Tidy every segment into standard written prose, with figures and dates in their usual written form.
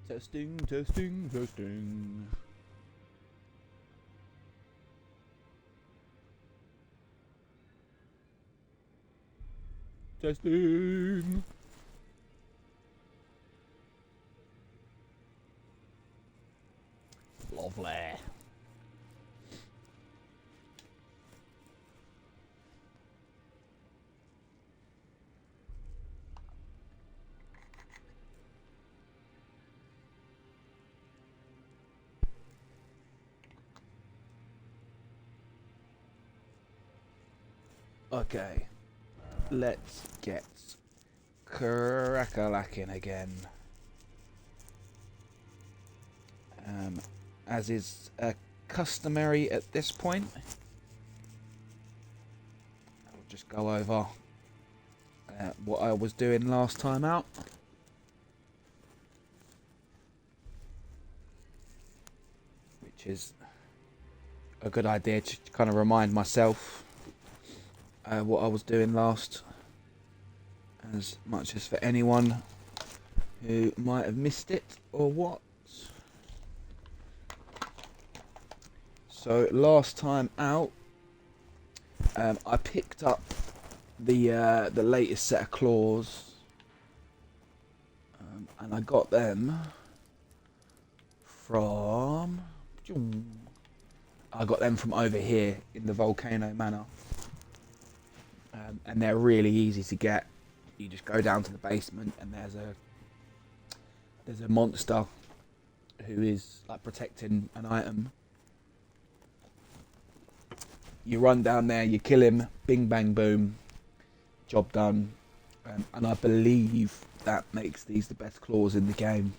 Testing, testing, testing. Testing. Lovely. Okay, let's get crack-a-lacking again. As is customary at this point, I'll just go over what I was doing last time out. Which is a good idea to kind of remind myself what I was doing last, as much as for anyone who might have missed it or what. So last time out, I picked up the latest set of claws, and I got them from over here in the Volcano Manor. And they're really easy to get. You just go down to the basement and there's a monster who is like protecting an item. You run down there, you kill him, bing bang boom, job done. And I believe that makes these the best claws in the game.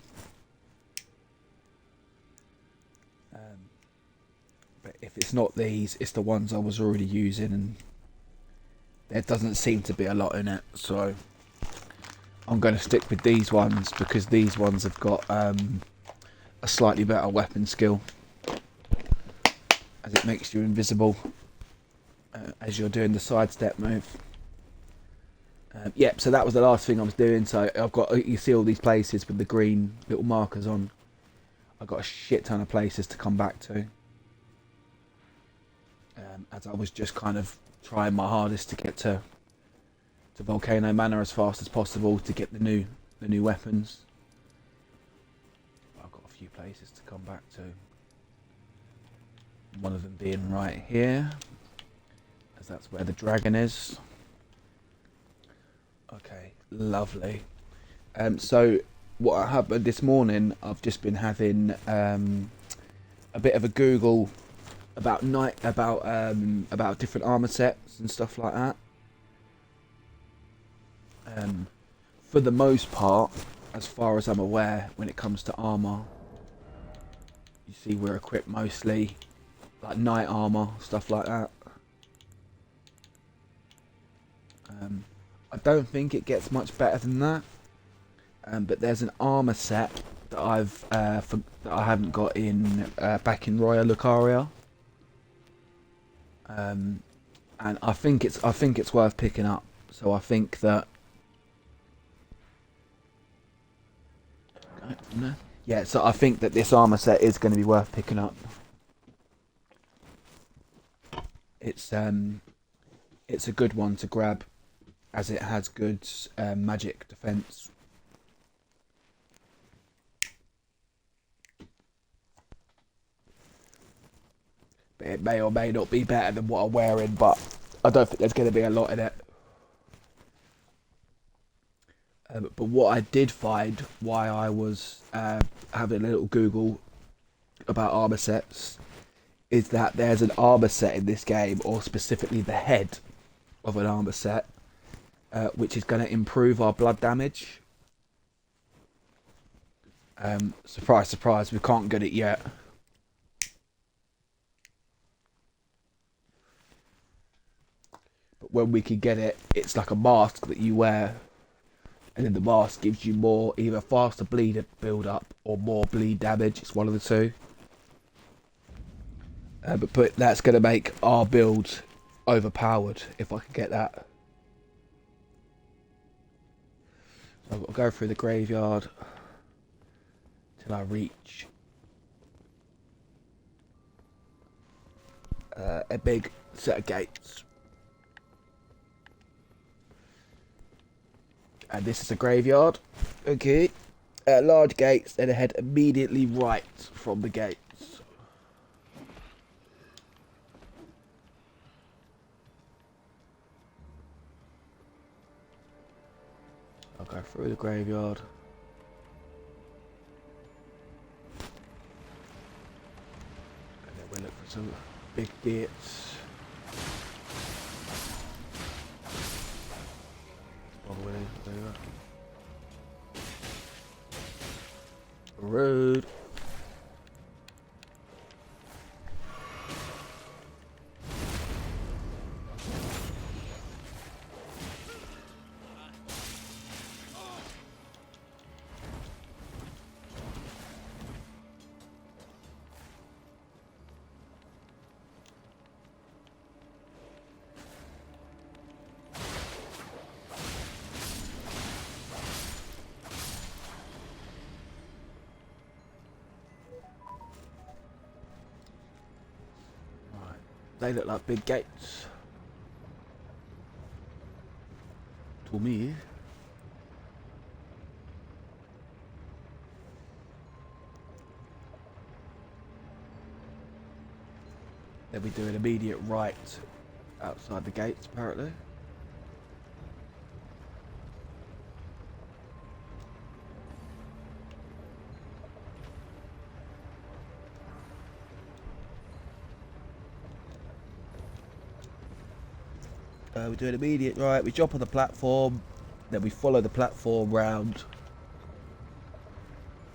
But if it's not these, it's the ones I was already using, and there doesn't seem to be a lot in it, so I'm going to stick with these ones because these ones have got a slightly better weapon skill, as it makes you invisible as you're doing the sidestep move. Yep, so that was the last thing I was doing. So I've got, you see all these places with the green little markers on. I've got a shit ton of places to come back to, as I was just kind of trying my hardest to get to Volcano Manor as fast as possible to get the new weapons. I've got a few places to come back to. One of them being right here, as that's where the dragon is. Okay, lovely. So what happened this morning, I've just been having a bit of a Google about different armor sets and stuff like that. For the most part, as far as I'm aware, when it comes to armor, you see we're equipped mostly like knight armor, stuff like that. I don't think it gets much better than that. But there's an armor set that that I haven't got in back in Royal Lucaria. And I think it's worth picking up. So I think that yeah, so I think that this armor set is going to be worth picking up. It's a good one to grab, as it has good magic defense. But it may or may not be better than what I'm wearing, but I don't think there's going to be a lot in it. But what I did find, why I was having a little Google about armor sets, is that there's an armor set in this game, or specifically the head of an armor set, which is going to improve our blood damage. Surprise, surprise, we can't get it yet. But when we can get it, it's like a mask that you wear, and then the mask gives you more, either faster bleed build up or more bleed damage. It's one of the two. But that's going to make our build overpowered if I can get that. So I've got to go through the graveyard to till I reach a big set of gates. And this is a graveyard. Okay. Large gates, then head immediately right from the gates. I'll go through the graveyard. And then we'll look for some big gates. Road. They look like big gates to me. Then we do an immediate right outside the gates, apparently. We do an immediate right, we jump on the platform, then we follow the platform round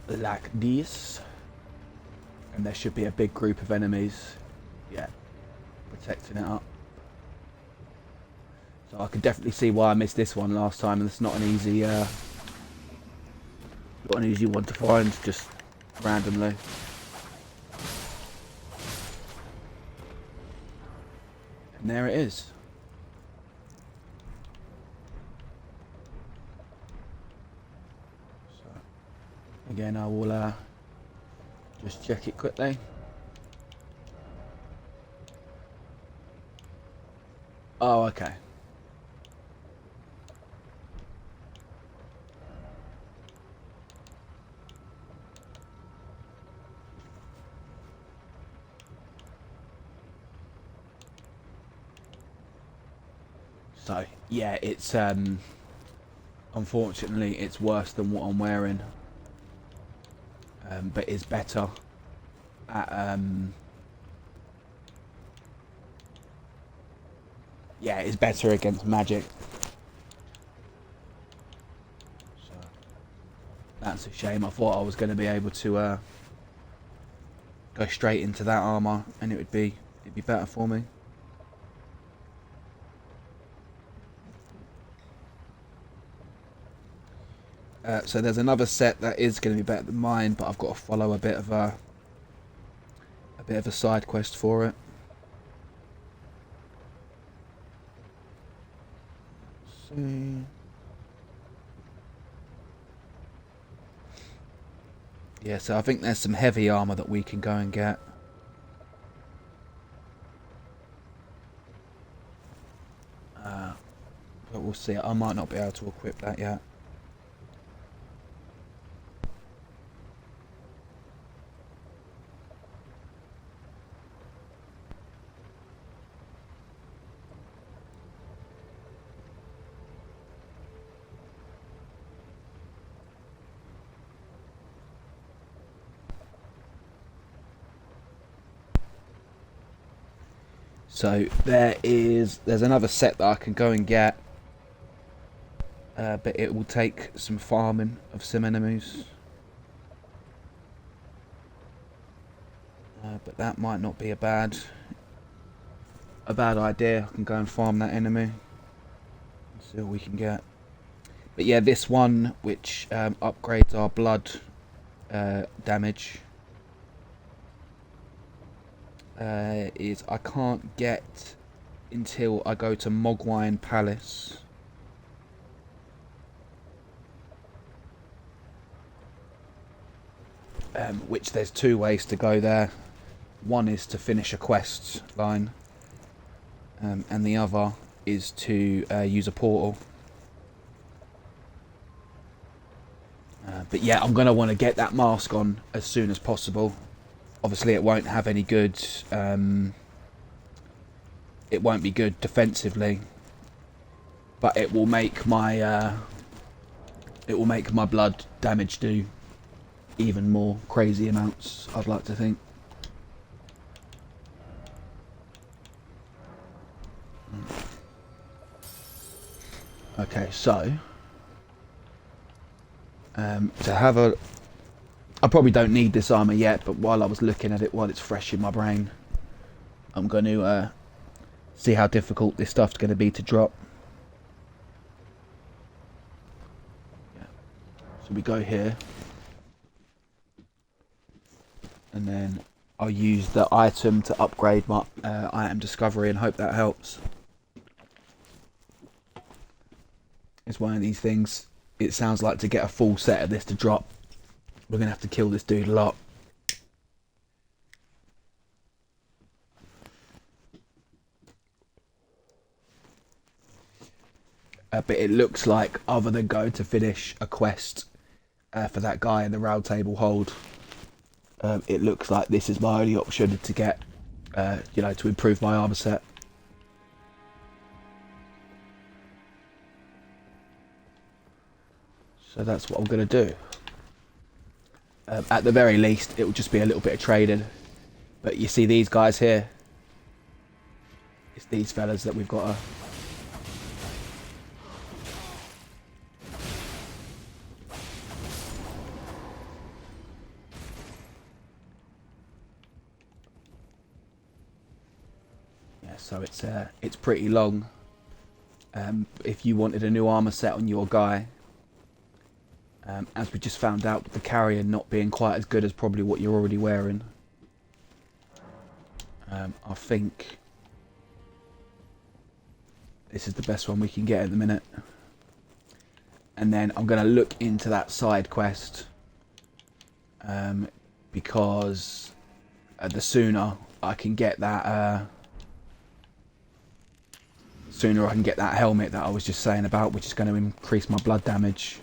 like this. And there should be a big group of enemies. Yeah, protecting it up. So I can definitely see why I missed this one last time, and it's not an easy one to find just randomly. And there it is. So again, I will just check it quickly. Oh, okay. So, yeah, it's, unfortunately, it's worse than what I'm wearing. But it's better at, yeah, it's better against magic. So, that's a shame. I thought I was going to be able to, go straight into that armor, and it'd be better for me. So there's another set that is going to be better than mine, but I've got to follow a bit of a side quest for it. Let's see. Yeah, so I think there's some heavy armor that we can go and get. But we'll see. I might not be able to equip that yet. So there's another set that I can go and get, but it will take some farming of some enemies. But that might not be a bad idea. I can go and farm that enemy. See what we can get. But yeah, this one, which upgrades our blood damage, is I can't get until I go to Mogwine Palace. which there's two ways to go there. One is to finish a quest line, and the other is to use a portal. But yeah, I'm going to want to get that mask on as soon as possible. Obviously, it won't have any good... it won't be good defensively, but it will make my blood damage do even more crazy amounts, I'd like to think. Okay, so to have a... I probably don't need this armor yet, but while I was looking at it, while it's fresh in my brain, I'm going to see how difficult this stuff's going to be to drop. Yeah. So we go here, and then I'll use the item to upgrade my item discovery and hope that helps. It's one of these things, it sounds like to get a full set of this to drop, we're going to have to kill this dude a lot. But it looks like, other than go to finish a quest for that guy in the round table hold, it looks like this is my only option to get, you know, to improve my armor set. So that's what I'm going to do. At the very least, it will just be a little bit of trading. But you see these guys here? It's these fellas that we've got to... Yeah, so it's pretty long. If you wanted a new armor set on your guy, as we just found out, the carrier not being quite as good as probably what you're already wearing, I think this is the best one we can get at the minute. And then I'm going to look into that side quest, because the sooner I can get that helmet that I was just saying about, which is going to increase my blood damage.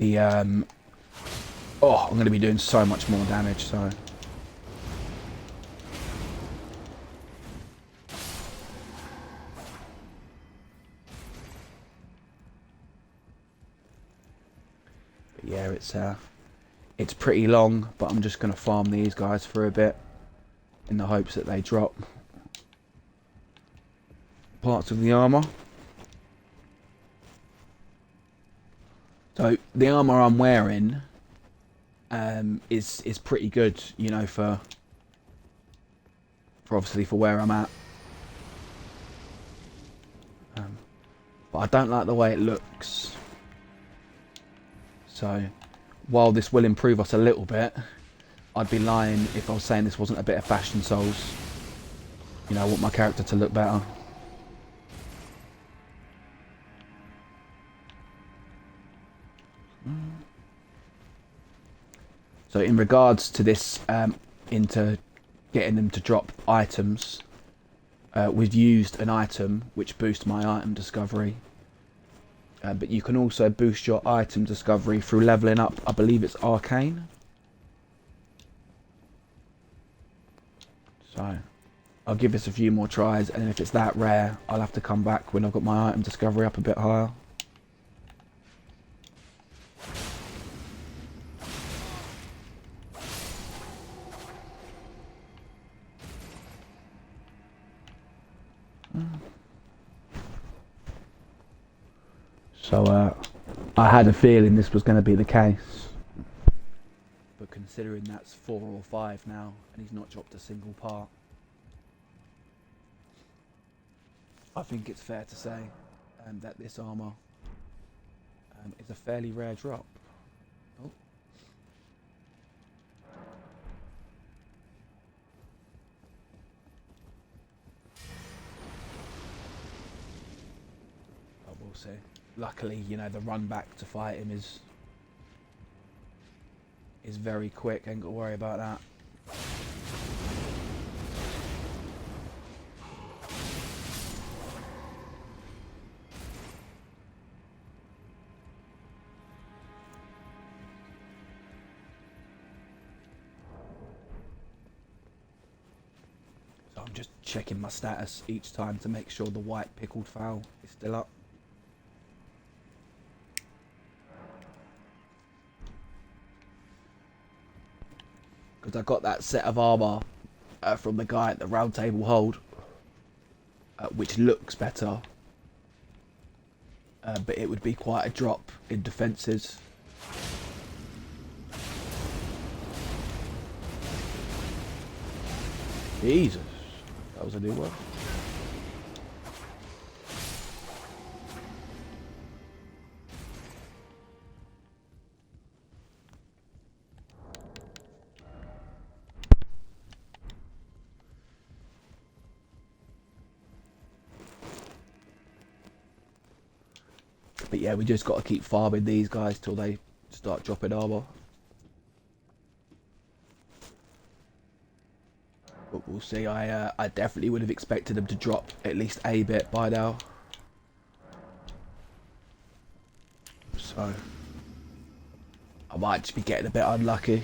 I'm going to be doing so much more damage, so... But yeah, it's pretty long, but I'm just going to farm these guys for a bit in the hopes that they drop parts of the armor. So the armor I'm wearing is pretty good, you know, for obviously for where I'm at. But I don't like the way it looks. So while this will improve us a little bit, I'd be lying if I was saying this wasn't a bit of fashion souls. You know, I want my character to look better. So in regards to this, into getting them to drop items, we've used an item which boosts my item discovery. But you can also boost your item discovery through leveling up, I believe it's arcane. So I'll give this a few more tries, and if it's that rare, I'll have to come back when I've got my item discovery up a bit higher. So I had a feeling this was going to be the case. But considering that's 4 or 5 now, and he's not dropped a single part, I think it's fair to say that this armor is a fairly rare drop. Oh. We'll see. Luckily, you know, the run back to fight him is is very quick. Ain't got to worry about that. So I'm just checking my status each time to make sure the white pickled fowl is still up. Because I got that set of armour from the guy at the round table hold, which looks better, but it would be quite a drop in defences. Jesus, that was a new one. But yeah, we just got to keep farming these guys till they start dropping armour. But we'll see. I definitely would have expected them to drop at least a bit by now. So I might just be getting a bit unlucky.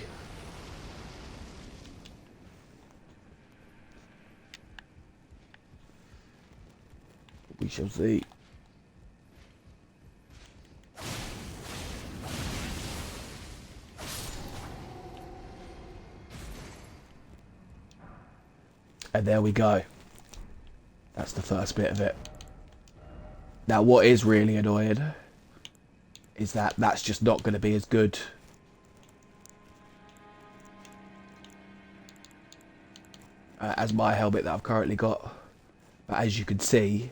We shall see. And there we go. That's the first bit of it. Now what is really annoying is that that's just not going to be as good as my helmet that I've currently got. But as you can see...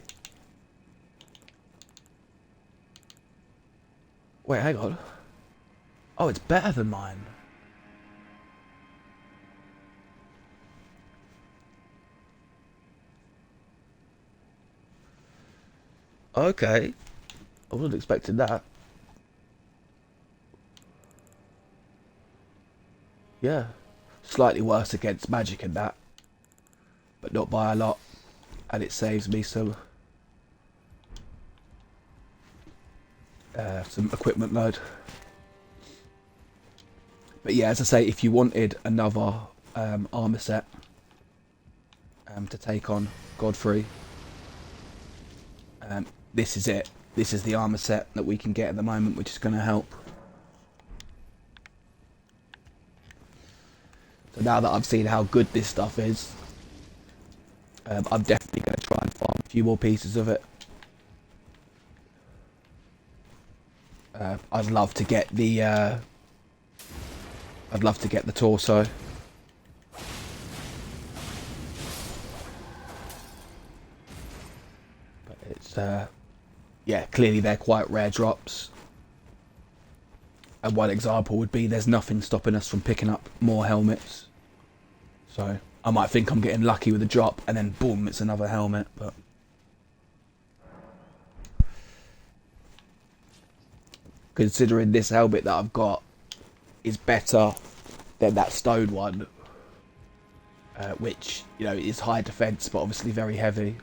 Wait, hang on. Oh, it's better than mine. Okay. I wasn't expecting that. Yeah. Slightly worse against magic and that. But not by a lot. And it saves me some equipment load. But yeah, as I say, if you wanted another armour set to take on Godfrey, this is it. This is the armour set that we can get at the moment, which is going to help. So now that I've seen how good this stuff is, I'm definitely going to try and farm a few more pieces of it. I'd love to get the torso. But it's yeah, clearly they're quite rare drops. And one example would be there's nothing stopping us from picking up more helmets. So I might think I'm getting lucky with a drop and then boom, it's another helmet, but considering this helmet that I've got is better than that stone one, which, you know, is high defense but obviously very heavy.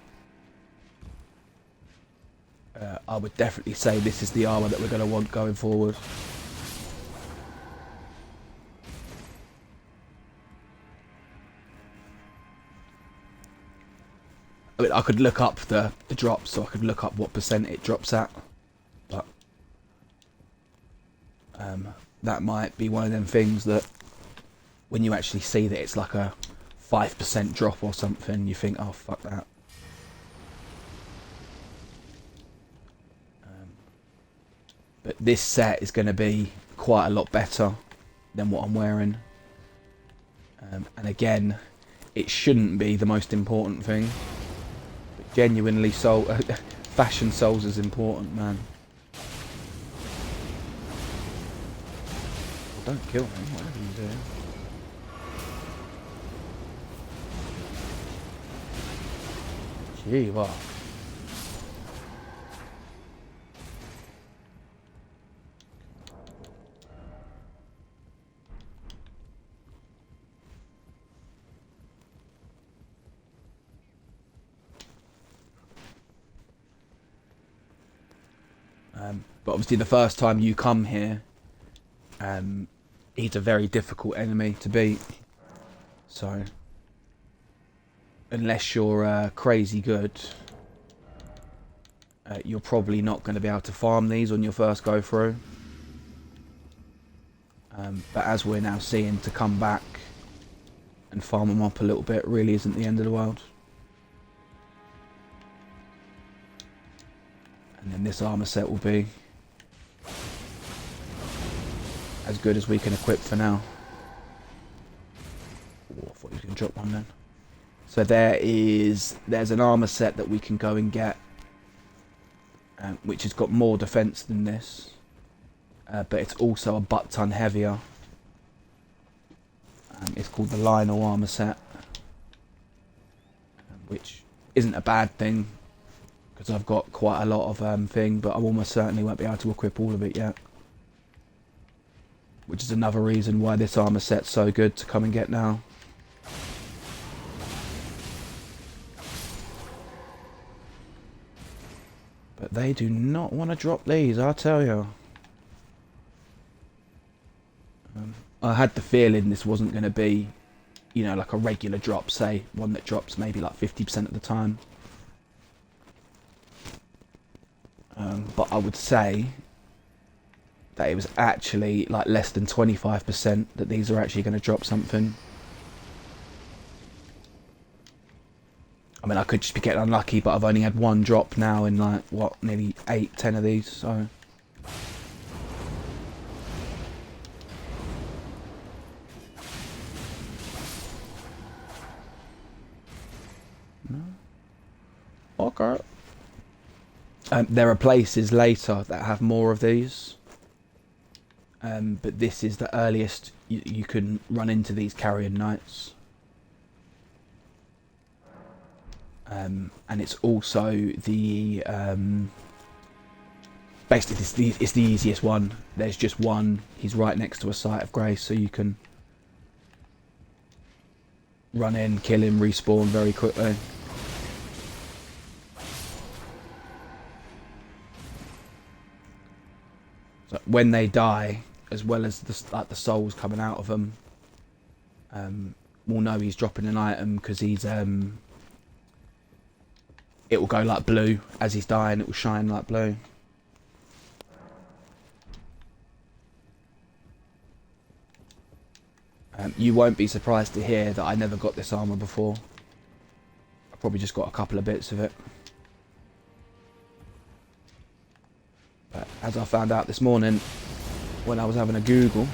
I would definitely say this is the armor that we're going to want going forward. I mean, I could look up the drops, so I could look up what percent it drops at, but that might be one of them things that when you actually see that it's like a 5% drop or something, you think, oh fuck that. But this set is going to be quite a lot better than what I'm wearing. And again, it shouldn't be the most important thing. But genuinely, fashion souls is important, man. Well, don't kill me, whatever you do. Gee, what? But obviously the first time you come here, he's a very difficult enemy to beat. So, unless you're crazy good, you're probably not going to be able to farm these on your first go through. But as we're now seeing, to come back and farm them up a little bit really isn't the end of the world. And then this armor set will be as good as we can equip for now. Oh, I thought he was going to drop one then. So there's an armor set that we can go and get, which has got more defense than this, but it's also a butt ton heavier. It's called the Lionel armor set, which isn't a bad thing because I've got quite a lot of thing, but I almost certainly won't be able to equip all of it yet. Which is another reason why this armor set's so good to come and get now. But they do not want to drop these, I tell you. I had the feeling this wasn't going to be, you know, like a regular drop, say, one that drops maybe like 50% of the time. But I would say that it was actually like less than 25% that these are actually going to drop something. I mean, I could just be getting unlucky, but I've only had one drop now in like, what, nearly 8-10 of these, so... No. Okay. There are places later that have more of these. But this is the earliest you can run into these carrion knights. And it's also the basically it's the easiest one. There's just one. He's right next to a site of grace, so you can run in, kill him, respawn very quickly. So when they die, as well as the souls coming out of them, we'll know he's dropping an item because he's it will go like blue as he's dying. It will shine like blue. You won't be surprised to hear that I never got this armor before. I probably just got a couple of bits of it. But as I found out this morning when I was having a Google,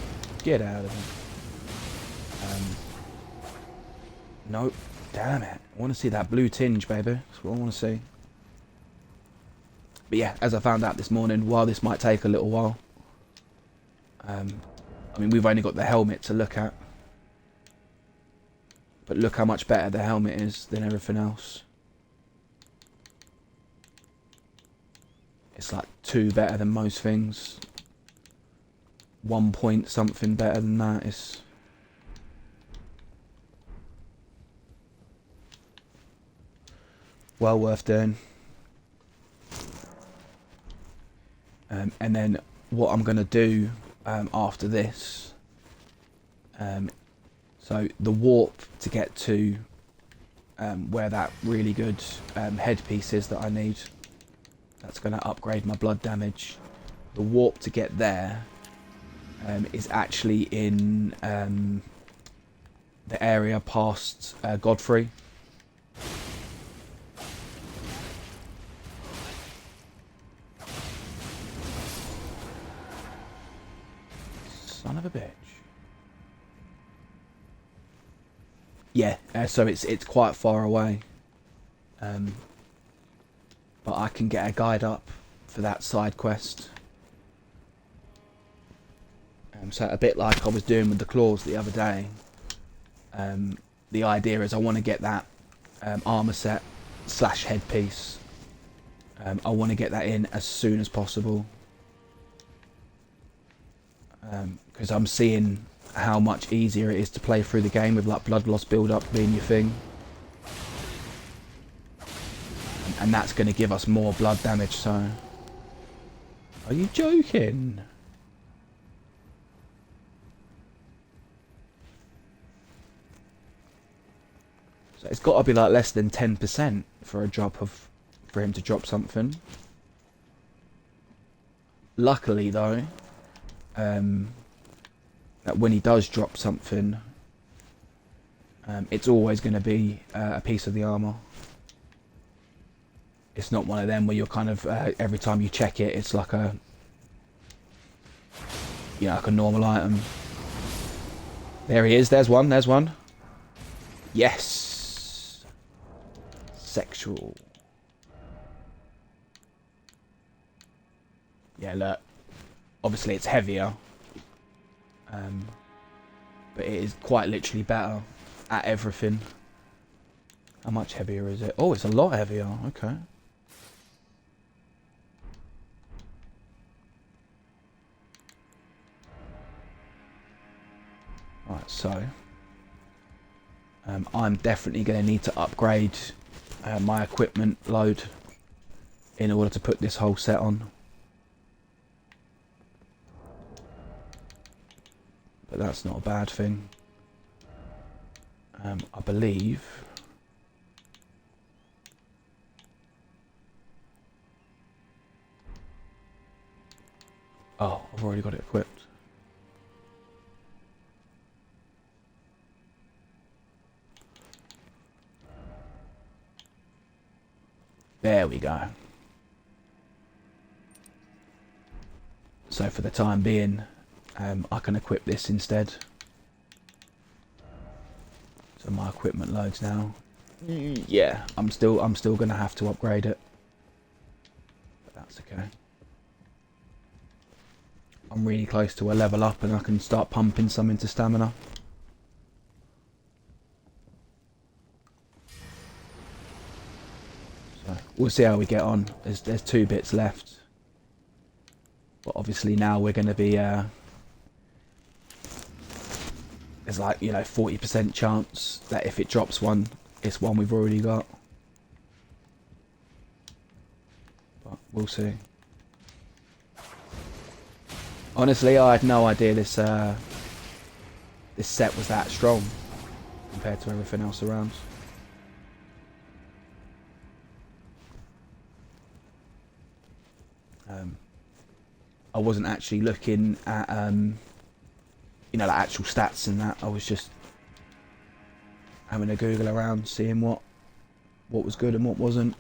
get out of it. Nope. Damn it. I want to see that blue tinge, baby. That's what I want to see. But yeah, as I found out this morning, while this might take a little while, I mean, we've only got the helmet to look at. But look how much better the helmet is than everything else. It's like 2 better than most things. 1 point something better than that. It's well worth doing. And then what I'm going to do after this, so the warp to get to where that really good headpiece is that I need, that's going to upgrade my blood damage. The warp to get there is actually in the area past Godfrey. Son of a bitch. Yeah, so it's quite far away. But I can get a guide up for that side quest. So a bit like I was doing with the claws the other day. The idea is I want to get that armor set / headpiece. I want to get that in as soon as possible. Because I'm seeing how much easier it is to play through the game with like blood loss build up being your thing. And that's going to give us more blood damage, so I Are you joking? So it's got to be like less than 10% for a drop of, for him to drop something. Luckily though, that when he does drop something, it's always going to be a piece of the armor. It's not one of them where you're kind of every time you check it, it's like a, you know, like a normal item. There he is. There's one. There's one. Yes. Sexual. Yeah, look. Obviously, it's heavier. But it is quite literally better at everything. How much heavier is it? Oh, it's a lot heavier. Okay. Right, so I'm definitely going to need to upgrade my equipment load in order to put this whole set on. But that's not a bad thing. I believe. Oh, I've already got it equipped. There we go. So for the time being, I can equip this instead. So my equipment loads now. Yeah, I'm still gonna have to upgrade it, but that's okay. I'm really close to a level up, and I can start pumping some into stamina. So we'll see how we get on. There's 2 bits left, but obviously now we're going to be there's like, you know, 40% chance that if it drops one, it's one we've already got. But we'll see. Honestly, I had no idea this this set was that strong compared to everything else around. I wasn't actually looking at you know, like actual stats and that. I was just having a Google around, seeing what was good and what wasn't.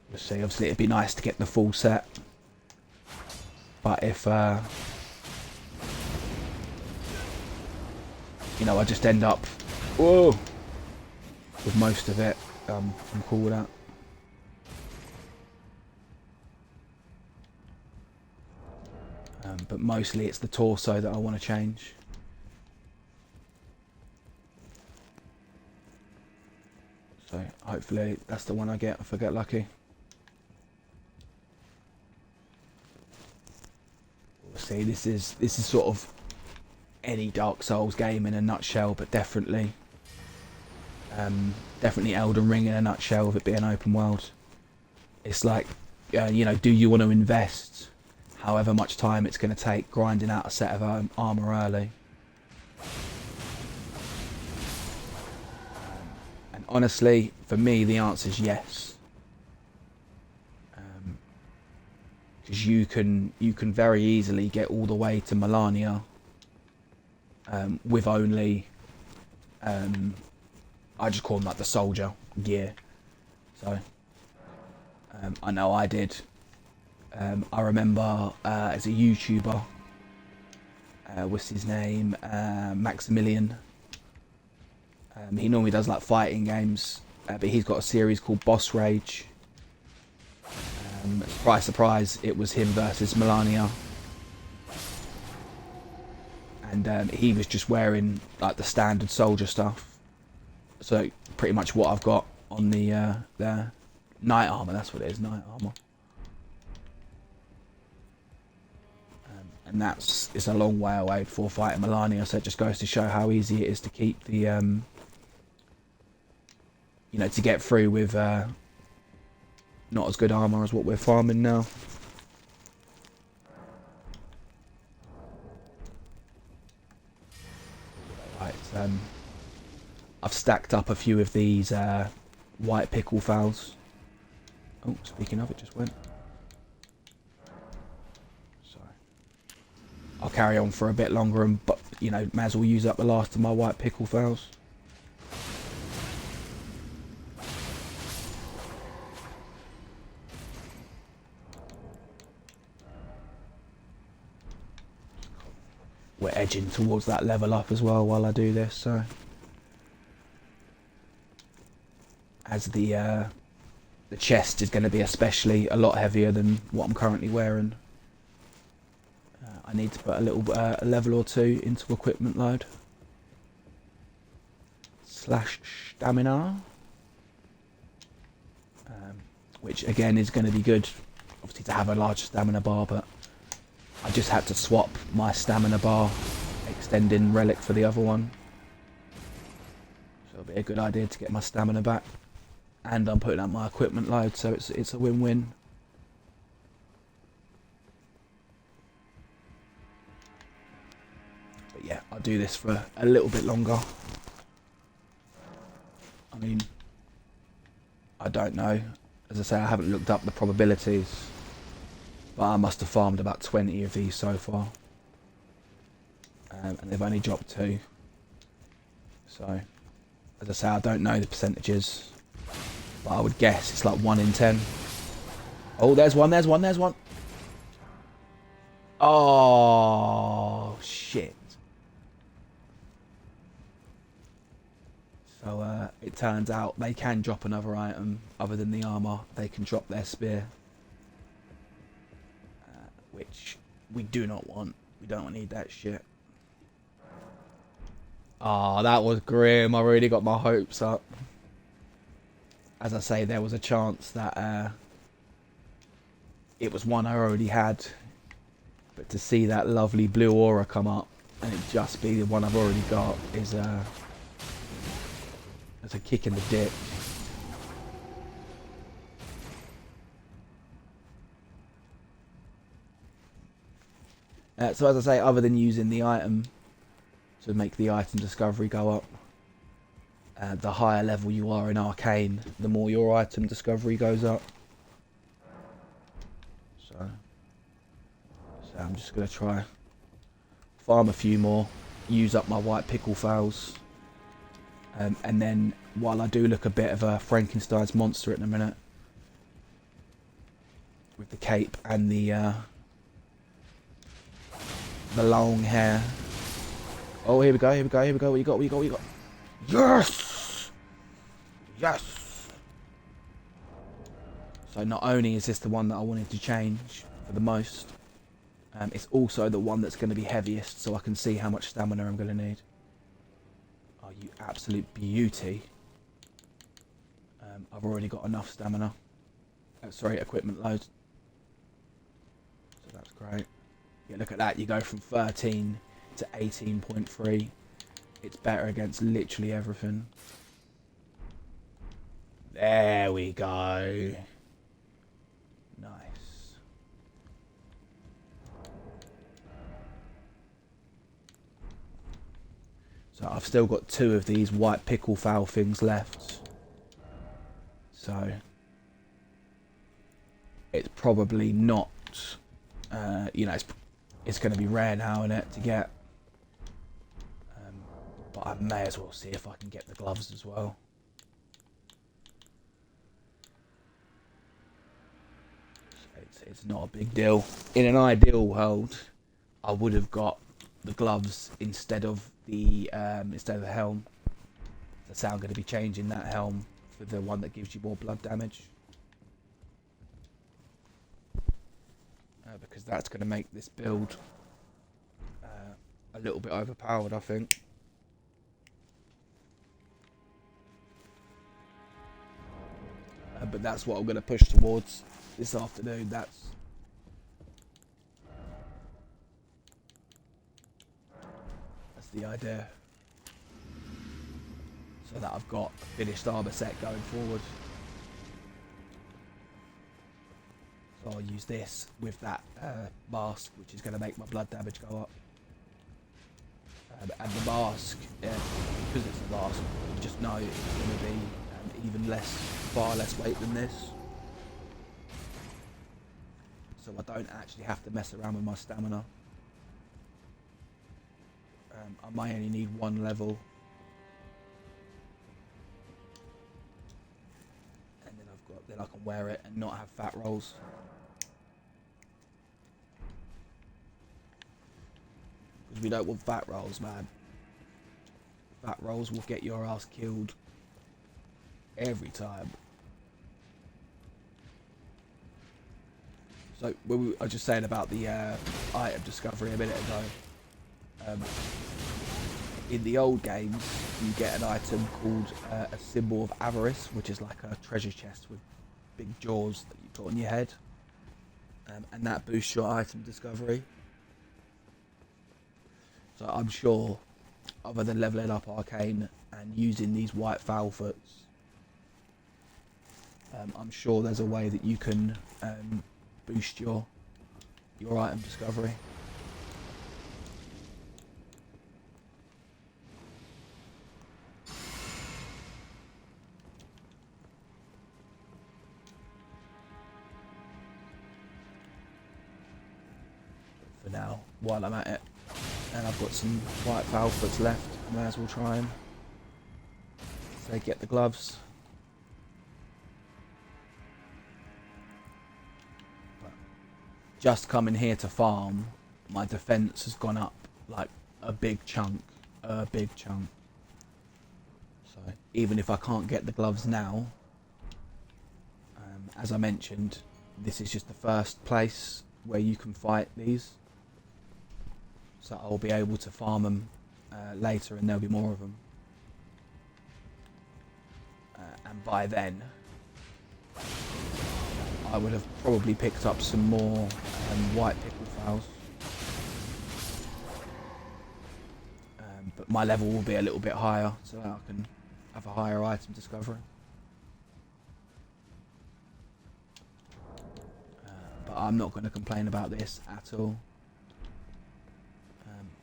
We'll see. Obviously, it'd be nice to get the full set, but if you know, I just end up with most of it, I'm cool with that. But mostly it's the torso that I want to change. So hopefully that's the one I get if I get lucky. We'll see. This is sort of any Dark Souls game in a nutshell, but definitely definitely Elden Ring in a nutshell, with it being open world. It's like, you know, do you want to invest however much time it's going to take grinding out a set of armor early? And honestly, for me, the answer is yes. Because you can very easily get all the way to Melania with only I just call them like the soldier gear. So I know I did. I remember as a YouTuber, what's his name, Maximilian. He normally does like fighting games, but he's got a series called Boss Rage. Surprise, surprise, it was him versus Melania. And he was just wearing like the standard soldier stuff. So pretty much what I've got on the night armor, that's what it is, night armor. and it's a long way away before fighting Melania. So it just goes to show how easy it is to keep the you know, to get through with not as good armor as what we're farming now. Right, I've stacked up a few of these white pickle fowls. Oh, speaking of, it just went. So I'll carry on for a bit longer, and but you know, may as well use up the last of my white pickle fowls. We're edging towards that level up as well while I do this, so as the chest is going to be especially a lot heavier than what I'm currently wearing. I need to put a little a level or two into equipment load / stamina, which again is going to be good, obviously, to have a large stamina bar, but I just had to swap my stamina bar extending relic for the other one. So it'll be a good idea to get my stamina back. And I'm putting up my equipment load, so it's a win-win. But yeah, I'll do this for a little bit longer. I mean, I don't know. As I say, I haven't looked up the probabilities. But I must have farmed about 20 of these so far. And they've only dropped 2. So, as I say, I don't know the percentages. But I would guess it's like 1 in 10. Oh, there's one. Oh, shit. So, it turns out they can drop another item other than the armor. They can drop their spear. Which we do not want. We don't need that shit. Ah, that was grim. I really got my hopes up. As I say, there was a chance that it was one I already had. But to see that lovely blue aura come up and it just be the one I've already got is it's a kick in the dick. So as I say, other than using the item to make the item discovery go up, the higher level you are in Arcane, the more your item discovery goes up. So I'm just going to try farm a few more, use up my white pickle fowls, and then while I do look a bit of a Frankenstein's monster in a minute, with the cape and the long hair. Oh, here we go. What you got? Yes! Yes! So not only is this the one that I wanted to change for the most, it's also the one that's going to be heaviest, so I can see how much stamina I'm going to need. Oh, you absolute beauty. I've already got enough stamina. Sorry, equipment load. So that's great. Yeah, look at that. You go from 13 to 18.3. It's better against literally everything. There we go. Nice. So I've still got 2 of these white pickle fowl things left. So it's probably not, you know, it's going to be rare now, isn't it, to get. But I may as well see if I can get the gloves as well. It's not a big deal. In an ideal world, I would have got the gloves instead of the helm. So I'm going to be changing that helm for the one that gives you more blood damage. Because that's going to make this build a little bit overpowered, I think. But that's what I'm going to push towards this afternoon. the idea. So that I've got a finished armor set going forward. So I'll use this with that mask, which is going to make my blood damage go up. And the mask, because it's a mask, you just know it's going to be even less, far less weight than this. So I don't actually have to mess around with my stamina. I might only need one level. And then I can wear it and not have fat rolls. Because we don't want fat rolls, man. Fat rolls will get your ass killed every time. So I was just saying about the item discovery a minute ago. In the old games, you get an item called a symbol of avarice, which is like a treasure chest with big jaws that you put on your head, and that boosts your item discovery. So I'm sure, other than leveling up Arcane and using these white Foulfoots, I'm sure there's a way that you can boost your item discovery. For now, while I'm at it, and I've got some white Foulfoots left, I may as well try and get the gloves. But just coming here to farm, my defense has gone up like a big chunk. So even if I can't get the gloves now, as I mentioned, this is just the first place where you can fight these. So I'll be able to farm them later, and there'll be more of them. And by then, I would have probably picked up some more white pickle fowls. But my level will be a little bit higher, so that I can have a higher item discovery. But I'm not going to complain about this at all.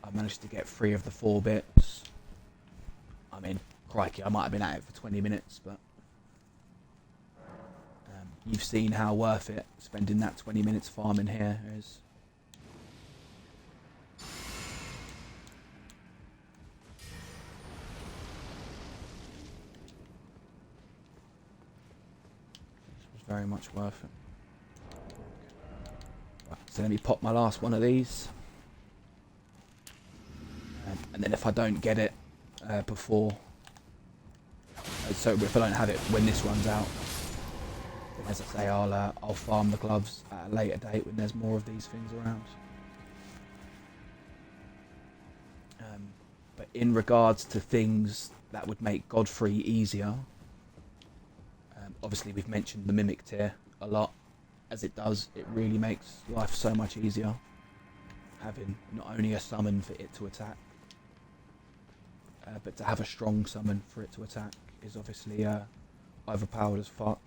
I managed to get 3 of the 4 bits. I mean, crikey, I might have been at it for 20 minutes, but you've seen how worth it spending that 20 minutes farming here is. This was very much worth it. Right, so let me pop my last one of these. And then if I don't get it before, so if I don't have it when this runs out, then as I say, I'll farm the gloves at a later date when there's more of these things around. But in regards to things that would make Godfrey easier, obviously we've mentioned the Mimic tier a lot, as it really makes life so much easier, having not only a summon for it to attack, but to have a strong summon for it to attack is obviously overpowered as fuck.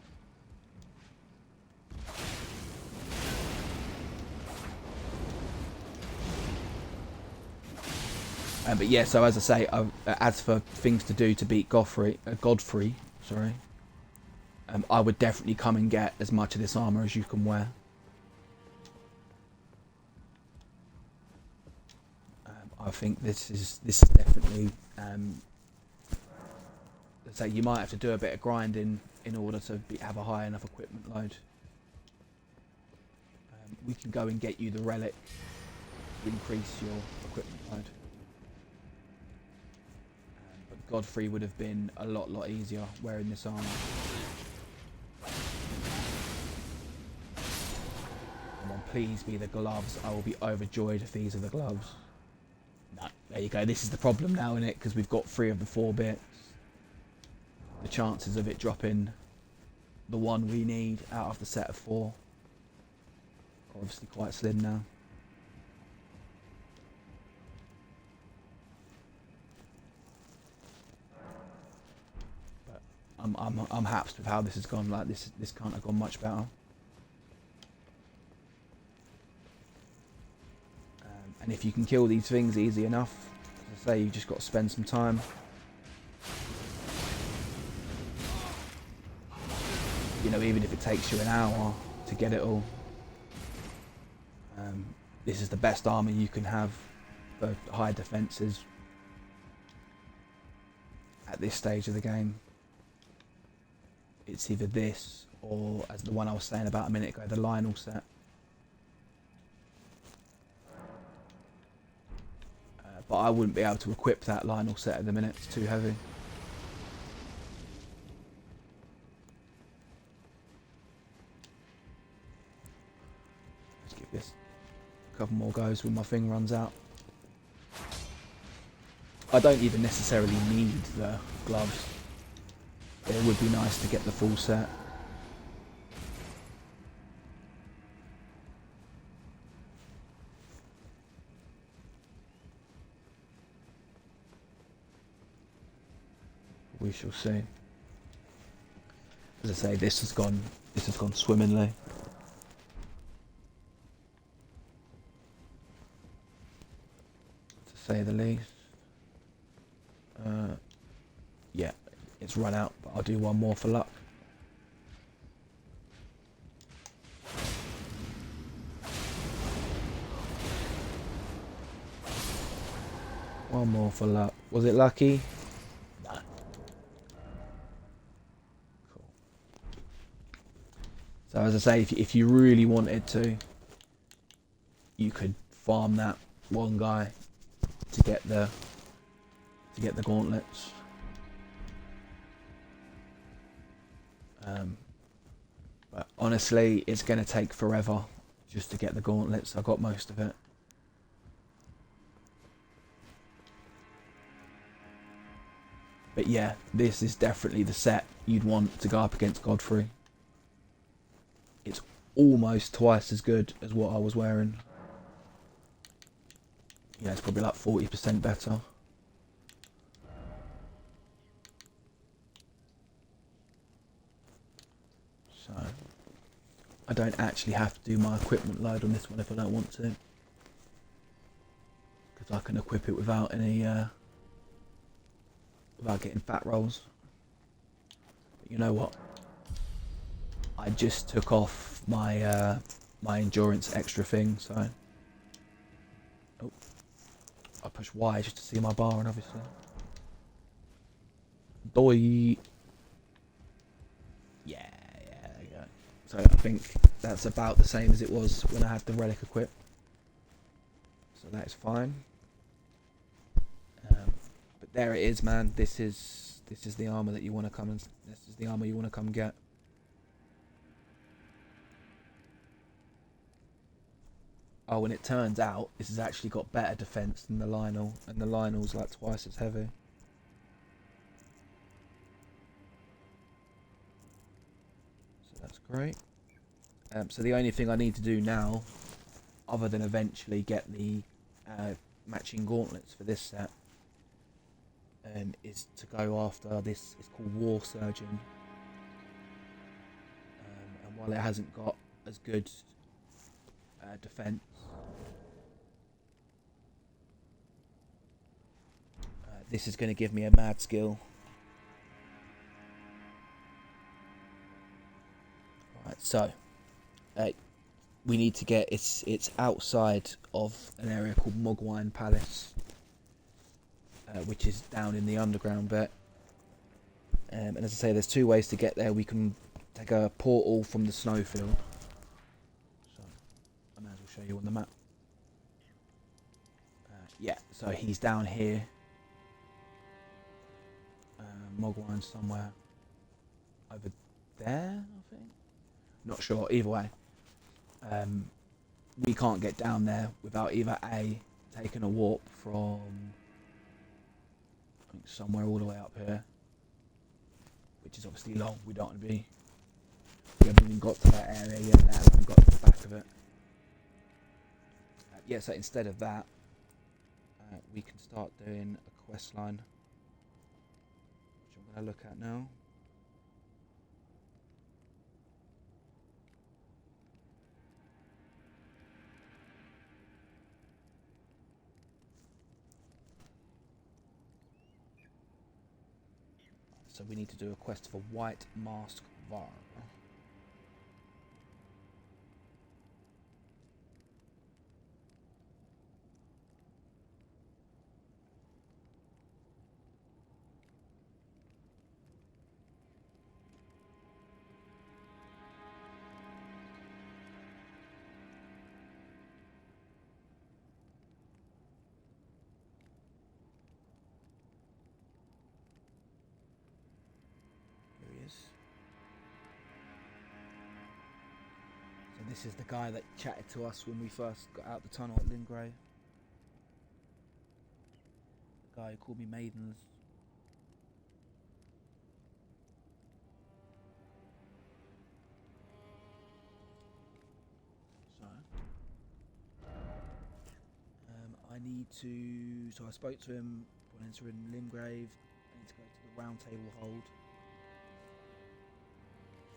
But yeah, so as I say, as for things to do to beat Godfrey, I would definitely come and get as much of this armor as you can wear. I think this is definitely. Let's say you might have to do a bit of grinding in order to have a high enough equipment load. We can go and get you the relic to increase your equipment load. But Godfrey would have been a lot easier wearing this armor. Come on, please be the gloves. I will be overjoyed if these are the gloves. No, there you go. This is the problem now, isn't it? Because we've got 3 of the 4 bits. The chances of it dropping the one we need out of the set of 4 are obviously quite slim now. I'm happy with how this has gone. Like this can't have gone much better. And if you can kill these things easy enough, as I say, you just got to spend some time. You know, even if it takes you an hour to get it all. This is the best armor you can have for high defenses at this stage of the game. It's either this or, as the one I was saying about a minute ago, the Lionel set. But I wouldn't be able to equip that Lionel set at the minute, it's too heavy. Let's give this a couple more goes when my thing runs out. I don't even necessarily need the gloves. It would be nice to get the full set. We shall see. As I say, this has gone swimmingly. To say the least. Yeah, it's run out, but I'll do one more for luck. One more for luck. Was it lucky? No. Cool. So as I say, if you really wanted to, you could farm that one guy to get the gauntlets. But honestly, it's going to take forever just to get the gauntlets. I got most of it. But yeah, this is definitely the set you'd want to go up against Godfrey. It's almost twice as good as what I was wearing. Yeah, it's probably like 40% better. So, I don't actually have to do my equipment load on this one if I don't want to. Because I can equip it without any, without getting fat rolls. But you know what? I just took off my my endurance extra thing, so... Oh. I push Y just to see my bar, and obviously... Doi! Yeah, there you go. So I think that's about the same as it was when I had the relic equipped. So that is fine. But there it is, man. This is the armor that you want to come and... This is the armor you want to come get. Oh, and it turns out this has actually got better defense than the Lionel, and the Lionel's like twice as heavy. So that's great. So the only thing I need to do now, other than eventually get the matching gauntlets for this set, is to go after this. It's called War Surgeon, and while it hasn't got as good defense, this is going to give me a mad skill. Right, so we need to get it's outside of an area called Mogwine Palace, which is down in the underground bit. And as I say, there's two ways to get there. We can take a portal from the snowfield. So I may as well show you on the map. Yeah, so he's down here. Mogwine somewhere over there, I think. Not sure. Either way, we can't get down there without either A, taking a warp from I think somewhere all the way up here, which is obviously long. We don't want to be. We haven't even got to that area yet. Now we haven't got to the back of it. Yeah, so instead of that, we can start doing a quest line, which I'm going to look at now. So we need to do a quest for White Mask Var. Here he is. So this is the guy that chatted to us when we first got out the tunnel at Lingray. The guy who called me Maidens. So I need to. So I spoke to him when entering Limgrave. I need to go to the Round Table Hold.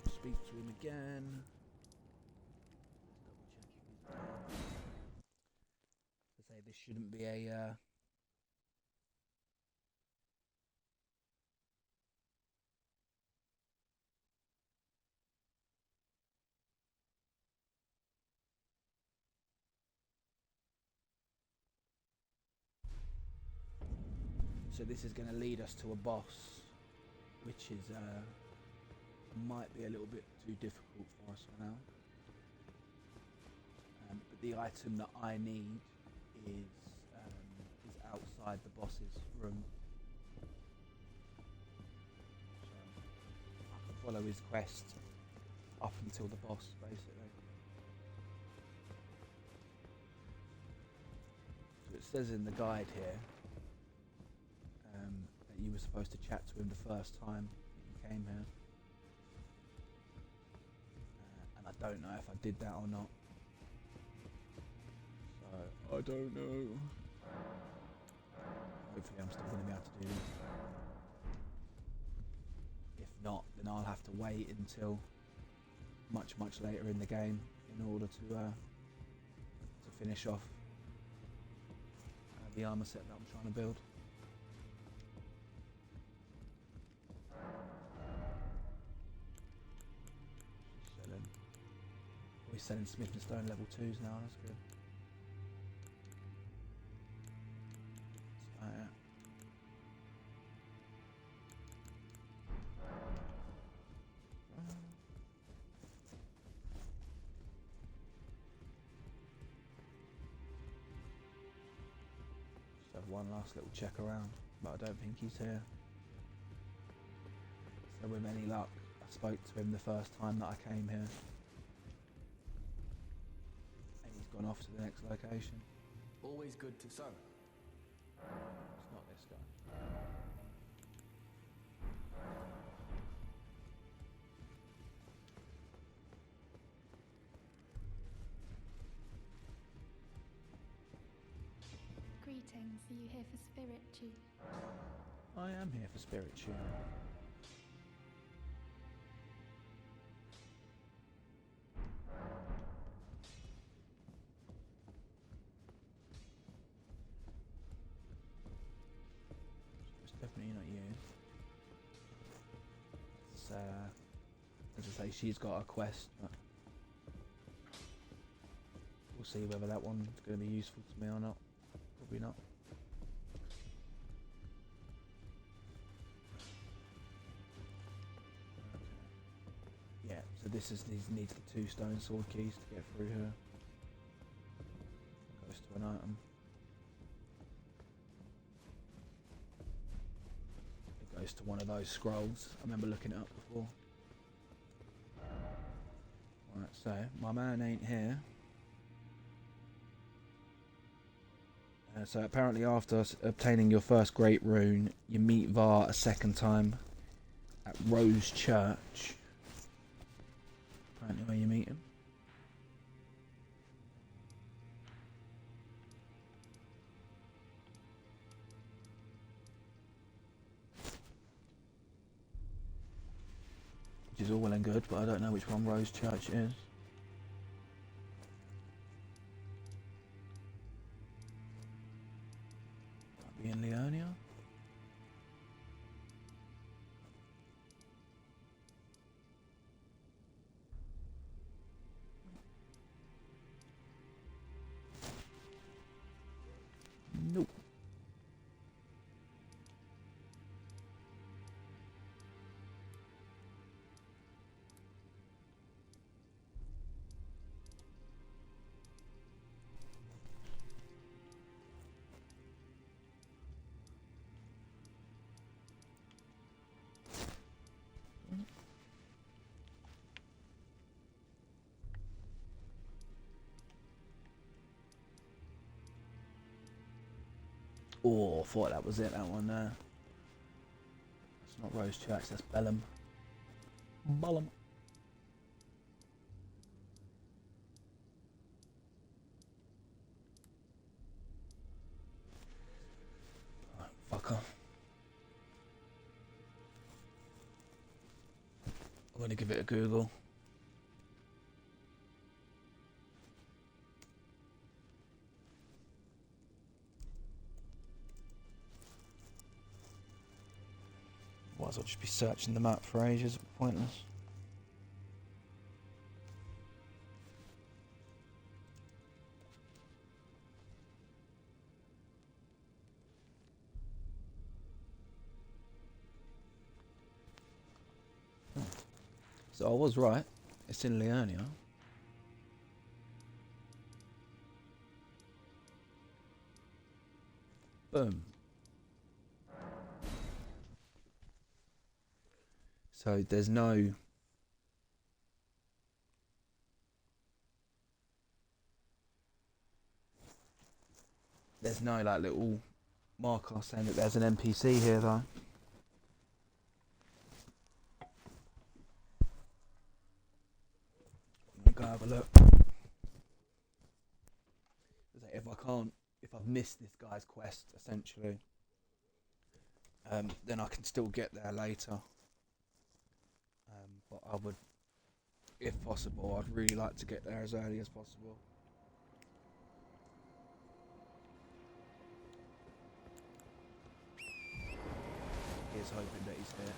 Speak to him again. Let's double check if he's there. To say this shouldn't be a. So this is going to lead us to a boss, which is might be a little bit too difficult for us for now. But the item that I need is outside the boss's room. So I can follow his quest up until the boss, basically. So it says in the guide here that you were supposed to chat to him the first time that you came here. And I don't know if I did that or not. So I don't know. Hopefully I'm still going to be able to do this. If not, then I'll have to wait until much later in the game in order to finish off the armor set that I'm trying to build. We're selling Smith and Stone level 2s now, that's good. So, yeah. Just have one last little check around, but I don't think he's here. So with any luck, I spoke to him the first time that I came here. Gone off to the next location. Always good to sow. It's not this guy. Greetings, are you here for Spirit Chew? I am here for Spirit Chew. Definitely not you. It's, as I say, she's got a quest, but we'll see whether that one's going to be useful to me or not. Probably not. Okay. Yeah, so this needs the 2 stone sword keys to get through here. Goes to an item. Goes to one of those scrolls. I remember looking it up before. Right, so my man ain't here. So apparently after obtaining your first great rune, you meet Var a second time at Rose Church. Apparently where you meet him. Which is all well and good, but I don't know which one Rose Church is. Might be in Leonia. Oh, I thought that was it, that one there. It's not Rose Church, that's Bellum. Bellum. Right, fucker. I'm gonna give it a Google. Otherwise I'll just be searching the map for ages, pointless. So I was right. It's in Leonia. Boom. So there's no like little marker saying that there's an NPC here though. I'm gonna go have a look. If I've missed this guy's quest, essentially, then I can still get there later. But I would, if possible, I'd really like to get there as early as possible. Here's hoping that he's here.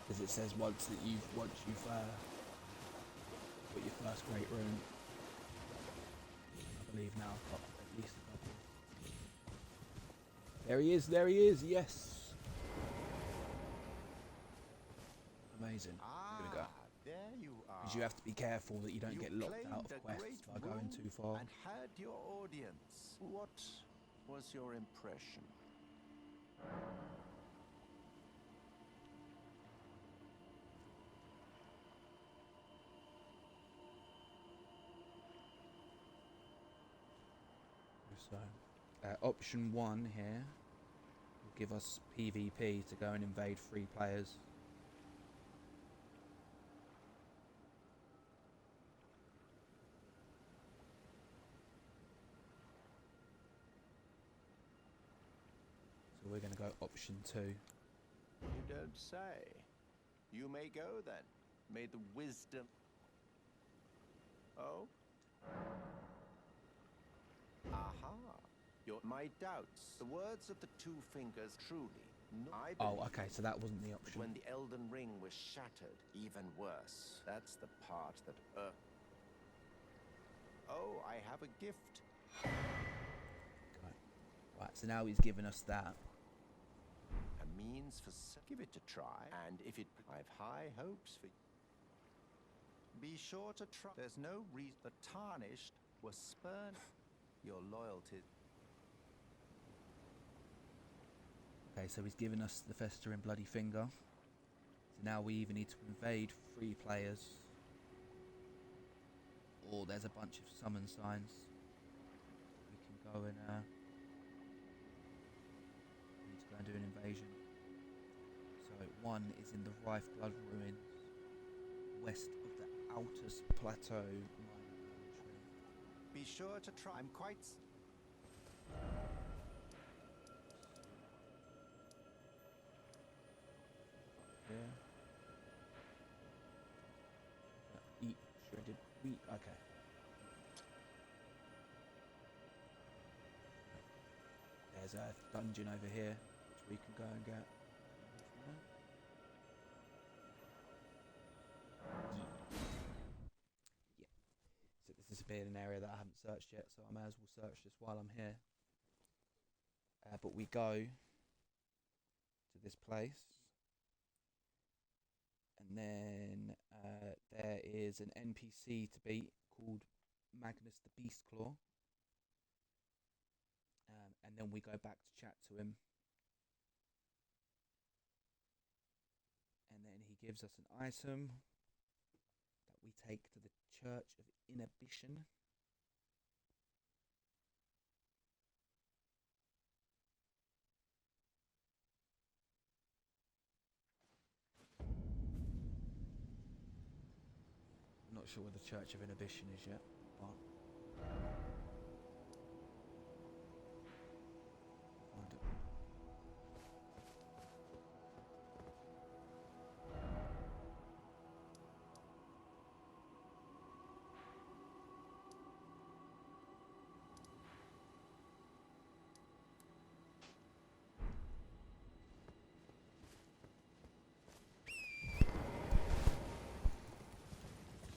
Because it says once you've got your first great rune. I believe now I've got at least a couple. There he is, yes. Amazing. I'm gonna go. There you are. Because you have to be careful that you don't get locked out of quests by going too far. And had your audience. What was your impression? So, option 1 here will give us PvP to go and invade 3 players. So we're going to go option 2. You don't say. You may go then. May the wisdom... Oh? Aha. My doubts. The words of the two fingers truly. Okay, so that wasn't the option. When the Elden ring was shattered, even worse. That's the part that Oh, I have a gift. Okay. Right, so now he's given us that. A means for... Give it a try, and if it... I've high hopes for you. Be sure to try. There's no reason the tarnished were spurned. Your loyalty... Okay, so he's given us the Festering Bloody Finger. So now we either need to invade 3 players, or there's a bunch of summon signs. We can go and we need to go and do an invasion. So 1 is in the Rife Blood Ruins, west of the Altus Plateau Minor Country. Be sure to try. I'm quite... Yeah. Eat shredded wheat. Okay. There's a dungeon over here which we can go and get. Yeah. So this has been an area that I haven't searched yet, so I may as well search this while I'm here. But we go to this place. And then there is an NPC to beat called Magnus the Beastclaw. And then we go back to chat to him. And then he gives us an item. we take to the Church of Inhibition. I'm not sure where the Church of Inhibition is yet, but find it.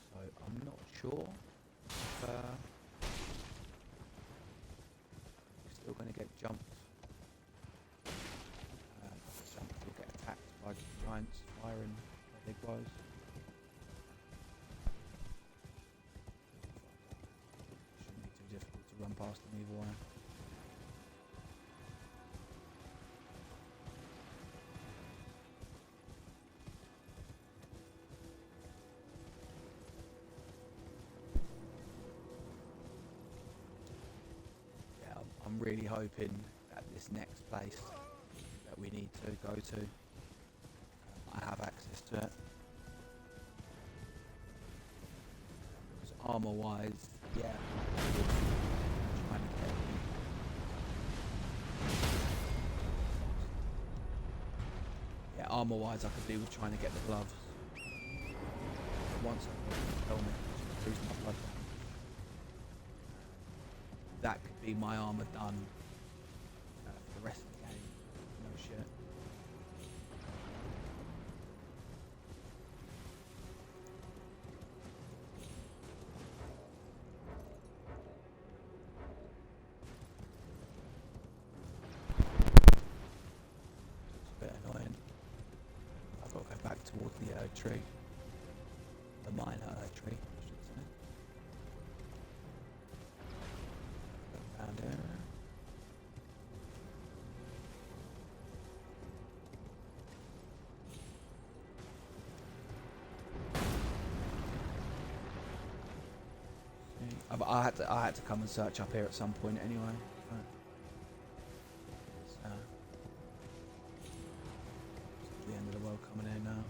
So I'm not sure if we're still going to get jumped. We'll get attacked by giants firing their big bows. Shouldn't be too difficult to run past them either way. Yeah, I'm really hoping that this next place that we need to go to, I have access to it. Because armor wise, yeah, trying to get armor wise I could do with trying to get the gloves. But once I get the helmet, which increases my blood, that could be my armor done for the rest of the game. No shit. It's a bit annoying. I've got to go back towards the tree. The minor tree, I should say. Go down there. But I had to come and search up here at some point anyway. It's the end of the world coming in now.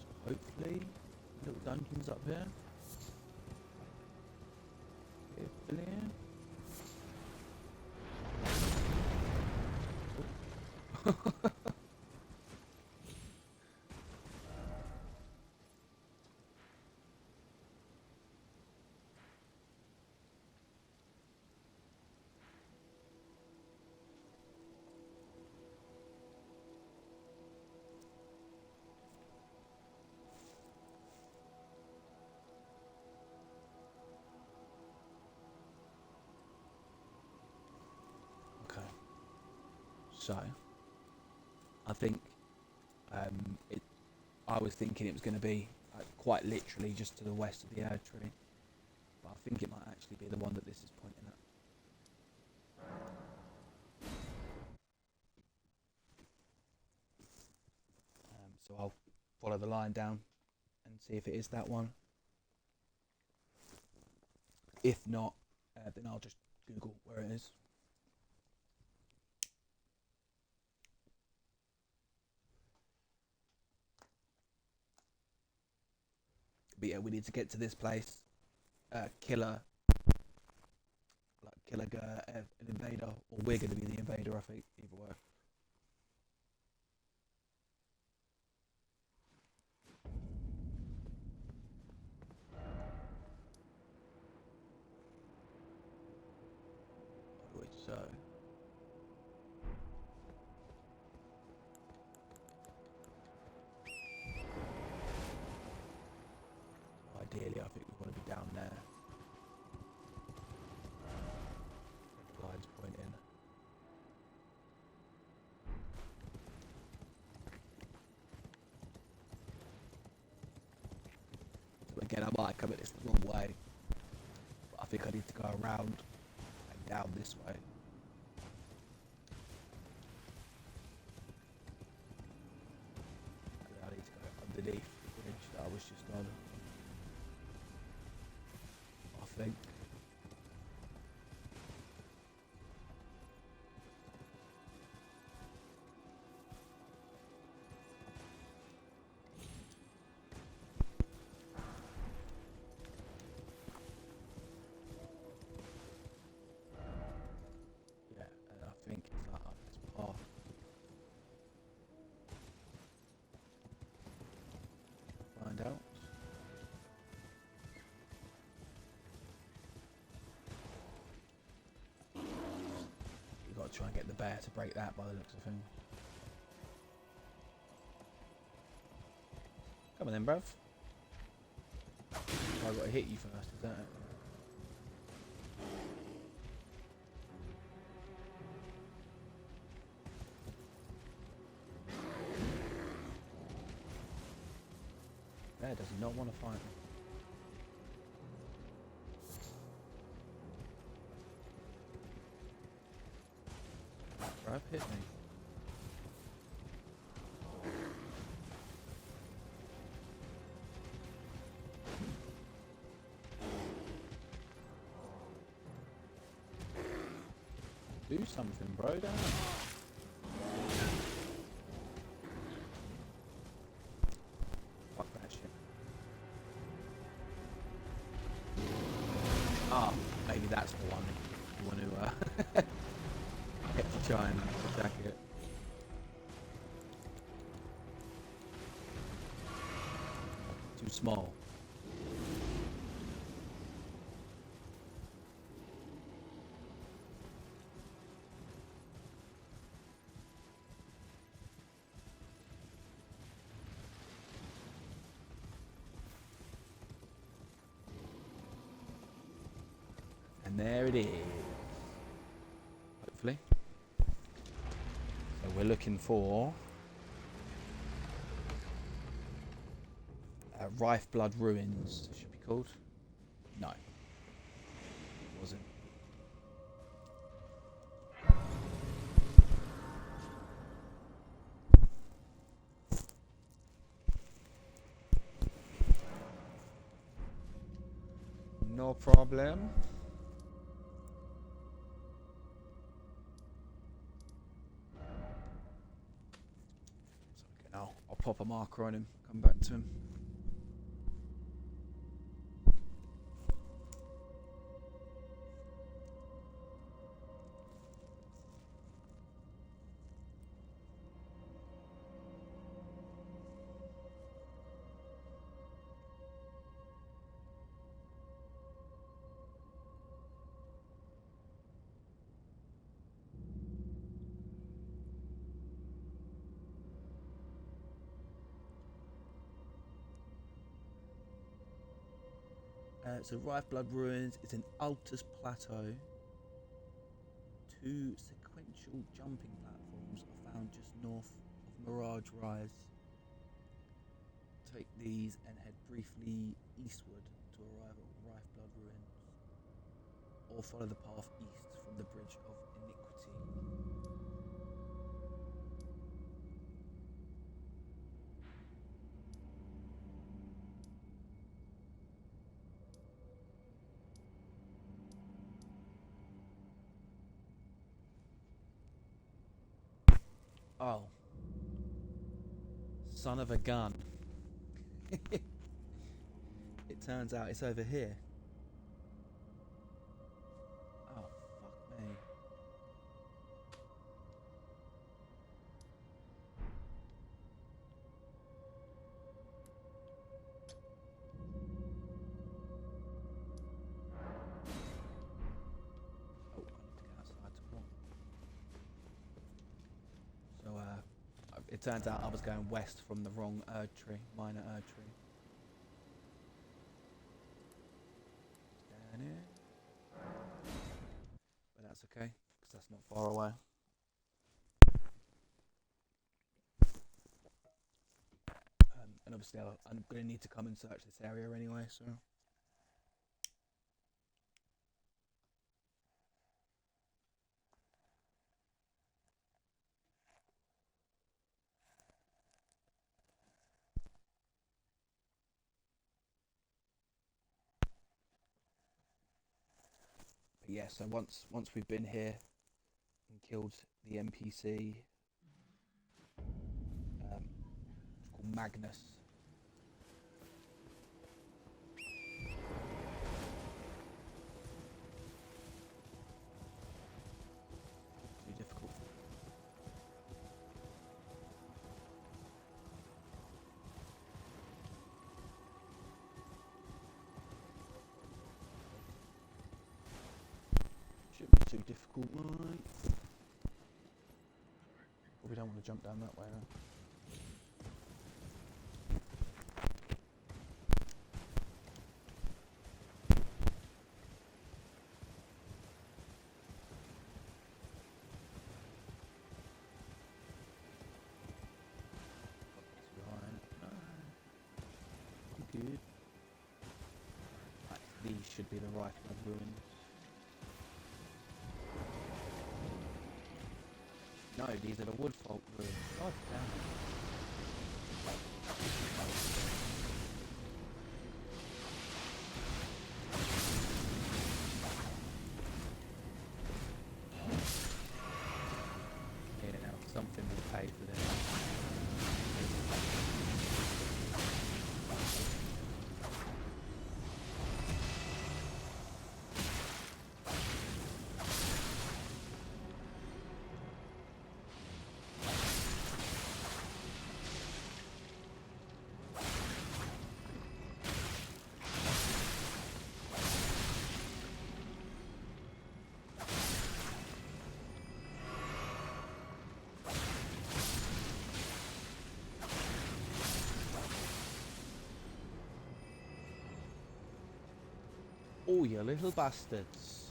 So hopefully, little dungeons up here. Billion. Okay. So, I think I was thinking it was going to be quite literally just to the west of the Erd tree, but I think it might actually be the one that this is pointing at. So I'll follow the line down and see if it is that one. If not, then I'll just Google where it is. But yeah, we need to get to this place, kill an invader, or we're going to be the invader, I think, either way. So, ideally, I think we want to be down there. Line's pointing. So again, I might come at this the wrong way. But I think I need to go around and down this way. And then I need to go underneath the bridge that I was just on. I think. Yeah, and I think it's like up this path. Find out. You got to try and get the bear to break that by the looks of things. Come on then, bruv. I've got to hit you first, is that it? Bear does not want to fight me. Bruv, hit me. Do something, bro. Damn. Fuck that shit. Ah, maybe that's the one. You want to get to try and attack it. Too small. And there it is. Hopefully. So we're looking for Rife Blood Ruins, it should be called. No. It wasn't. No problem. So I'll pop a marker on him, come back to him. So Rife Blood Ruins is an Altus Plateau. 2 sequential jumping platforms are found just north of Mirage Rise. Take these and head briefly eastward to arrive at Rife Blood Ruins, or follow the path east from the Bridge of Iniquity. Oh. Son of a gun. It turns out it's over here. Oh, fuck me. Oh, I need to get outside to walk. So, it turns out I was going west from the wrong Erd tree, minor Erd tree. Down here. But that's okay, because that's not far away. And obviously I'm going to need to come and search this area anyway, so... But yeah, so once we've been here and killed the NPC, it's called Magnus. Too difficult. Shouldn't be too difficult, right? But we don't want to jump down that way, though. Good. Right, these should be the right ruins. No, these are the wood fault ruins. God damn it. Yeah, now something will pay for this. Oh, you little bastards.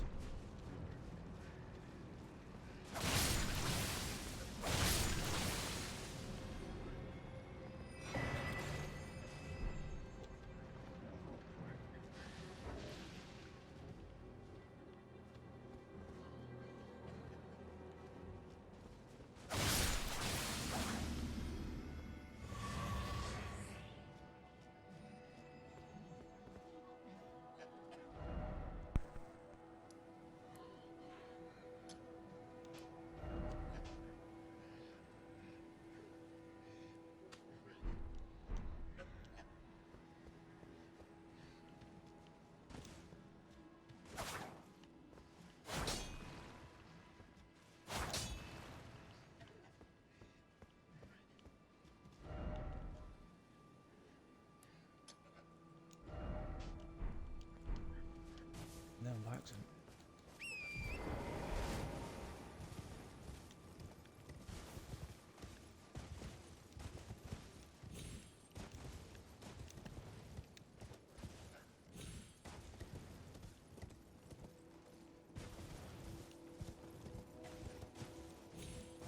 No accent.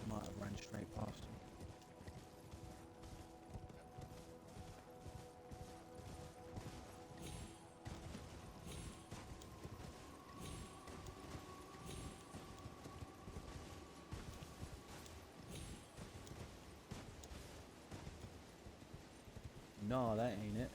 Might have ran straight past him. No, that ain't it.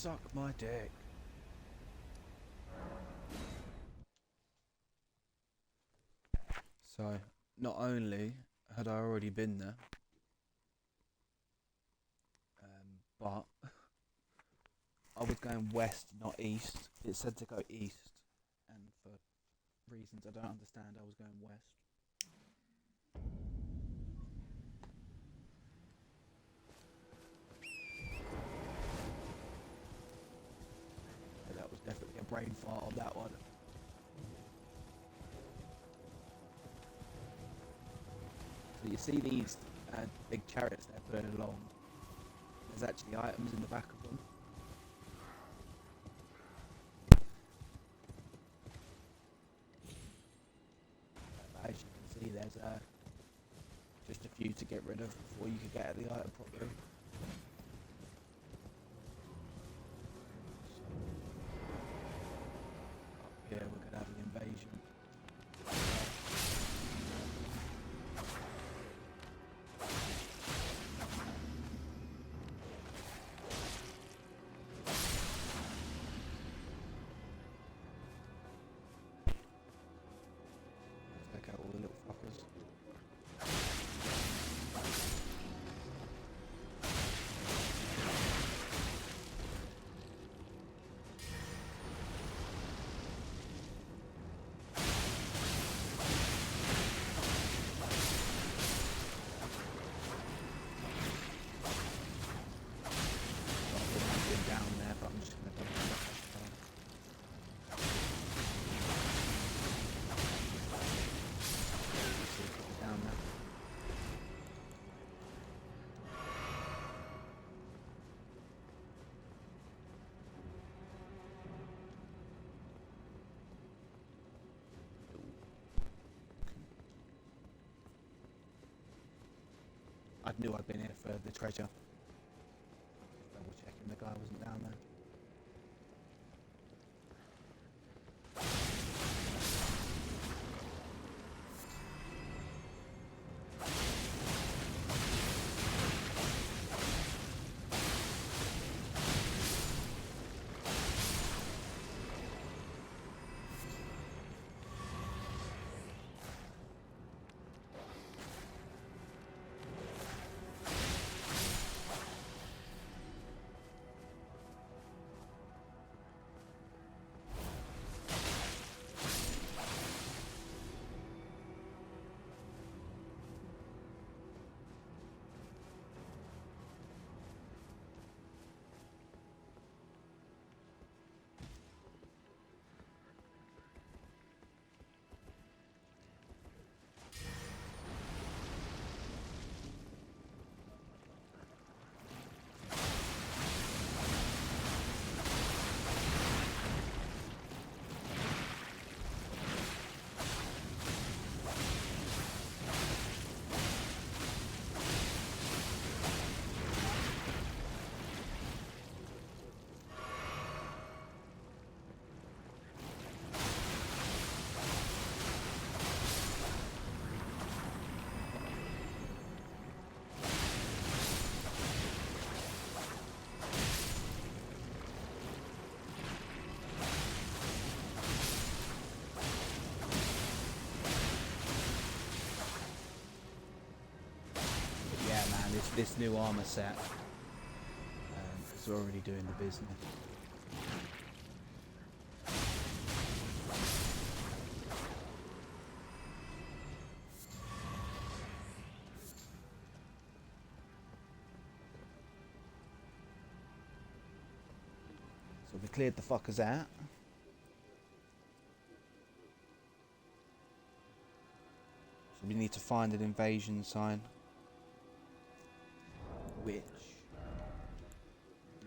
Suck my dick. So, not only had I already been there, but I was going west, not east. It said to go east, and for reasons I don't understand, I was going west. So that was definitely a brain fart on that one. So you see these big chariots they're putting along. There's actually items in the back of them. As you can see, there's just a few to get rid of before you could get at the item properly. Up here we're going to have an invasion. Let's take out all the little fuckers. Down there, but I'm just going to double check down there. I knew I'd been here for the treasure. Just double checking the guy wasn't down there. This new armor set is already doing the business. So we cleared the fuckers out. So we need to find an invasion sign, which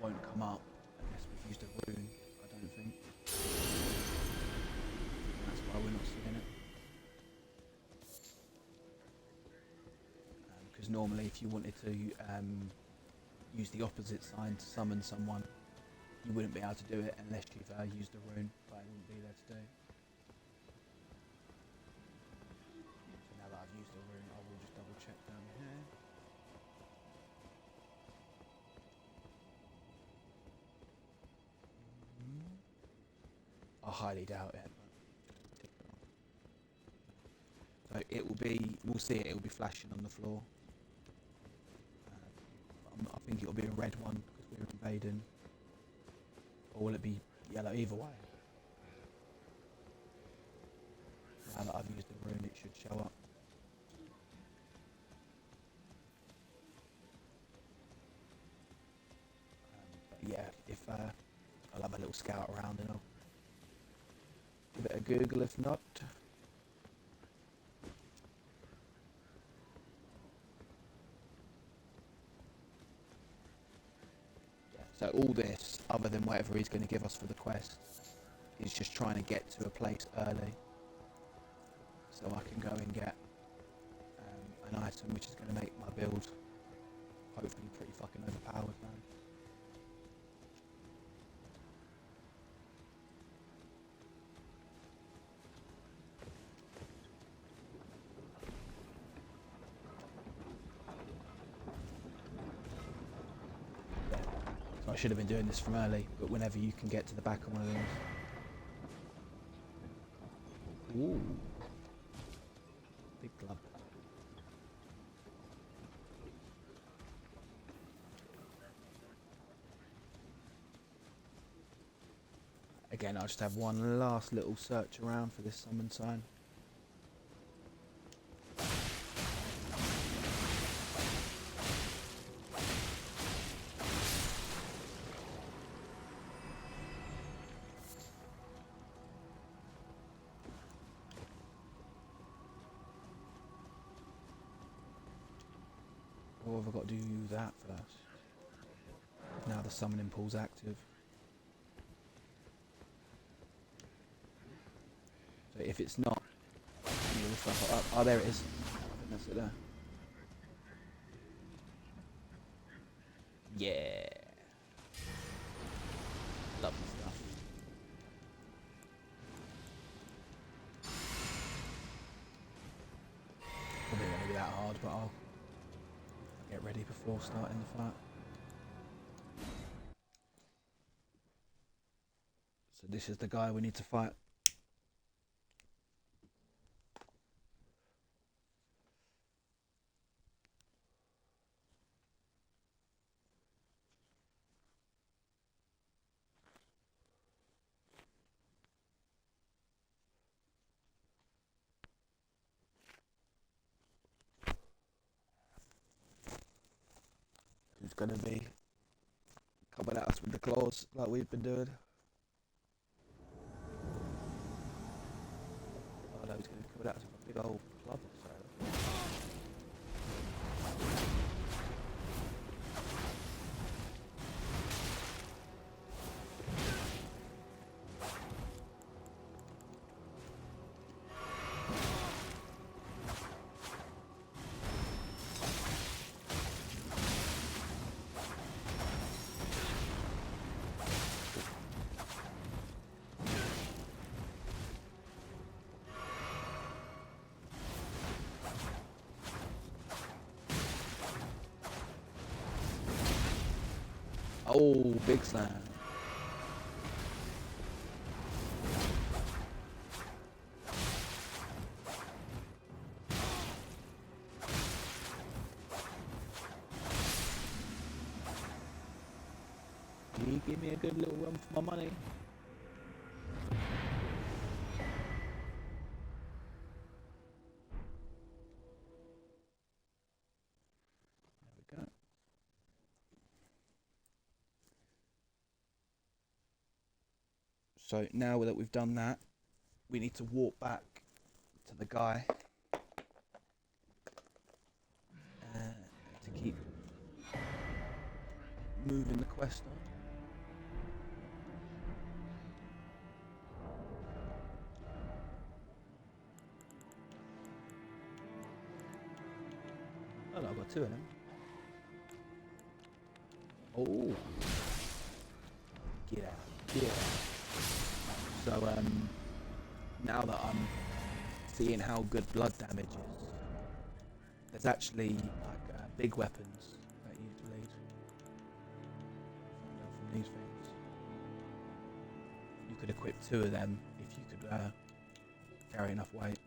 won't come up unless we've used a rune, I don't think. That's why we're not seeing it. Because normally if you wanted to use the opposite sign to summon someone, you wouldn't be able to do it unless you've used a rune, but it wouldn't be there to do. So now that I've used a rune, I will just double check down here. highly doubt it. So it will be, we'll see it, will be flashing on the floor. I think it'll be a red one because we're invading. Or will it be yellow? Either way. Now that I've used the rune, it should show up. But yeah, if I'll have a little scout around and I'll give it a Google if not. So all this, other than whatever he's going to give us for the quest, is just trying to get to a place early, so I can go and get an item which is going to make my build hopefully pretty fucking overpowered, man. So I should have been doing this from early, but whenever you can get to the back of one of those. Ooh. Big club. Again, I'll just have one last little search around for this summon sign. Or have I got to do that first? Now the summoning pool's active. So if it's not, oh, there it is. I think that's it there. Yeah. Lovely stuff. Probably won't be that hard, but I'll get ready before starting the fight. So this is the guy we need to fight. Who's gonna be coming at us with the claws like we've been doing. Oh no, he's gonna be coming at us with a big old club. Oh, big slam. You give me a good little run for my money. There we go. So now that we've done that, we need to walk back to the guy to keep moving the quest on. Oh no, I've got two of them. Oh, get out, get out. So now that I'm seeing how good blood damage is, there's actually like big weapons that you bleed from these things. You could equip 2 of them if you could carry enough weight.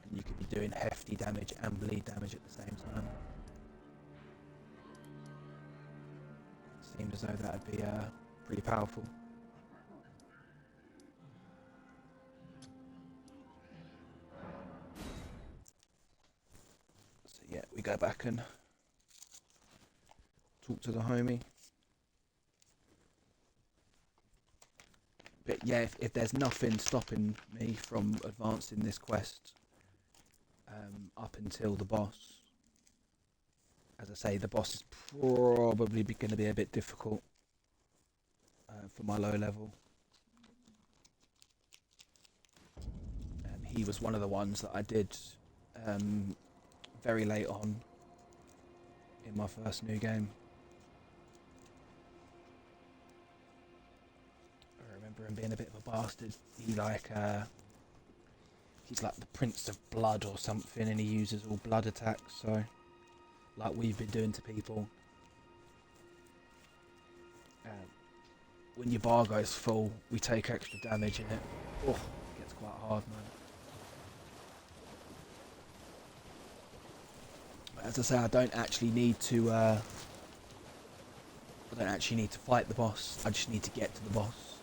And you could be doing hefty damage and bleed damage at the same time. Seems as though that'd be pretty powerful. So yeah, we go back and talk to the homie. But yeah, if there's nothing stopping me from advancing this quest up until the boss, as I say, the boss is probably going to be a bit difficult for my low level. He was one of the ones that I did very late on in my first new game. I remember him being a bit of a bastard. He's like the Prince of Blood or something, and he uses all blood attacks, so like we've been doing to people. When your bar goes full, we take extra damage in it. Oh, it gets quite hard, man. But as I say, I don't actually need to fight the boss. I just need to get to the boss,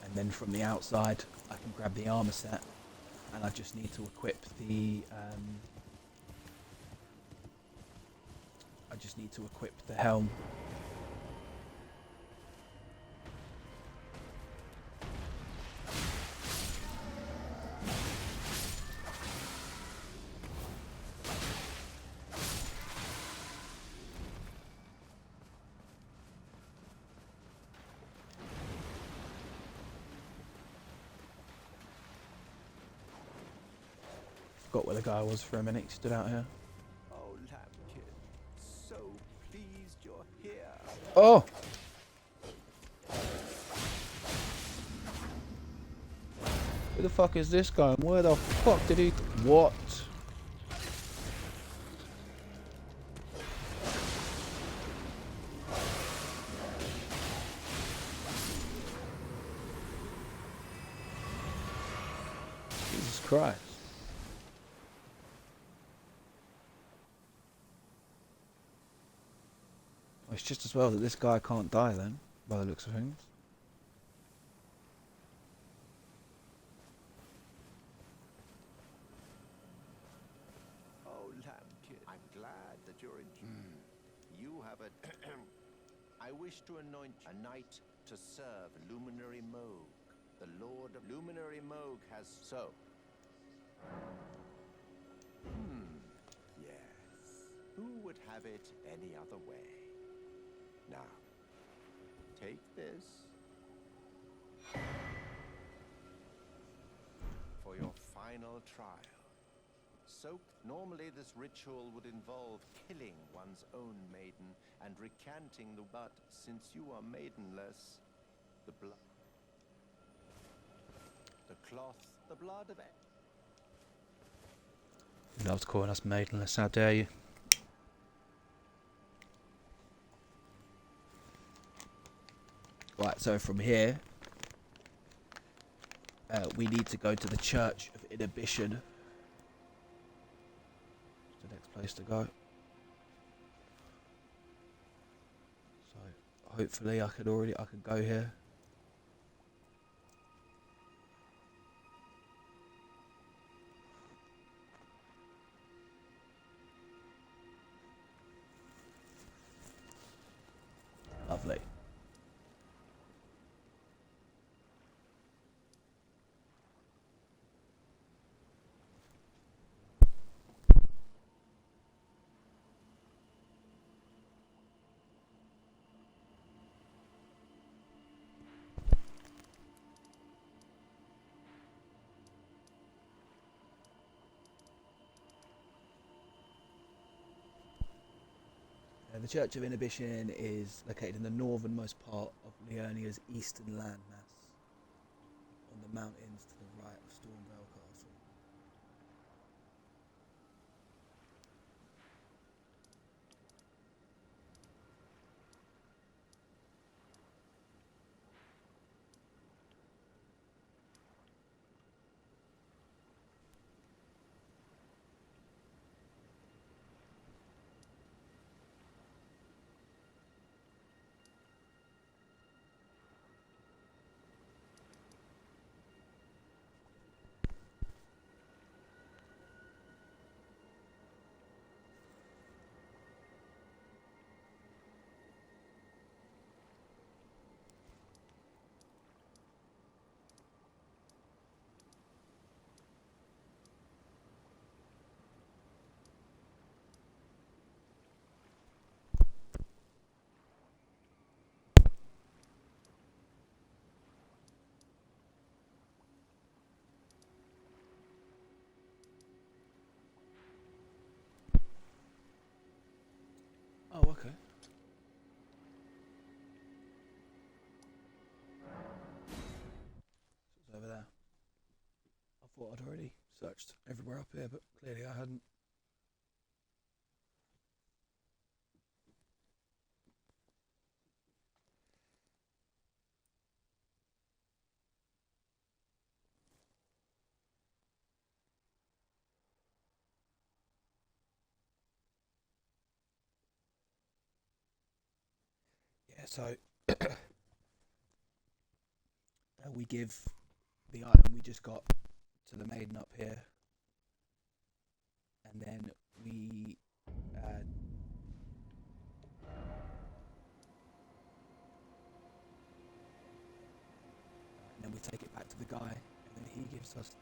and then from the outside, I can grab the armor set, and I just need to equip the. I just need to equip the helm. Forgot where the guy was for a minute. He stood out here. Oh, Lambkin, so pleased you're here. Oh! Who the fuck is this guy? Where the fuck did he... What? Jesus Christ. Well, it's just as well that this guy can't die then, by the looks of things. Oh, Lambkin, I'm glad that you're in. You have a... I wish to anoint a knight to serve Luminary Moog. The Lord of Luminary Moog has so. Yes. Who would have it any other way? Now, take this for your final trial. So, normally this ritual would involve killing one's own maiden and recanting the but since you are maidenless, the blood, the cloth, the blood of He loves calling us maidenless, how dare you? Right, so from here, we need to go to the Church of Inhibition. It's the next place to go. So hopefully I can go here. Lovely. The Church of Inhibition is located in the northernmost part of Liurnia's eastern landmass, on the mountains to the right of Stormvale Castle. thought I'd already searched everywhere up here, but clearly I hadn't. Yeah, so we give the item we just got to the maiden up here, and then we take it back to the guy, and then he gives us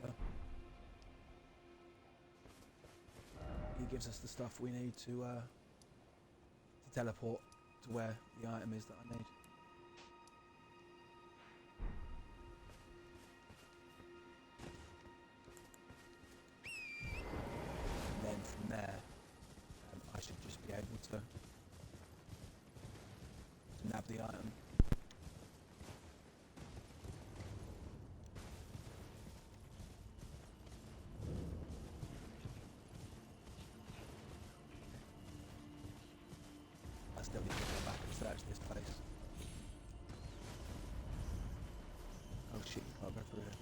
the stuff we need to teleport to where the item is that I need. And then from there, I should just be able to nab the item. I still need to go back and search this place. Oh shit, you can't go through here.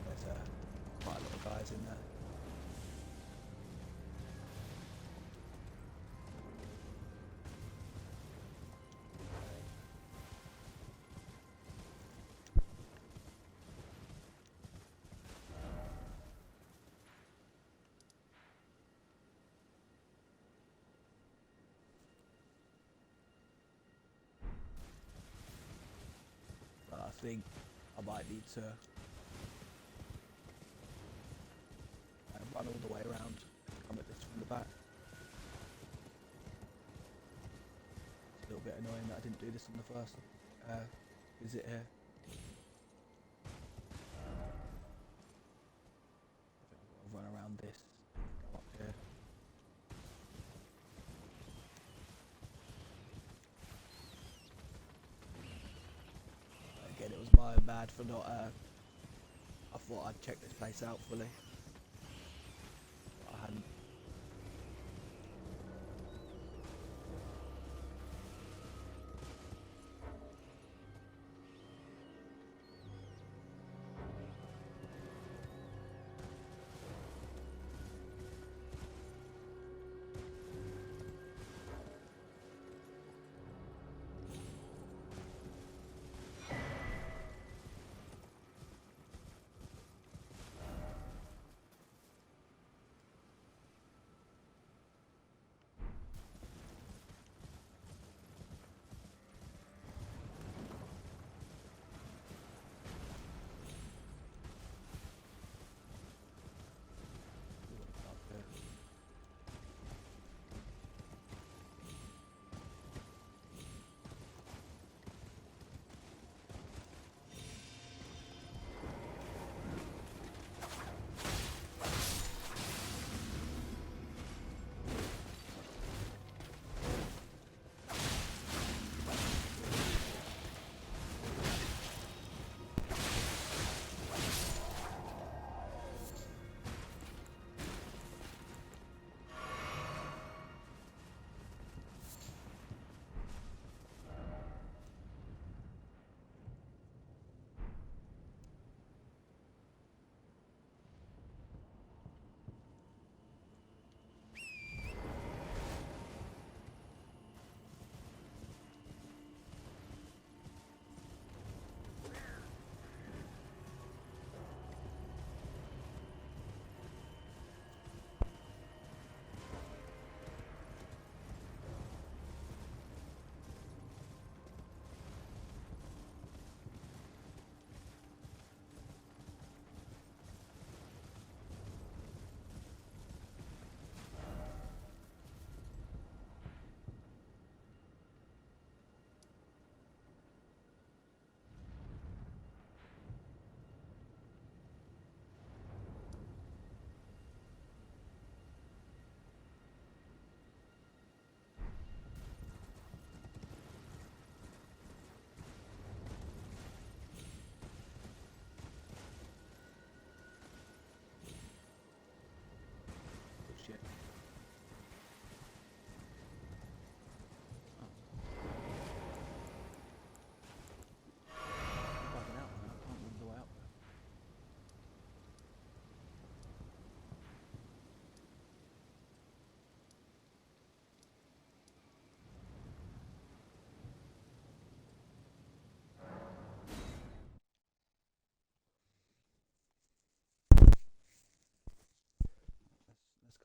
There's quite a lot of guys in there. But I think I might need to run all the way around and come at this from the back. It's a little bit annoying that I didn't do this on the first visit here. I think I'll run around this, go up here. Again, it was my own bad for not. I thought I'd check this place out fully. I hadn't.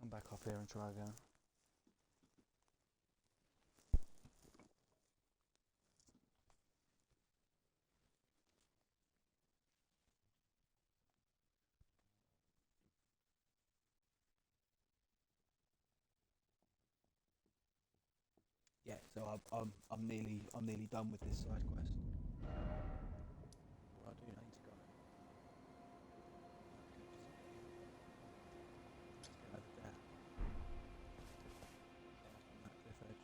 come back up here and try again. Yeah, so I'm nearly done with this side quest. What do I need to go? Let's get over there. On that cliff edge.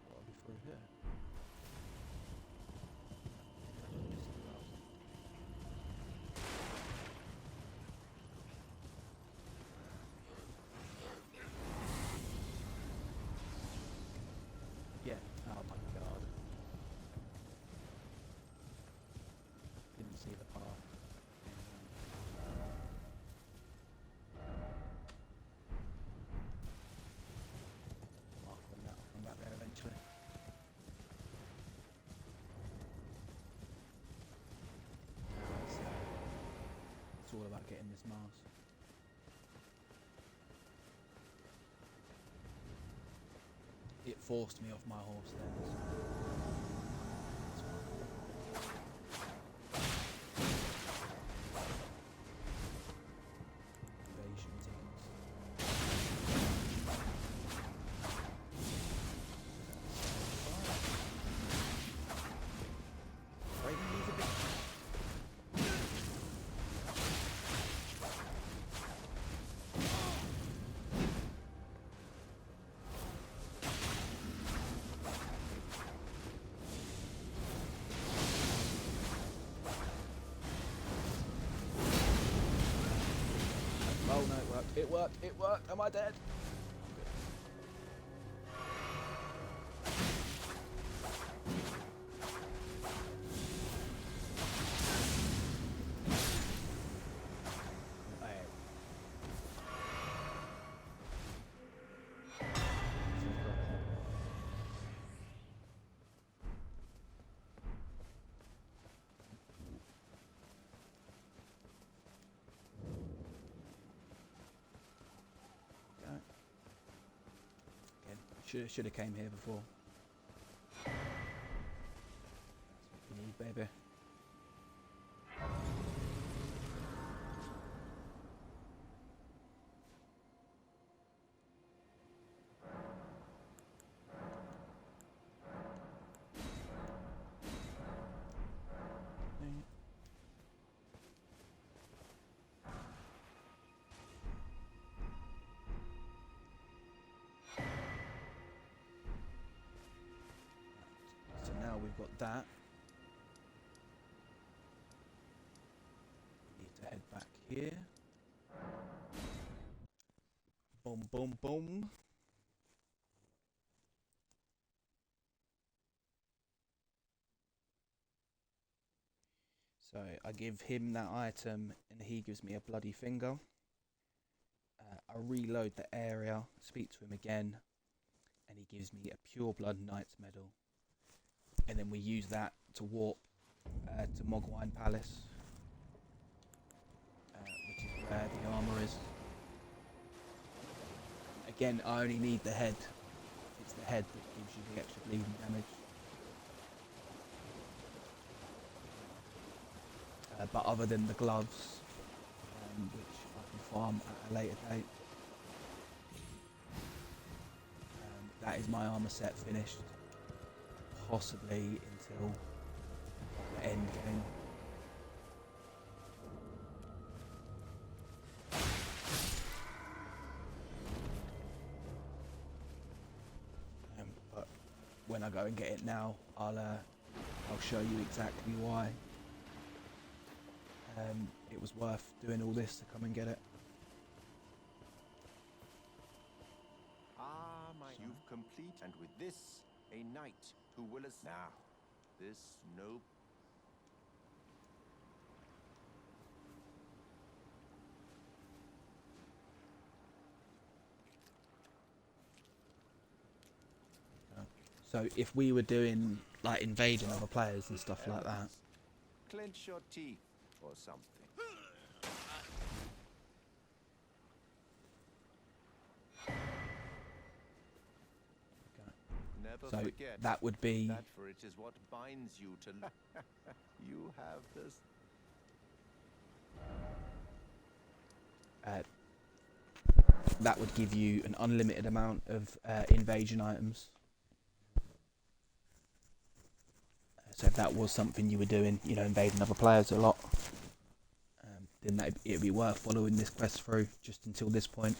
What are we through here? Yeah. Oh my god. Didn't see the path. Mark on that. I'll come back there eventually. Now it's all about getting this mask. It forced me off my horse there. Invasion teams. Breaking these a bit. Oh no, it worked. It worked. It worked. Am I dead? I am. Go. Again, should have came here before. That's what we need, baby. So now we've got that. We need to head back here. Boom, boom, boom. So I give him that item and he gives me a bloody finger. I reload the area, speak to him again, and he gives me a pure blood knight's medal. And then we use that to warp to Mogwine Palace, which is where the armour is. Again, I only need the head. It's the head that gives you the extra bleeding damage. But other than the gloves, which I can farm at a later date, that is my armour set finished. Possibly until the end game. But when I go and get it now, I'll show you exactly why. it was worth doing all this to come and get it. Ah, my, you've complete, and with this, a knight who will as now. This no. So if we were doing like invading other players and stuff like that, Clench your teeth or something. Never so forget that would be that, for it is what binds you to. You have this. that would give you an unlimited amount of invasion items. So if that was something you were doing, you know, invading other players a lot, then it'd be worth following this quest through just until this point.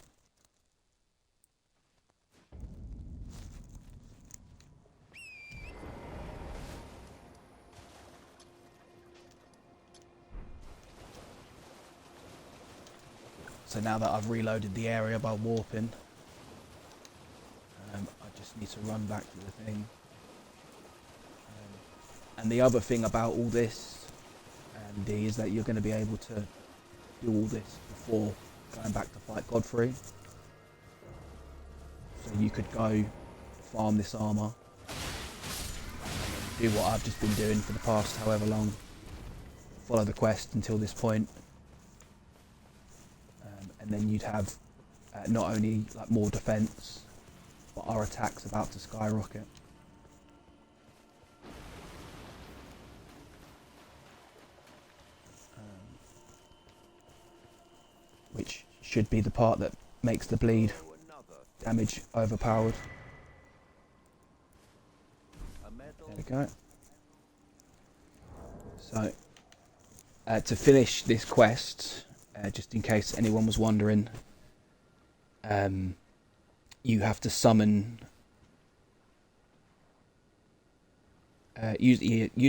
So now that I've reloaded the area by warping, I just need to run back to the thing. And the other thing about all this, Andy, is that you're going to be able to do all this before going back to fight Godfrey. So you could go farm this armour, do what I've just been doing for the past however long, follow the quest until this point, and then you'd have not only like more defence, but our attack's about to skyrocket. Which should be the part that makes the bleed damage overpowered. There we go. So, to finish this quest, just in case anyone was wondering, you have to summon. Use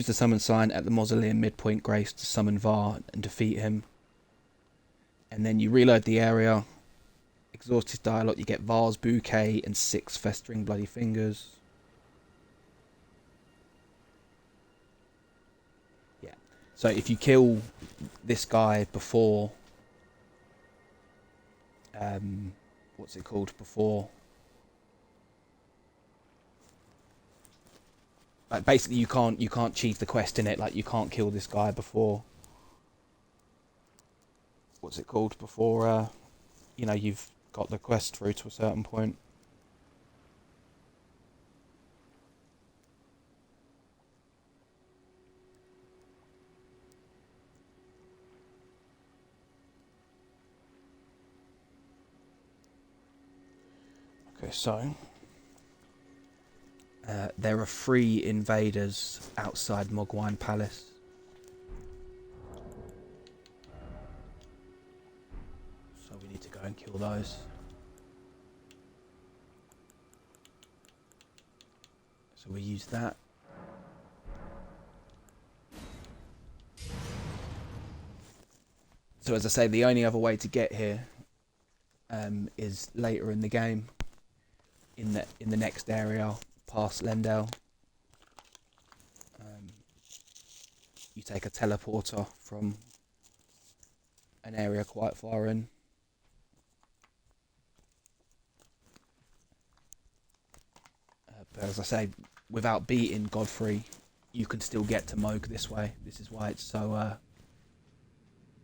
the summon sign at the mausoleum midpoint Grace to summon Var and defeat him. And then you reload the area, exhaust his dialogue, you get Var's bouquet and 6 festering bloody fingers. Yeah. So if you kill this guy before, what's it called? Before, like basically you can't cheat the quest in it. Like you can't kill this guy before. What's it called? Before, you know, you've got the quest through to a certain point. Okay, so there are 3 invaders outside Mogwine Palace. So we need to go and kill those. So we use that. So as I say, the only other way to get here is later in the game, in the next area past Lendale. You take a teleporter from an area quite far in. But as I say, without beating Godfrey, you can still get to Moog this way. This is why it's so.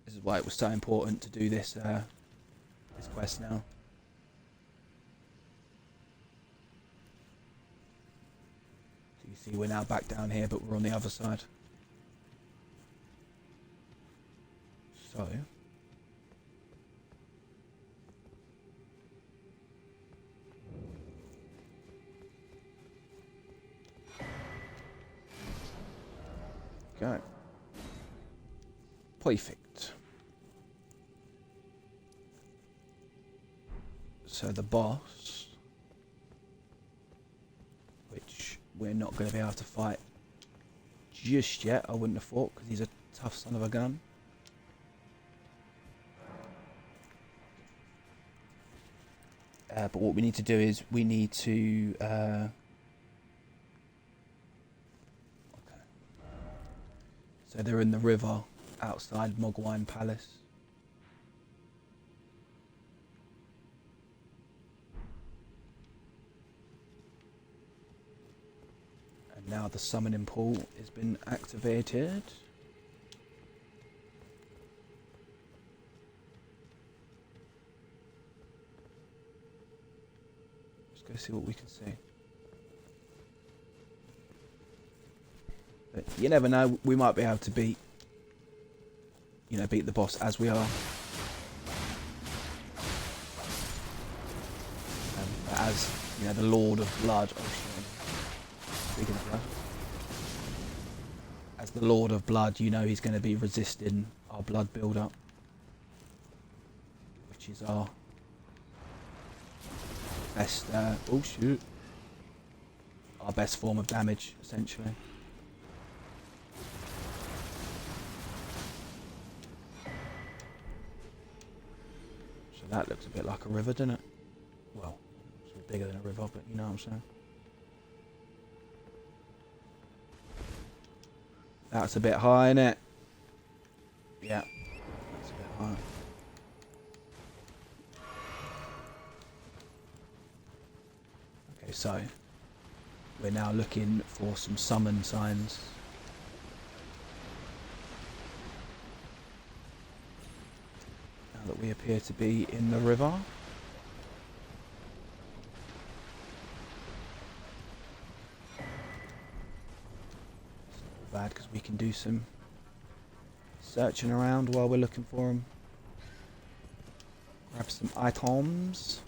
This is why it was so important to do this this quest now. So you see, we're now back down here, but we're on the other side. So. Go. Perfect. So the boss, which we're not going to be able to fight just yet, I wouldn't have thought, because he's a tough son of a gun. But what we need to do is we need to... okay. So they're in the river outside Mogwine Palace. And now the summoning pool has been activated. Let's go see what we can see. But you never know, we might be able to beat the boss as we are. As, the Lord of Blood. Oh, speaking of blood. As the Lord of Blood, he's going to be resisting our blood build-up. Which is our best, oh shoot. Our best form of damage, essentially. So that looks a bit like a river, doesn't it? Well, it's a bit bigger than a river, but you know what I'm saying. That's a bit high, isn't it? Yeah, that's a bit high. Okay, so we're now looking for some summon signs. Now that we appear to be in the river. It's not bad because we can do some searching around while we're looking for them. Grab some items.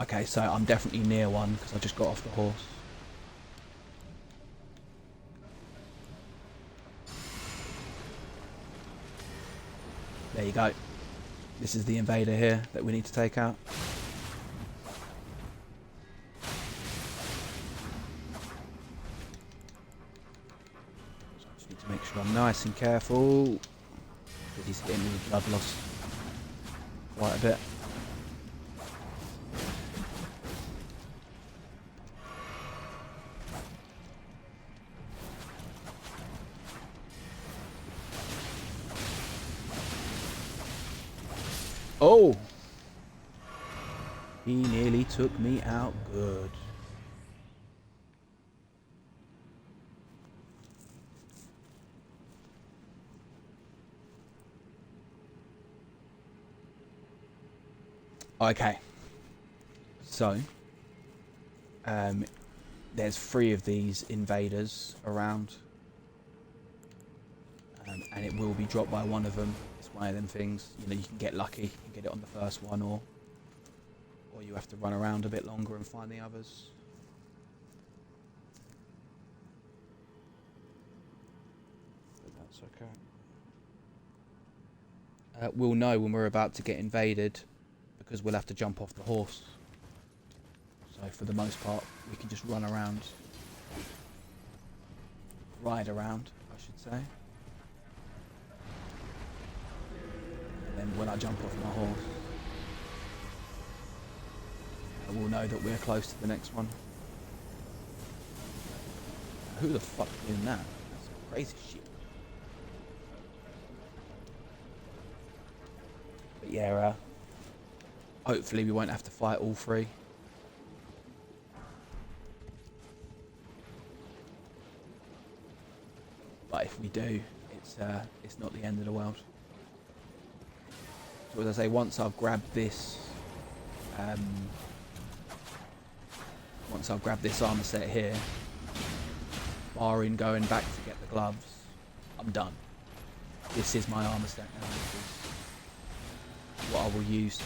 Okay, so I'm definitely near one because I just got off the horse. There you go. This is the invader here that we need to take out. So I just need to make sure I'm nice and careful because he's hitting me with blood loss quite a bit. Oh! He nearly took me out good. Okay. So, there's 3 of these invaders around. And it will be dropped by one of them. It's one of them things, you can get lucky and get it on the first one, or you have to run around a bit longer and find the others. But that's okay. We'll know when we're about to get invaded because we'll have to jump off the horse. So for the most part, we can just run around. Ride around, I should say. And when I jump off my horse, I will know that we're close to the next one. Who the fuck's doing that? That's some crazy shit. But yeah, hopefully we won't have to fight all 3. But if we do, it's not the end of the world. So as I say, once I've grabbed this, armor set here, barring going back to get the gloves, I'm done. This is my armor set now. This is what I will use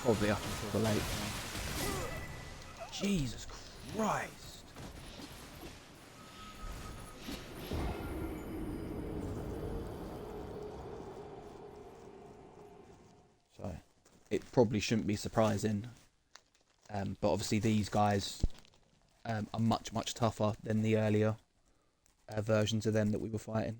probably up until the late game. Jesus Christ! So it probably shouldn't be surprising, but obviously these guys are much tougher than the earlier versions of them that we were fighting.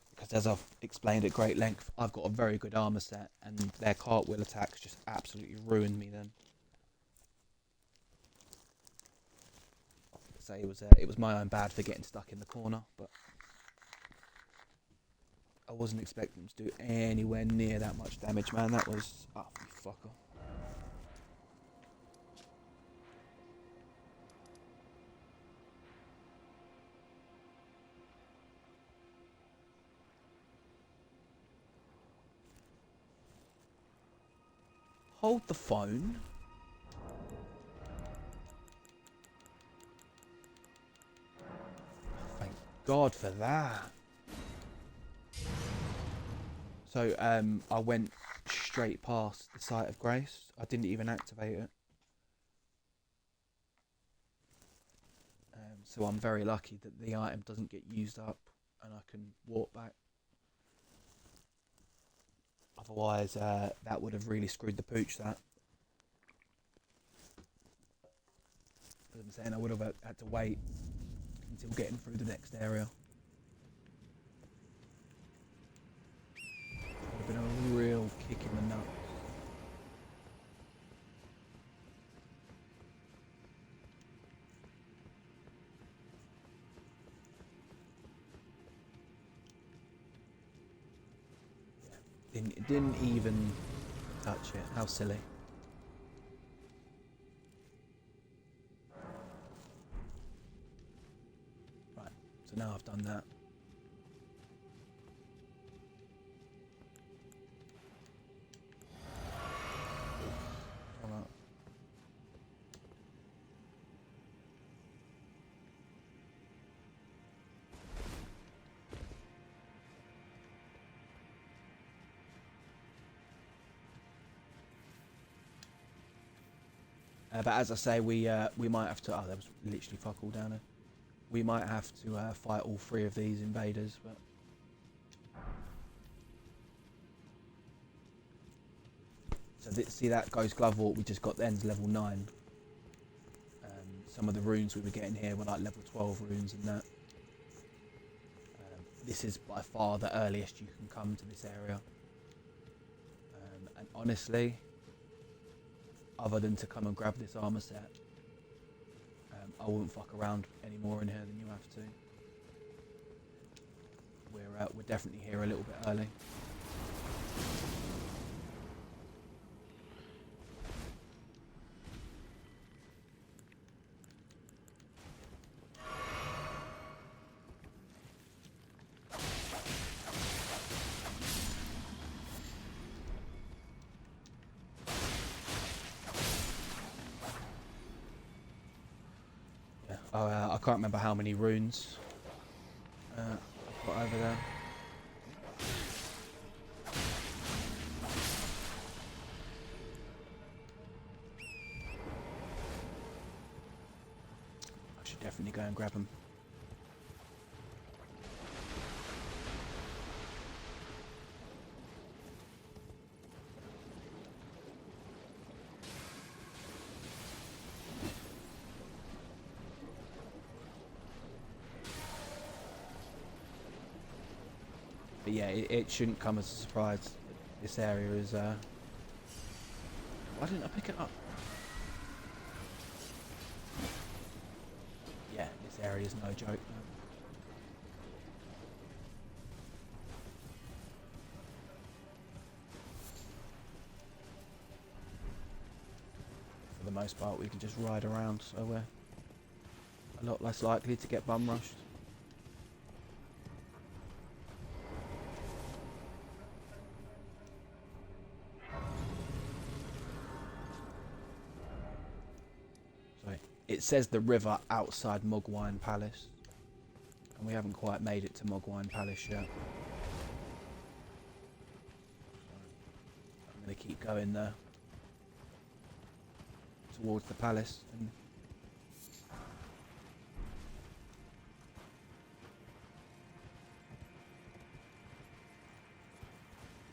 Because as I've explained at great length, I've got a very good armor set, and their cartwheel attacks just absolutely ruined me then. So it was my own bad for getting stuck in the corner, but I wasn't expecting them to do anywhere near that much damage, man. That was... oh, you fucker. Hold the phone. Thank God for that. So I went straight past the site of grace. I didn't even activate it. So I'm very lucky that the item doesn't get used up and I can walk back. Otherwise, that would have really screwed the pooch, that. As I'm saying, I would have had to wait until getting through the next area. Would have been a real kick in the nuts. It didn't even touch it. How silly. Right, so now I've done that. Alright. But as I say, we might have to... oh, there was literally fuck all down there. We might have to fight all three of these invaders, but... so see that Ghost Glove Walk we just got then's level 9. Some of the runes we were getting here were like level 12 runes and that. This is by far the earliest you can come to this area. And honestly, other than to come and grab this armor set, I wouldn't fuck around any more in here than you have to. We're definitely here a little bit early. I can't remember how many runes I've got over there. I should definitely go and grab them. But yeah, it shouldn't come as a surprise. This area is... why didn't I pick it up? Yeah, this area is no joke. For the most part, we can just ride around, so we're a lot less likely to get bum rushed. It says the river outside Mogwine Palace, and we haven't quite made it to Mogwine Palace yet. I'm going to keep going there towards the palace and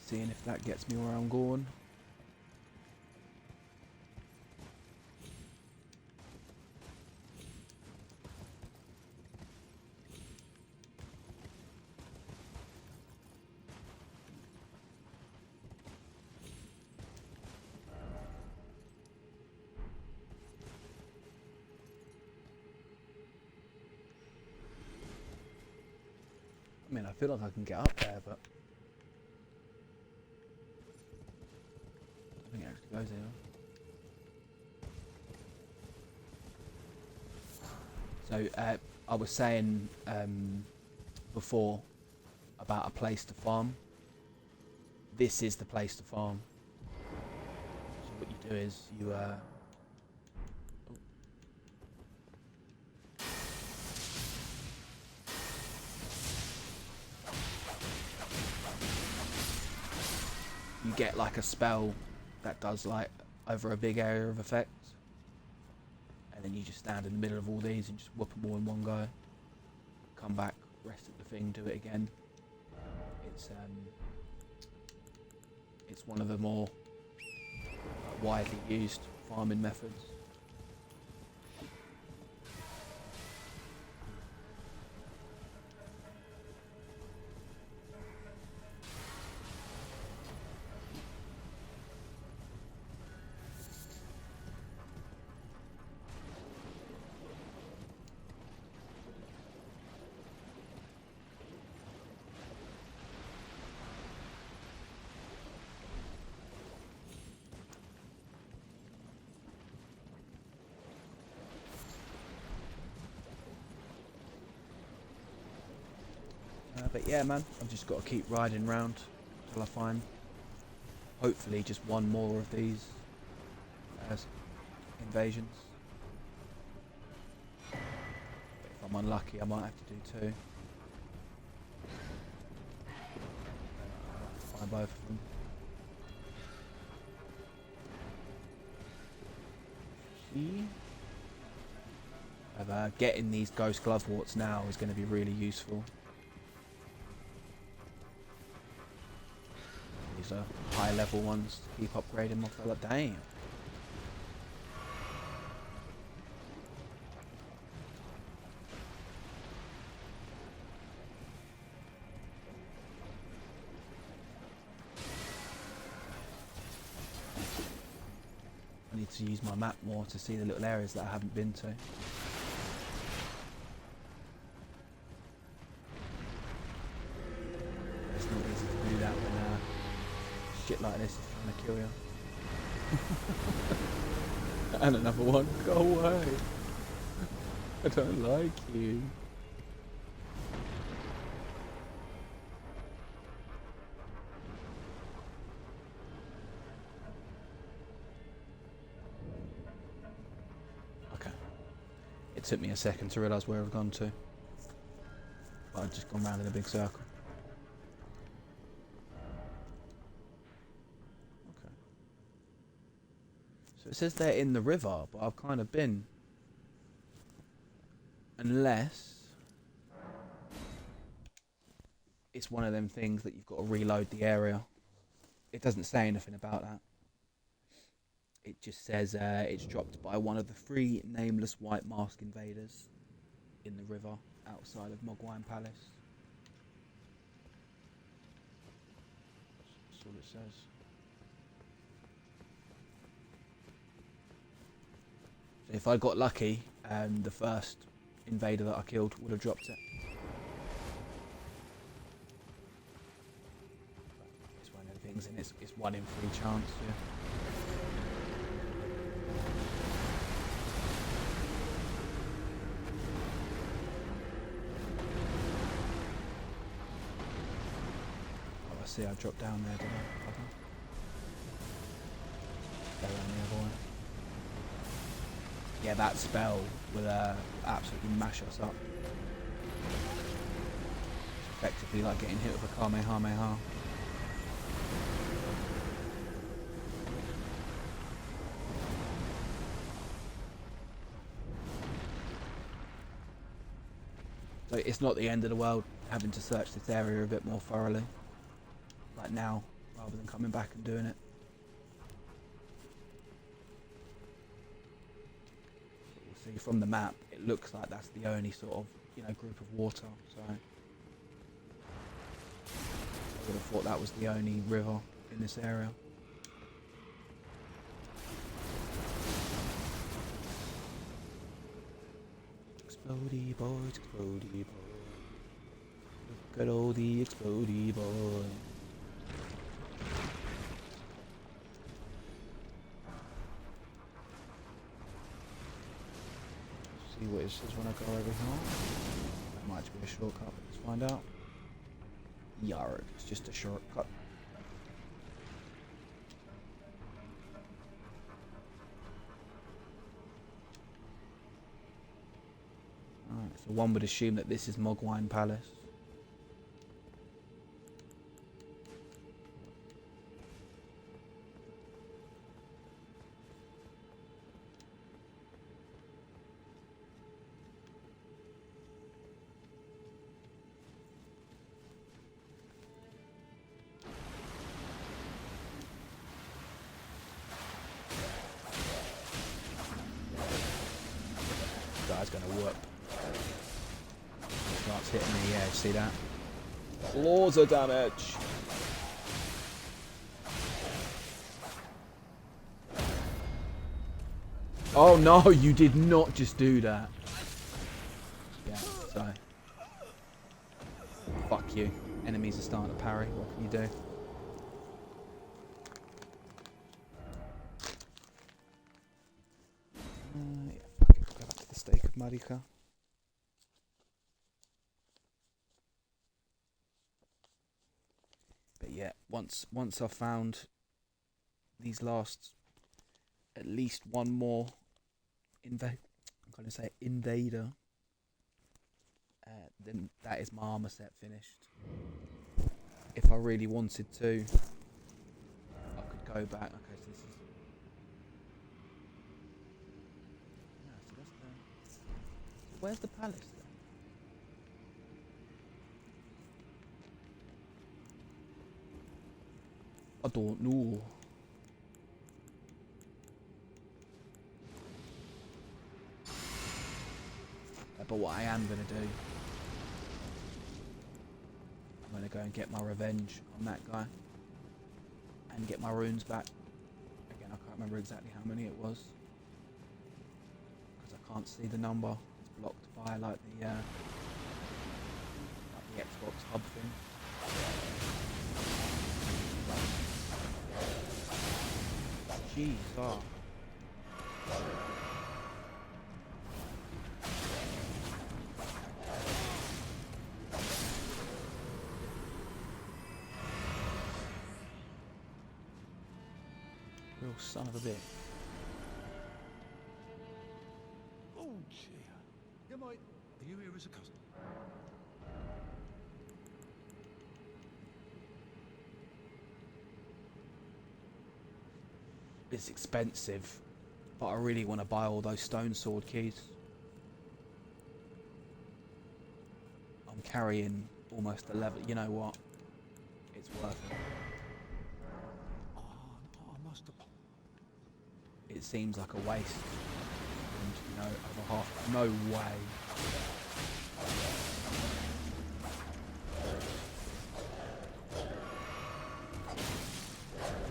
seeing if that gets me where I'm going. I mean, I feel like I can get up there, but I don't think it actually goes anywhere. So I was saying before about a place to farm. This is the place to farm. So what you do is you you get like a spell that does like over a big area of effect, and then you just stand in the middle of all these and just whoop them all in one go. Come back, rest at the thing, do it again. It's one of the more widely used farming methods. But yeah, man, I've just got to keep riding round till I find, hopefully, just one more of these invasions. But if I'm unlucky, I might have to do two. I'll have to find both of them. See? Getting these ghost gloveworts now is going to be really useful. These are high level ones to keep upgrading my fella. Damn. I need to use my map more to see the little areas that I haven't been to. It's not easy to do that when shit like this is trying to kill you. And another one. Go away. I don't like you. Okay. It took me a second to realise where I've gone to. But I've just gone round in a big circle. So it says they're in the river, but I've kind of been. Unless it's one of them things that you've got to reload the area. It doesn't say anything about that. It just says it's dropped by one of the 3 nameless white mask invaders in the river outside of Mogwai Palace. That's all it says. So if I got lucky, the first invader that I killed would have dropped it. It's one of the things, and it's 1 in 3 chance, yeah. Oh, I see I dropped down there, didn't I? Okay. Go around the other way. Yeah, that spell will absolutely mash us up. It's effectively like getting hit with a Kamehameha. So it's not the end of the world having to search this area a bit more thoroughly. Like now, rather than coming back and doing it. See, from the map, it looks like that's the only sort of, group of water. So I would have thought that was the only river in this area. Explodey boys, explodey boys. Good old the explodey boy. See what it says when I go over here. That might be a shortcut, but let's find out. Yarg, it's just a shortcut. Alright, so one would assume that this is Mogwine Palace. Guy's gonna whoop. Starts hitting me, yeah, see that? Loads of damage. Oh no, you did not just do that. Yeah, so. Fuck you. Enemies are starting to parry, what can you do? Yeah, fuck it, we'll go back to the stake of Marika. But yeah, once I've found these last, at least one more I'm going to say invader, then that is my armor set finished. If I really wanted to, I could go back. Okay, so this is. No, so that's the. So where's the palace then? I don't know. But what I am going to do, I'm going to go and get my revenge on that guy and get my runes back. Again, I can't remember exactly how many it was because I can't see the number. It's blocked by like the Xbox hub thing. Jeez, oh. Real son of a bitch. Oh, dear. Am I... Are you here as a cousin? It's expensive, but I really want to buy all those stone sword keys. I'm carrying almost 11. You know what? It's worth it. Oh, no, I must have... It seems like a waste. And, you know, over half. No way.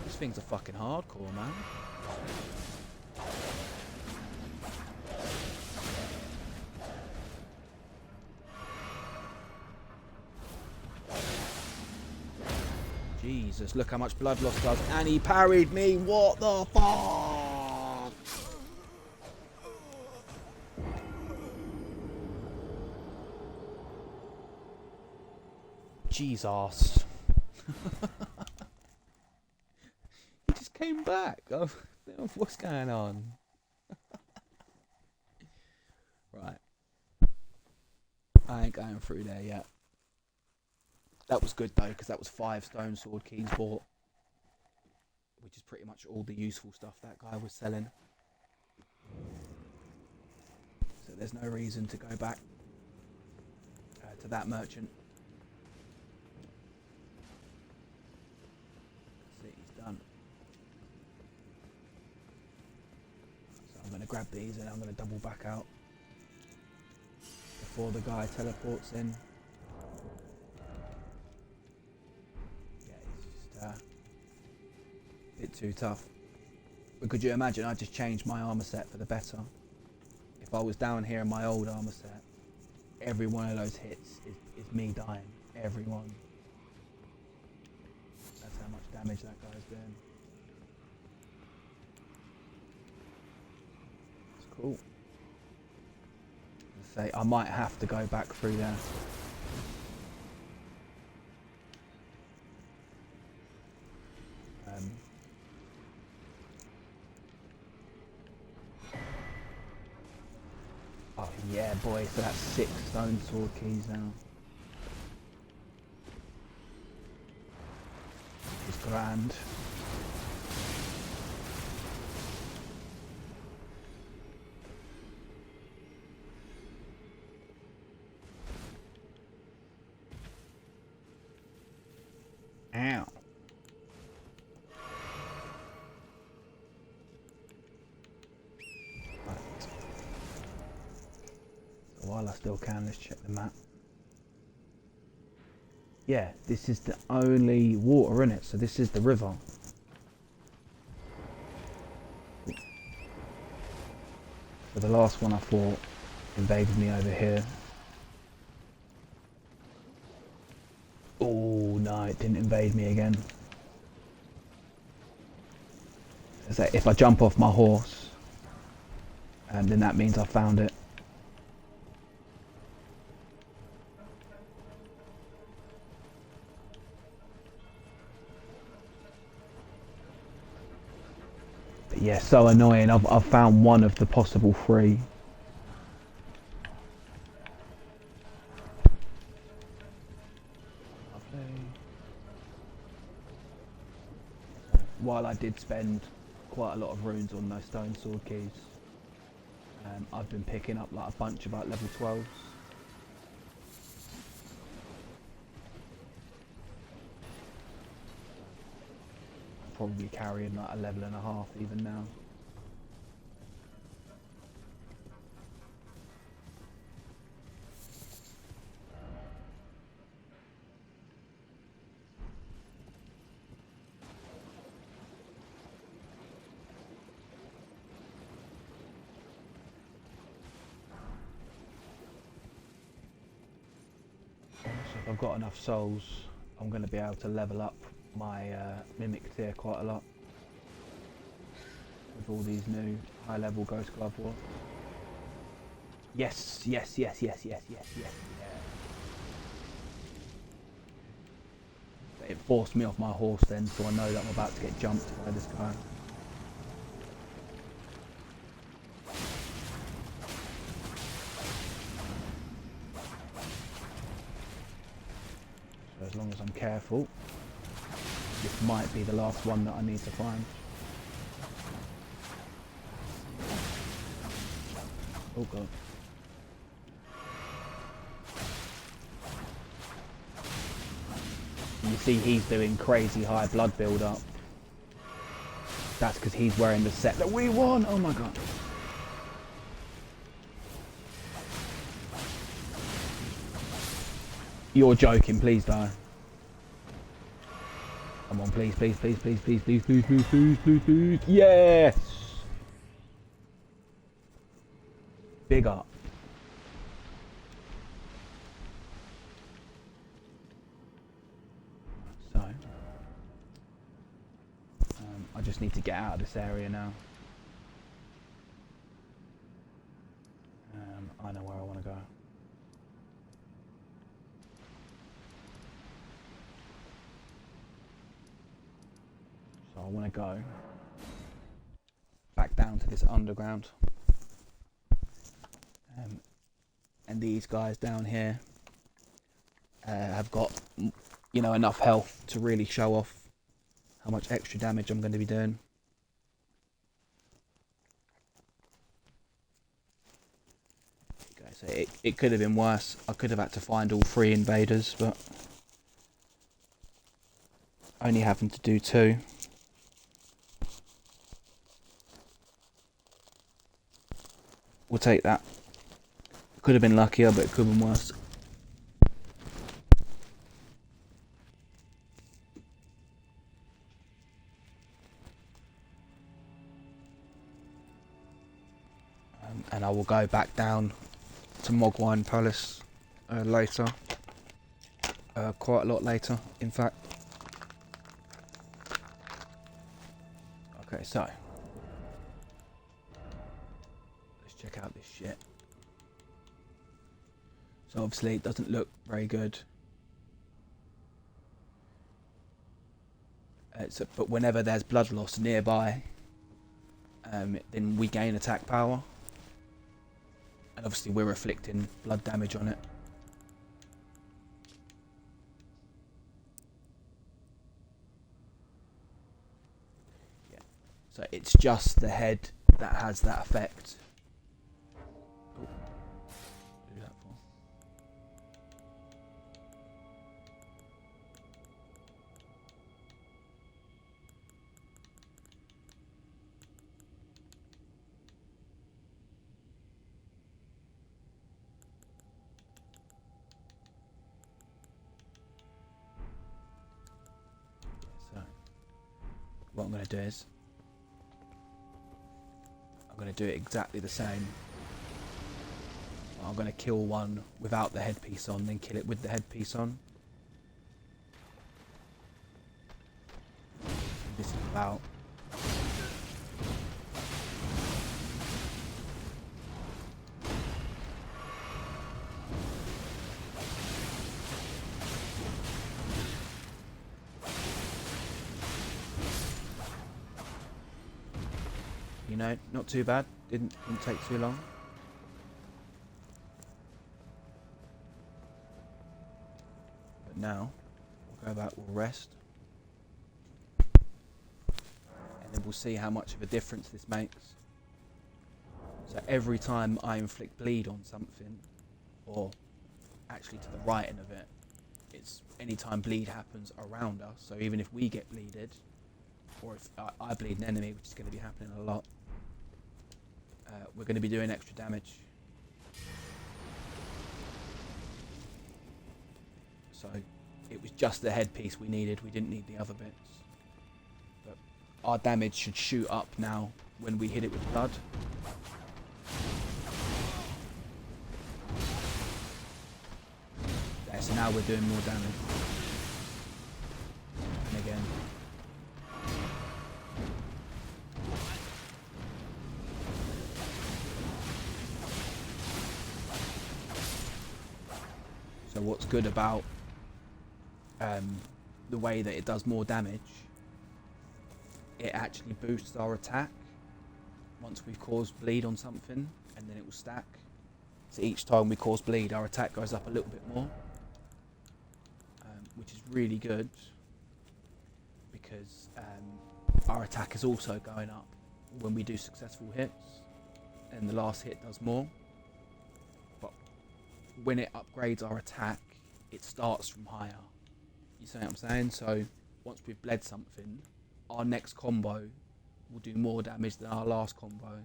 These things are fucking hardcore, man. Jesus, look how much blood loss does. And he parried me. What the fuck? Jesus. He just came back. Oh, what's going on? Right. I ain't going through there yet. That was good though, because that was 5 stone sword keys bought, which is pretty much all the useful stuff that guy was selling. So there's no reason to go back to that merchant. See, he's done. So I'm going to grab these and I'm going to double back out before the guy teleports in. A bit too tough. But could you imagine I just changed my armor set for the better? If I was down here in my old armor set, every one of those hits is me dying. everyone. That's how much damage that guy's doing. It's cool. Say I might have to go back through there. Oh yeah, boy! So that's 6 stone sword keys now. It's grand. Ow. Right. So while I still can, let's check the map. Yeah, this is the only water in it, so this is the river. So the last one I fought invaded me over here. Oh no, it didn't invade me again. So if I jump off my horse, then that means I found it. But yeah, so annoying. I've found one of the possible 3. While I did spend quite a lot of runes on those stone sword keys, I've been picking up like a bunch about level 12s. Probably carrying like a level and a half even now. So if I've got enough souls, I'm going to be able to level up my mimic tier quite a lot with all these new high level Ghost Glove War. Yes, yes, yes, yes, yes, yes, yes, yeah. It forced me off my horse then, so I know that I'm about to get jumped by this guy. So as long as I'm careful, this might be the last one that I need to find. Oh god. You see he's doing crazy high blood build up. That's because he's wearing the set that we won! Oh my god. You're joking, please die. Come on, please, please, please, please, please, please, please, please, please, please, please. Yes! Big up. So, I just need to get out of this area now. I know where I want to go. So I want to go back down to this underground. And these guys down here have got, you know, enough health to really show off how much extra damage I'm going to be doing. Okay, so it could have been worse. I could have had to find all 3 invaders, but only having to do 2. We'll take that. Could have been luckier, but it could have been worse. And I will go back down to Mogwine Palace later. quite a lot later, in fact. Okay, so let's check out this shit. So obviously it doesn't look very good. But whenever there's blood loss nearby, then we gain attack power. And obviously we're inflicting blood damage on it. Yeah. So it's just the head that has that effect. Oh. What do that for? So what I'm going to do is I'm going to do it exactly the same. I'm going to kill one without the headpiece on, then kill it with the headpiece on. This is about not too bad. Didn't take too long. But now we'll go back, we'll rest, and then we'll see how much of a difference this makes. So every time I inflict bleed on something, or actually to the right end of it, it's any time bleed happens around us. So even if we get bleeded, or if I bleed an enemy, which is going to be happening a lot, we're going to be doing extra damage. So it was just the headpiece we needed, we didn't need the other bits. But our damage should shoot up now when we hit it with blood. Yeah, so now we're doing more damage. And again. So what's good about the way that it does more damage, it actually boosts our attack once we've caused bleed on something, and then it will stack. So each time we cause bleed, our attack goes up a little bit more, which is really good because our attack is also going up when we do successful hits, and the last hit does more. But when it upgrades our attack, it starts from higher. You see what I'm saying? So once we've bled something, our next combo will do more damage than our last combo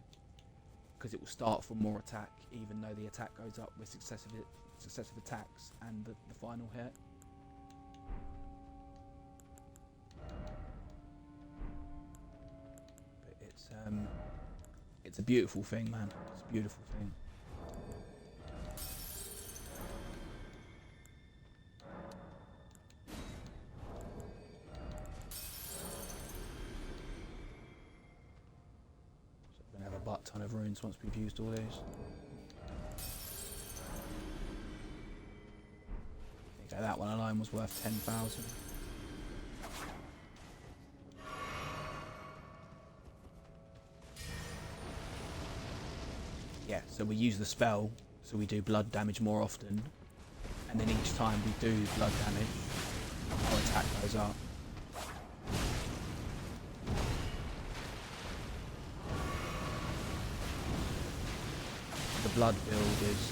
because it will start from more attack, even though the attack goes up with successive attacks and the final hit. But it's a beautiful thing, man. It's a beautiful thing. Butt ton of runes once we've used all these. Okay, that one alone was worth 10,000. Yeah, so we use the spell, so we do blood damage more often, and then each time we do blood damage, our attack goes up. The blood build is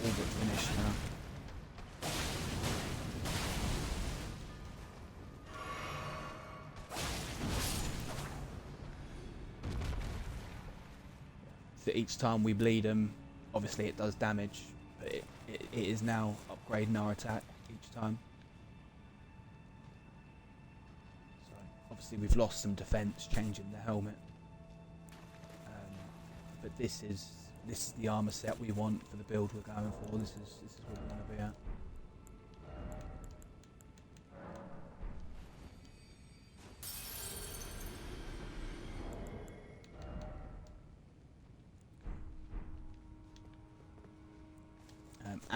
all but finished now. So each time we bleed them, obviously it does damage, but it is now upgrading our attack each time. So obviously we've lost some defense changing the helmet, but this is the armor set we want for the build we're going for. This is what we want to be at.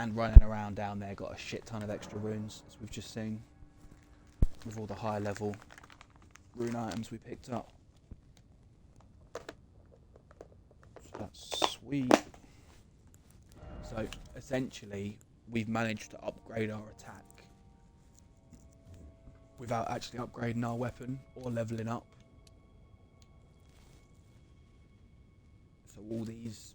and running around down there got a shit ton of extra runes, as we've just seen, with all the high level rune items we picked up. So that's sweet. So essentially we've managed to upgrade our attack without actually upgrading our weapon or leveling up. So all these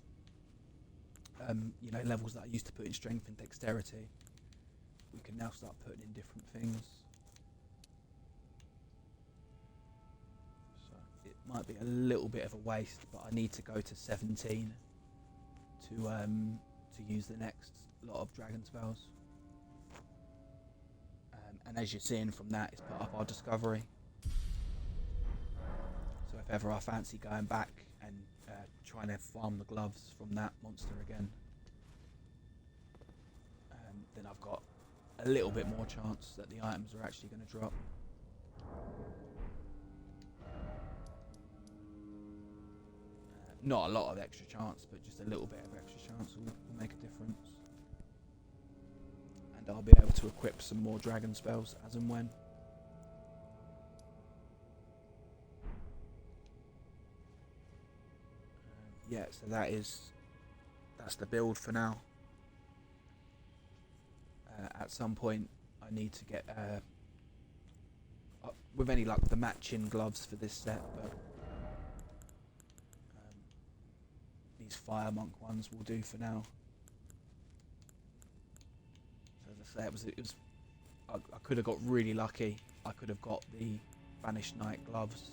levels that I used to put in strength and dexterity, we can now start putting in different things. So it might be a little bit of a waste, but I need to go to 17 to use the next lot of dragon spells. And as you're seeing from that, it's put up our discovery. So if ever I fancy going back and trying to farm the gloves from that monster again, then I've got a little bit more chance that the items are actually going to drop. Not a lot of extra chance, but just a little bit of extra chance will make a difference. And I'll be able to equip some more dragon spells as and when. Yeah, so that's the build for now. At some point I need to get with any luck the matching gloves for this set, but these fire monk ones will do for now. So as I say, I could have got really lucky. I could have got the Banished Knight gloves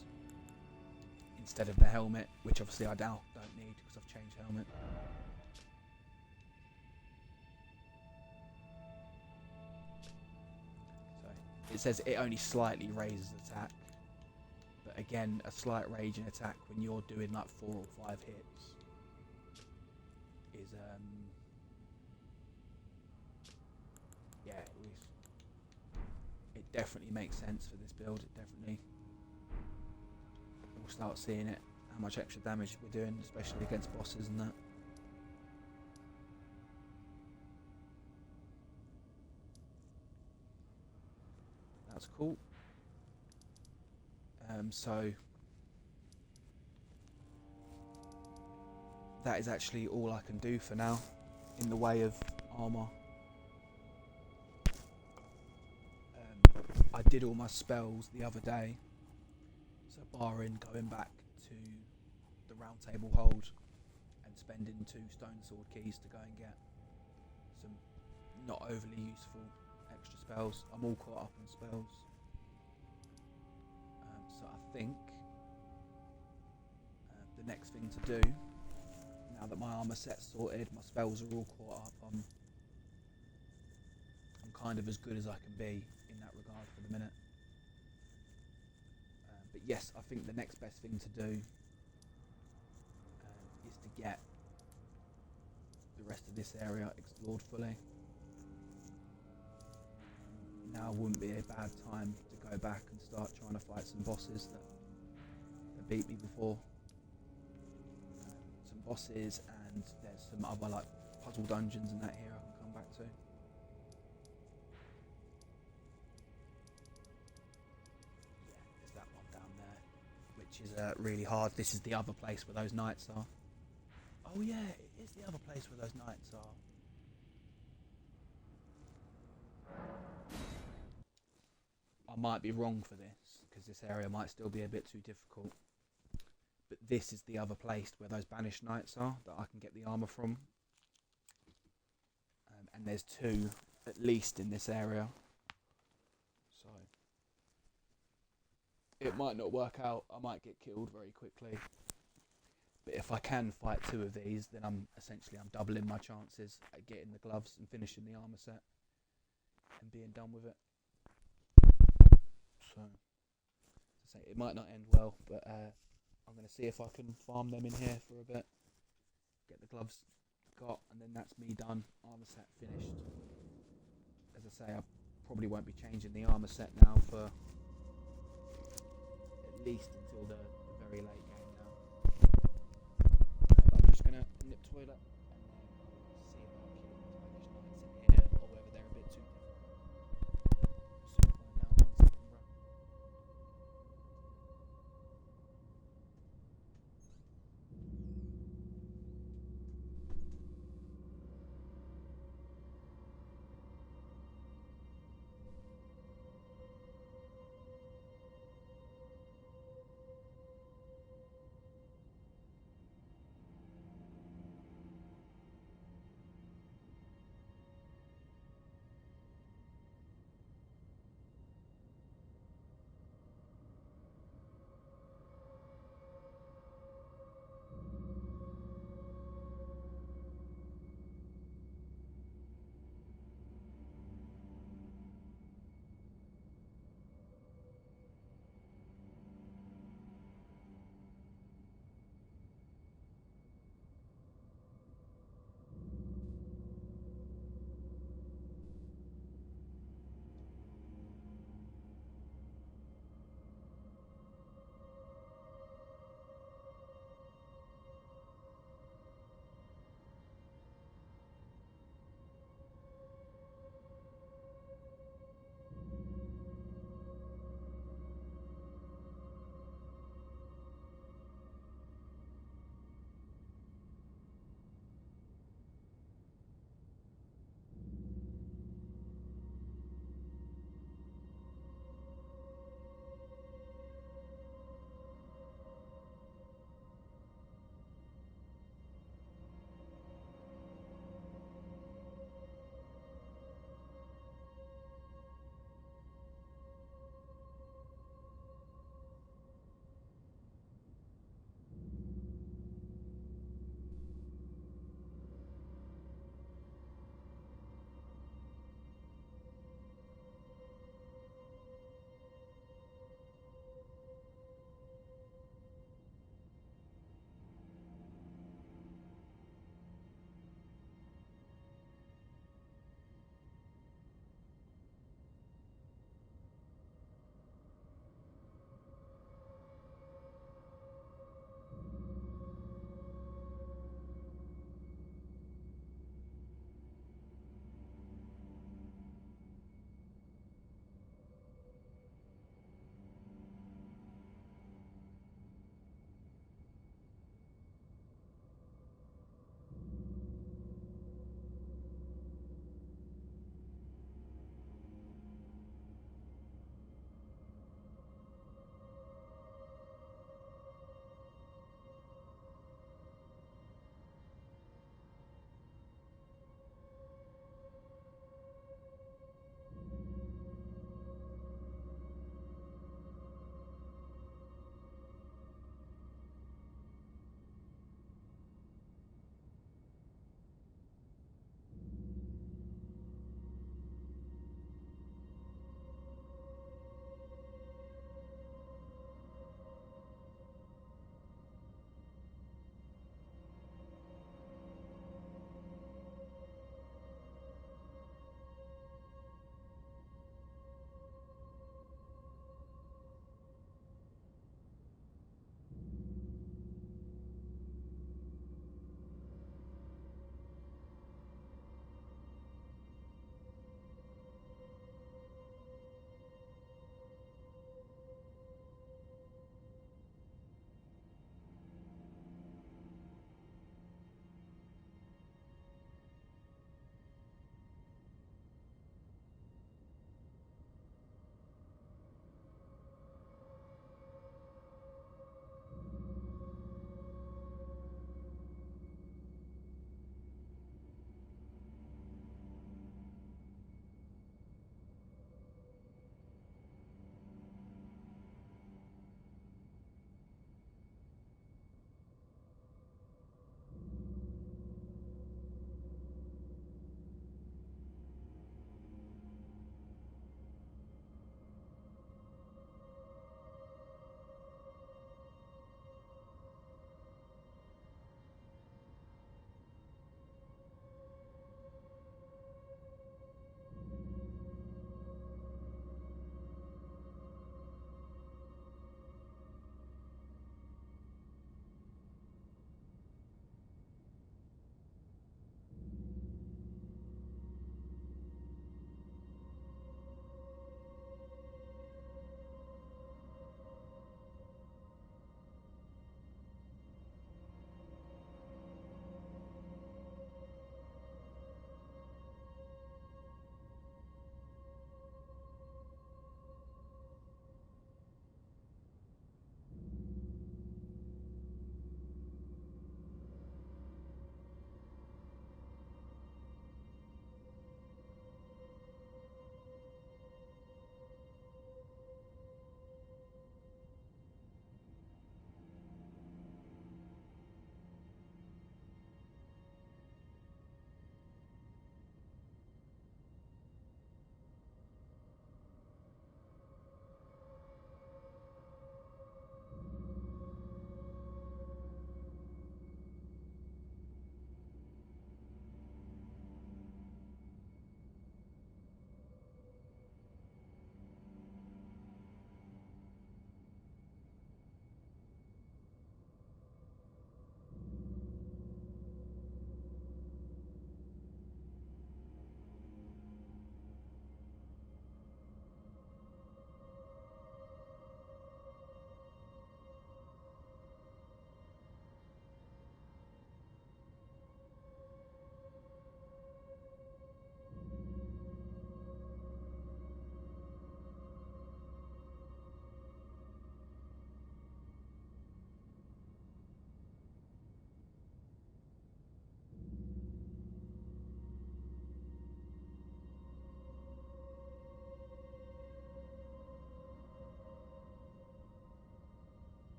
instead of the helmet, which obviously I now don't need because I've changed helmet. So it says it only slightly raises attack, but again, a slight raging attack when you're doing like 4 or 5 hits is it definitely makes sense for this build. It definitely, we'll start seeing it, how much extra damage we're doing, especially against bosses and that. That's cool. So that is actually all I can do for now in the way of armor. I did all my spells the other day, so barring going back to the round table hold and spending 2 stone sword keys to go and get some not overly useful extra spells, I'm all caught up on spells. So I think the next thing to do, now that my armor set's sorted, my spells are all caught up, I'm kind of as good as I can be in that regard for the minute. But yes, I think the next best thing to do is to get the rest of this area explored fully. Now wouldn't be a bad time to go back and start trying to fight some bosses that beat me before. Some bosses, and there's some other like puzzle dungeons and that here I can come back to. There's that one down there, which is really hard. This is the other place where those knights are. Oh yeah, it is the other place where those knights are. I might be wrong for this, because this area might still be a bit too difficult. But this is the other place where those Banished Knights are, that I can get the armour from. And there's 2, at least, in this area. So it might not work out, I might get killed very quickly. But if I can fight 2 of these, then I'm doubling my chances at getting the gloves and finishing the armour set and being done with it. So, as I say, it might not end well, but I'm going to see if I can farm them in here for a bit, get the gloves got, and then that's me done, armour set finished. As I say, I probably won't be changing the armour set now for at least until the very late game now. But I'm just going to nip toilet and then see about killing these Banished Knights in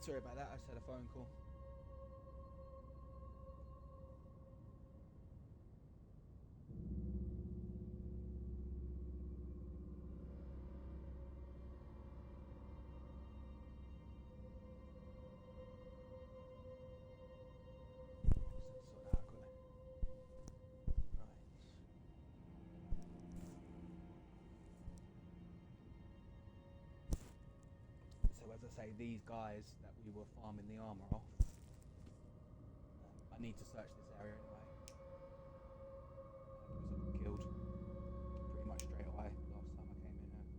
Sorry about that, I just had a phone call. Sort that out quickly. Right. So as I say, these guys that we were farming the armour off, I need to search this area anyway. Because I got killed pretty much straight away last time I came in here.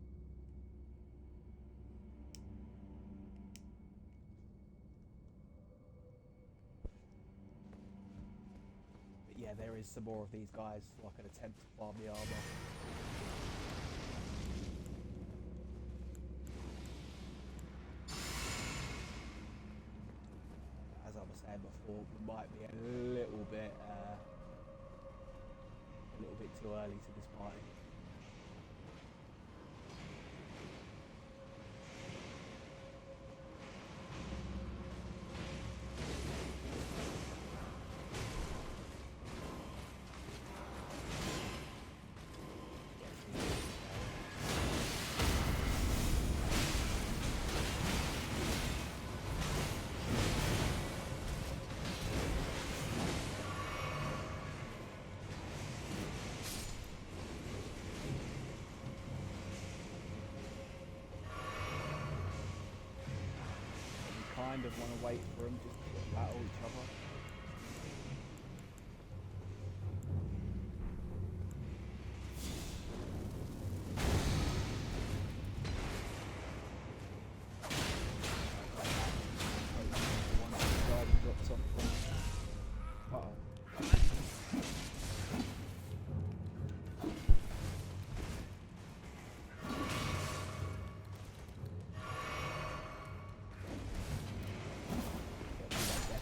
But yeah, there is some more of these guys, so I can attempt to farm the armour. As I was saying before, we might be a little bit too early to this party. Kind of want to wait for them just to battle each other.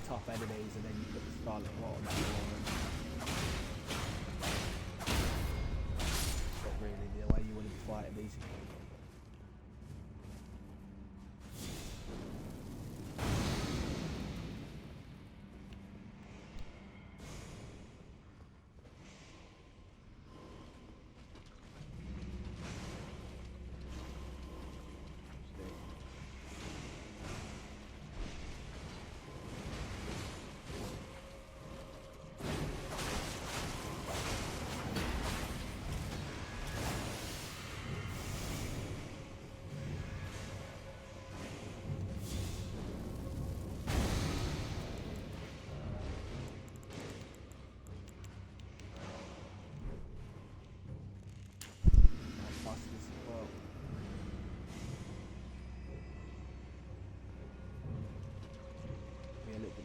Tough enemies, and then you put the Scarlet Rot on that one. Not really the way you want to be fighting these.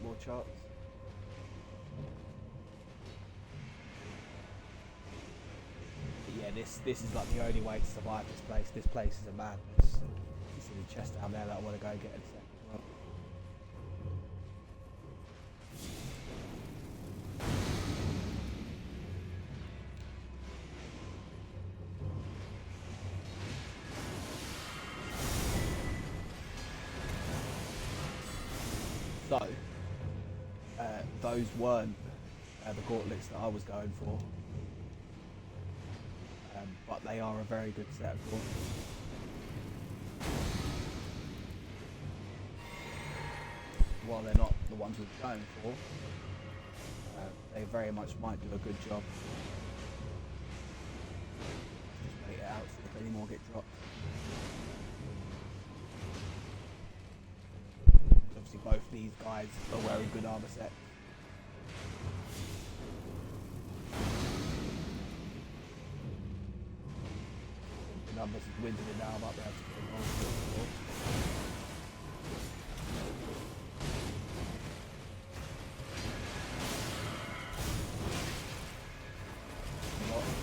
More charts. But yeah, this is like the only way to survive this place. This place is a madness. You see the chest down there that I want to go get in a second as well. So, those weren't the gauntlets that I was going for, but they are a very good set of gauntlets. While they're not the ones we're going for, they very much might do a good job. Just wait it out, see if any more get dropped. Obviously both these guys are wearing good armor sets. The numbers of dwindling now, I might be able to get involved.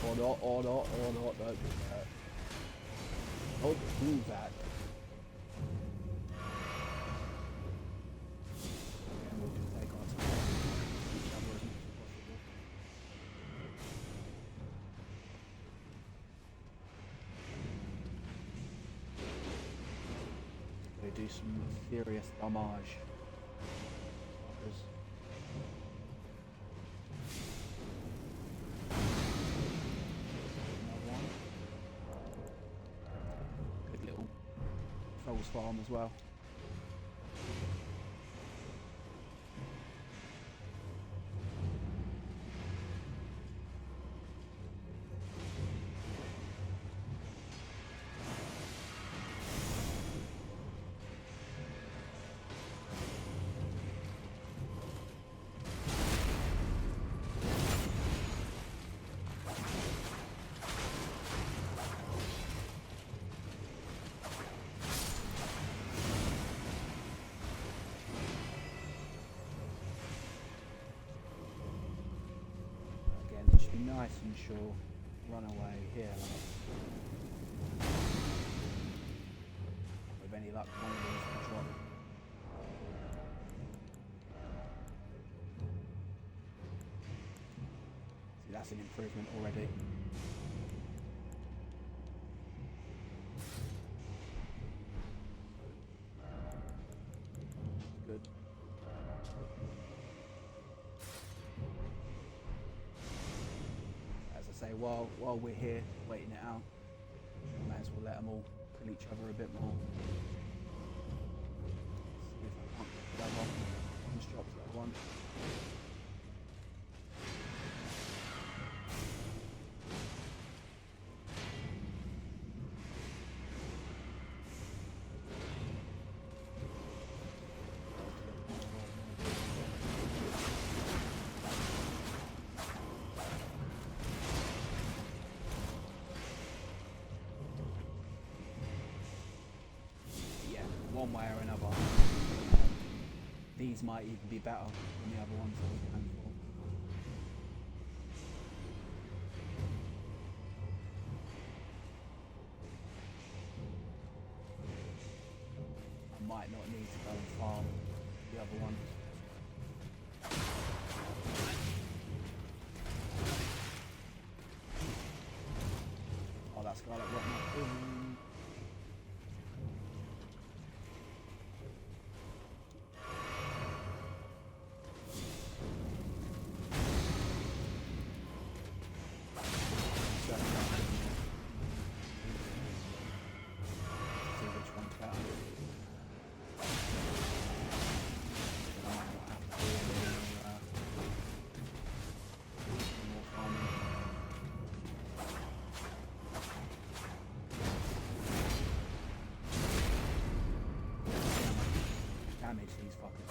Or not, don't do that. Don't do that. And we'll just take our time. Each other as much as possible. They do do some serious damage. Fuckers. Another one. Good little Trolls farm as well. Again, it should be nice and sure. Run away here. Like. With any luck, one of these will drop. See, that's an improvement already. Good. As I say, while we're here waiting it out, we may as well let them all kill each other a bit more. See if I can't get the other constructs that I want. One way or another, these might even be better than the other ones I was going for. I might not need to go and farm the other ones. Oh, that Scarlet Rock might. Damage these fuckers.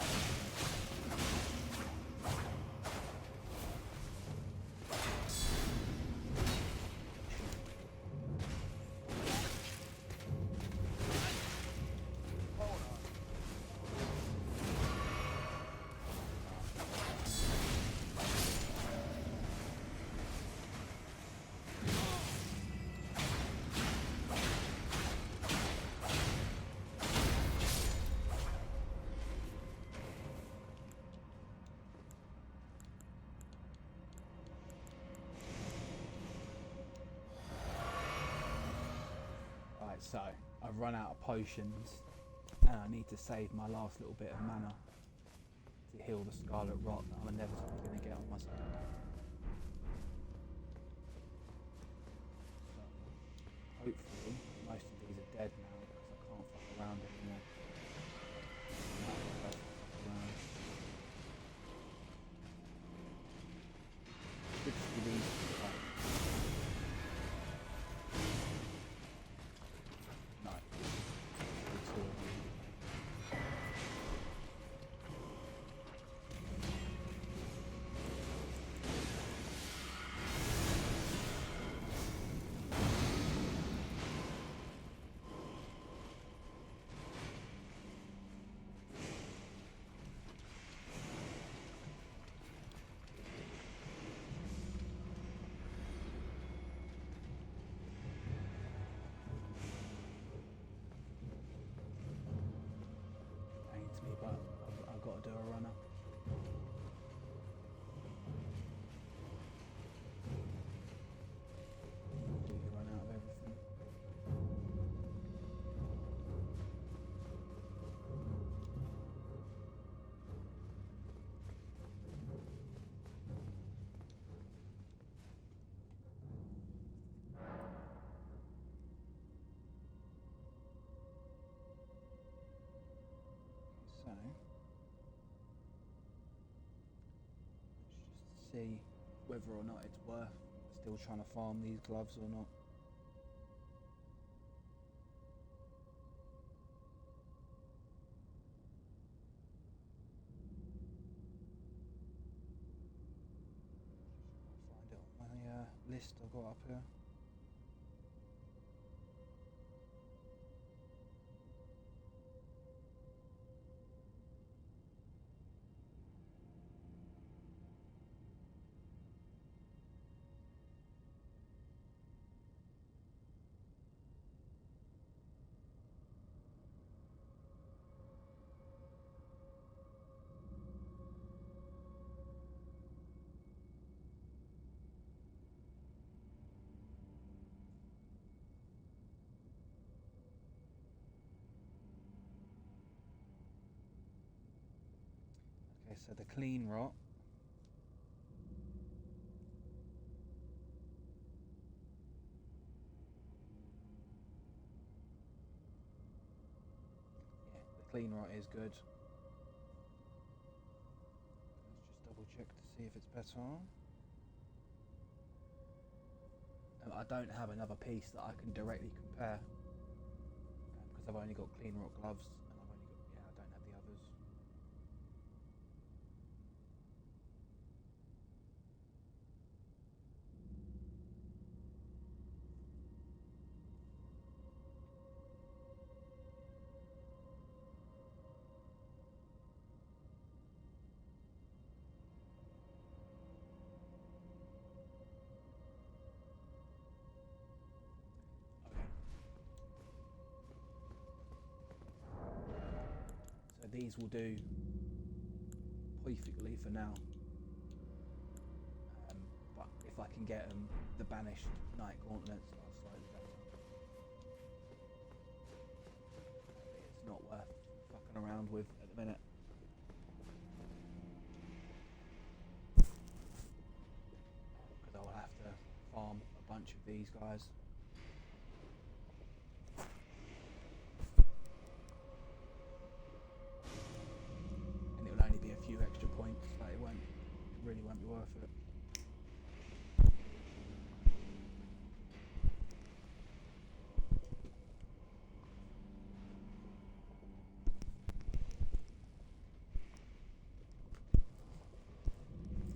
So, I've run out of potions and I need to save my last little bit of mana to heal the Scarlet Rot that I'm inevitably going to get on myself. So, hopefully, most of these are dead now because I can't fuck around anymore. Good to see these. see whether or not it's worth still trying to farm these gloves or not. Find it on my list I've got up here. Okay, so the clean rot. Yeah, the clean rot is good. Let's just double check to see if it's better. I don't have another piece that I can directly compare because I've only got clean rot gloves and I've only got, yeah, I don't have the others. So these will do perfectly for now. But if I can get them, the banished night gauntlets are slightly better. It's not worth fucking around with at the minute. Because I'll have to farm a bunch of these guys. And it will only be a few extra points, but it really won't be worth it.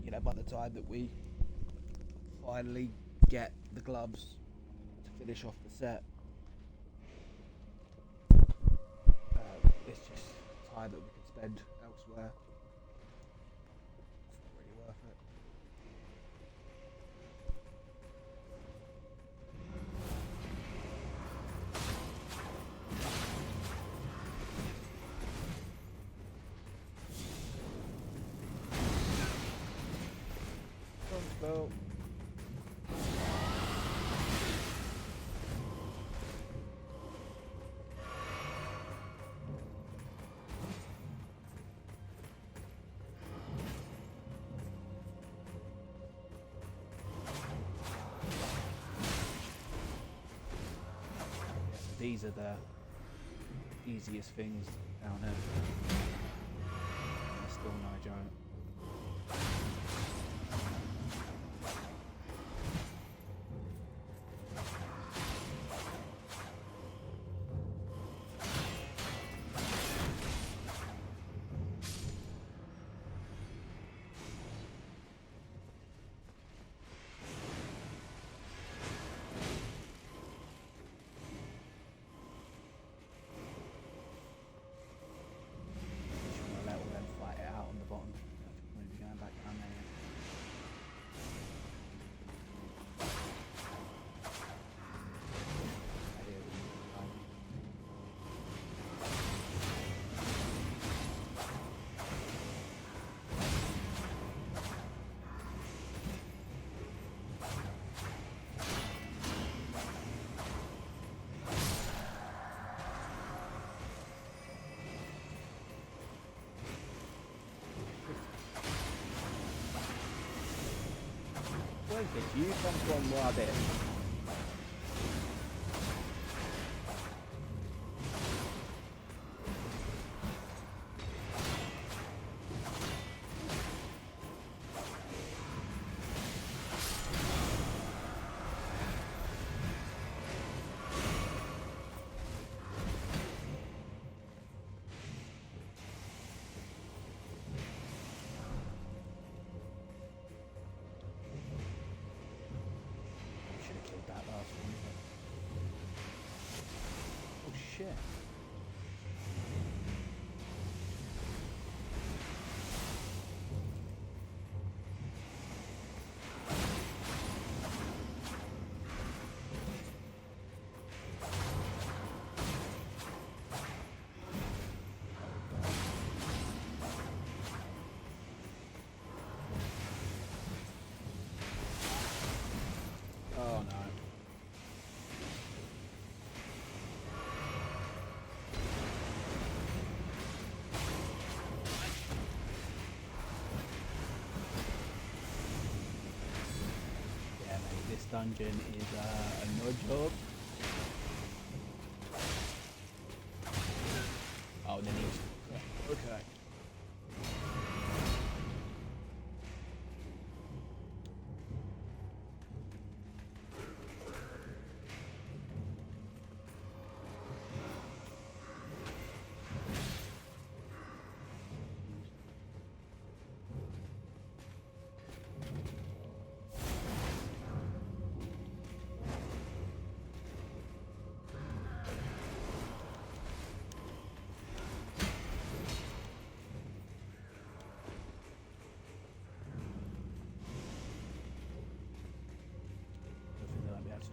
You know, by the time that we finally get the gloves to finish off the set, it's just time that we can spend elsewhere. It's not really worth it. Spell. These are the easiest things down here. There's still no giant. Where did you come from, Rabbit? dungeon is no joke. Oh, then he's okay.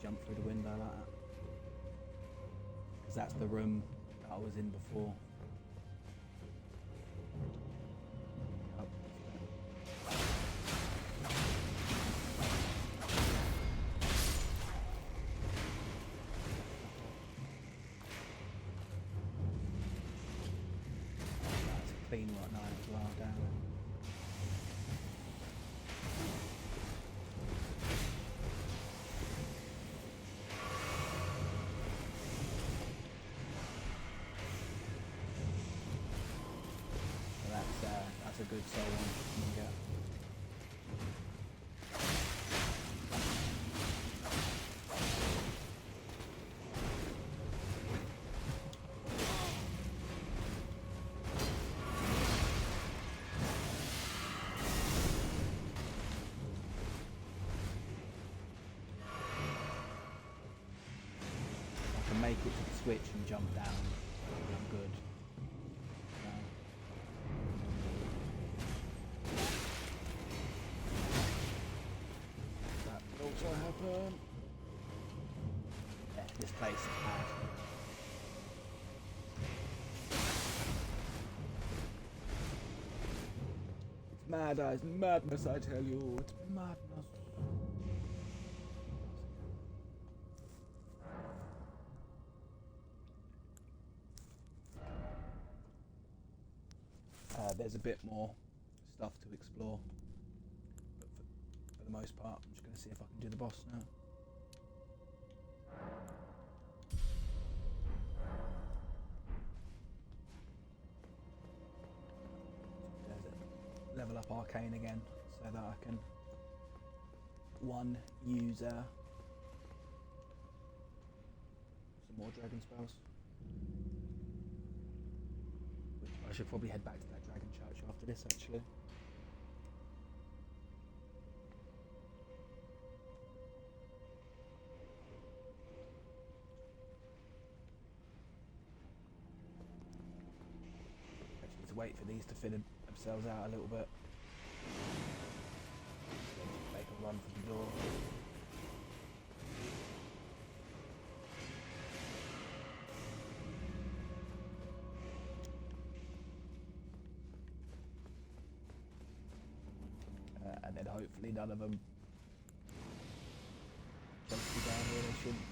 Jump through the window like that, because that's the room that I was in before. Oh. That's clean right now as well down. That's a good soul one you can get. I can make it to the switch and jump down. I'm good. Also happen. Yeah, this place is mad. It's mad, it's madness, I tell you. It's madness. There's a bit more stuff to explore. For the most part, I'm just going to see if I can do the boss now. There's it. Level up arcane again, so that I can use some more dragon spells. Which I should probably head back to that dragon church after this, actually. Wait for these to fill themselves out a little bit. Make a run for the door. And then hopefully none of them jump me down here, they shouldn't.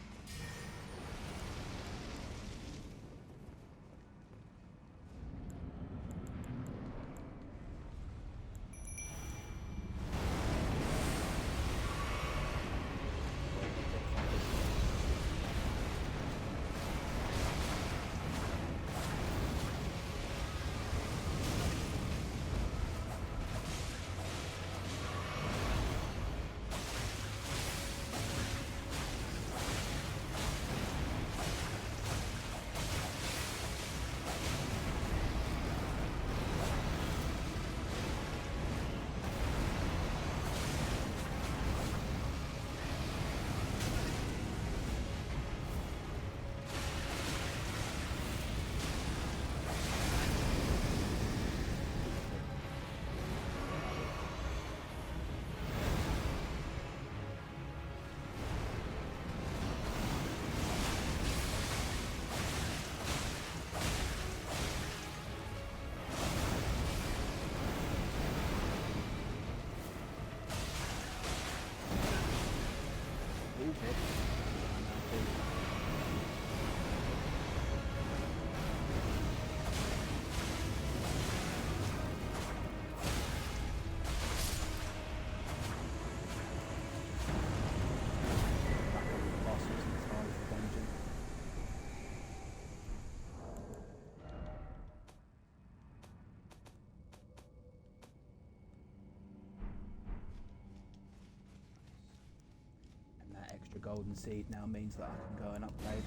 golden seed now means that I can go and upgrade.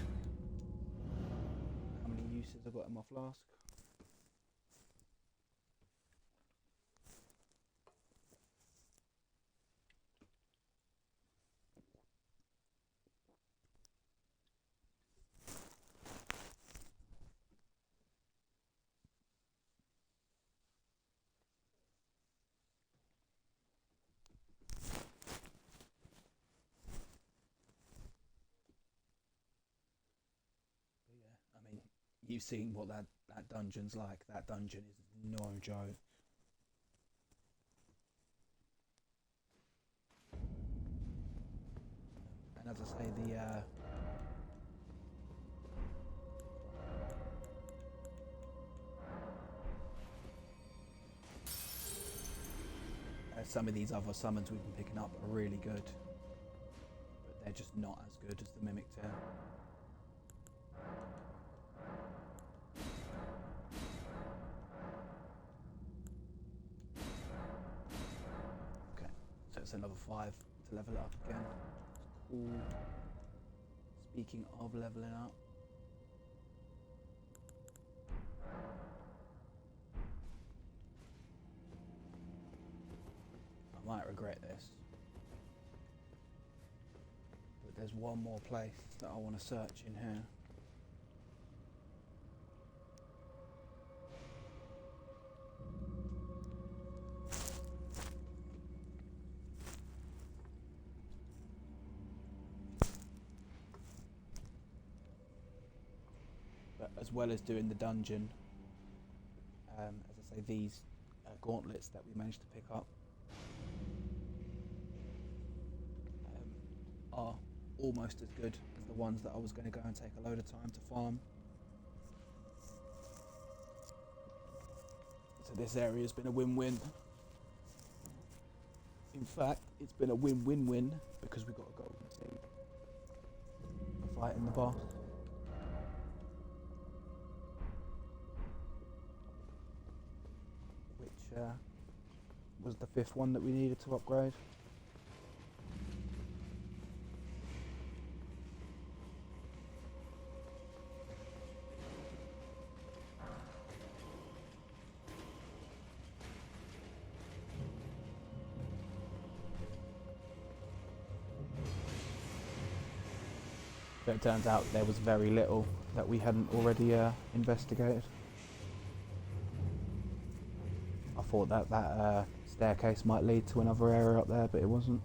How many uses I got in my flask? I mean, you've seen what that dungeon's like. That dungeon is no joke. And as I say, some of these other summons we've been picking up are really good, but they're just not as good as the Mimic Tail. Okay, so it's another 5 to level it up again. Cool. Speaking of leveling up, I might regret this, but there's one more place that I want to search in here. But as well as doing the dungeon, as I say, these gauntlets that we managed to pick up are almost as good as the ones that I was going to go and take a load of time to farm. So this area has been a win-win. In fact, it's been a win-win-win because we got a golden seed for fighting the boss. Which was the 5th one that we needed to upgrade. But it turns out there was very little that we hadn't already investigated. I thought that staircase might lead to another area up there, but it wasn't.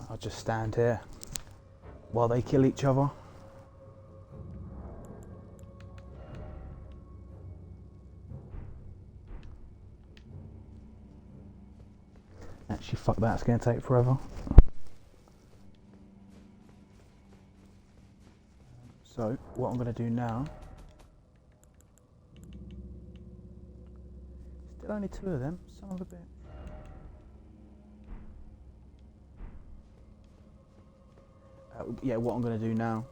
I'll just stand here while they kill each other. Actually, fuck that, it's going to take forever. So, what I'm going to do now... Still only 2 of them, son of a bitch. Yeah, what I'm going to do now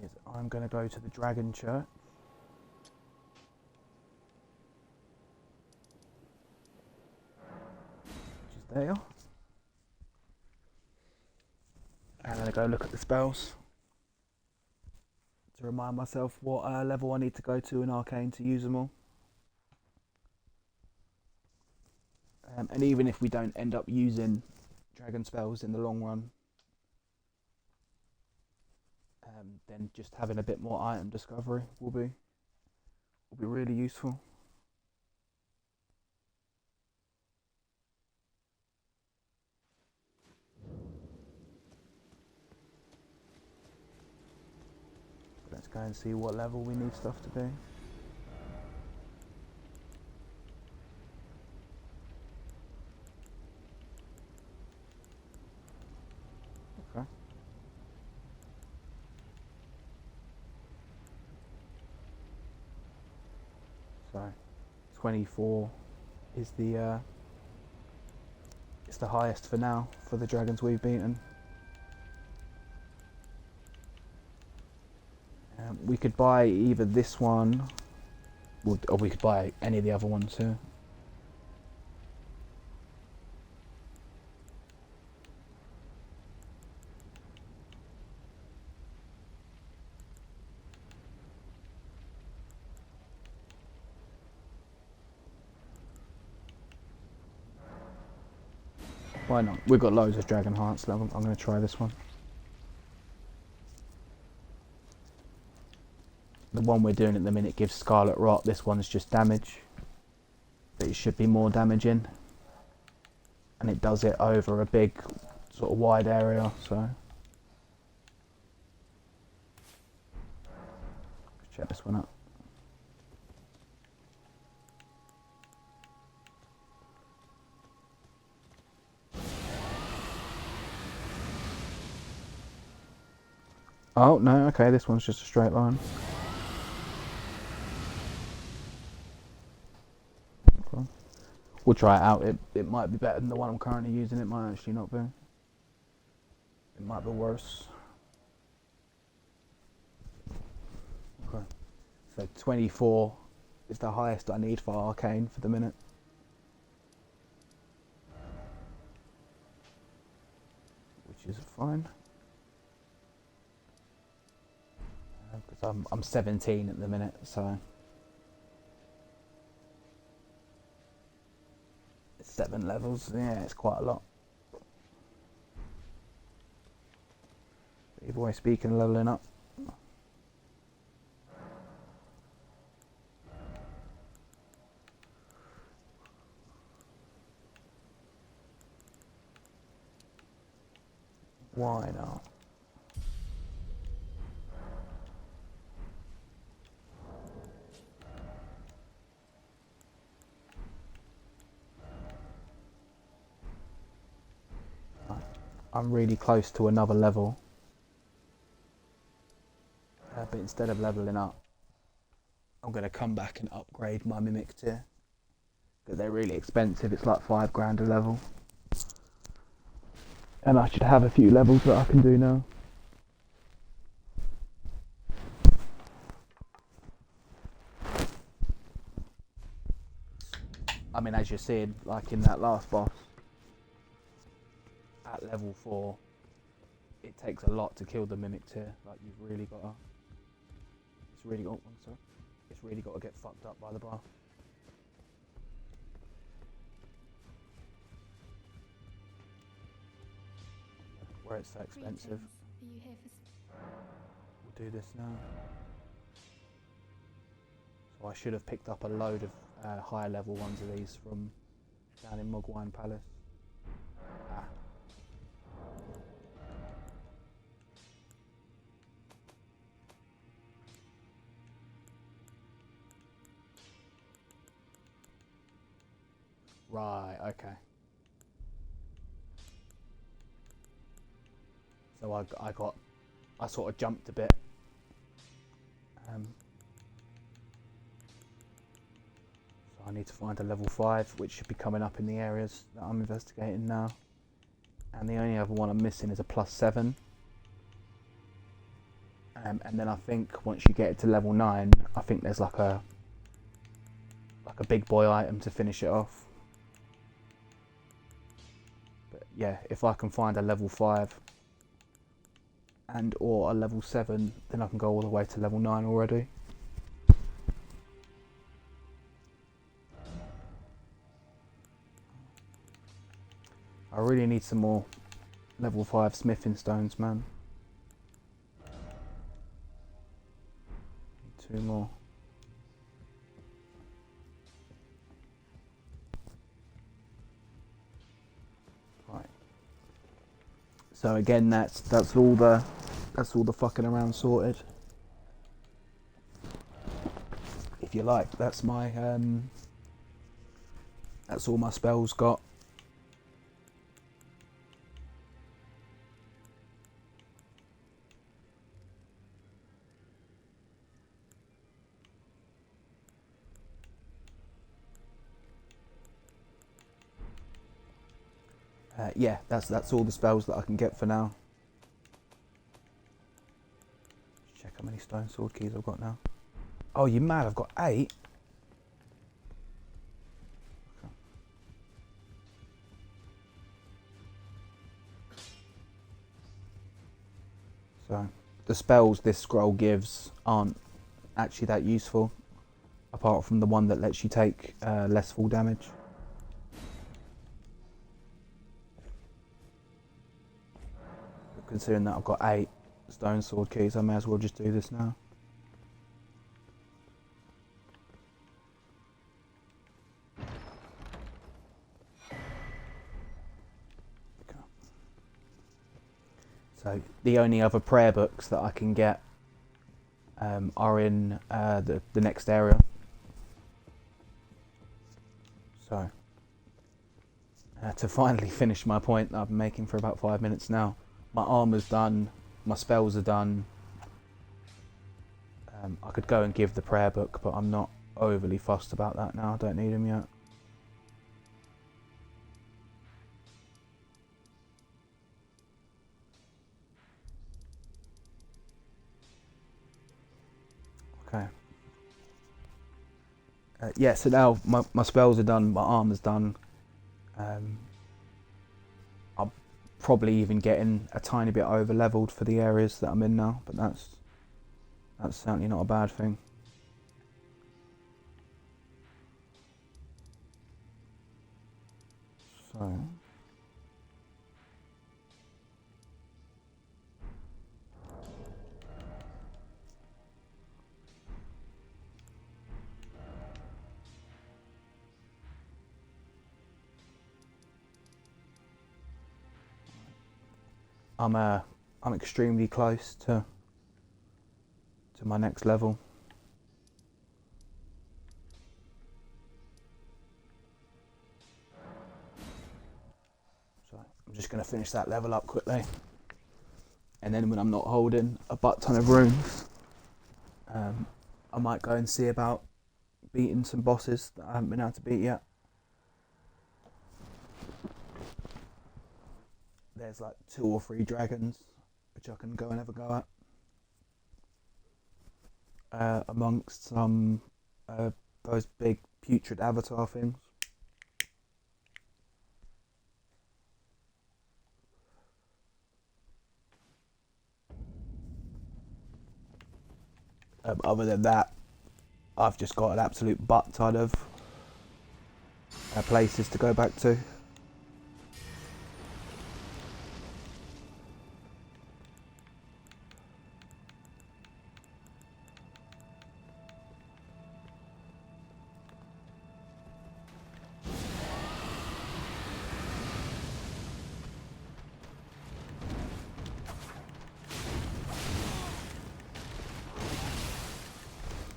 is I'm going to go to the Dragon Church. Which is there. And I'm going to go look at the spells to remind myself what level I need to go to in Arcane to use them all. And even if we don't end up using dragon spells in the long run, then just having a bit more item discovery will be really useful. Let's go and see what level we need stuff to be. Okay. So, 24 is the it's the highest for now for the dragons we've beaten. We could buy either this one, or we could buy any of the other ones here. Why not? We've got loads of dragon hearts. I'm going to try this one. The one we're doing at the minute gives Scarlet Rot. This one's just damage, but it should be more damage in, and it does it over a big sort of wide area. So let's check this one out. Oh no, okay, this one's just a straight line. Okay. We'll try it out. It might be better than the one I'm currently using. It might actually not be. It might be worse. Okay. So 24 is the highest I need for Arcane for the minute. Which is fine. Because I'm 17 at the minute, so 7 levels. Yeah, it's quite a lot. But either way, speaking of leveling up, why not? I'm really close to another level, but instead of leveling up, I'm going to come back and upgrade my Mimic tier, because they're really expensive. It's like £5 a level, and I should have a few levels that I can do now. I mean, as you're seeing, like in that last boss, at level 4, it takes a lot to kill the Mimic tier. Like, you've really got to... It's really got... I'm sorry. It's really got to get fucked up by the bar. Where it's so expensive. Greetings. Are you here for We'll do this now. So I should have picked up a load of higher level ones of these from down in Mogwine Palace. Ah. Right, okay. So I sort of jumped a bit. So I need to find a level 5, which should be coming up in the areas that I'm investigating now. And the only other one I'm missing is a +7. And then I think once you get it to level 9, I think there's like a big boy item to finish it off. But yeah, if I can find a level 5 and or a level 7, then I can go all the way to level 9 already. I really need some more level 5 smithing stones, man. Need 2 more. Right. So again, that's all the fucking around sorted. If you like, that's my that's all my spells got. Yeah, that's all the spells that I can get for now. Check how many stone sword keys I've got now. Oh, you mad? I've got 8. So the spells this scroll gives aren't actually that useful, apart from the one that lets you take less full damage. But considering that I've got 8 stone sword keys, I may as well just do this now. So the only other prayer books that I can get are in the next area. So to finally finish my point that I've been making for about 5 minutes now, my armor's done, my spells are done. I could go and give the prayer book, but I'm not overly fussed about that now. I don't need them yet. Okay. Yeah, so now my spells are done, my armor's done. I'm probably even getting a tiny bit over leveled for the areas that I'm in now, but that's certainly not a bad thing. So I'm extremely close to my next level. So I'm just going to finish that level up quickly, and then when I'm not holding a butt ton of rooms, I might go and see about beating some bosses that I haven't been able to beat yet. There's like 2 or 3 dragons which I can go and have a go at, amongst some those big putrid avatar things. Other than that, I've just got an absolute butt ton of places to go back to.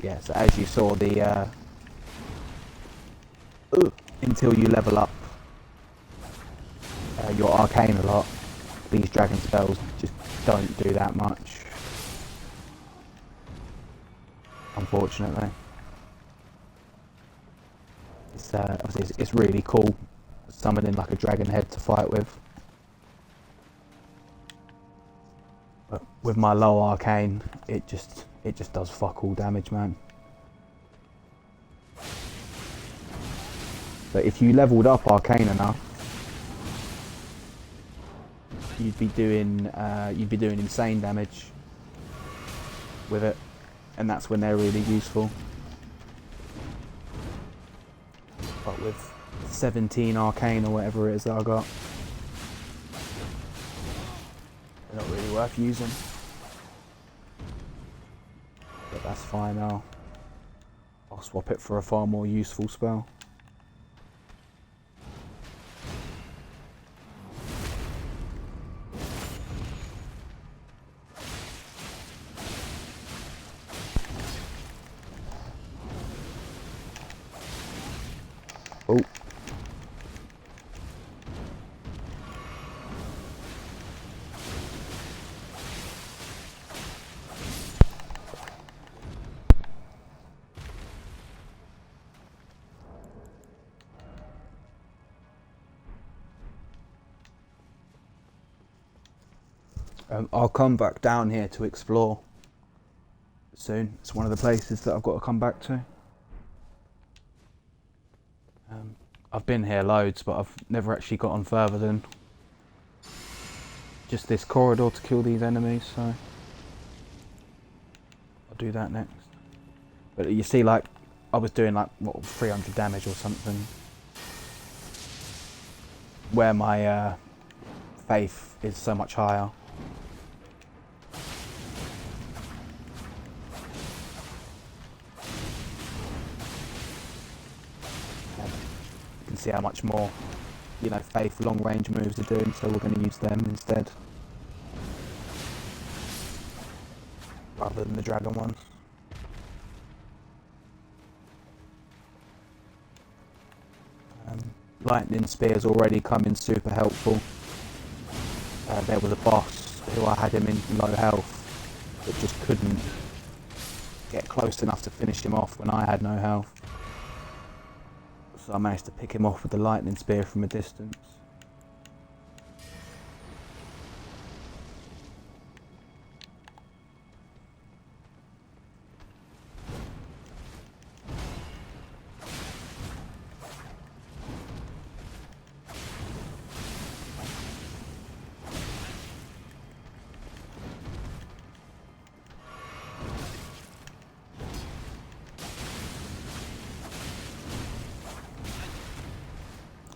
Yeah, so as you saw, the until you level up your arcane a lot, these dragon spells just don't do that much, unfortunately. It's obviously it's really cool summoning like a dragon head to fight with, but with my low arcane, it just does fuck all damage, man. But if you leveled up arcane enough, you'd be doing insane damage with it, and that's when they're really useful. But with 17 arcane or whatever it is that I got, they're not really worth using. But that's fine. I'll swap it for a far more useful spell. Oh. I'll come back down here to explore soon. It's one of the places that I've got to come back to. I've been here loads, but I've never actually got on further than just this corridor to kill these enemies, so I'll do that next. But you see, like, I was doing like, what, 300 damage or something, where my faith is so much higher. You can see how much more, you know, faith long range moves are doing, so we're going to use them instead, rather than the dragon ones. Lightning spears already come in super helpful. There was a boss who I had him in low health, but just couldn't get close enough to finish him off when I had no health. So I managed to pick him off with the lightning spear from a distance.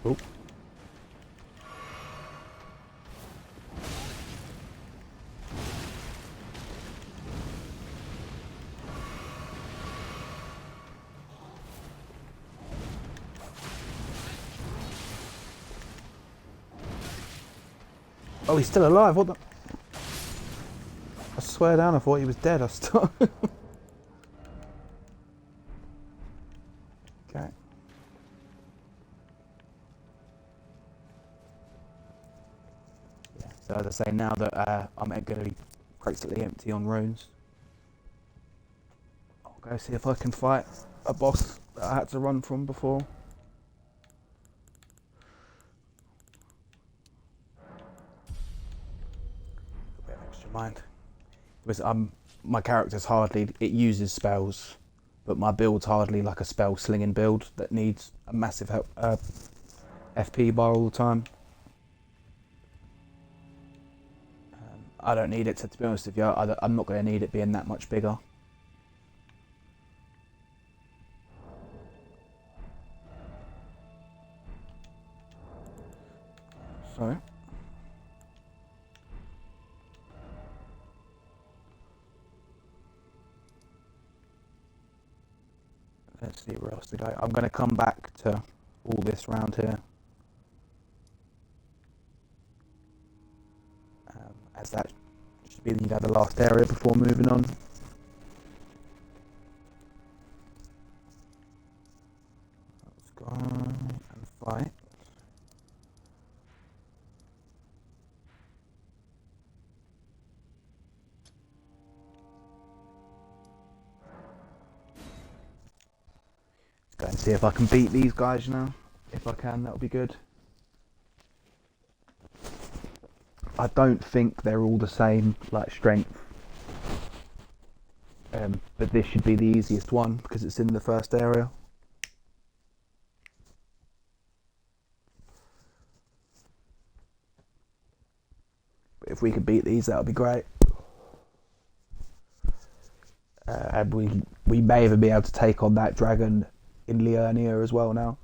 Oh. Oh, he's still alive, what the? I swear down, I thought he was dead. I still... Okay. Yeah, so as I say, now that I'm going to be practically empty on runes, I'll go see if I can fight a boss that I had to run from before. A bit of extra mind. Because my character's hardly, it uses spells, but my build's hardly like a spell slinging build that needs a massive FP bar all the time. I don't need it to be honest with you. I'm not going to need it being that much bigger. So let's see where else to go. I'm going to come back to all this round here, as that should be, you know, the last area before moving on. Let's go and fight. Let's go and see if I can beat these guys, you know. If I can, that'll be good. I don't think they're all the same, like, strength. But this should be the easiest one because it's in the first area. But if we could beat these, that would be great. And we may even be able to take on that dragon in Liurnia as well now.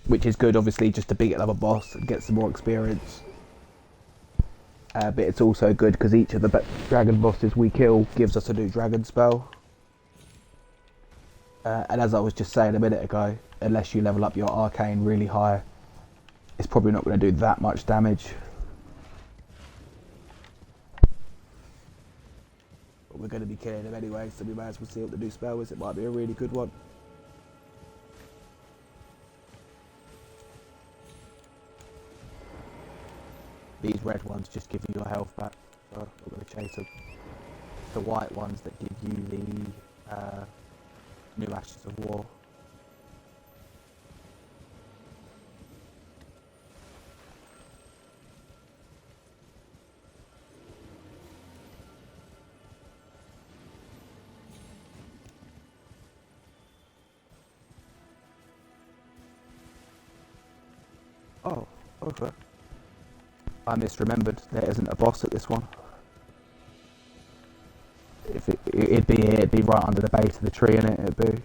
Which is good, obviously, just to beat another boss and get some more experience. But it's also good because each of the dragon bosses we kill gives us a new dragon spell. And as I was just saying a minute ago, unless you level up your arcane really high, it's probably not going to do that much damage. But we're going to be killing him anyway, so we might as well see what the new spell is. It might be a really good one. These red ones just give you your health back, so we're going to chase them. The white ones that give you the new Ashes of War. Oh, okay. I misremembered. There isn't a boss at this one. If it'd be right under the base of the tree, in it. It'd be.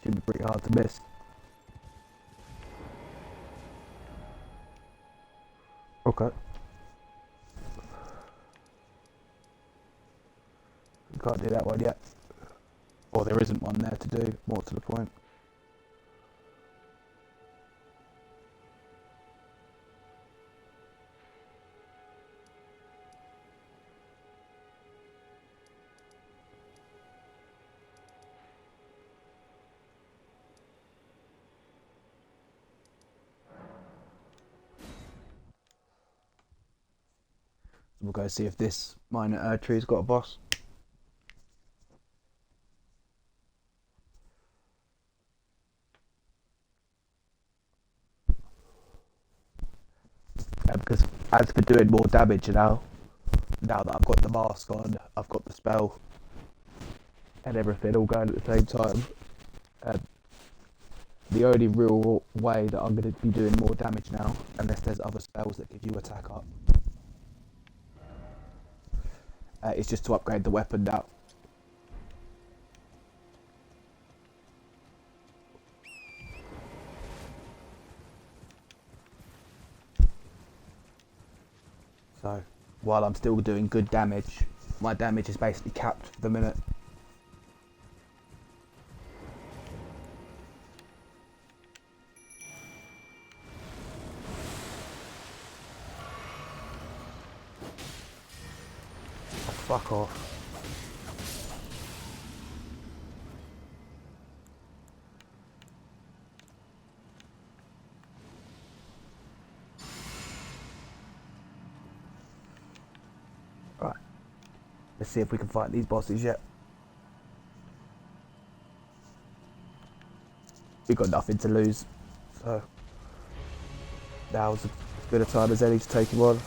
Should be pretty hard to miss. Okay. We can't do that one yet. Or there isn't one there to do, more to the point. So we'll go see if this minor tree's got a boss. Because as for doing more damage now that I've got the mask on, I've got the spell and everything all going at the same time, the only real way that I'm going to be doing more damage now, unless there's other spells that give you attack up, is just to upgrade the weapon now. So, while I'm still doing good damage, my damage is basically capped for the minute. Oh, fuck off. Right. Let's see if we can fight these bosses yet. We've got nothing to lose, so now's as good a time as any to take him on.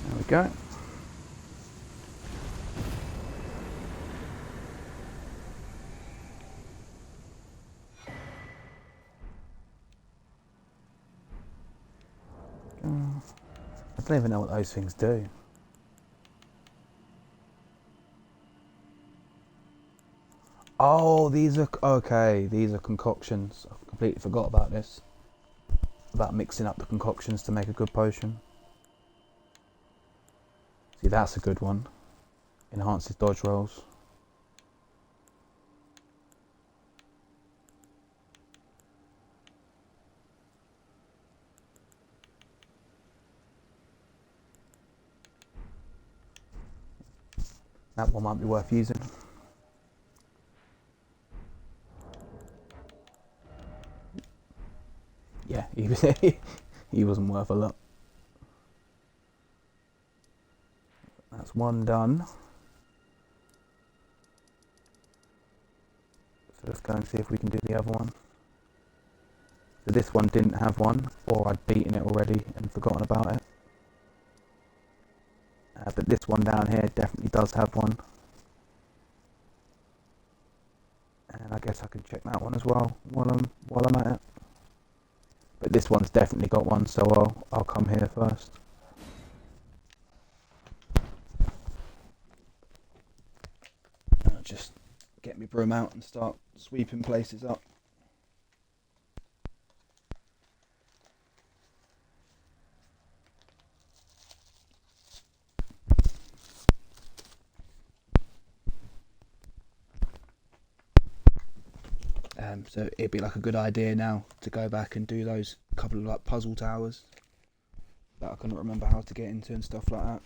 There we go. I don't even know what those things do. Oh, these are okay. These are concoctions. I completely forgot about this. About mixing up the concoctions to make a good potion. See, that's a good one. Enhances dodge rolls. That one might be worth using. Yeah, he wasn't worth a lot. That's one done. So let's go and see if we can do the other one. So this one didn't have one, or I'd beaten it already and forgotten about it. But this one down here definitely does have one. And I guess I can check that one as well while I'm at it. But this one's definitely got one, so I'll come here first. I'll just get my broom out and start sweeping places up. So it'd be like a good idea now to go back and do those couple of like puzzle towers that I couldn't remember how to get into and stuff like that.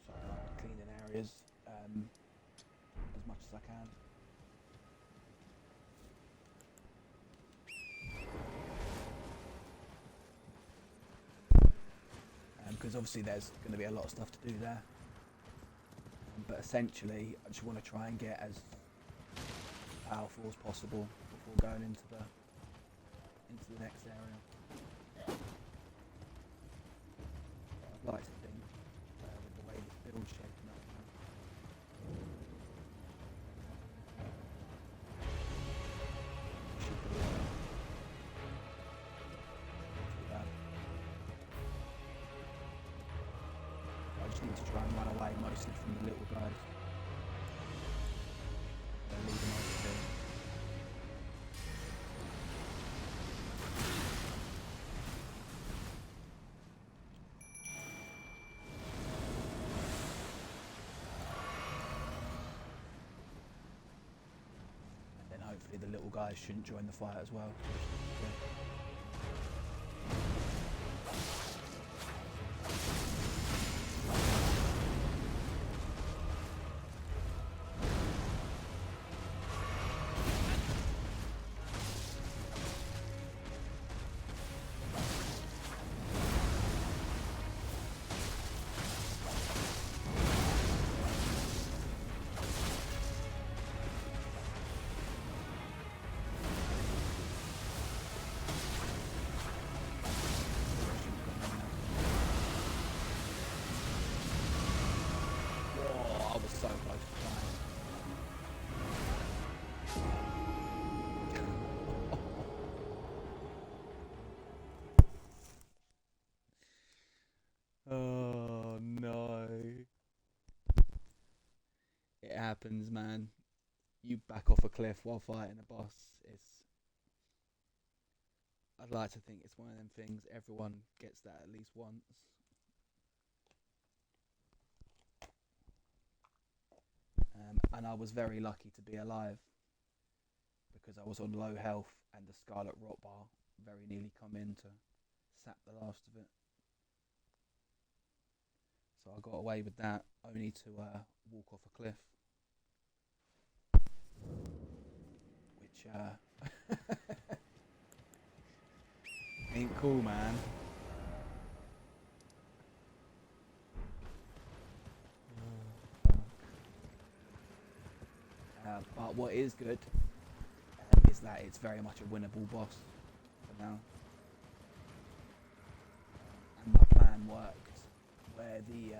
So like cleaning areas as much as I can. Because obviously there's going to be a lot of stuff to do there. But essentially, I just want to try and get as powerful as possible before going into the next area. I'd like to think with the way the build's shaping up now. Should be too bad. I just need to try and run away mostly from the little guys. They're leaving over too. And then hopefully the little guys shouldn't join the fight as well. Yeah. Whoa, I was so close to dying. Oh no. It happens, man. You back off a cliff while fighting a boss. I'd like to think it's one of them things everyone gets that at least once. And I was very lucky to be alive because I was on low health and the Scarlet Rot Bar very nearly come in to sap the last of it. So I got away with that, only to walk off a cliff. Which ain't cool, man. But what is good is that it's very much a winnable boss for now. And my plan worked where the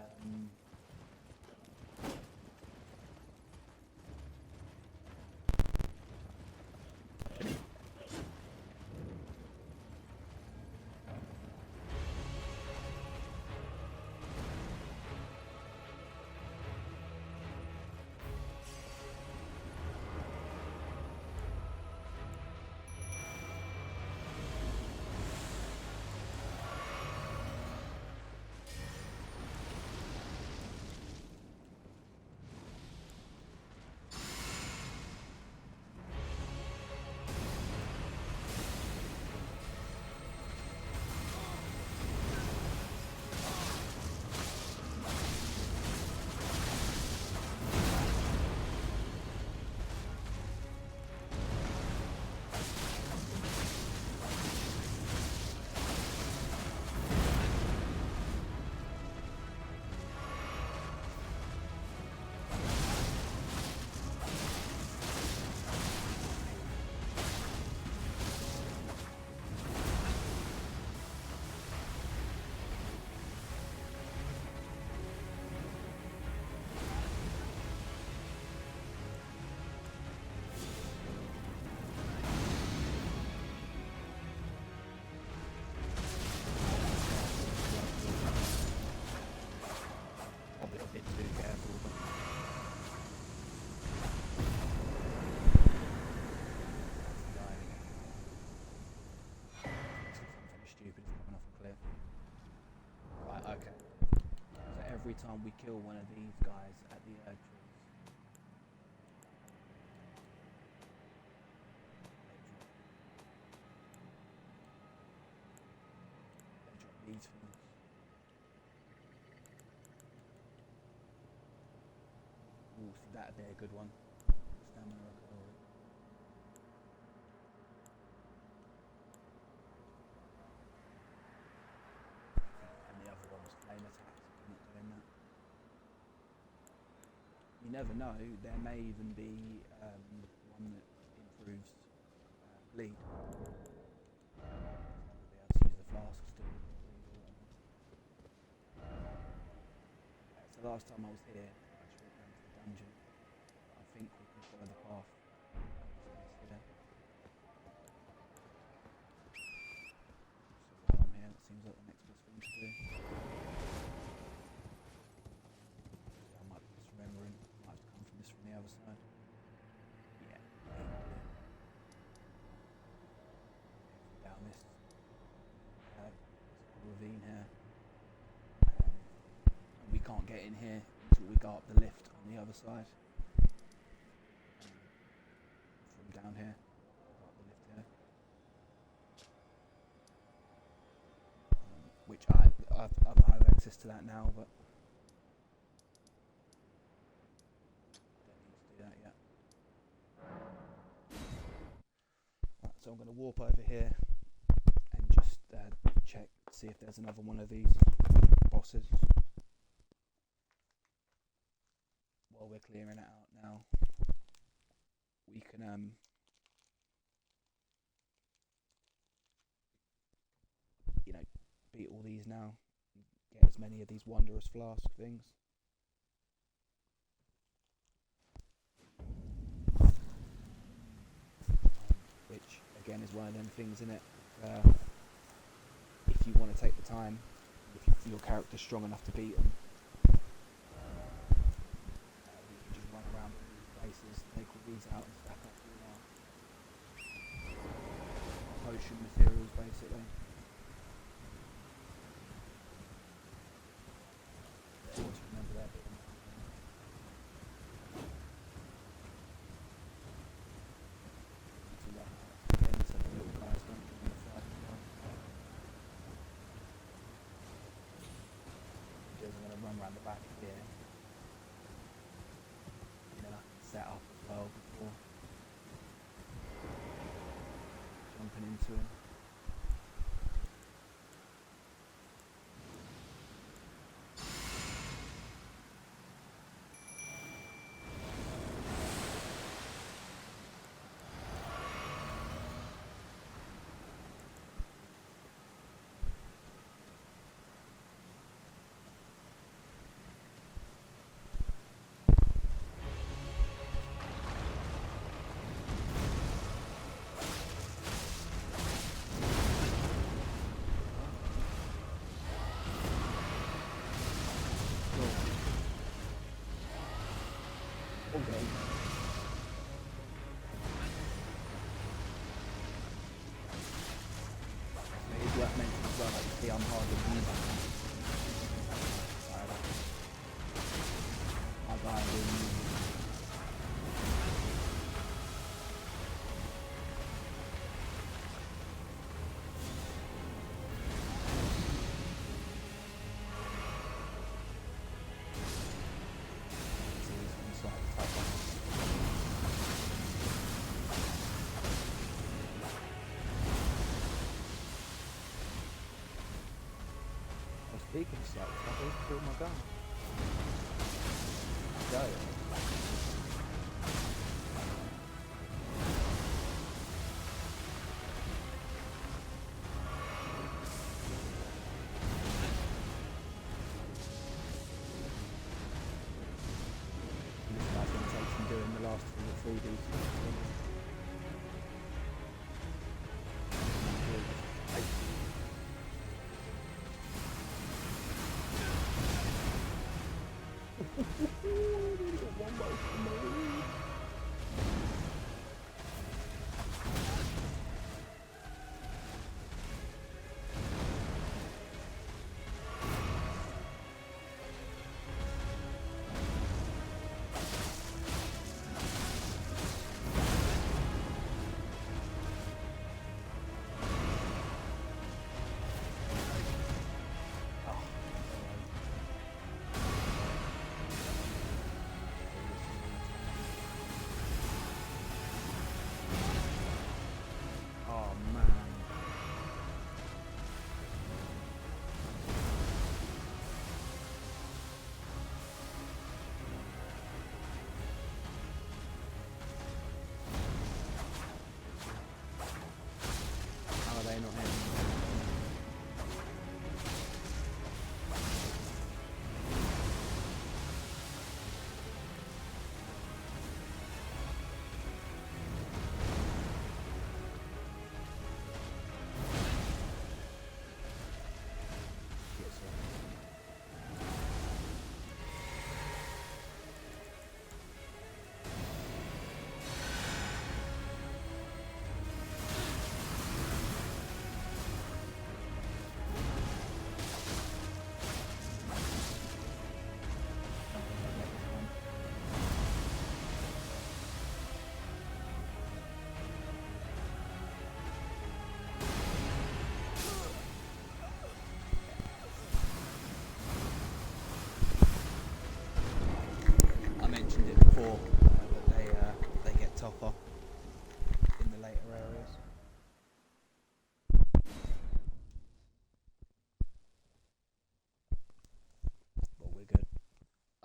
every time we kill one of these guys at the urchins, they drop these things. Ooh, see, that'd be a good one. Stamina recovery. And the other one was flame attacks. I'm not doing that. You never know, there may even be one that improves bleed. So we'll be able to use the flask still with no bleed or whatever. So last time I was here, I actually went down to the dungeon. I think we can follow the path upstairs here. So while I'm here, it seems like the next best thing to do. I might be misremembering. Might have to come from this from the other side. Yeah, we can do it. Down this ravine here. And we can't get in here until we go up the lift on the other side. From down here, go up the lift here. Which I have access to that now, but don't need to do that yet. Right, so I'm going to warp over here and just check, see if there's another one of these bosses. While we're clearing it out now, we can beat all these now, get as many of these wondrous flask things. Which again is one of them things, in it. If you want to take the time, if your character's strong enough to beat them, you can just run around these places, take all these out and stack up all our potion materials, basically. Always remember that bit. I'm going to run around the back here, and then I can set up as well before jumping into him. Okay. It is worth mentioning as well that you see I'm hardly using my guy really using Speaking of sucks, I just killed my gun. Go. This guy's going to take some doing the last 2 or 3 decent things.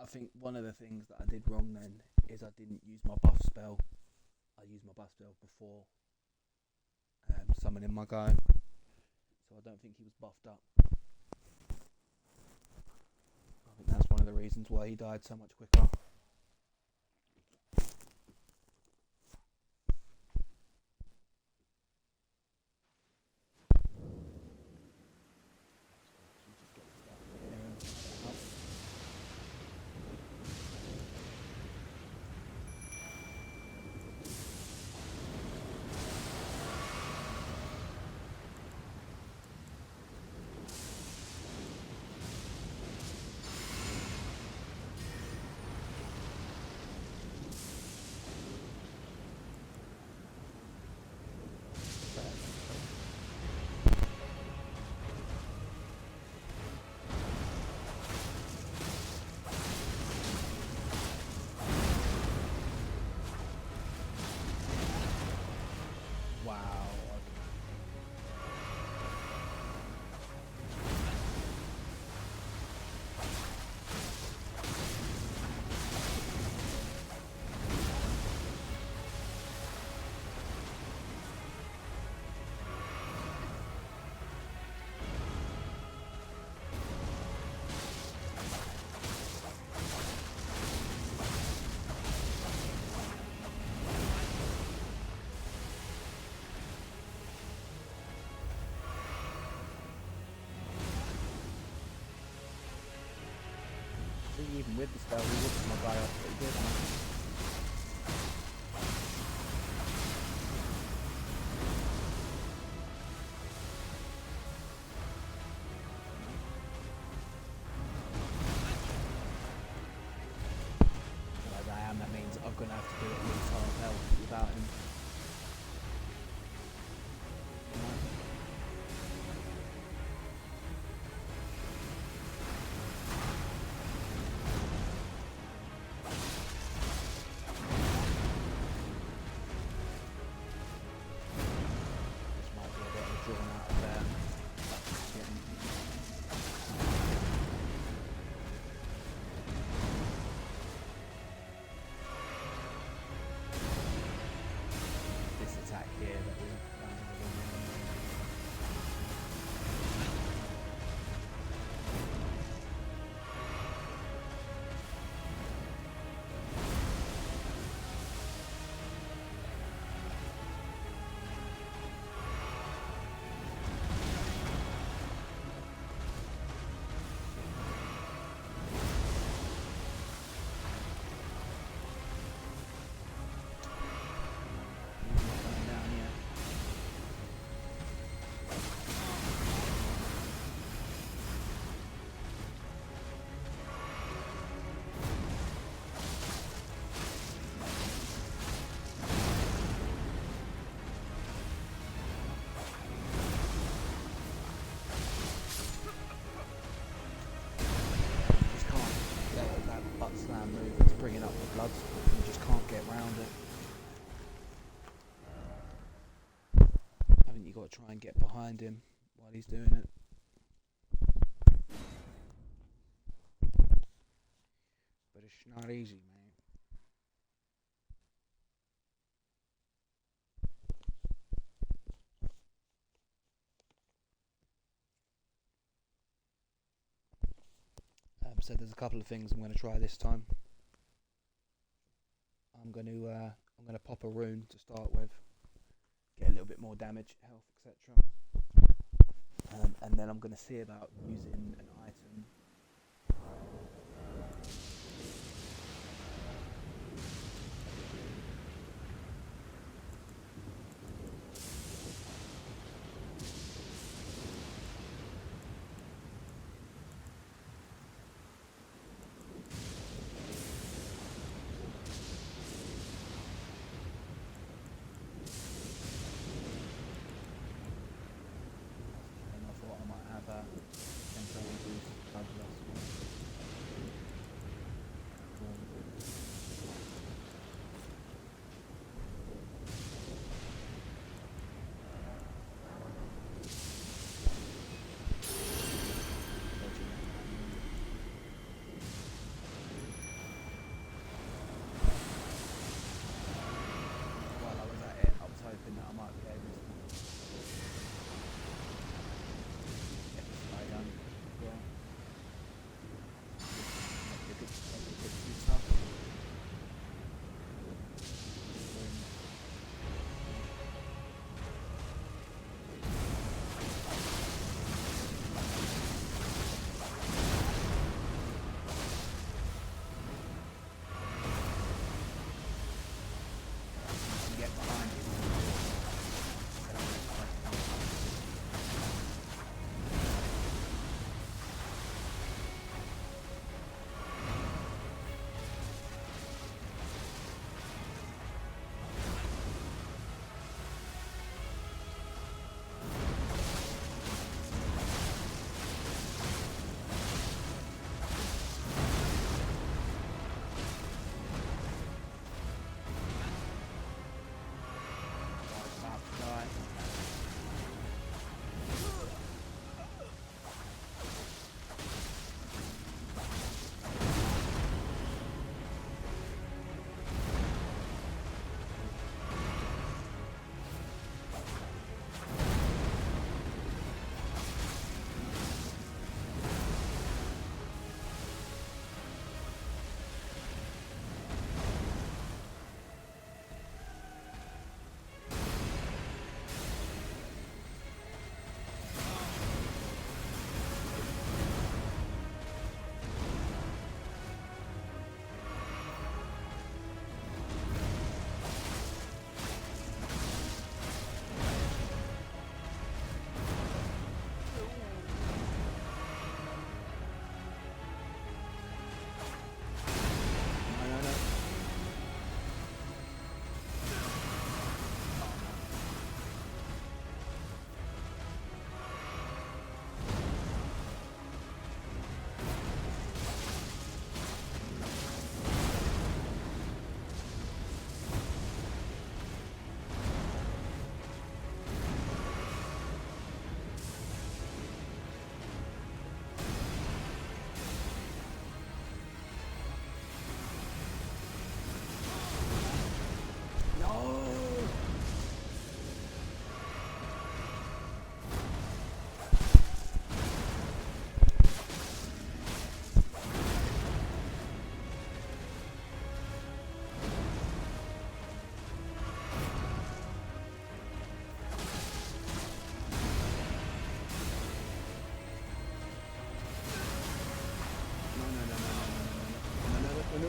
I think one of the things that I did wrong then is I didn't use my buff spell. I used my buff spell before summoning my guy, so I don't think he was buffed up. I think that's one of the reasons why he died so much quicker. Wow. I think even with the spell, he whipped my guy up pretty good, man. As I am, that means I'm going to have to do at least half health without him. This might be a bit of a drawn out affair. This attack here that we landed with him. Coming down here. Just can't let that butt slam move. It's bringing up the blood. You just can't get round it. I think you got to try and get behind him while he's doing it. But it's not easy, man. So there's a couple of things I'm going to try this time. I'm going to pop a rune to start with, get a little bit more damage, health, etc. And then I'm going to see about using an item. And I thought I might have a temporary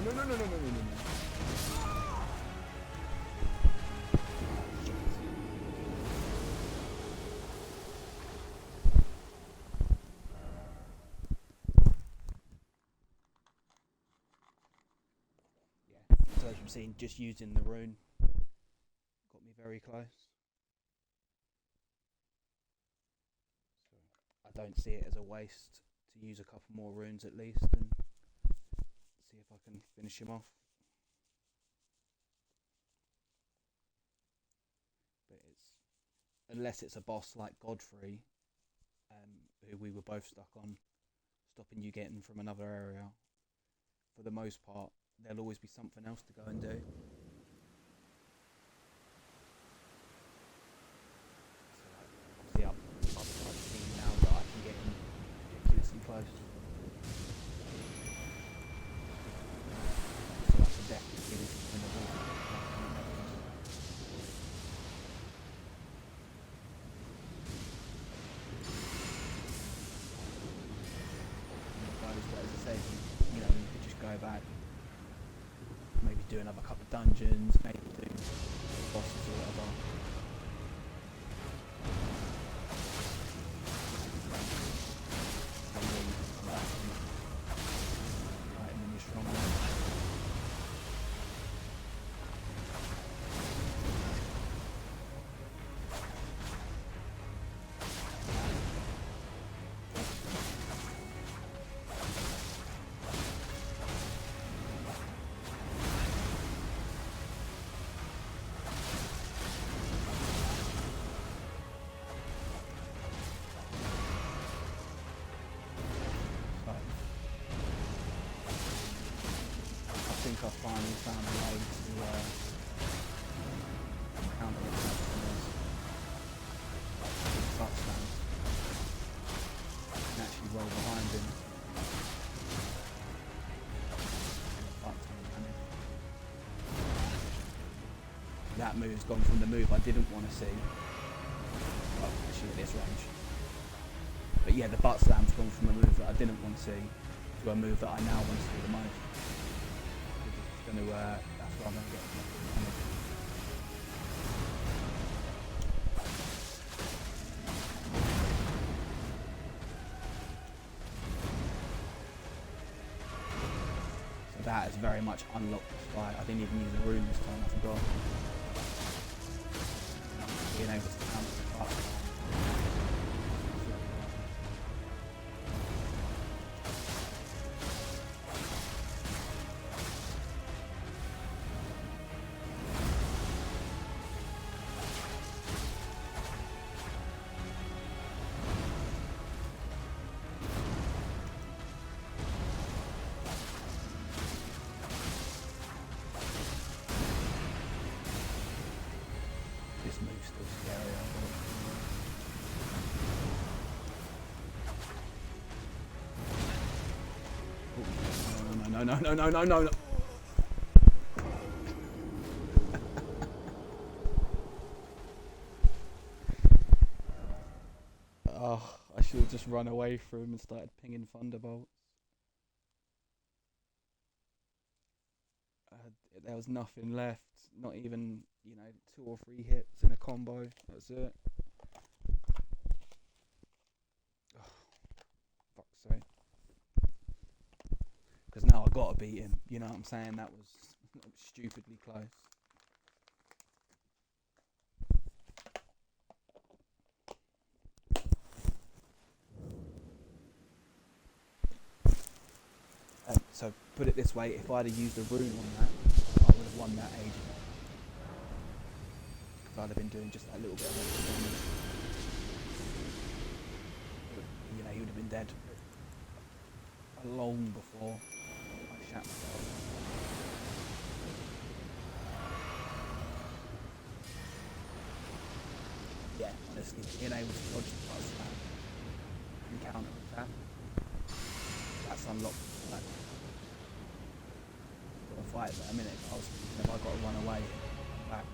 Yeah, so as you've seen, just using the rune got me very close. So I don't see it as a waste to use a couple more runes at least and see if I can finish him off. But unless it's a boss like Godfrey, who we were both stuck on, stopping you getting from another area, for the most part, there'll always be something else to go and do. So like, obviously I've seen now that I can get in ridiculously close. So I can definitely see this in the wall. But as I said, you could just go back, maybe do another couple of dungeons, maybe do bosses or whatever. Right, and then you're stronger. I think I finally found a way to counter attack this butt stand. I can actually roll behind him. That move's gone from the move I didn't want to see. Well, actually at this range. But yeah, the butt slam's gone from a move that I didn't want to see to a move that I now want to see the most. That's where I'm going to get damage. So that has very much unlocked this fight. I didn't even use a rune this time, I forgot. Being able to counter the butt slam. This move's still scary, no. Oh, I should have just run away from him and started pinging thunderbolts. There was nothing left, not even, 2 or 3 hits in a combo, that's it. Oh, fuck's sake. Because now I gotta beat him, you know what I'm saying? That was stupidly close. So put it this way, if I'd have used a rune on that, I would have won that ages ago. Because I'd have been doing just that little bit of extra damage. He would have been dead long before I shat myself. Yeah, honestly, being able to dodge the butt slam and counter attack, that's unlocked. Fight for a minute, I was thinking, have I got to run away and back?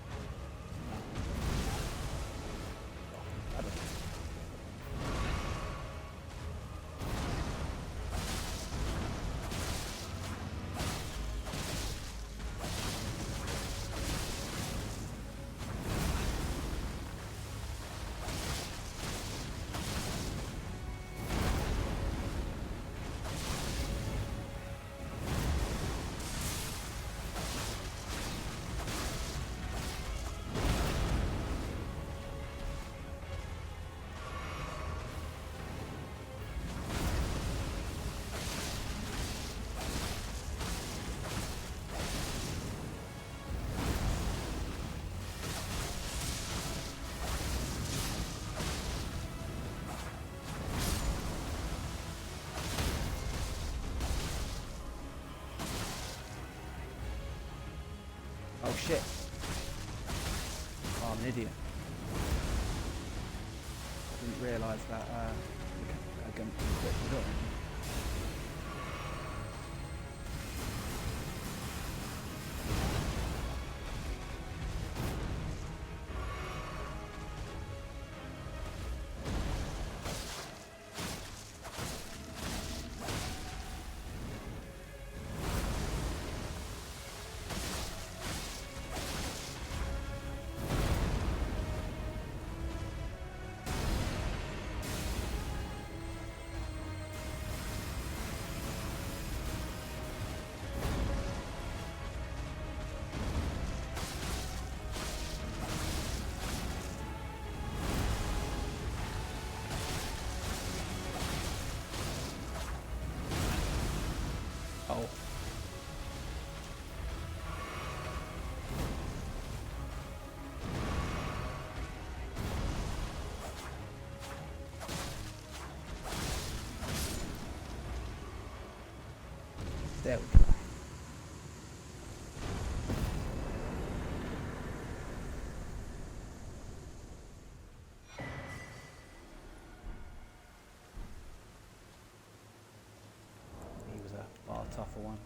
Oh shit. Oh, I'm an idiot. I didn't realise that the gun was got. Oh. There we go. He was a far tougher one.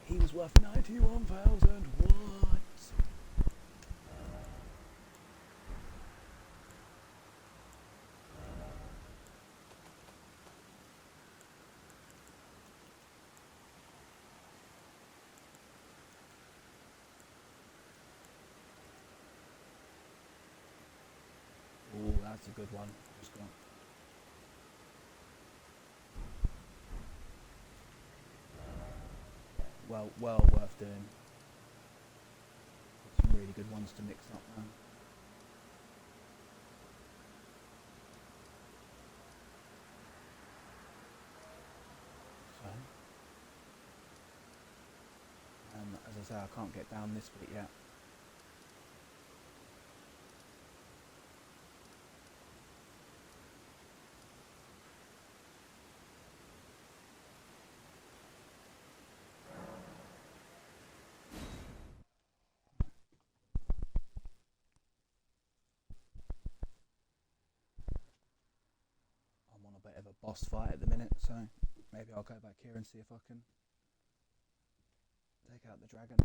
He was worth 91,000. What? Oh, that's a good one. Just gone. Well worth doing. Some really good ones to mix up now. So, as I say, I can't get down this bit yet. I'm on a bit of a boss fight at the minute, so maybe I'll go back here and see if I can take out the dragon.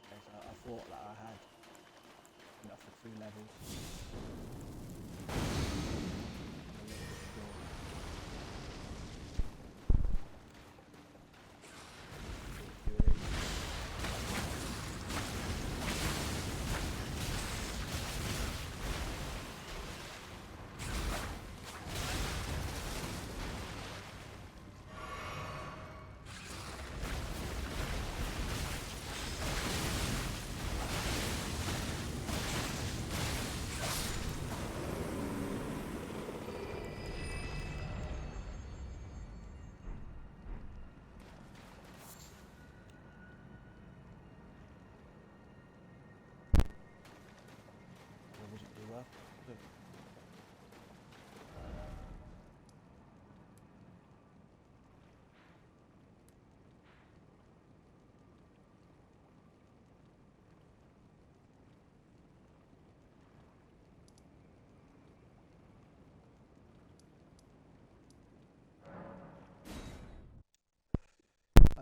Okay, so I thought that I had enough for 2 levels. A little bit of door. Fury.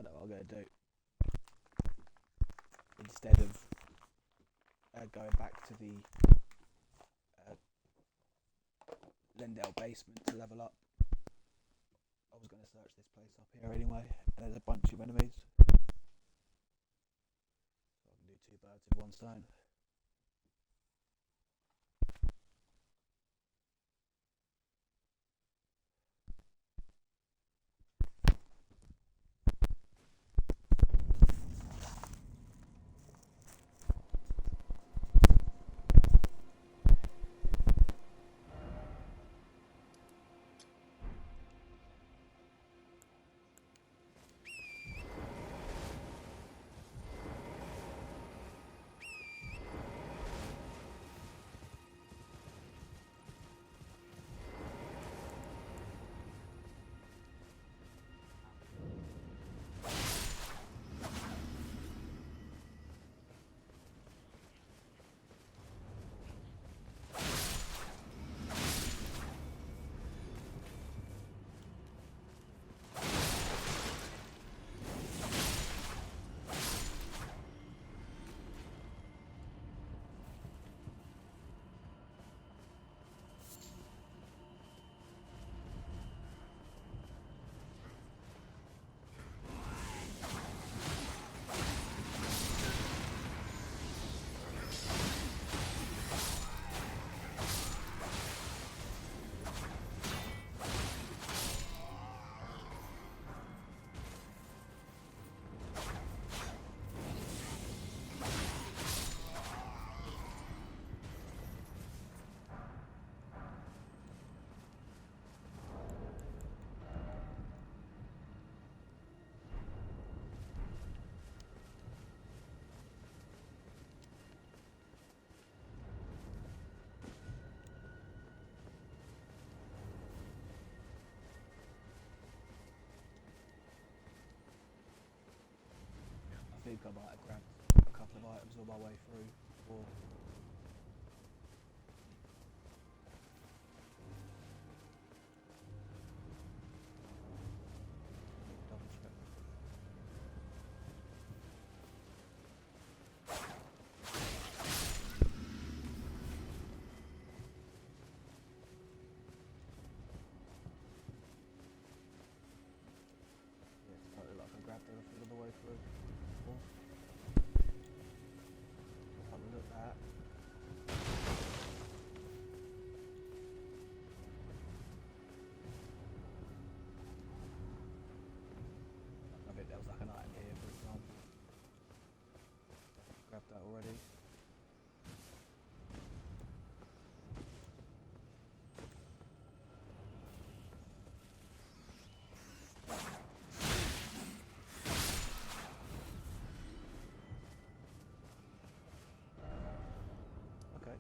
I know what I'm going to do. Instead of going back to the Lendale basement to level up, I was going to search this place up here anyway, and there's a bunch of enemies. So I can do 2 birds with 1 stone. I think I might have grabbed a couple of items on my way through, or double check. Yeah, it's totally like I grabbed everything on the way through. Cool. Have a look at that. I think there was like an item here, for example. Grabbed that already. Okay.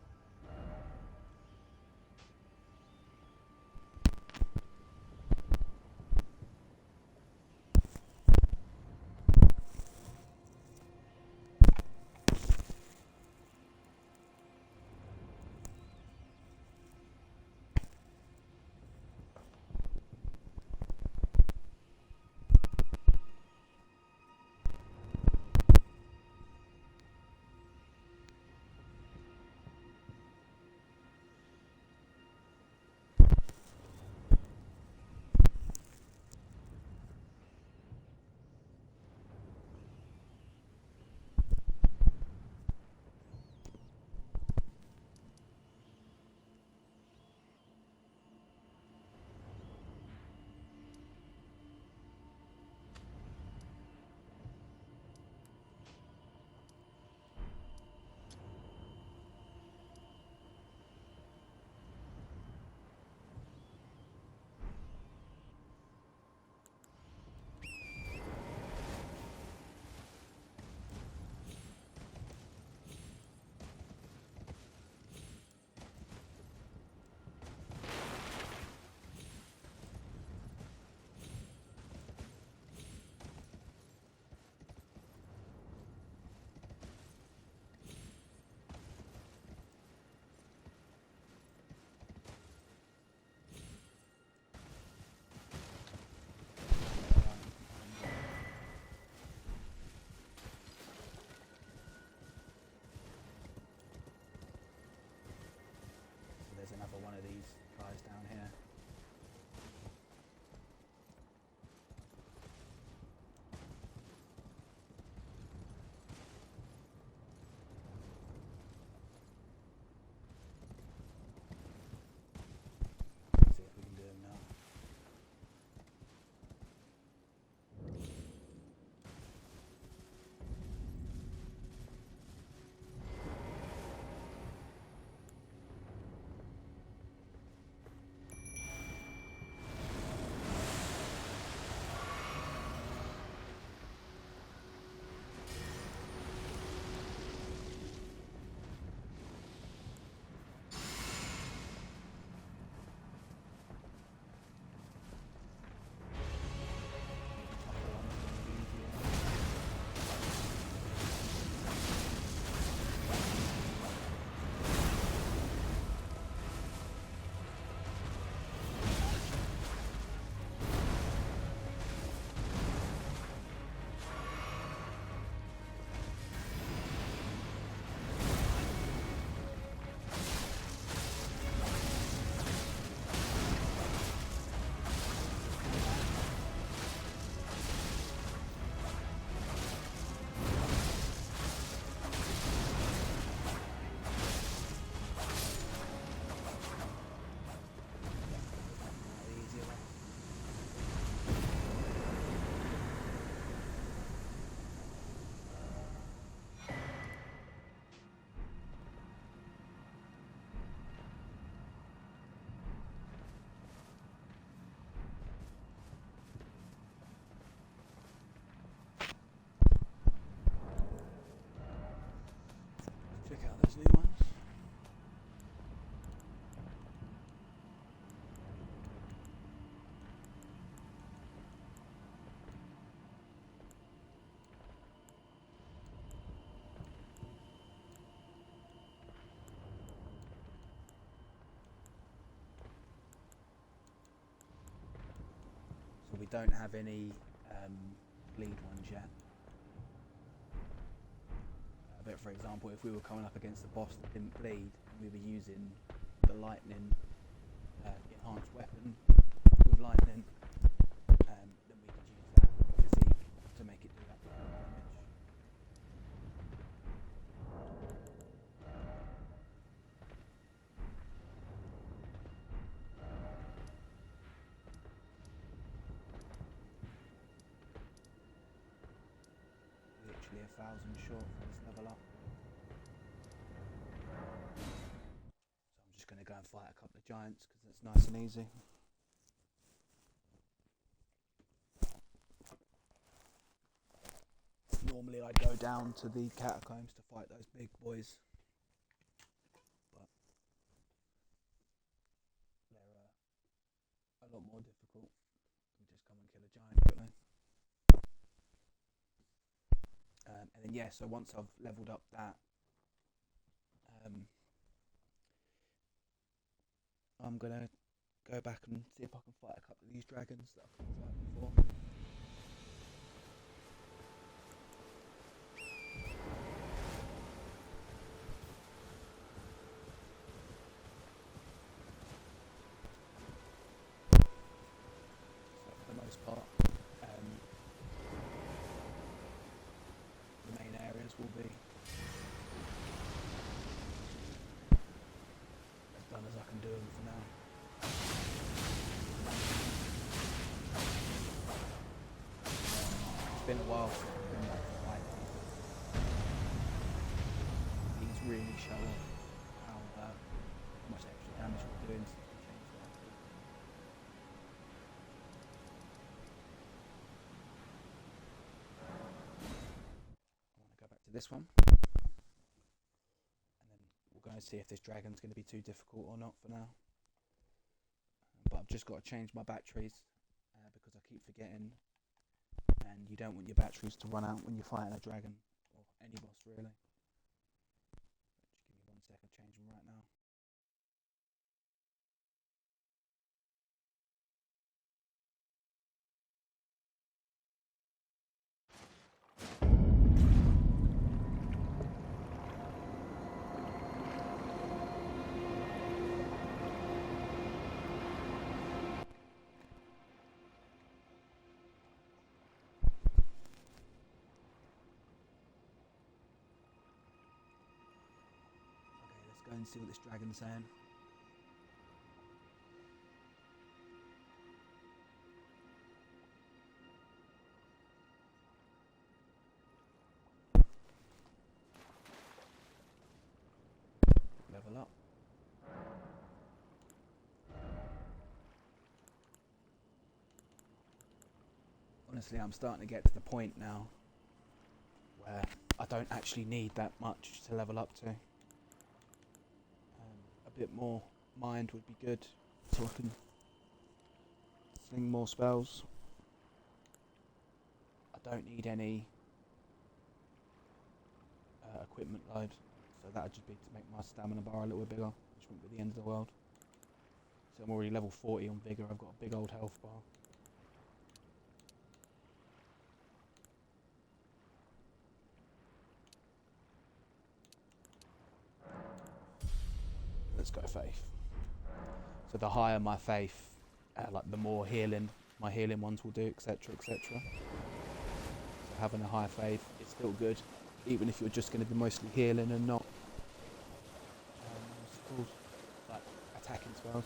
don't have any bleed ones yet. But for example, if we were coming up against a boss that didn't bleed, and we were using the lightning enhanced weapon with lightning, then we could use that physique to make it do that level of damage. Literally 1,000 short for this level up. So I'm just going to go and fight a couple of giants because it's nice and easy. Normally I'd go down to the catacombs to fight those big boys, but they're a lot more difficult. You just come and kill a giant quickly. And then yeah, so once I've leveled up that, I'm gonna go back and see if I can fight a couple of these dragons that I couldn't fight before. So for the most part, the main areas will be as done as I can do them for now. It's been a while since I've been back to fight. These really show off how much extra damage we're doing since we changed that. I want to go back to this one, and then we'll go and see if this dragon's going to be too difficult or not for now. But I've just got to change my batteries because I keep forgetting, and you don't want your batteries to run out when you're fighting a dragon or any boss really. Just give me 1 second, change them right now. Go and see what this dragon's saying. Level up. Honestly, I'm starting to get to the point now where I don't actually need that much to level up to. A bit more mind would be good so I can sling more spells. I don't need any equipment load, so that would just be to make my stamina bar a little bit bigger, which wouldn't be the end of the world. So I'm already level 40 on Vigor, I've got a big old health bar. Let's go faith. So the higher my faith, like the more healing my healing ones will do, etc, etc. So having a high faith is still good, even if you're just going to be mostly healing and not like attacking spells.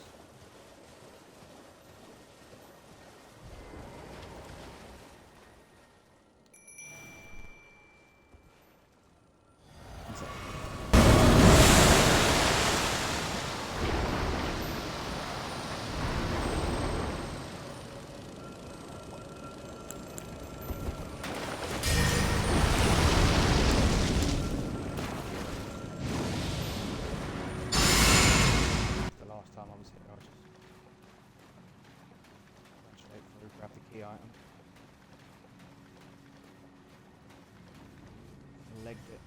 Legged it.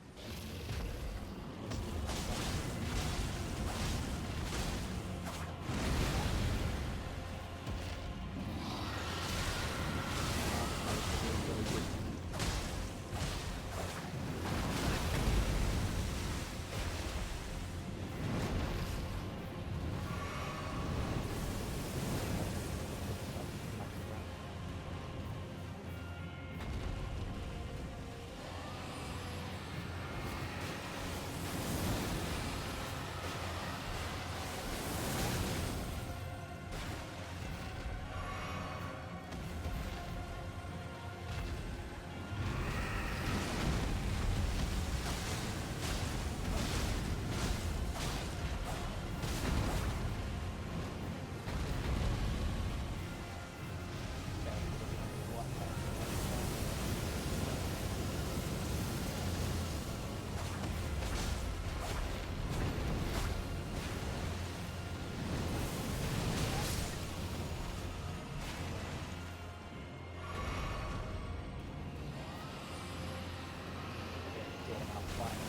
fighting.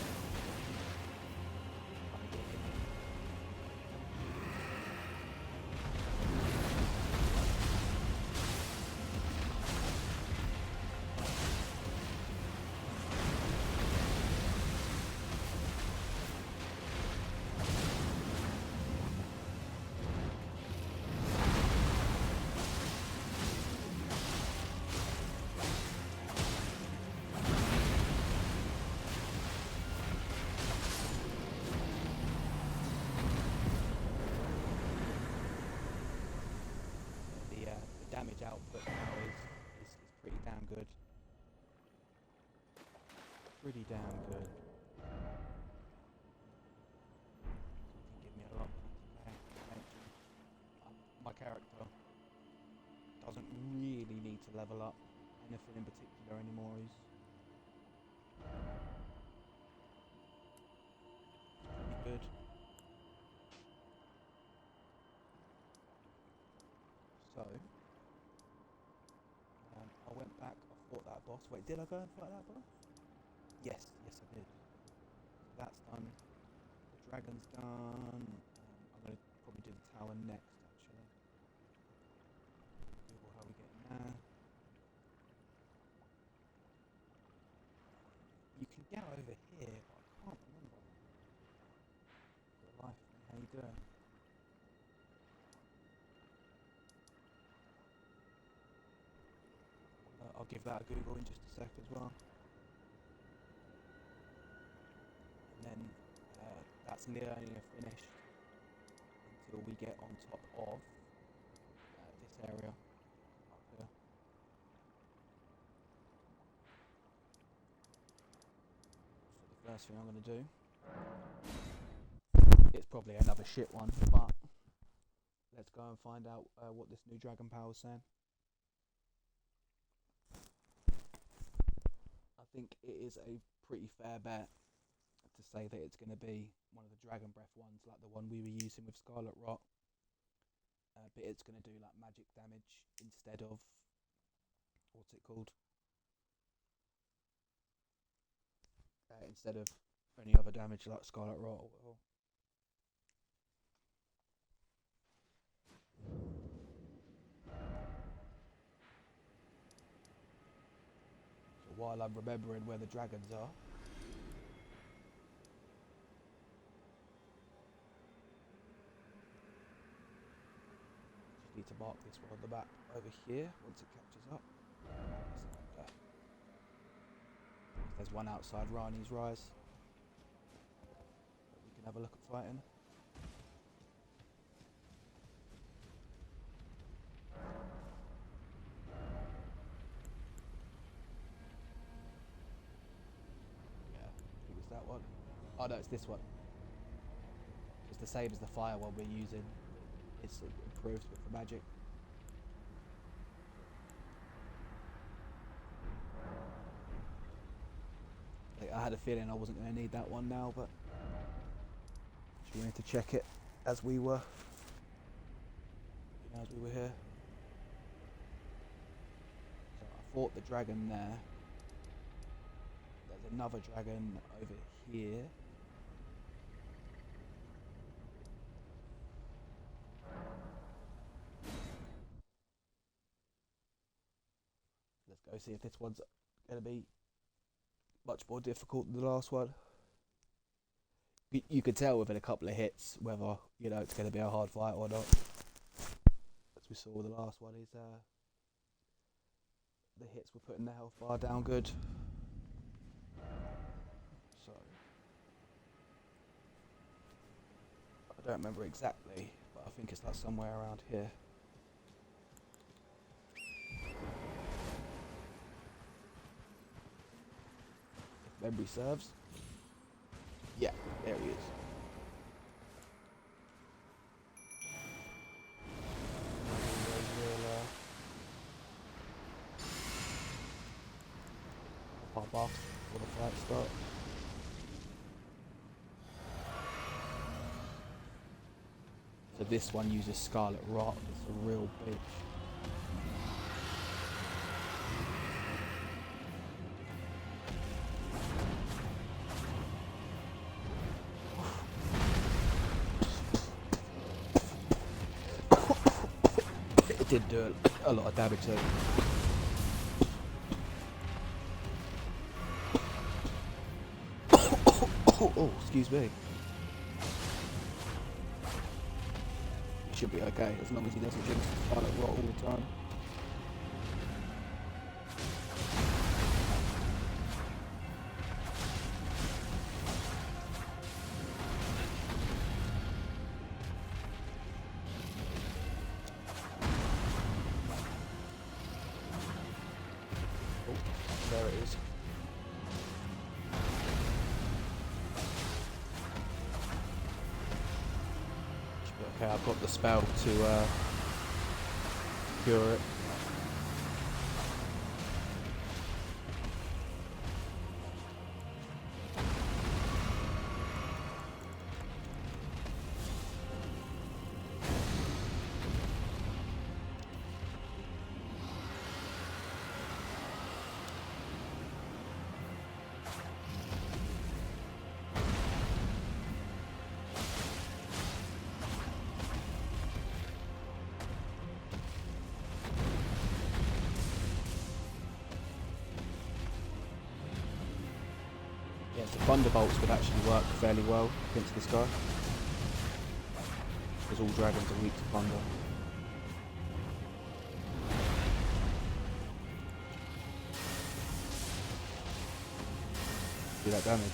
The damage output now is pretty damn good. Pretty damn good. So it can give me a lot more my character doesn't really need to level up anything in particular anymore. He's pretty good. So I went back, I fought that boss. Wait, did I go and fight that boss? Yes, I did. So that's done. The dragon's done. I'm going to probably do the tower next, actually. Google how we getting there. You can get over here, but I can't remember. For the life of me, how you doing? I'll give that a Google in just a sec as well. And then that's nearly finished until we get on top of this area up here. So the first thing I'm going to do, it's probably another shit one, but let's go and find out what this new Dragon Power is saying. I think it is a pretty fair bet to say that it's going to be one of the Dragon Breath ones, like the one we were using with Scarlet Rot, but it's going to do like magic damage instead of, what's it called, instead of any other damage like Scarlet Rot or whatever. So while I'm remembering where the dragons are, just need to mark this one on the map over here once it catches up. There. There's one outside Rani's Rise that we can have a look at fighting. Yeah, I think it's that one. Oh no, it's this one. It's the same as the fire one we're using. It's improved but for magic. I had a feeling I wasn't going to need that one now, but just wanted to check it as we were here. So I fought the dragon there. There's another dragon over here. Let's go see if this one's going to be much more difficult than the last one. You could tell within a couple of hits whether it's going to be a hard fight or not. As we saw with the last one, is the hits were putting the health bar down good. So I don't remember exactly, but I think it's like somewhere around here. If memory serves. Yeah, there he is. Pop off before the fight starts. So this one uses Scarlet Rot. It's a real bitch. did do a lot of damage though. Oh, excuse me. He should be okay as long as he doesn't jinx the Scarlet Rot all the time. Oh, there it is. Okay, I've got the spell to cure it. Yes, the Thunderbolts would actually work fairly well against this guy, because all dragons are weak to thunder. Do that damage.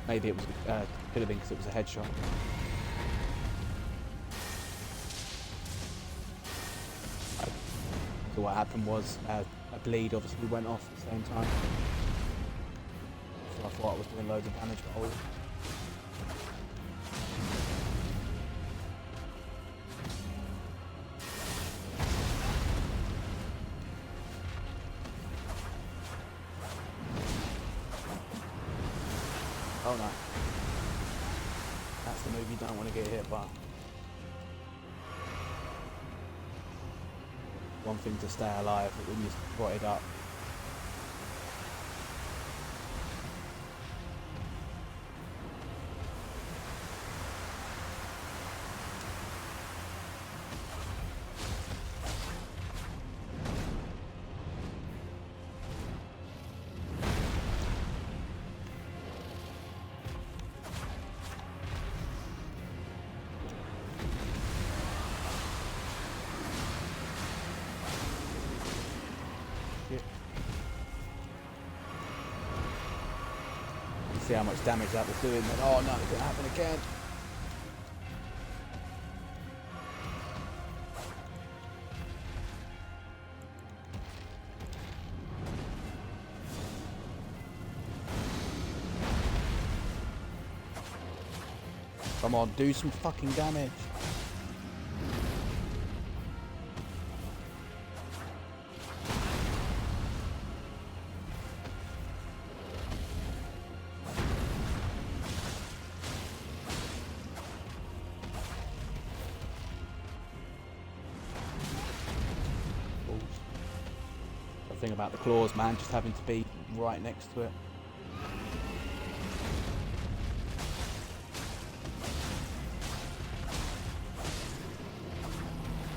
Maybe it was could have been because it was a headshot. So what happened was a bleed obviously went off at the same time. So I thought I was doing loads of damage, but I wasn't. Oh no. That's the move you don't want to get hit by. One thing to stay alive, but when you're rotted up. See how much damage that was doing, then oh no, it's gonna happen again. Come on, do some fucking damage. The thing about the claws, man, just having to be right next to it.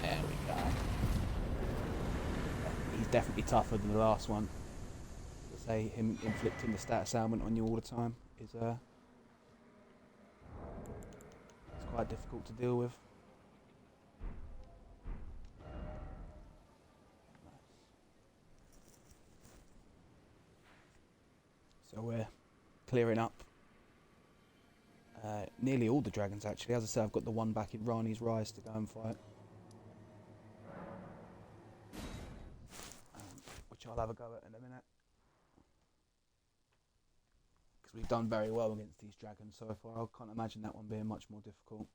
There we go. He's definitely tougher than the last one. Let's say him inflicting the status ailment on you all the time is it's quite difficult to deal with. So we're clearing up nearly all the dragons actually. As I said, I've got the one back in Rani's Rise to go and fight. Which I'll have a go at in a minute. Because we've done very well against these dragons so far. I can't imagine that one being much more difficult.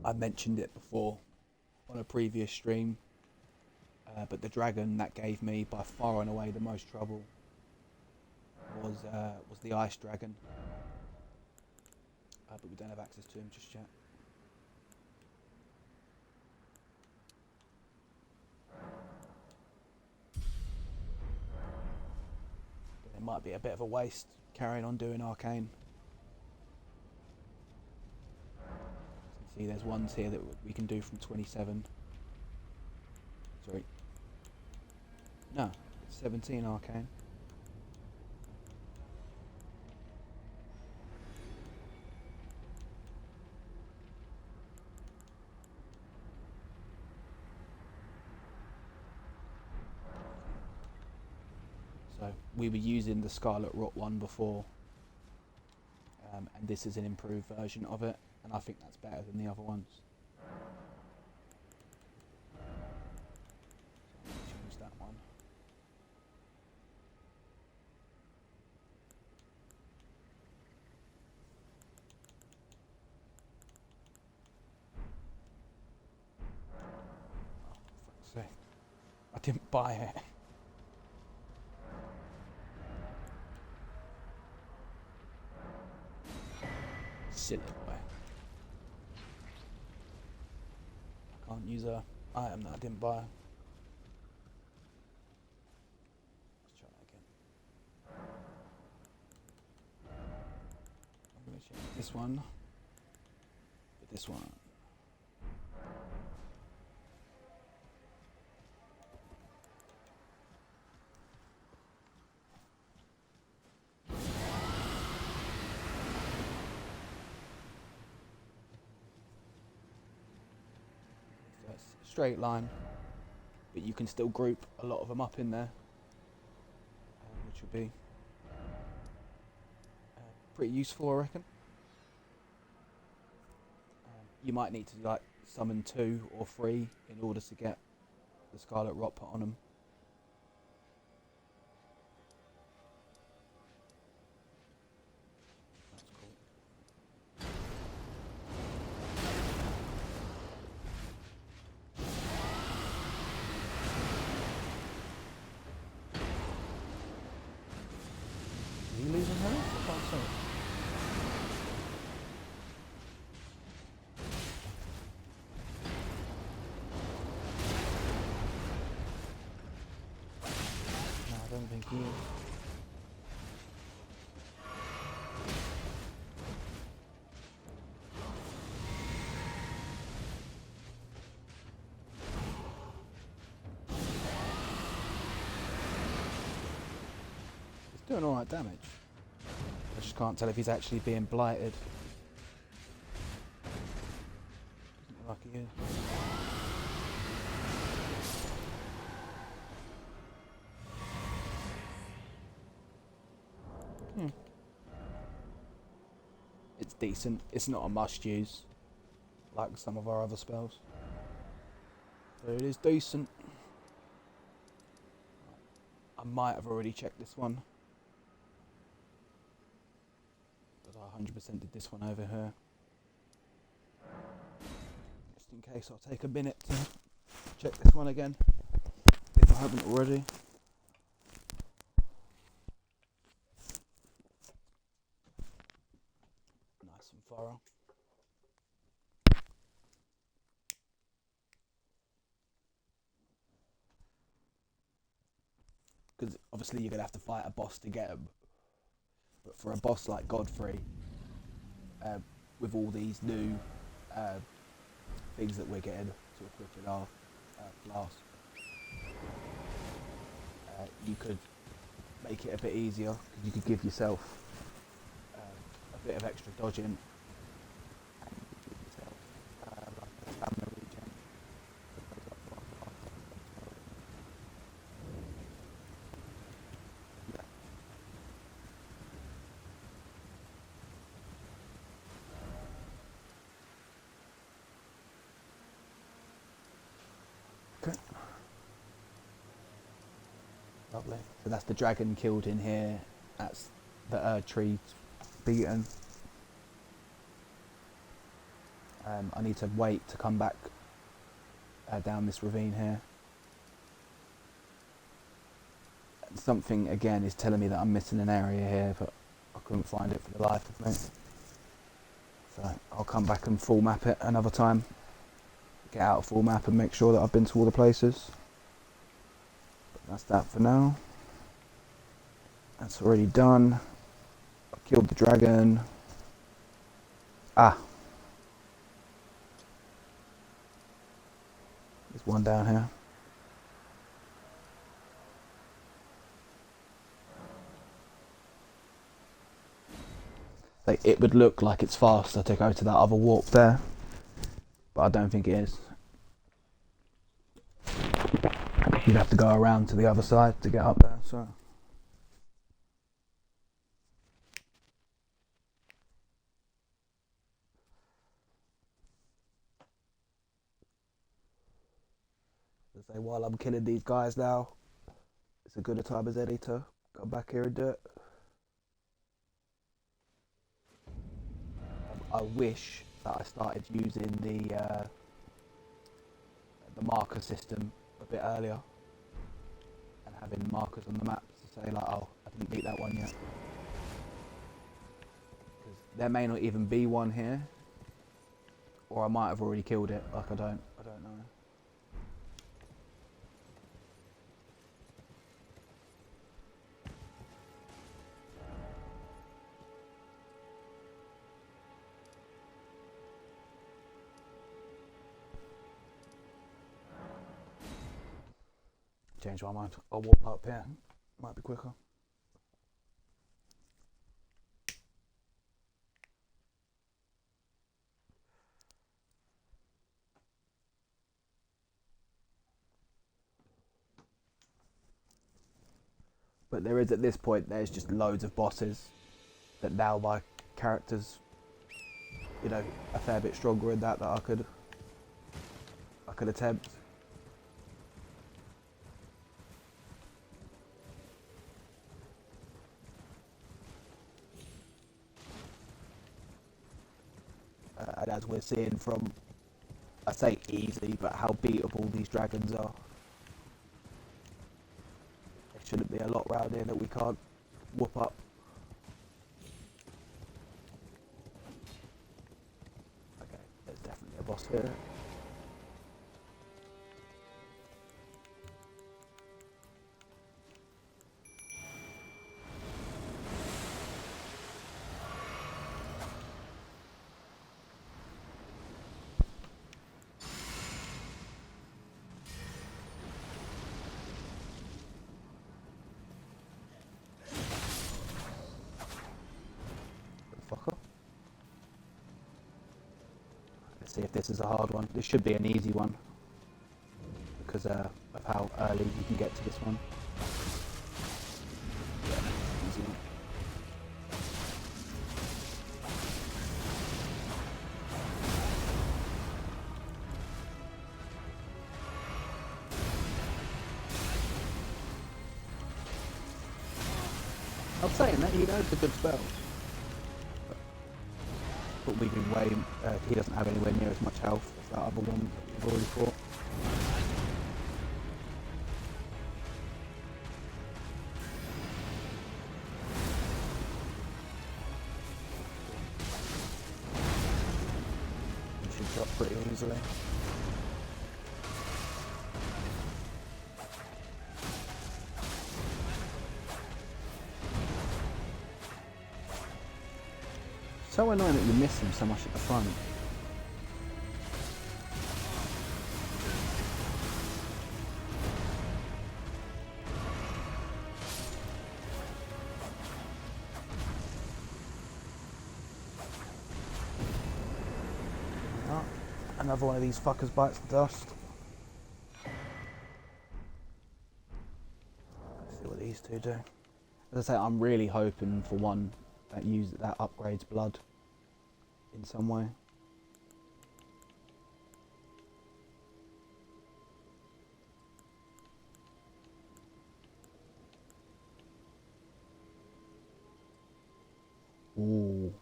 I mentioned it before on a previous stream, but the dragon that gave me by far and away the most trouble was the ice dragon, but we don't have access to him just yet. might be a bit of a waste carrying on doing arcane. See, there's ones here that we can do from 27. Sorry. No, it's 17 arcane. So we were using the Scarlet Rot one before, and this is an improved version of it, and I think that's better than the other ones. So change that one. Oh, for fuck's sake. I didn't buy it. Silly boy. I can't use a item that I didn't buy. Let's try that again. I'm going to change this one with this one. So it's a straight line, but you can still group a lot of them up in there, which will be pretty useful, I reckon. You might need to like summon 2 or 3 in order to get the Scarlet Rot put on them. That's cool. Are you losing health? I can't say. No, I don't think he is. He's doing alright damage. I just can't tell if he's actually being blighted. Doesn't look like he is. It's decent. It's not a must use like some of our other spells. But it is decent. I might have already checked this one, but I 100% did this one over here. Just in case, I'll take a minute to check this one again, if I haven't already. Nice and thorough. Because obviously you're going to have to fight a boss to get them. But for a boss like Godfrey, with all these new things that we're getting to equip in our class, you could make it a bit easier, because you could give yourself a bit of extra dodging, and give yourself like a stamina regen. Okay. Lovely. So that's the dragon killed in here. That's the tree beaten. I need to wait to come back down this ravine here. Something again is telling me that I'm missing an area here, but I couldn't find it for the life of me. So I'll come back and full map it another time. Get out a full map and make sure that I've been to all the places. But that's that for now. That's already done. I killed the dragon. Ah. There's one down here. Like, it would look like it's faster to go to that other warp there, but I don't think it is. You'd have to go around to the other side to get up there, so. Say, while I'm killing these guys now, it's as good a time as any to come back here and do it. I wish that I started using the marker system a bit earlier and having markers on the maps to say like, oh, I didn't beat that one yet. Because there may not even be one here, or I might have already killed it. Like I don't know. Change my mind. I'll walk up here. Might be quicker. But there is, at this point, there's just loads of bosses that now my character's, you know, a fair bit stronger in that I could attempt. And as we're seeing from, I say easy, but how beatable these dragons are. There shouldn't be a lot round here that we can't whoop up. Okay, there's definitely a boss here. Fucker. Let's see if this is a hard one. This should be an easy one because of how early you can get to this one. Yeah, easy one. I'm saying that, you know, it's a good spell. But we've been way, he doesn't have anywhere near as much health as that other one that we've already fought. He should drop pretty easily. So annoying that you miss him so much at the front. Oh, another one of these fuckers bites the dust. Let's see what these two do. As I say, I'm really hoping for one that upgrades blood in some way. Ooh.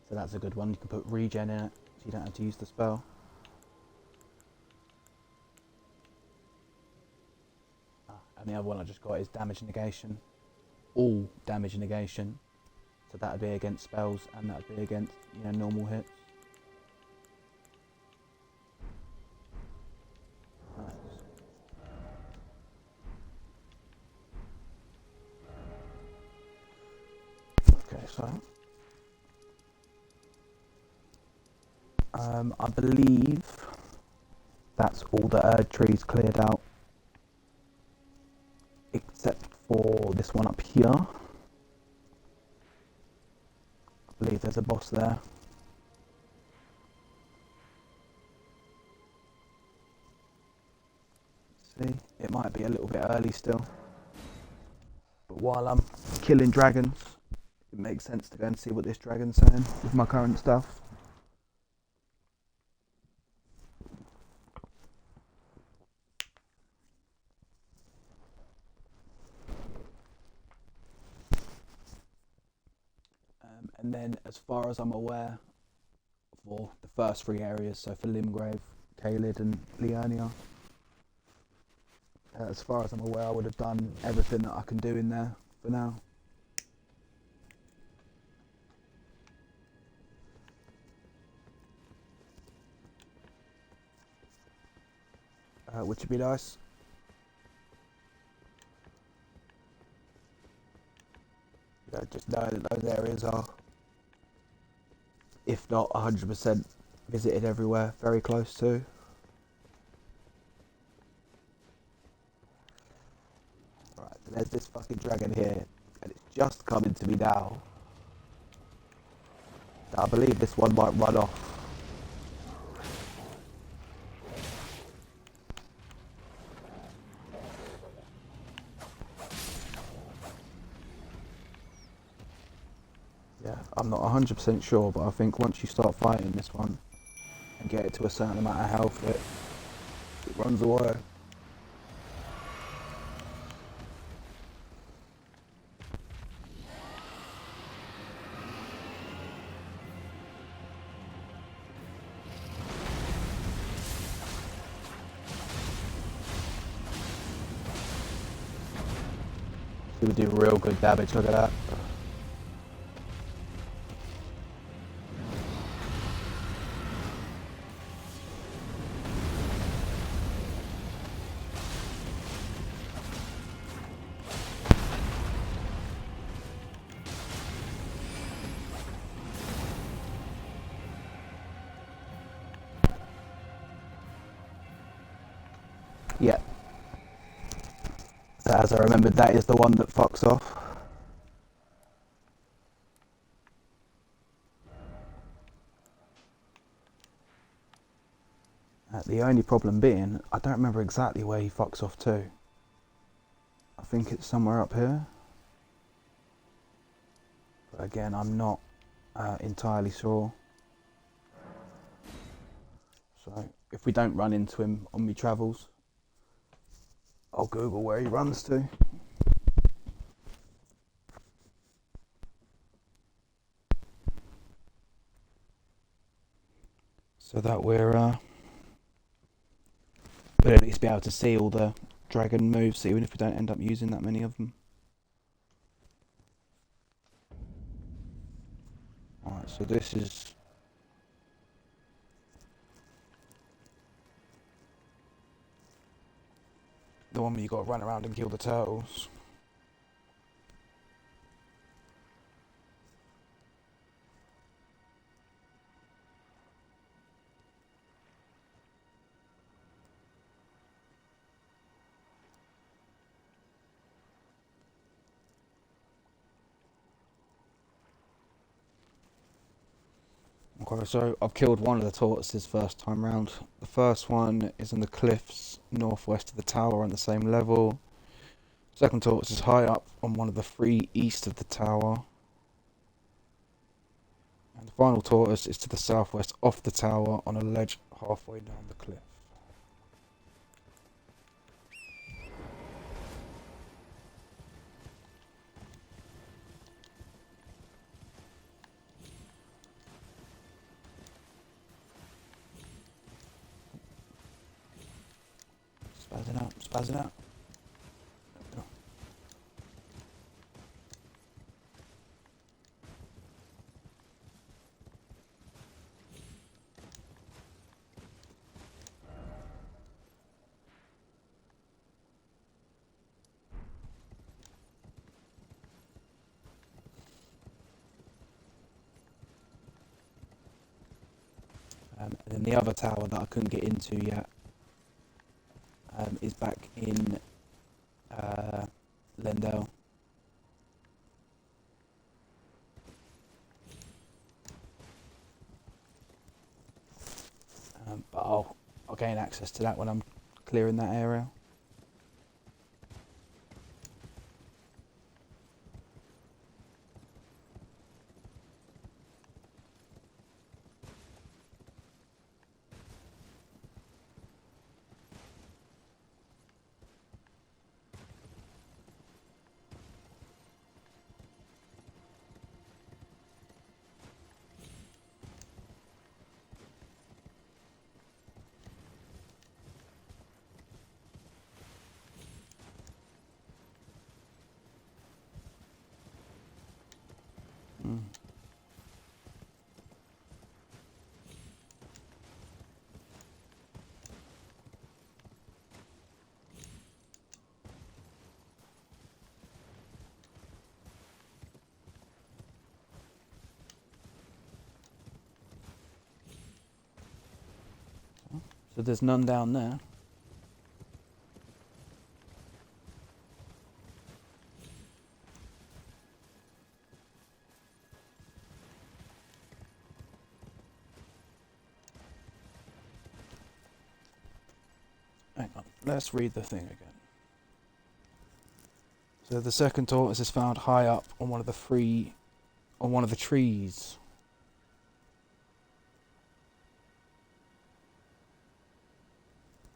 So that's a good one. You can put regen in it, so you don't have to use the spell. And the other one I just got is damage negation. All damage negation. So that would be against spells, and that would be against, you know, normal hits. Nice. So, I believe that's all the Erd trees cleared out, except for this one up here. I believe there's a boss there. See, it might be a little bit early still, but while I'm killing dragons, it makes sense to go and see what this dragon's saying with my current stuff. And then, as far as I'm aware, for the first three areas, so for Limgrave, Caelid and Liurnia, as far as I'm aware, I would have done everything that I can do in there for now. Which would be nice. Just know that those areas are, if not 100% visited everywhere, very close to. Right, so there's this fucking dragon here, and it's just coming to me now. I believe this one might run off. Yeah, I'm not 100% sure, but I think once you start fighting this one and get it to a certain amount of health, it runs away. It would do real good damage, look at that. Yeah. So as I remembered, that is the one that fucks off. The only problem being, I don't remember exactly where he fucks off to. I think it's somewhere up here. But again, I'm not entirely sure. So if we don't run into him on my travels, I'll Google where he runs to. So that we'll at least be able to see all the dragon moves, even if we don't end up using that many of them. Alright, so this is the one where you got to run around and kill the turtles. Okay, so I've killed one of the tortoises first time round. The first one is in the cliffs northwest of the tower on the same level. Second tortoise is high up on one of the three east of the tower. And the final tortoise is to the southwest off the tower on a ledge halfway down the cliff. Spazzing out, spazzing out. And then the other tower that I couldn't get into yet is back in Lendell. But I'll gain access to that when I'm clearing that area. So there's none down there. Hang on, let's read the thing again. So the second tortoise is found high up on one of the trees.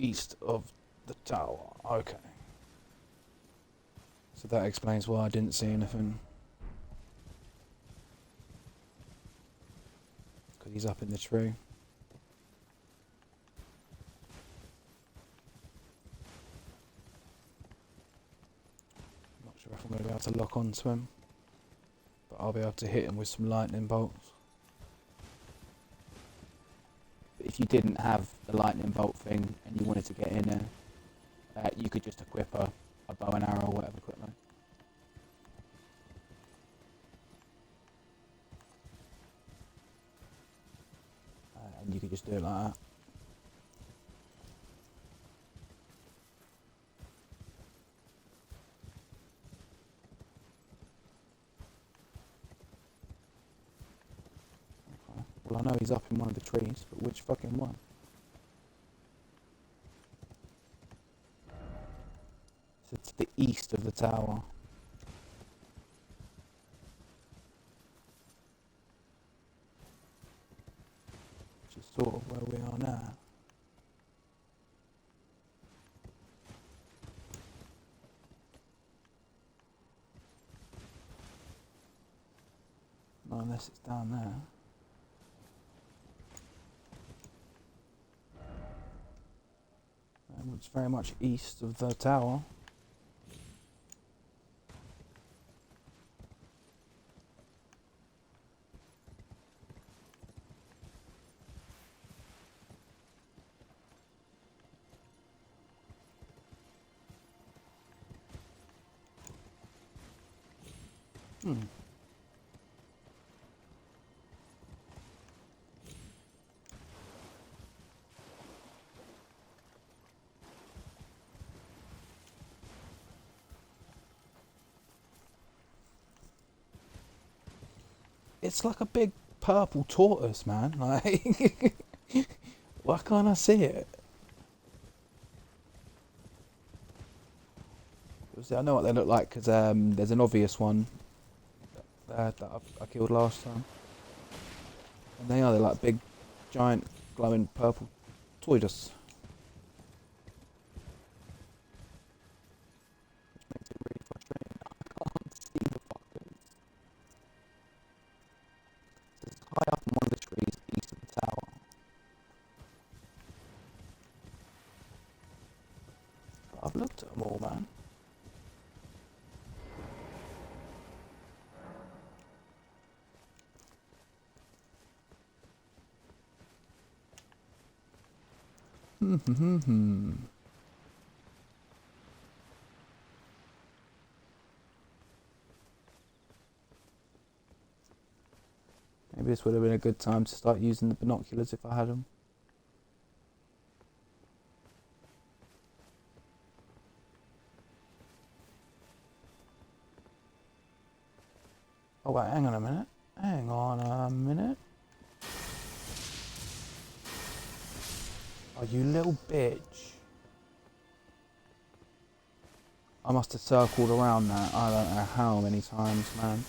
East of the tower. Okay. So that explains why I didn't see anything. Because he's up in the tree. Not sure if I'm going to be able to lock onto him. But I'll be able to hit him with some lightning bolts. But if you didn't have the lightning bolt thing and you wanted to get in there, you could just equip a bow and arrow or whatever quickly. And you could just do it like that. Okay. Well, I know he's up in one of the trees, but which fucking one? So it's the east of the tower. Which is sort of where we are now. Not unless it's down there. It's very much east of the tower. It's like a big purple tortoise, man. Like, why can't I see it? I know what they look like because there's an obvious one that I killed last time. And they're like big, giant, glowing purple tortoise. Which makes it really frustrating. I can't see the fuckers. So it's high up in one of the trees east of the tower. But I've looked at them all, man. Maybe Maybe this would have been a good time to start using the binoculars if I had them. Oh wait, hang on a minute. Hang on a minute. Oh, you little bitch. I must have circled around that I don't know how many times, man.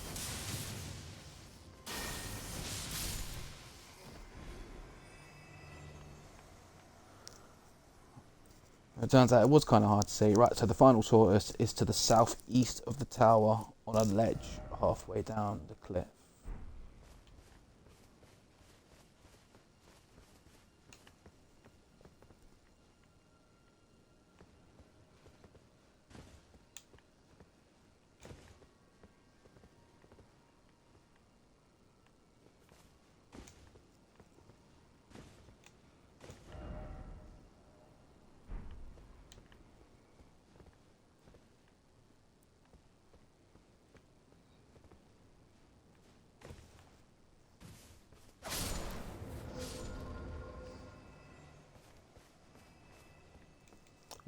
It turns out it was kind of hard to see. Right, so the final tortoise is to the southeast of the tower on a ledge halfway down the cliff.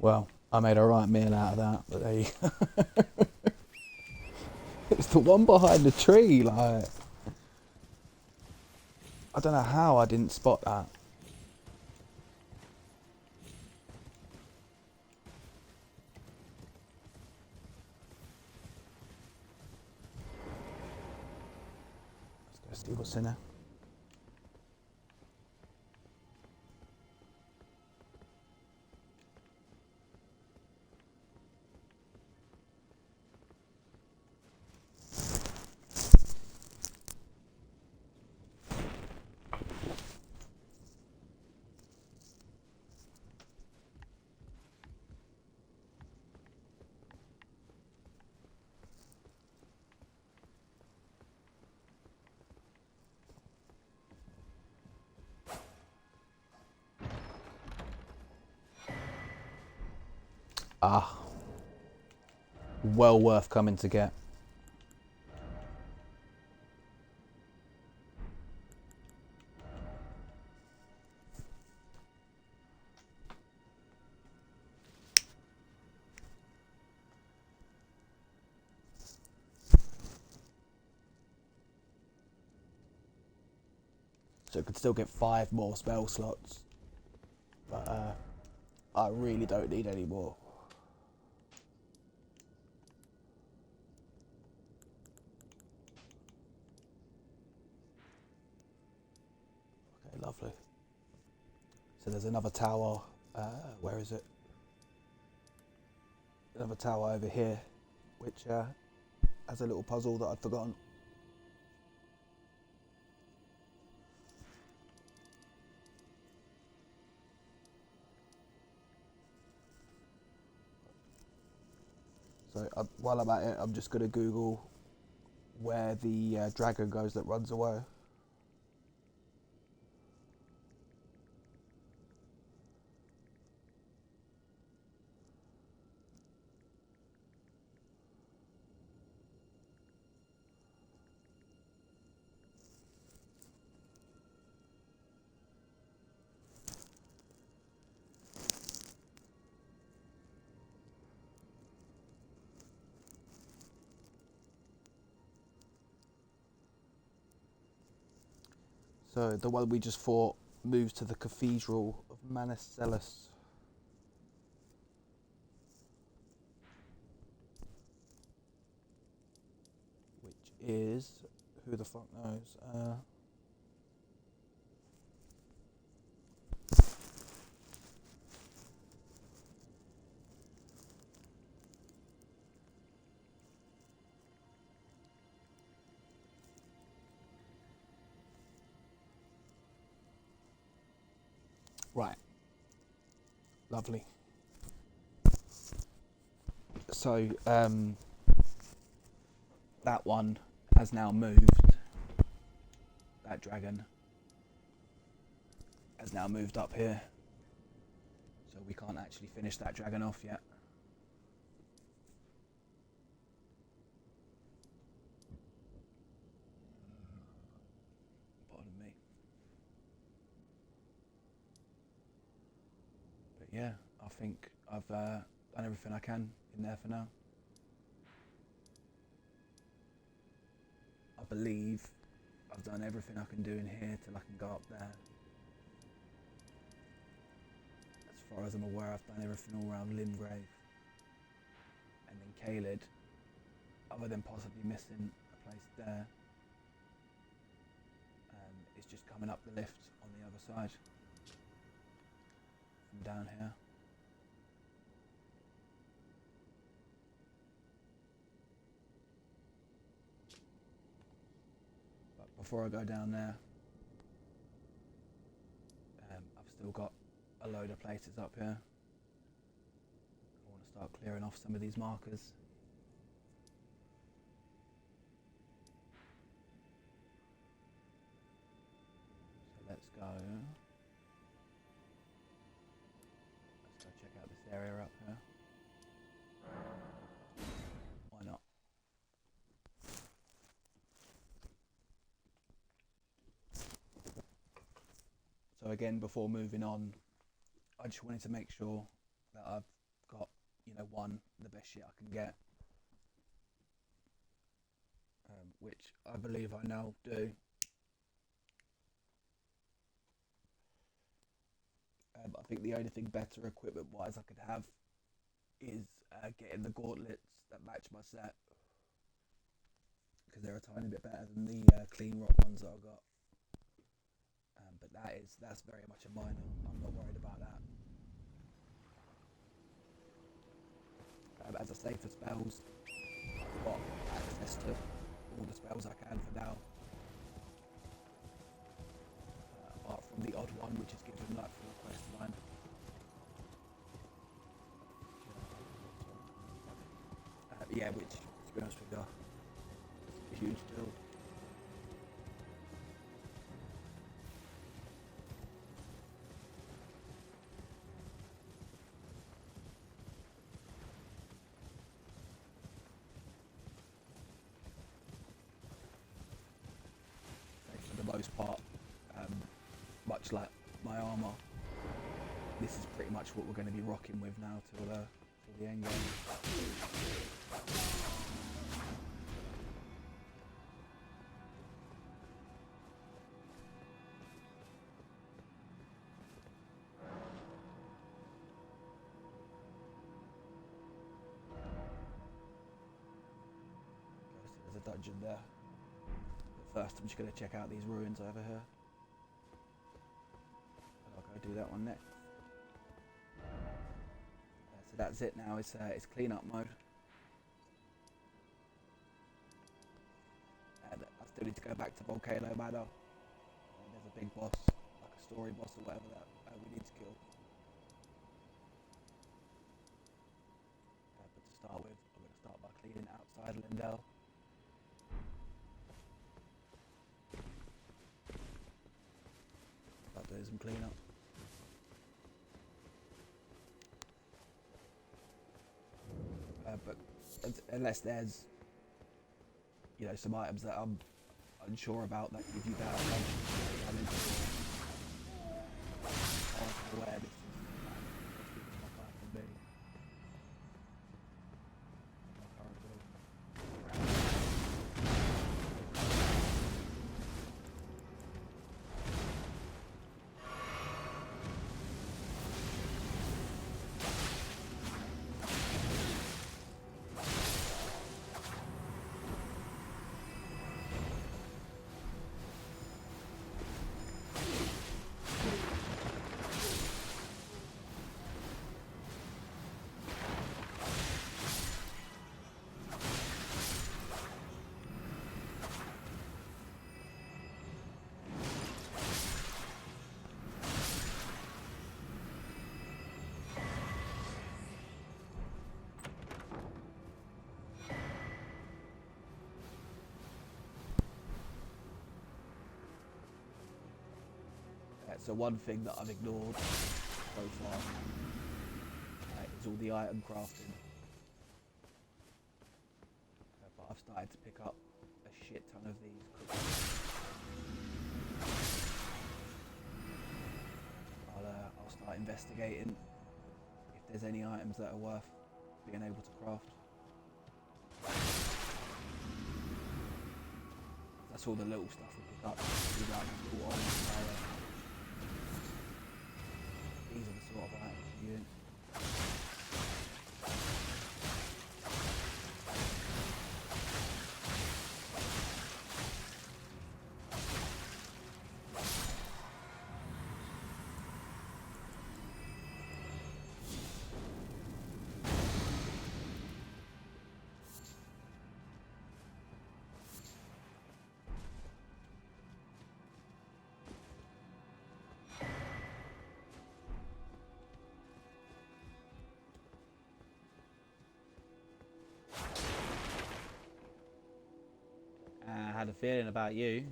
Well, I made a right meal out of that, but there you go. It's the one behind the tree, like... I don't know how I didn't spot that. Let's go see what's in there. Ah, well worth coming to get. So it could still get 5 more spell slots, but I really don't need any more. Okay, lovely. So there's another tower. Where is it? Another tower over here, which has a little puzzle that I'd forgotten. So while I'm at it, I'm just going to Google where the dragon goes that runs away. So the one we just fought moves to the Cathedral of Manicelis. Which is, who the fuck knows? Right. Lovely. So, that one has now moved. That dragon has now moved up here. So we can't actually finish that dragon off yet. yeah, I think I've done everything I can in there for now. I believe I've done everything I can do in here till I can go up there. As far as I'm aware, I've done everything all around Limgrave. And then Caelid, other than possibly missing a place there, is just coming up the lift on the other side from down here. But before I go down there, I've still got a load of places up here. I want to start clearing off some of these markers. So let's go check out this area up here. Why not? So again, before moving on, I just wanted to make sure that I've got, the best shit I can get, which I believe I now do. I think the only thing better equipment-wise I could have is getting the gauntlets that match my set, because they're a tiny bit better than the clean rock ones that I got. But that's very much a minor. I'm not worried about that. As I say, for spells, I've got access to all the spells I can for now. Apart from the odd one, which is given like for the quest line. Yeah, which, to be honest with you, is a huge deal. For the most part, much like my armour, this is pretty much what we're going to be rocking with now till the end game. There's a dungeon there. But first I'm just going to check out these ruins over here. I'll go do that one next. So that's it now, it's clean up mode. And I still need to go back to Volcano Manor. And there's a big boss, like a story boss or whatever that we need to kill. But to start with, I'm going to start by cleaning outside Lindell. Start doing some clean up. But unless there's, some items that I'm unsure about that give you better damage, awareness is my kind for me. My current build. So one thing that I've ignored so far is all the item crafting. But I've started to pick up a shit ton of these cookies. I'll start investigating if there's any items that are worth being able to craft. That's all the little stuff we pick up. These are the sort of items you use. I had a feeling about you.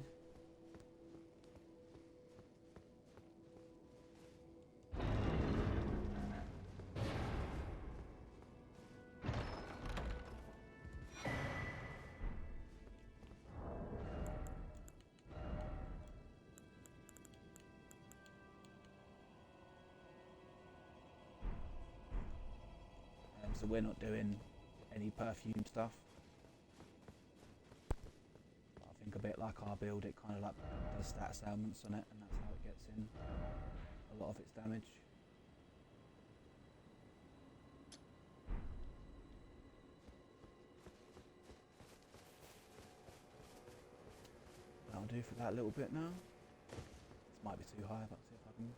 So we're not doing any perfume stuff. I think a bit like our build, it kind of like does status ailments on it, and that's how it gets in a lot of its damage. That'll do for that little bit now. This might be too high, but see if I can.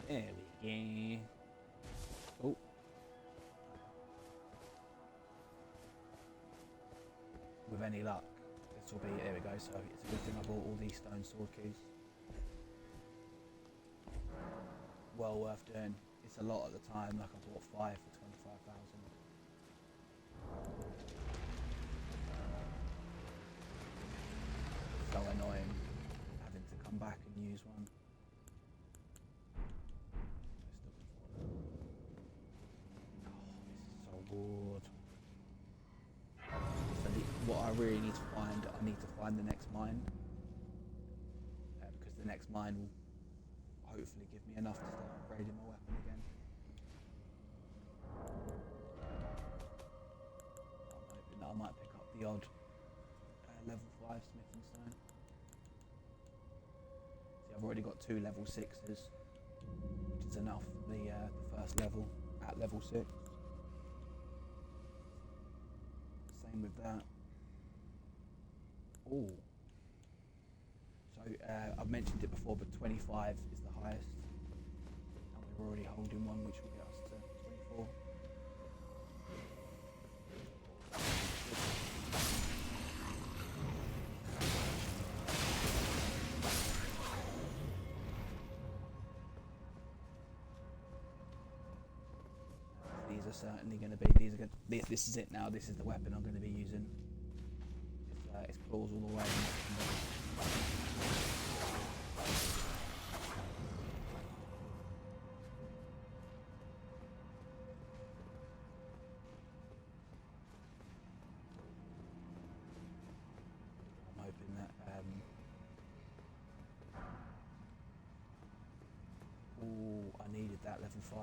There we go. Oh. With any luck, this will be, there we go, so it's a good thing I bought all these stone sword keys. Well worth doing. It's a lot at the time, like I bought 5 for 25,000. So annoying having to come back and use one. Good. So what I really need to find, I need to find the next mine, because the next mine will hopefully give me enough to start upgrading my weapon again. I'm hoping that I might pick up the odd level 5 smithing stone. See, I've already got 2 level 6s, which is enough for the first level at level 6. With that. Oh. So I've mentioned it before, but 25 is the highest, and we're already holding one, which will get us to 24. These are certainly going to be. This is it now. This is the weapon I'm going to be using. It's claws all the way. I'm hoping that. I needed that level 5.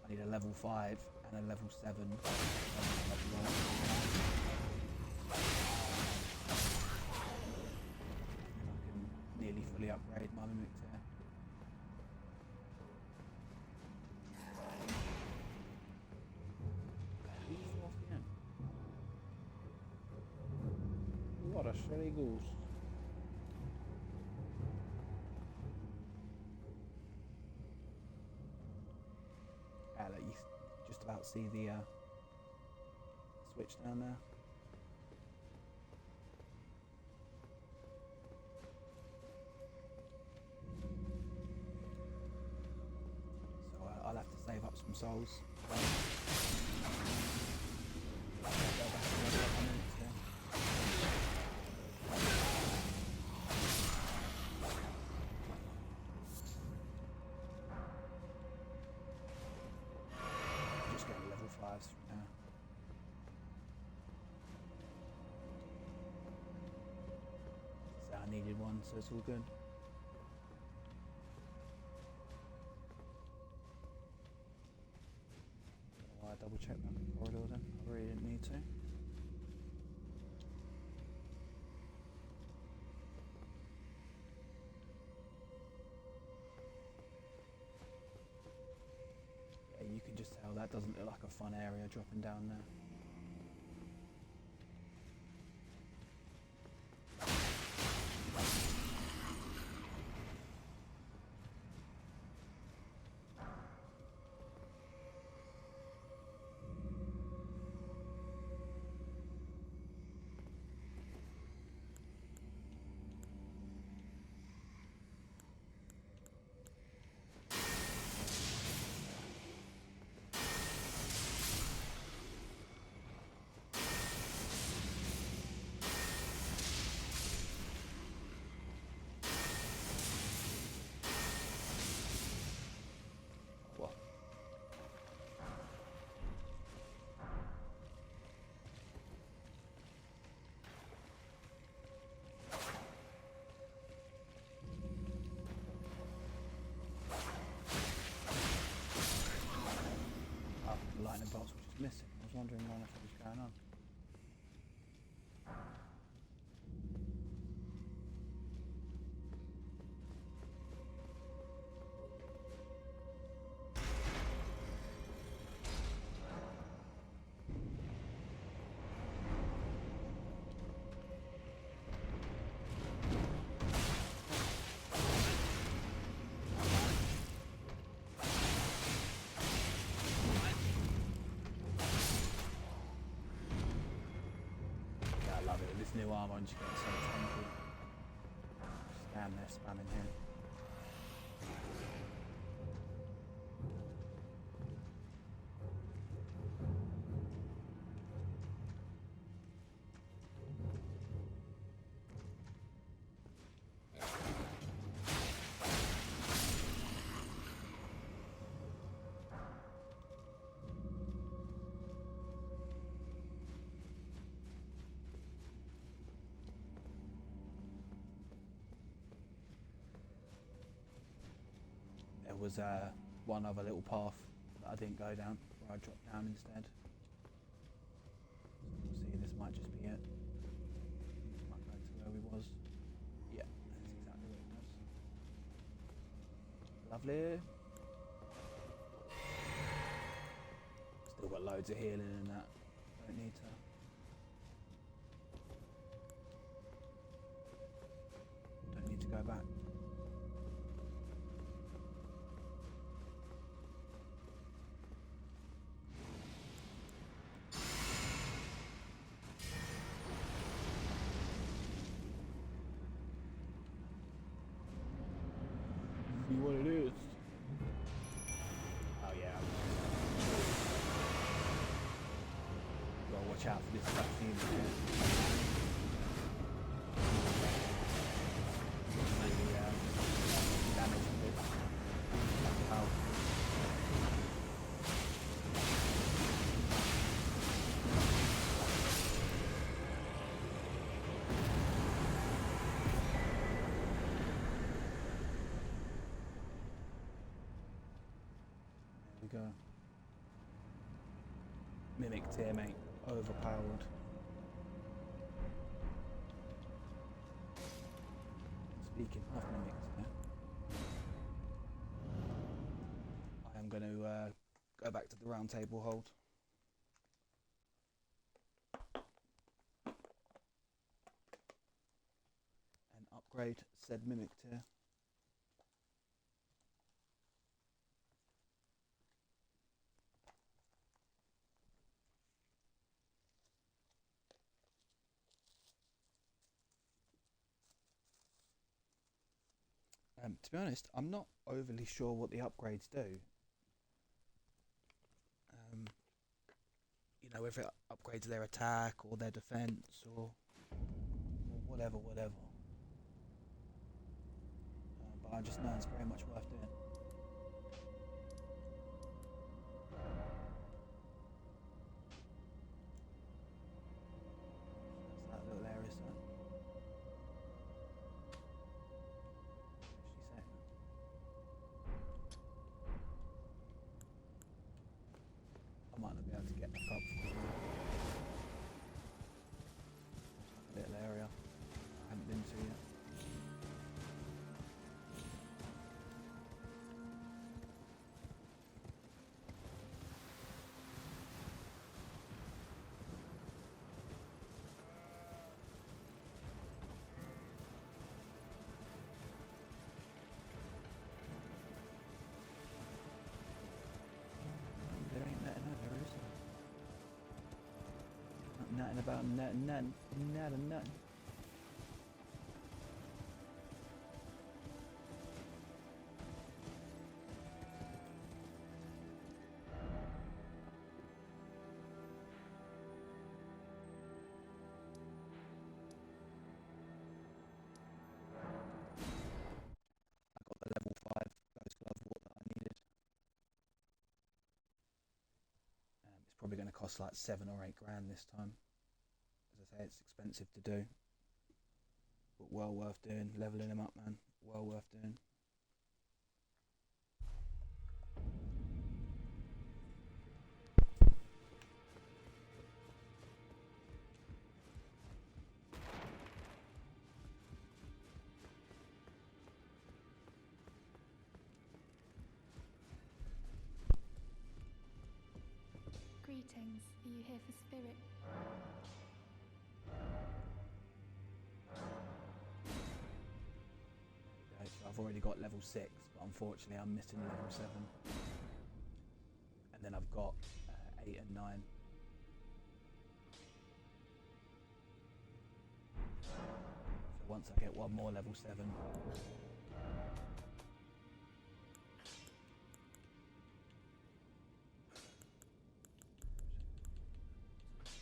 I need a level 5 and a level 7. I can nearly fully upgrade my mimic there. What a silly goose. You just about see the switch down there. So I'll have to save up some souls. needed one, so it's all good. Why double check that corridor then? I really didn't need to. Yeah, you can just tell that doesn't look like a fun area dropping down there. Well, oh, the lightning bolts were just missing. I was wondering what was going on. Yeah, I love it. This new armor and just getting so tanky. Just stand there spamming him. There was one other little path that I didn't go down, where I dropped down instead. So we'll see, this might just be it. Might go to where we was. Yeah, that's exactly what it does. Lovely. Still got loads of healing in that. Don't need to. Don't need to go back. See what it is. Oh yeah. Gotta watch out for this cutscene. Damage a bit. Ow. There we go. Mimic tier, mate. Overpowered. Speaking of mimics here, I am going to go back to the round table hold. And upgrade said mimic tier. To be honest, I'm not overly sure what the upgrades do. You know, if it upgrades their attack or their defense or whatever. But I just know it's very much worth doing. That's that little area, so. about nothing. I got the level 5 Ghost Glove Wart that I needed. It's probably going to cost like 7 or 8 grand this time. As I say, it's expensive to do, but well worth doing. Leveling him up, man, well worth doing. Greetings. Are you here for spirit? Okay, so I've already got level 6, but unfortunately I'm missing level 7. And then I've got 8 and 9. So once I get one more level 7,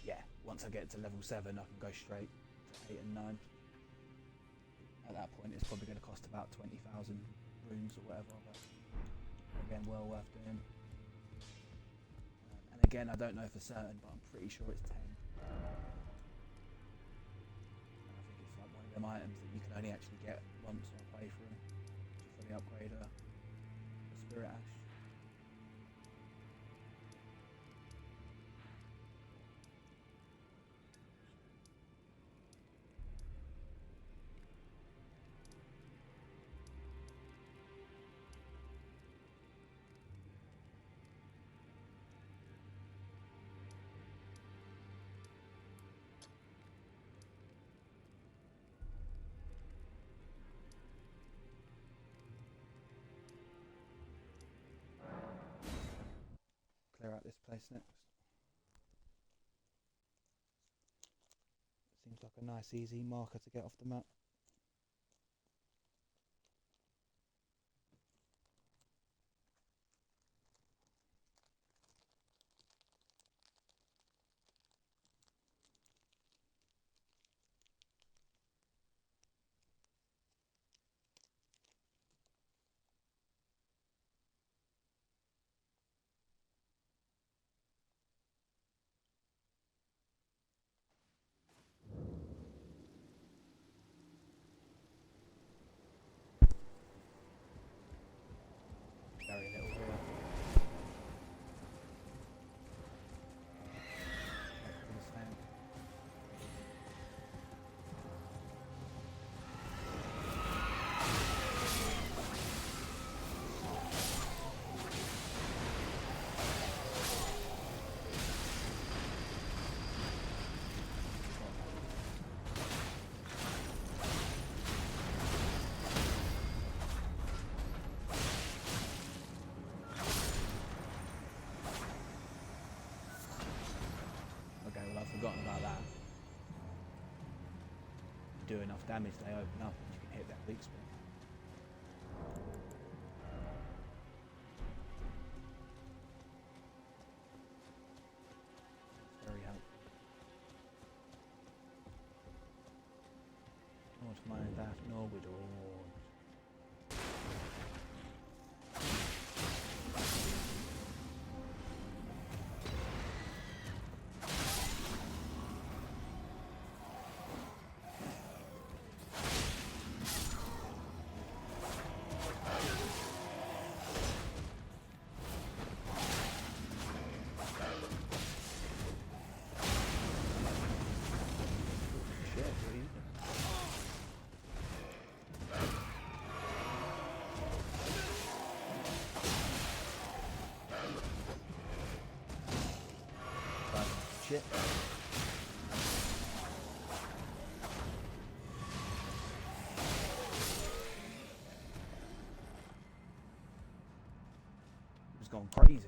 yeah, once I get to level 7 I can go straight to 8 and 9. At that point it's probably going to cost about 20,000 runes or whatever, but again, well worth doing. And again, I don't know for certain, but I'm pretty sure it's 10. And I think it's like one of them items that you can only actually get once on a playthrough to fully upgrade a Spirit Ash. Clear out this place next. Seems like a nice easy marker to get off the map. Very little here. Wait for the sand. Okay, well I've forgotten about that. You do enough damage, they open up and you can hit that weak spot. It's very helpful. Not mind that, no we don't. Shit, what are you doing? Shit. It was going crazy.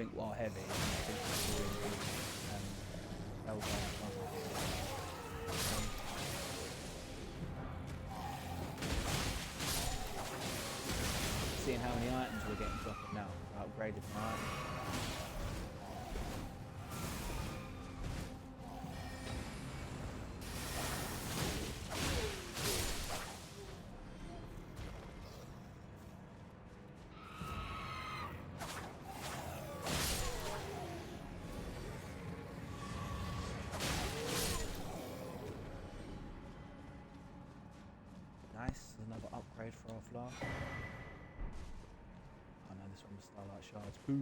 think while heavy, I think it's really good. Spell cast. Seeing how many items we're getting dropping now. I upgraded my items. Nice, another upgrade for our flask. Oh no, this one was Starlight Shards. Boo!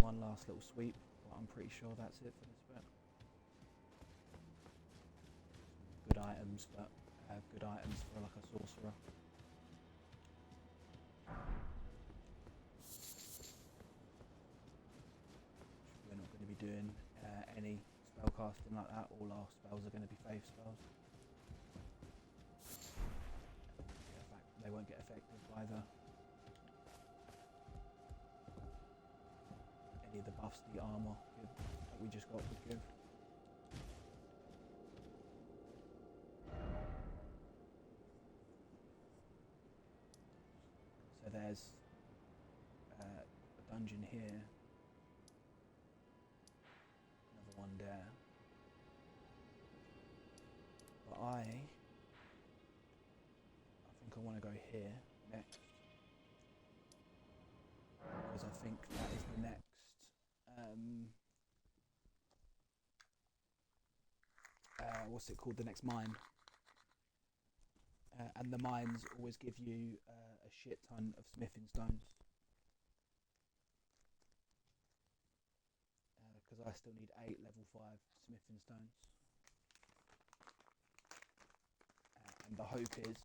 One last little sweep, but I'm pretty sure that's it for this bit. Good items, but good items for like a sorcerer. We're not going to be doing any spell casting like that. All our spells are going to be faith spells. In fact, they won't get affected by any of the buffs the armor that we just got would give. So there's a dungeon here, another one there, but I think I want to go here next, because I think that is the next what's it called, the next mine. And the mines always give you a shit ton of smithing stones. Because I still need 8 level 5 smithing stones. And the hope is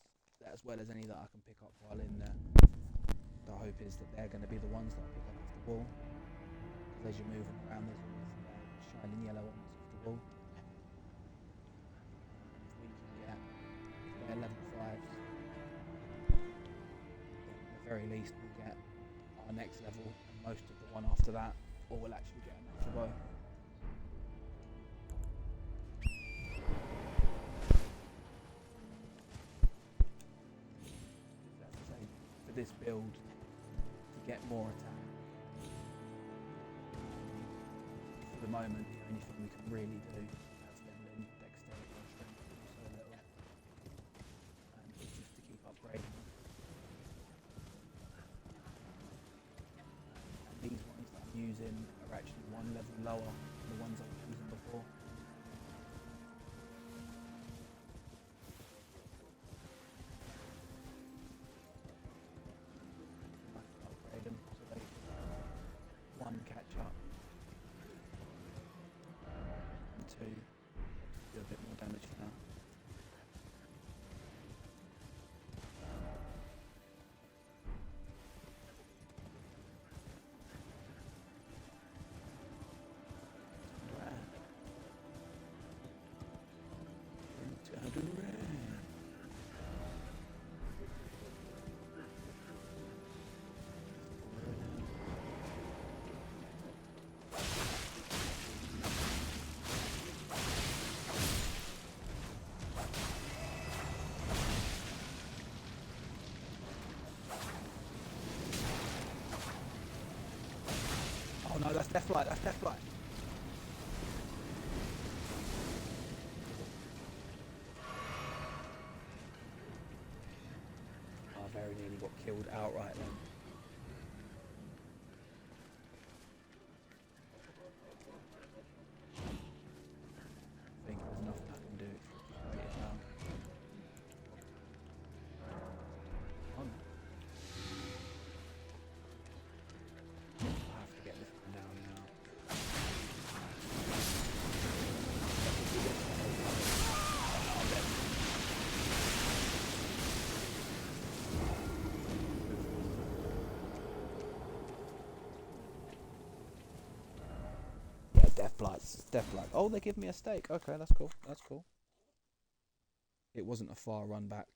that, as well as any that I can pick up while in there, the hope is that they're going to be the ones that I pick up off the wall. Because as you're moving around, there's always shining yellow ones off the wall. They're level 5s. At the very least, we'll get our next level, and most of the one after that, or we'll actually get an extra bow. As I say, for this build, to get more attack, for the moment, the only thing we can really do as leveling dexterity or strength so little. Just to keep upgrading them. And these ones that I'm using are actually one level lower than the ones I was using before. I can upgrade them so they can, 1, catch up, and 2, do a bit more damage for now. Oh no, that's Deathlight, that's Deathlight. I very nearly got killed outright then. I think there's nothing I can do except wait it down. Oh no. I have to get this one down now. It's definitely like, oh, they give me a steak. Okay, that's cool. That's cool. It wasn't a far run back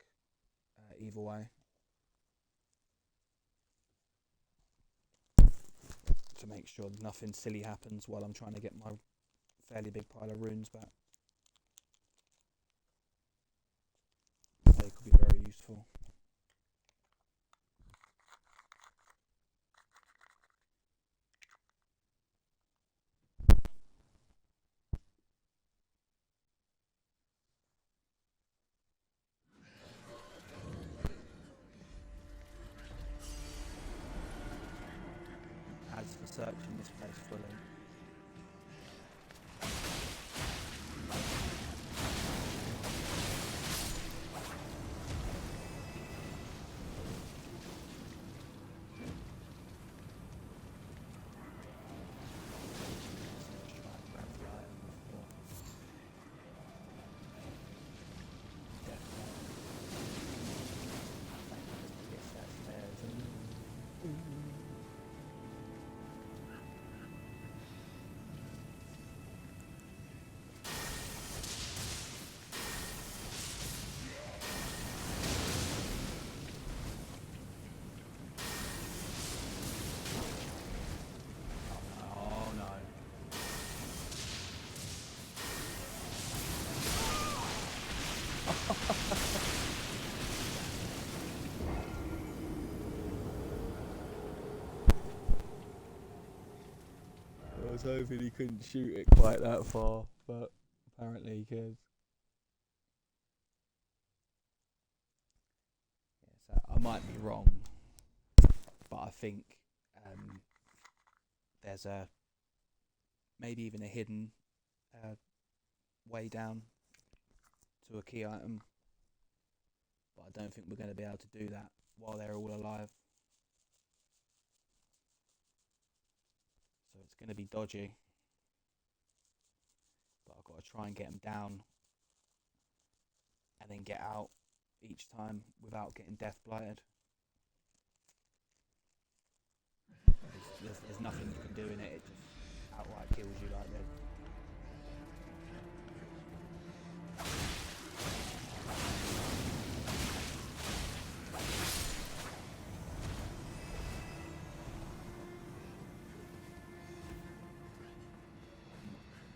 either way. To make sure nothing silly happens while I'm trying to get my fairly big pile of runes back. They could be very useful. As for searching this place fully. Oh no. I was hoping he couldn't shoot it quite that far, but apparently he could. Yeah, so I might be wrong, but I think there's a maybe even a hidden way down to a key item, but I don't think we're going to be able to do that while they're all alive. So it's going to be dodgy, but I've got to try and get them down and then get out each time without getting death blighted. There's nothing you can do in it, it just outright kills you like this.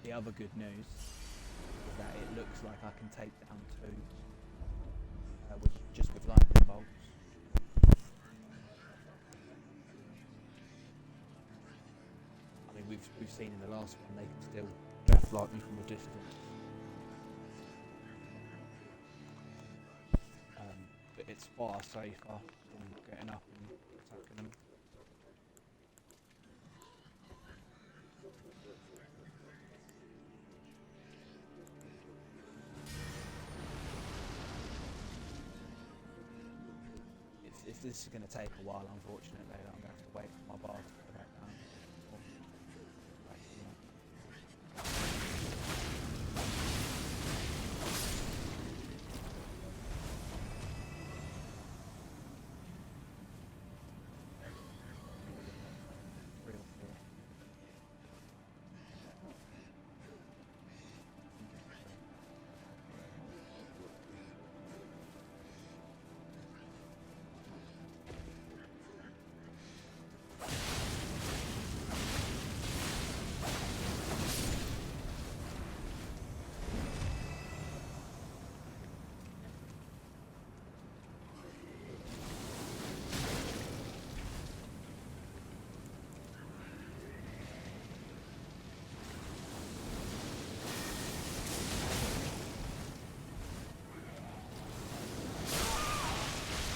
The other good news is that it looks like I can take down two just with lightning bolts. I mean, we've seen in the last one they can still death light me from a distance. But it's far safer than getting up and attacking them. If this is going to take a while, unfortunately, I'm going to have to wait for my bar to go back down.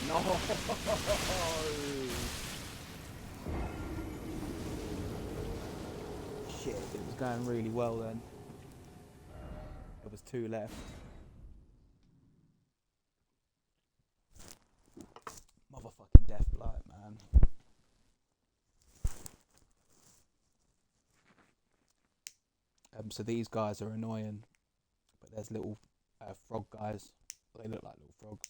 No! Shit, it was going really well then. There was two left. Motherfucking death blight, man. So these guys are annoying, but there's little frog guys. They look like little frogs.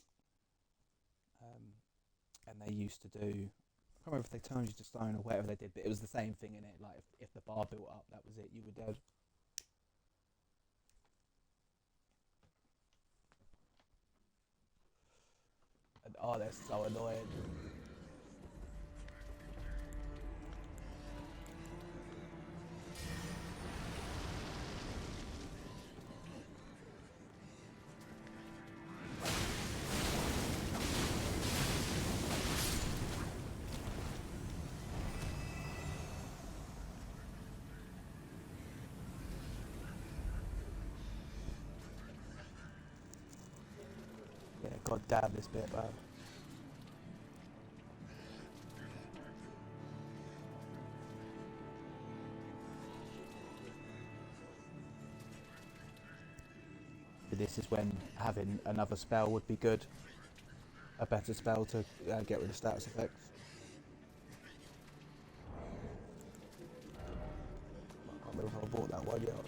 And they used to do, I can't remember if they turned you to stone or whatever they did, but it was the same thing in it. Like if the bar built up, that was it, you were dead. Oh, they're so annoying. Yeah, god damn this bit, man. This is when having another spell would be good. A better spell to get rid of status effects. I can't remember if I bought that one yet or not.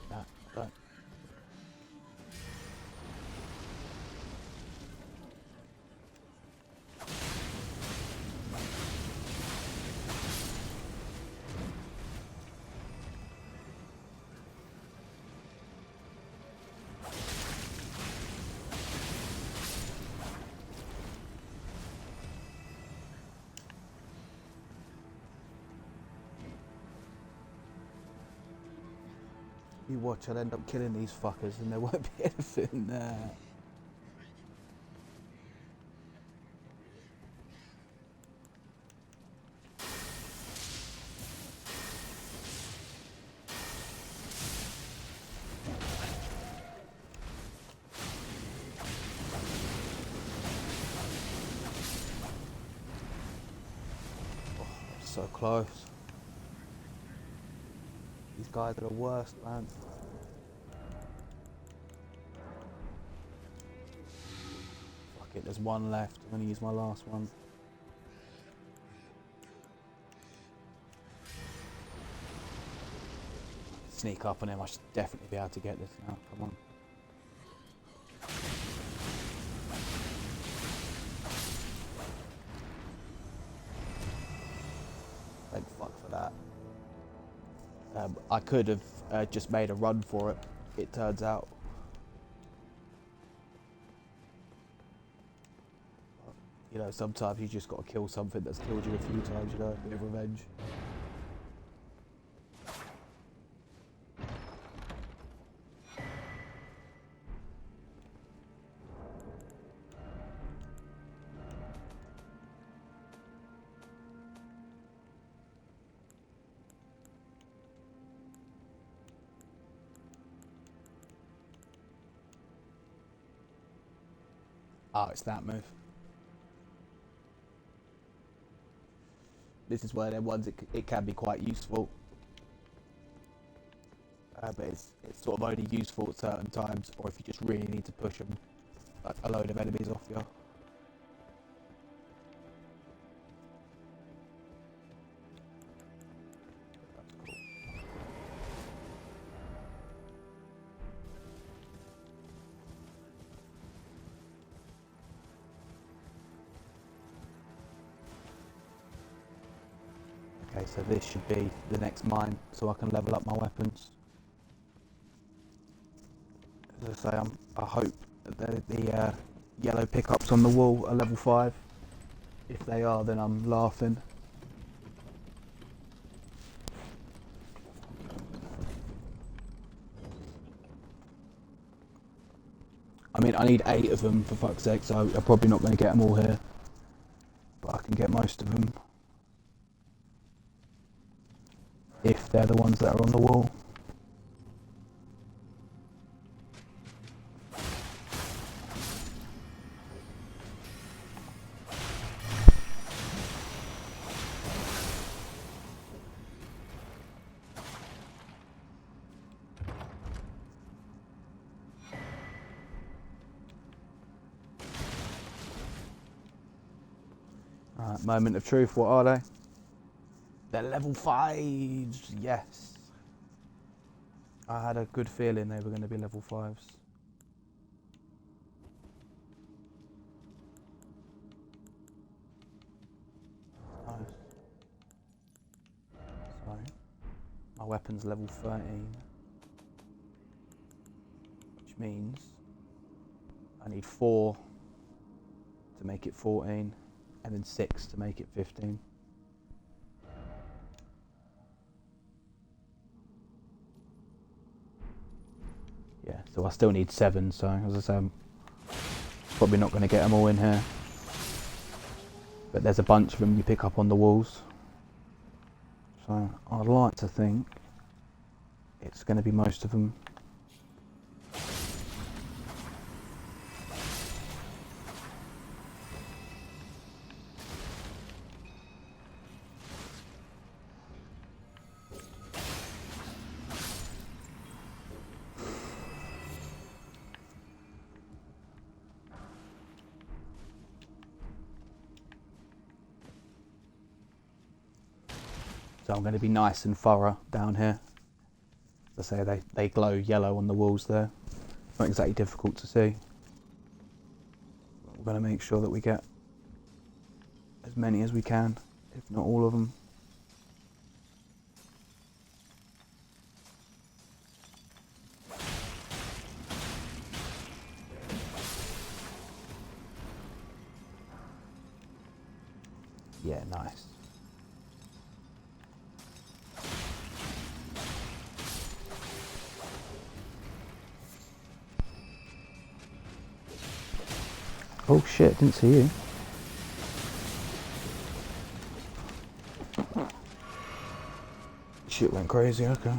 Nah, don't. You watch, I'll end up killing these fuckers and there won't be anything there. Oh, so close. These guys are the worst, man. Fuck it, there's one left. I'm gonna use my last one. Sneak up on him, I should definitely be able to get this now. Come on. Thank fuck for that. I could have just made a run for it, it turns out. You know, sometimes you just got to kill something that's killed you a few times, you know, a bit of revenge. Oh, it's that move. This is where they're ones it can be quite useful. But it's sort of only useful at certain times, or if you just really need to push them, like a load of enemies off you. Okay, so this should be the next mine, so I can level up my weapons. As I say, I hope that the yellow pickups on the wall are level 5. If they are, then I'm laughing. I mean, I need 8 of them for fuck's sake, so I'm probably not going to get them all here. But I can get most of them. If they're the ones that are on the wall. Alright, moment of truth, what are they? They're level 5s, yes. I had a good feeling they were going to be level 5s. weapon's level 13. Which means I need 4 to make it 14, and then 6 to make it 15. Yeah, so I still need 7, so as I say, I'm probably not going to get them all in here. But there's a bunch of them you pick up on the walls. So I'd like to think it's going to be most of them. So I'm going to be nice and thorough down here. As I say, they glow yellow on the walls there. Not exactly difficult to see. We're going to make sure that we get as many as we can, if not all of them. Yeah, nice. Oh shit, didn't see you. Shit went crazy, okay.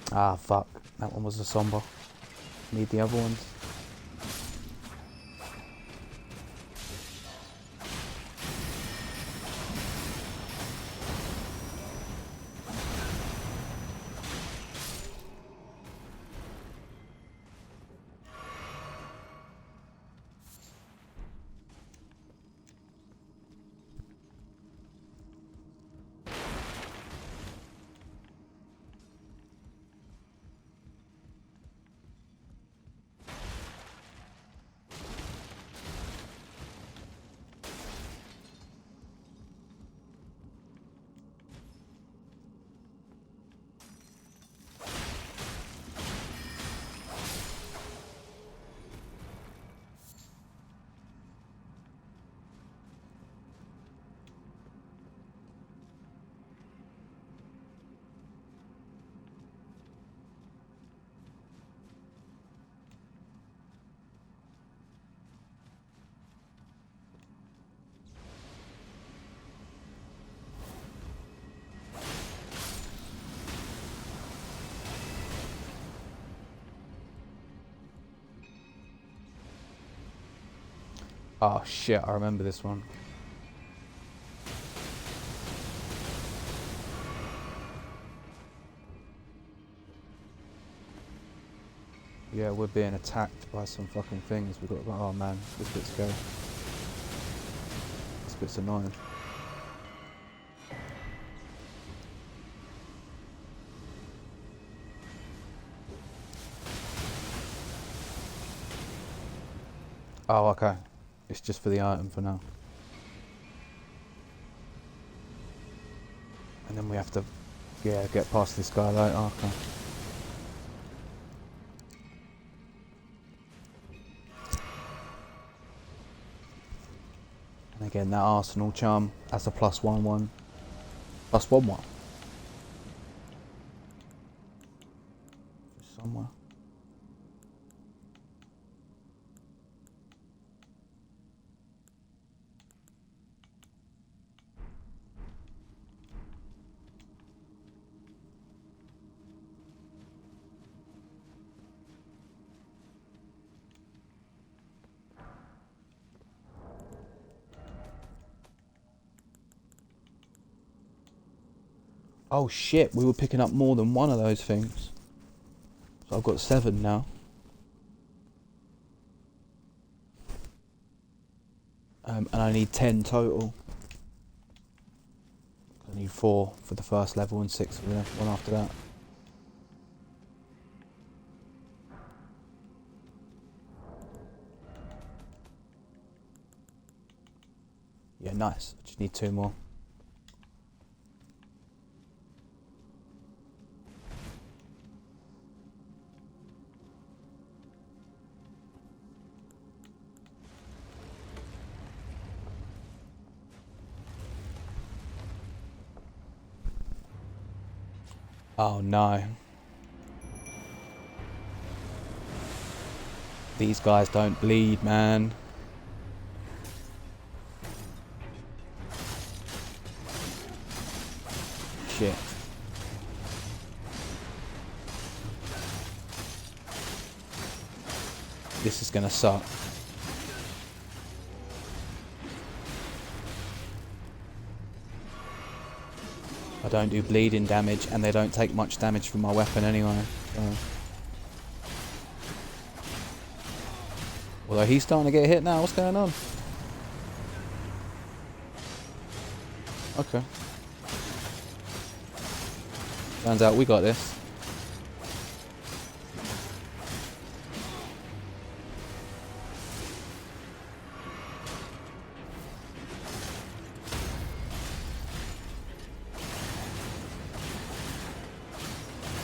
Ah, fuck. That one was a somber. Need the other ones. Oh shit, I remember this one. Yeah, we're being attacked by some fucking things. We've got to go, oh man, this bit's scary. This bit's annoying. Oh, okay. It's just for the item for now. And then we have to, yeah, get past this guy later. Okay. And again, that Arsenal charm, that's a +1/1. +1/1. Just somewhere. Oh shit, we were picking up more than one of those things. So I've got 7 now. And I need 10 total. I need 4 for the first level and 6 for the one after that. Yeah, nice. I just need 2 more. Oh no. These guys don't bleed, man. Shit. This is gonna suck. I don't do bleeding damage, and they don't take much damage from my weapon anyway. So. Although he's starting to get hit now. What's going on? Okay. Turns out we got this.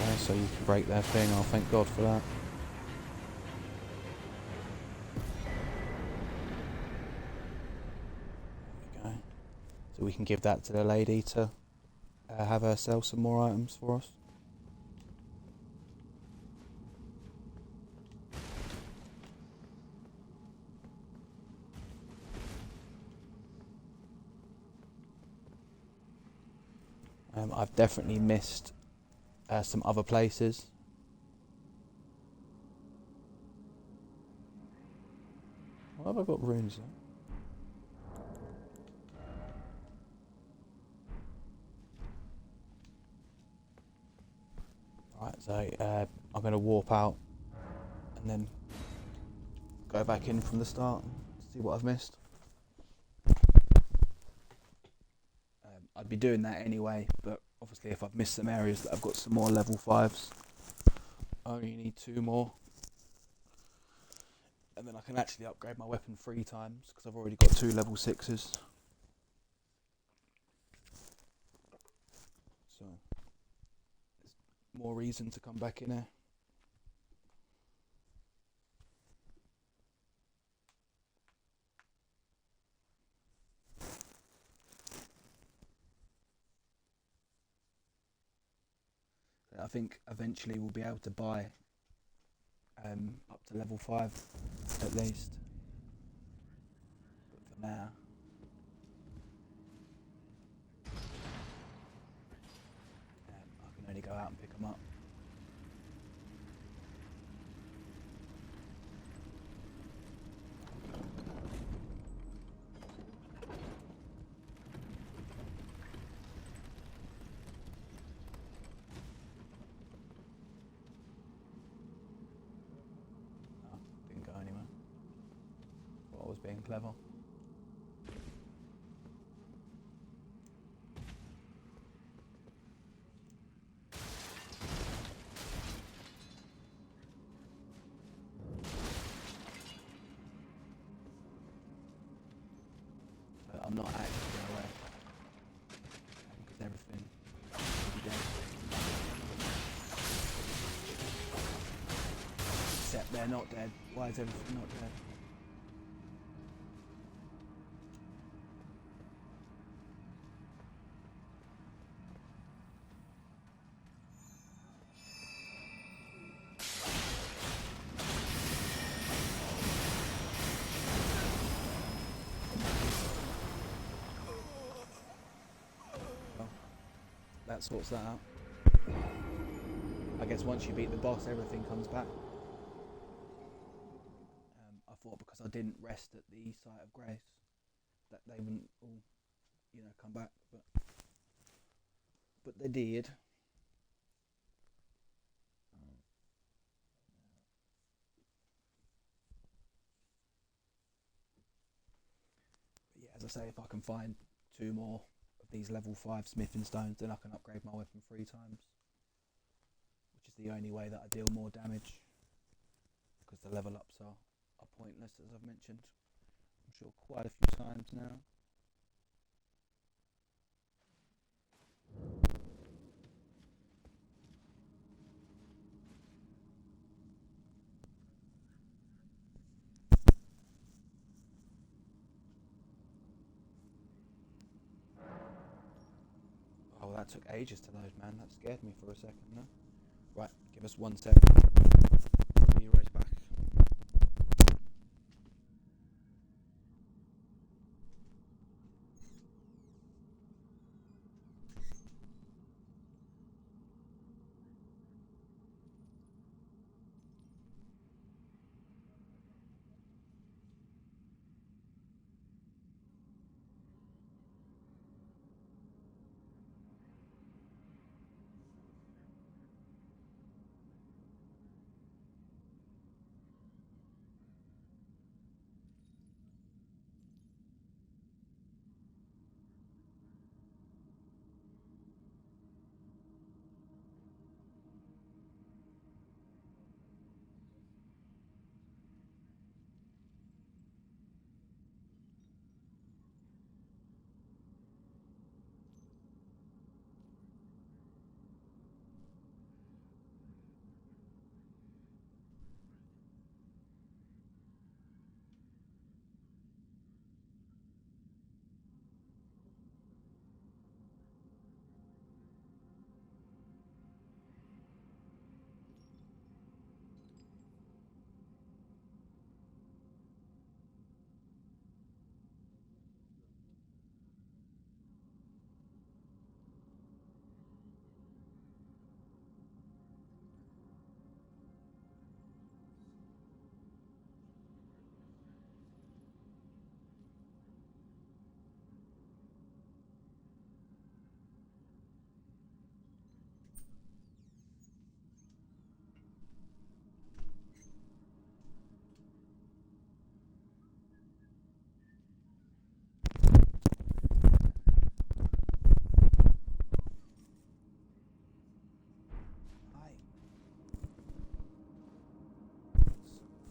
Okay, so you can break their thing. Oh, thank God for that. There we go. So we can give that to the lady to have her sell some more items for us. I've definitely missed some other places. What have I got runes there? Right, so I'm going to warp out and then go back in from the start and see what I've missed. I'd be doing that anyway, but obviously if I've missed some areas that I've got some more level 5s, I only need 2 more. And then I can actually upgrade my weapon 3 times, because I've already got 2 level 6s. So, there's more reason to come back in here. I think eventually we'll be able to buy up to level 5 at least. But for now, I can only go out and pick them up. Oh, didn't go anywhere. Thought I was being clever. I'm not actively aware because everything will be dead. Except they're not dead. Why is everything not dead? Well, that sorts that out. I guess once you beat the boss, everything comes back. I thought because I didn't rest at the site of grace that they wouldn't all, come back. But but they did. But yeah, as I say, if I can find 2 more of these level 5 smithing stones, then I can upgrade my weapon 3 times, which is the only way that I deal more damage, because the level ups are pointless, as I've mentioned, I'm sure, quite a few times now. Oh, that took ages to load, man. That scared me for a second, no? Right, give us 1 second. I'll be right back.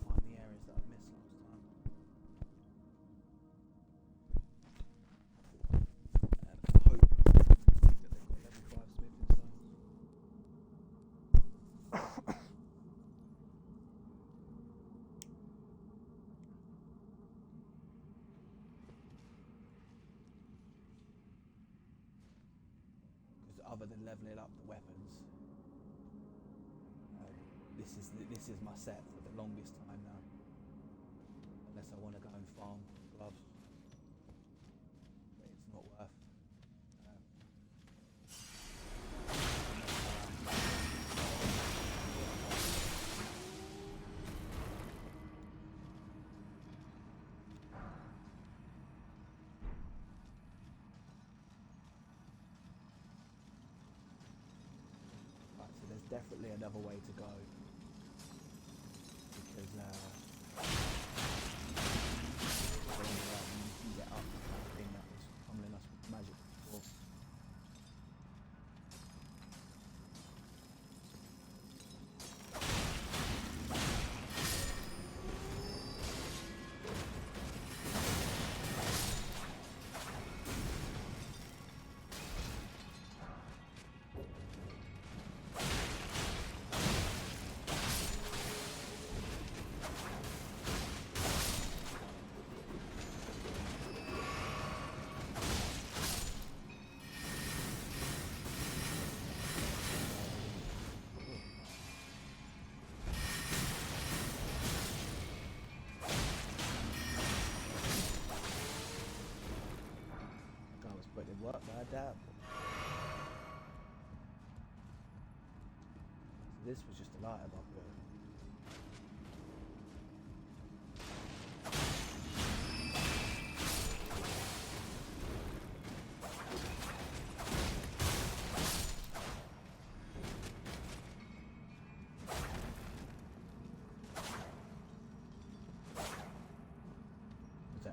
Find the areas that I've missed last time. And I hope that they've got level 5 smithing stones. Because other than leveling up the weapons, this is my set for the longest time now. Unless I want to go and farm gloves, but it's not worth. Right, so there's definitely another way to go, because you can get up that thing that was pummeling us with magic before. I was putting in work, but I doubt. So this was just a light above it.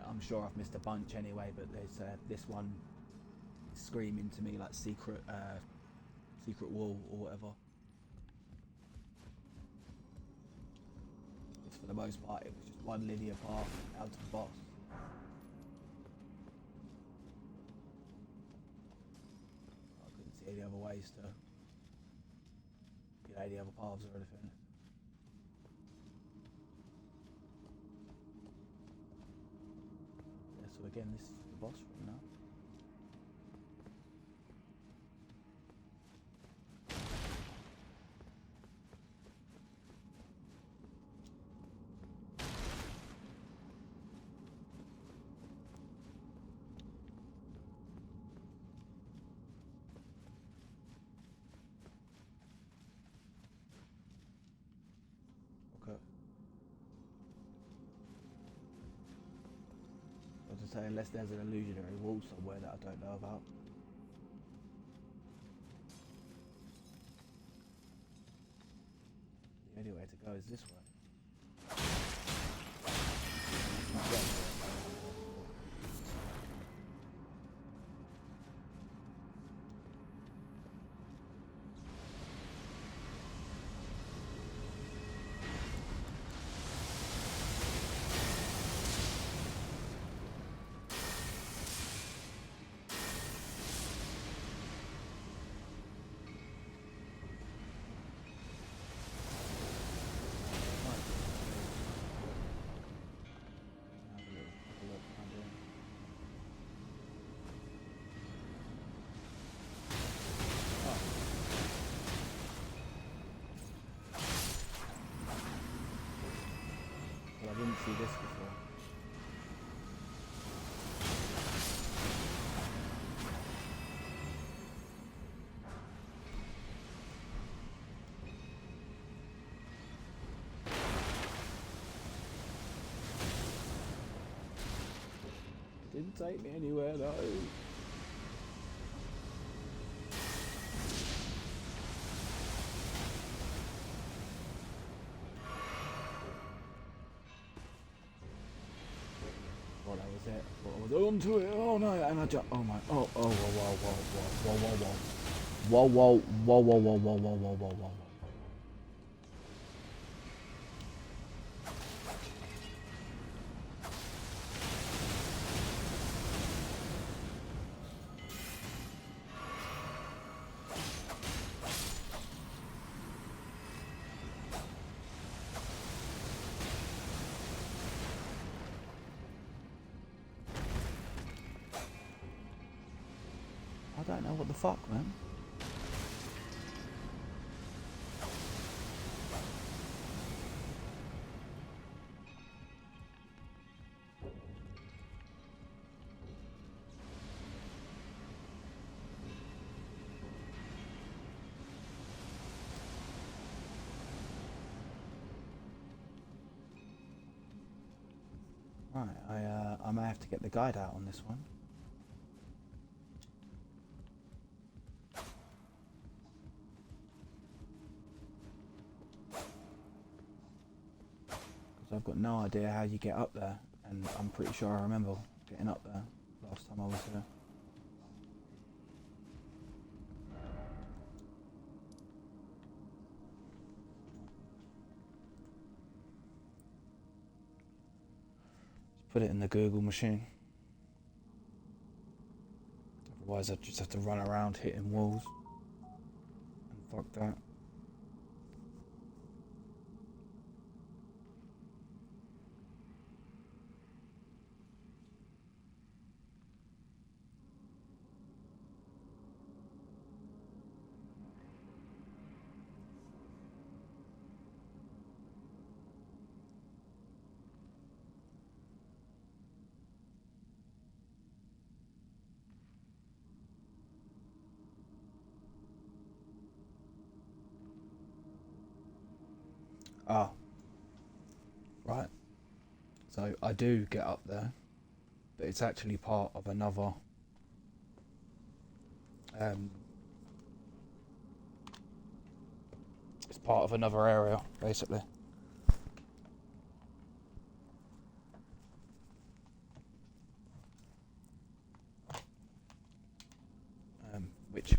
I'm sure I've missed a bunch anyway, but there's this one screaming to me like secret wall or whatever. It's for the most part, it was just one linear path out to the boss. I couldn't see any other ways to, any other paths or anything. Yeah, so again, this is the boss room now. I was just saying, unless there's an illusionary wall somewhere that I don't know about. The only way to go is this way. I didn't see this before. Didn't take me anywhere though. Oh, that was it. I was on to it. Oh no, and I jumped. Oh my. Oh, whoa, whoa, whoa, whoa, whoa, whoa, whoa, whoa, whoa, whoa, whoa, whoa, whoa, whoa, whoa, whoa. I don't know what the fuck, man. Right, I may have to get the guide out on this one. I've got no idea how you get up there, and I'm pretty sure I remember getting up there last time I was here. Just put it in the Google machine. Otherwise I'd just have to run around hitting walls. And fuck that. Ah, right. So I do get up there, but it's actually part of another it's part of another area, basically.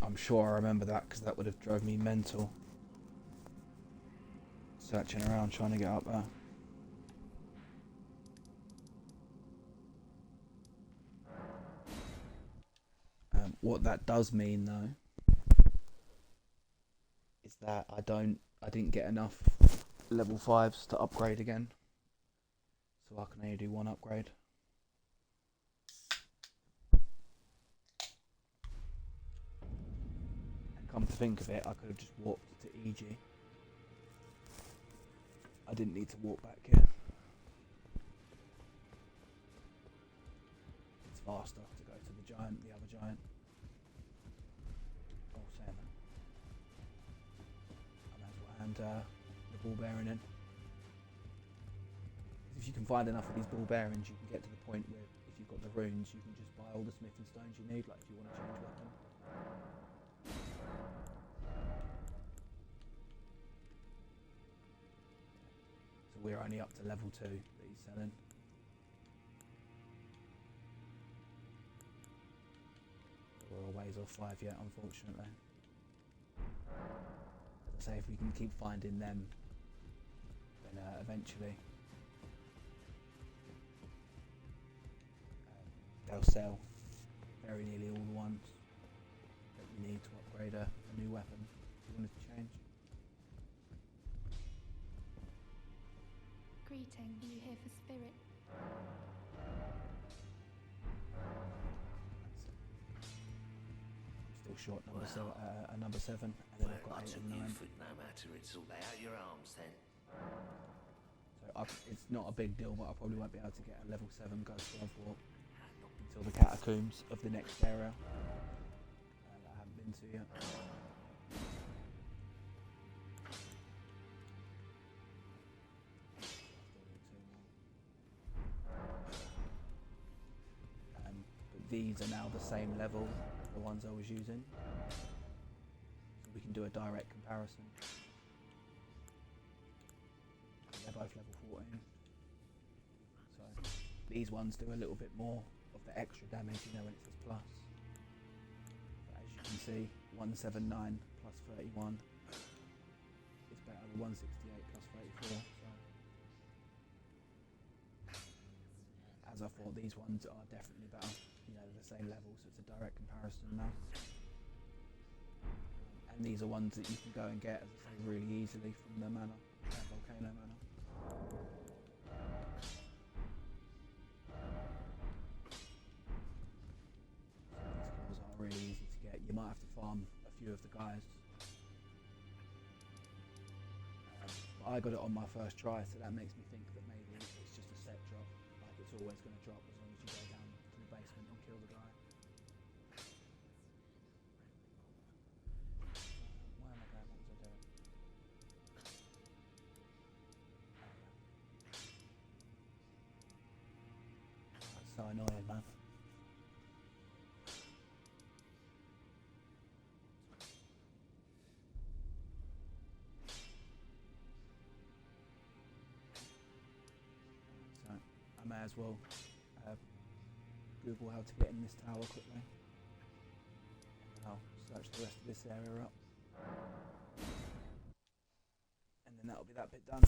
I'm sure I remember that because that would have drove me mental. Searching around trying to get up there. What that does mean though is that I didn't get enough level 5s to upgrade again, so I can only do one upgrade. And come to think of it, I could have just walked to EG. I didn't need to walk back here. It's faster to go to the other giant. Oh, saying that. I might as well hand the ball bearing in. If you can find enough of these ball bearings, you can get to the point where if you've got the runes, you can just buy all the smithing stones you need, like if you want to change weapon. So we're only up to level 2 that he's selling. We're a ways off 5 yet, unfortunately. As I say, if we can keep finding them, then eventually they'll sell very nearly all the ones that you need to upgrade a new weapon if you wanted to change. Greeting, are you here for spirit? I'm still short number 7, and then I've got 8 and 9. No matter, it's all out your arms then. So it's not a big deal, but I probably won't be able to get a level 7 Ghost Glove Walk until the catacombs of the next area that I haven't been to yet. But these are now the same level as the ones I was using, so we can do a direct comparison. They're both level 14, so these ones do a little bit more of the extra damage, you know, when it says plus. But as you can see, 179 plus 31 is better than 168 plus 34. So, as I thought, these ones are definitely better. You know, they're the same level, so it's a direct comparison now. And these are ones that you can go and get, as I say, really easily from the manor, volcano manor. Really easy to get. You might have to farm a few of the guys, but I got it on my first try, so that makes me think that maybe it's just a set drop, like it's always going to drop as long as you go down to the basement and kill the guy. Where am I going? What was I doing? That's so annoying, man. I may as well Google how to get in this tower quickly. I'll search the rest of this area up. And then that'll be that bit done.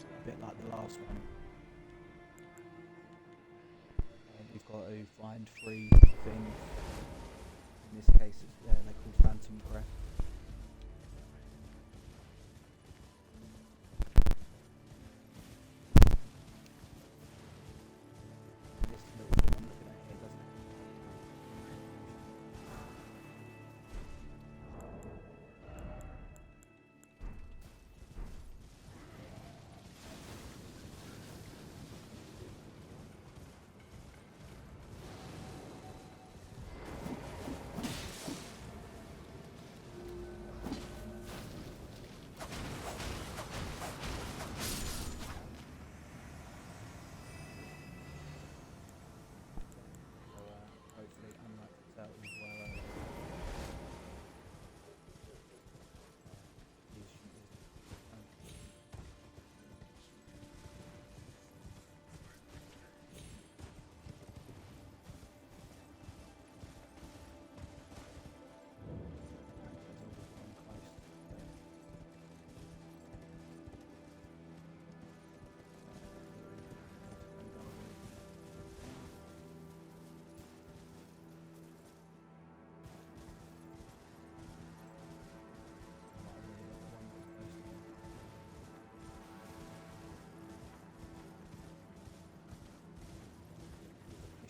A bit like the last one. We've got to find 3 things. In this case, they're called Phantom Crest.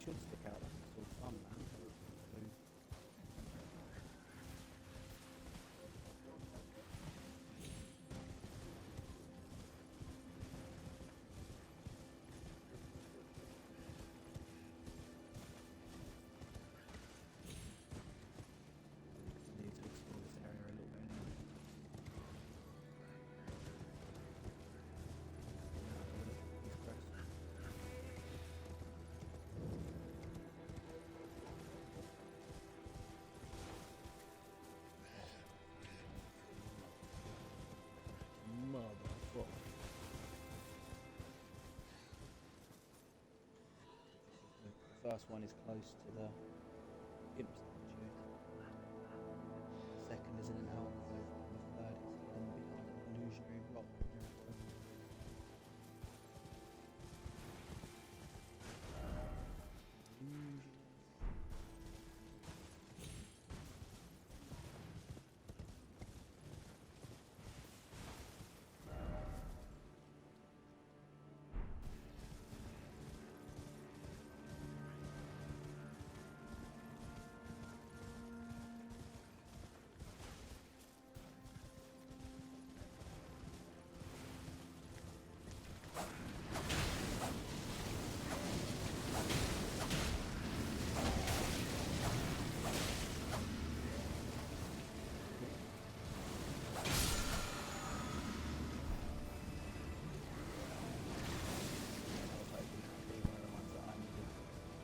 should stick out like it's all fun, man. So, need to explore this area a little bit now. These quests. Motherfucker. The first one is close to the imp statue. The second is in an alcove, and the third is hidden behind an illusionary rock near a well. Illusion. I was hoping that would be one of the ones that I needed. Where is it? The one that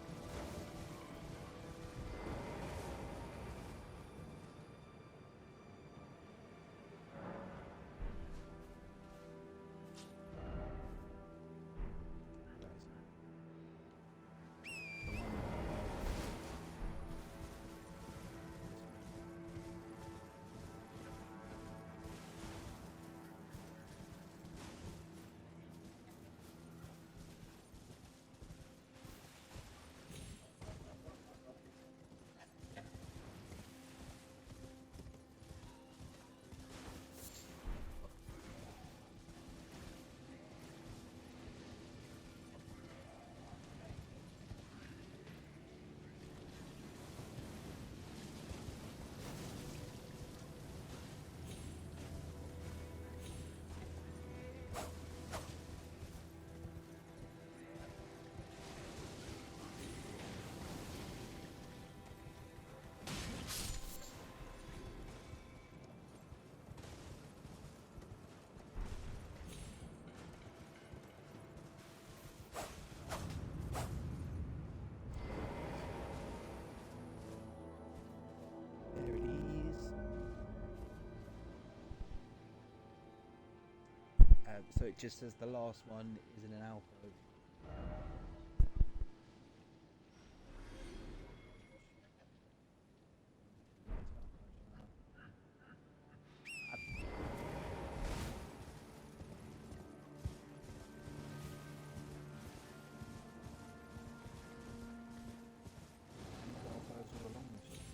There it is. So it just says the last one is in an alcove. Alcoves all along this shit.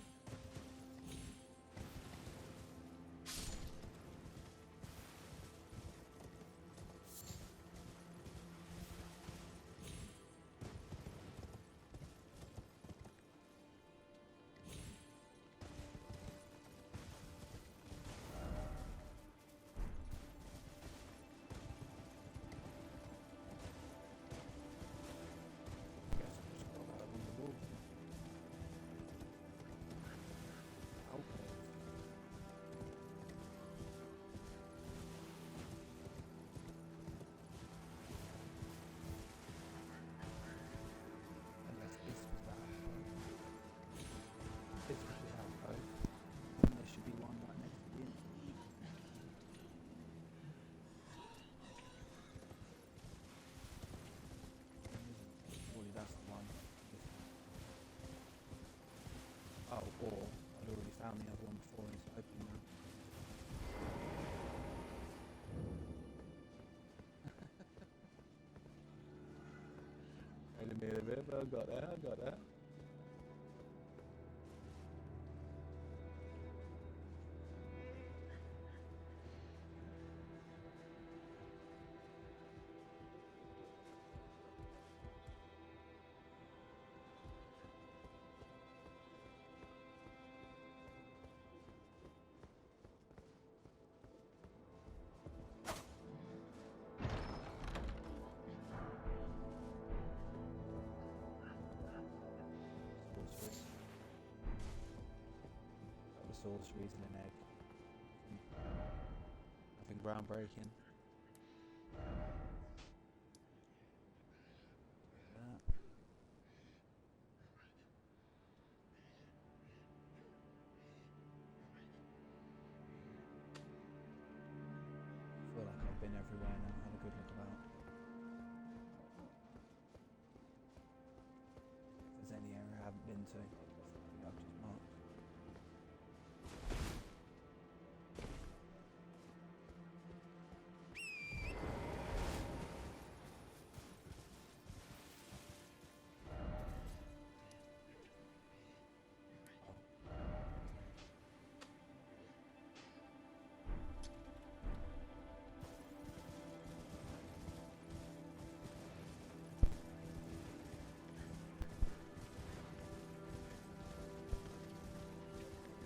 Guess I'll just go out on the wall. Alcove. Unless this was the alcove. This was the alcove. And there should be one right next to the inn. Surely that's the one. Oh, or I'd already found the other one before and it's open now. Wait a minute, I got that, I got that. sorceries and an egg. Nothing groundbreaking. That. I feel like I've been everywhere now, had a good look about. If there's any area I haven't been to, I've just marked.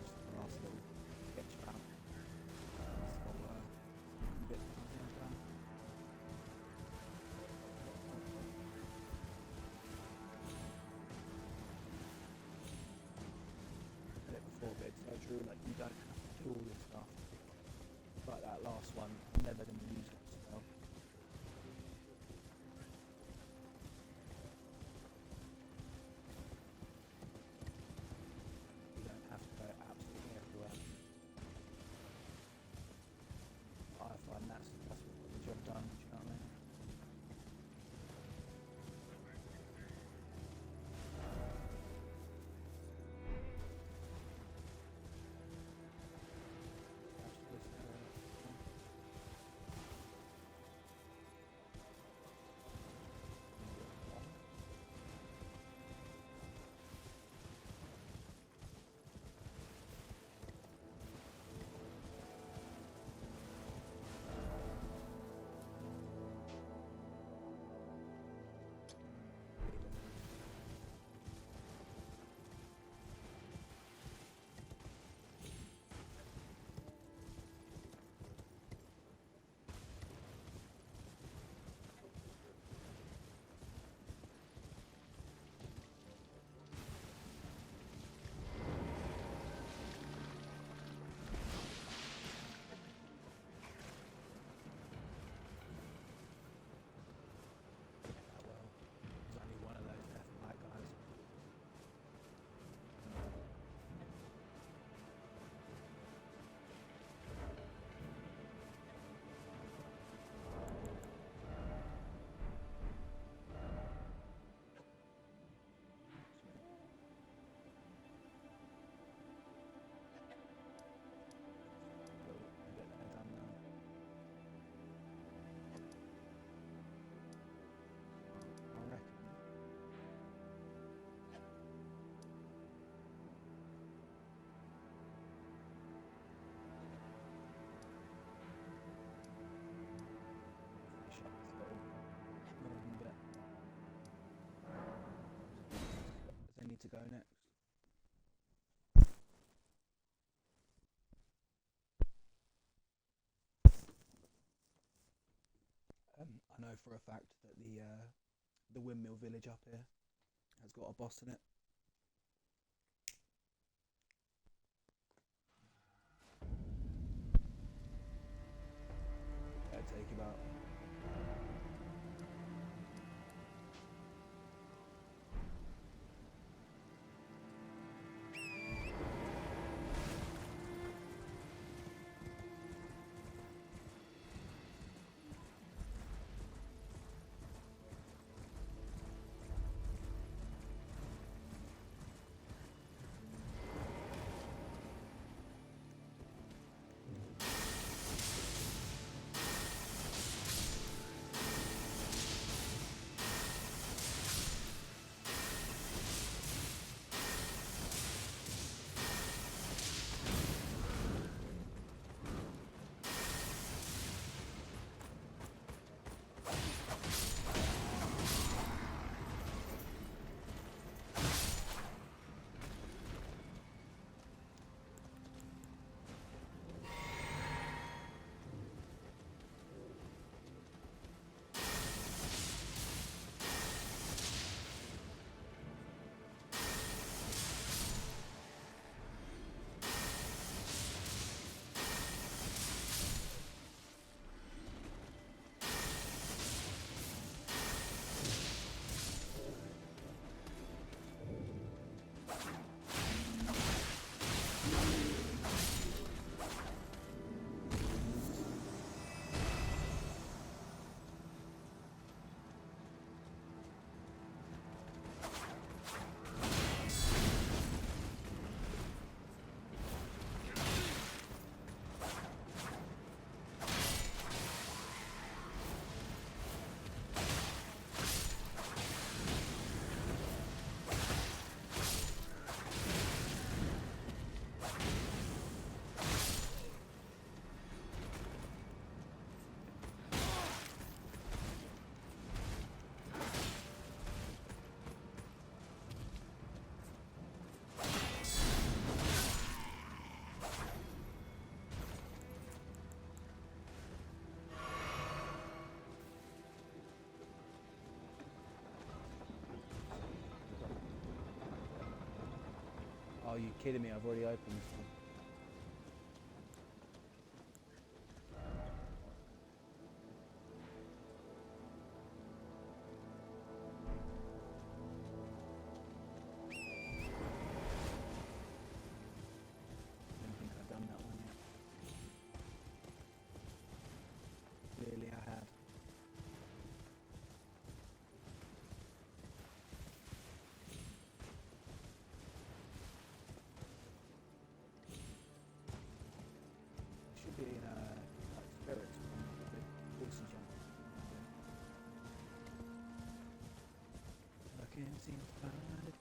Just the last little sketch about this whole bit that I'm going down. Said it before, but it's so true. Like you don't have to do all this stuff. Like that last one, I'm never going to use that spell. You don't have to go absolutely everywhere. I find that's what got the job done. Do you know what I mean? Actually, this area. Well, there's only one of those left, right, guys. Little bit there done now. I reckon. Finish up this little northern bit. Does they need to go next? I know for a fact that the windmill village up here has got a boss in it. It'll take you about Oh, you kidding me? I've already opened this one. I don't think I've done that one yet. Clearly I have. There should be like spirits from the horsey jump. I can't seem to find it.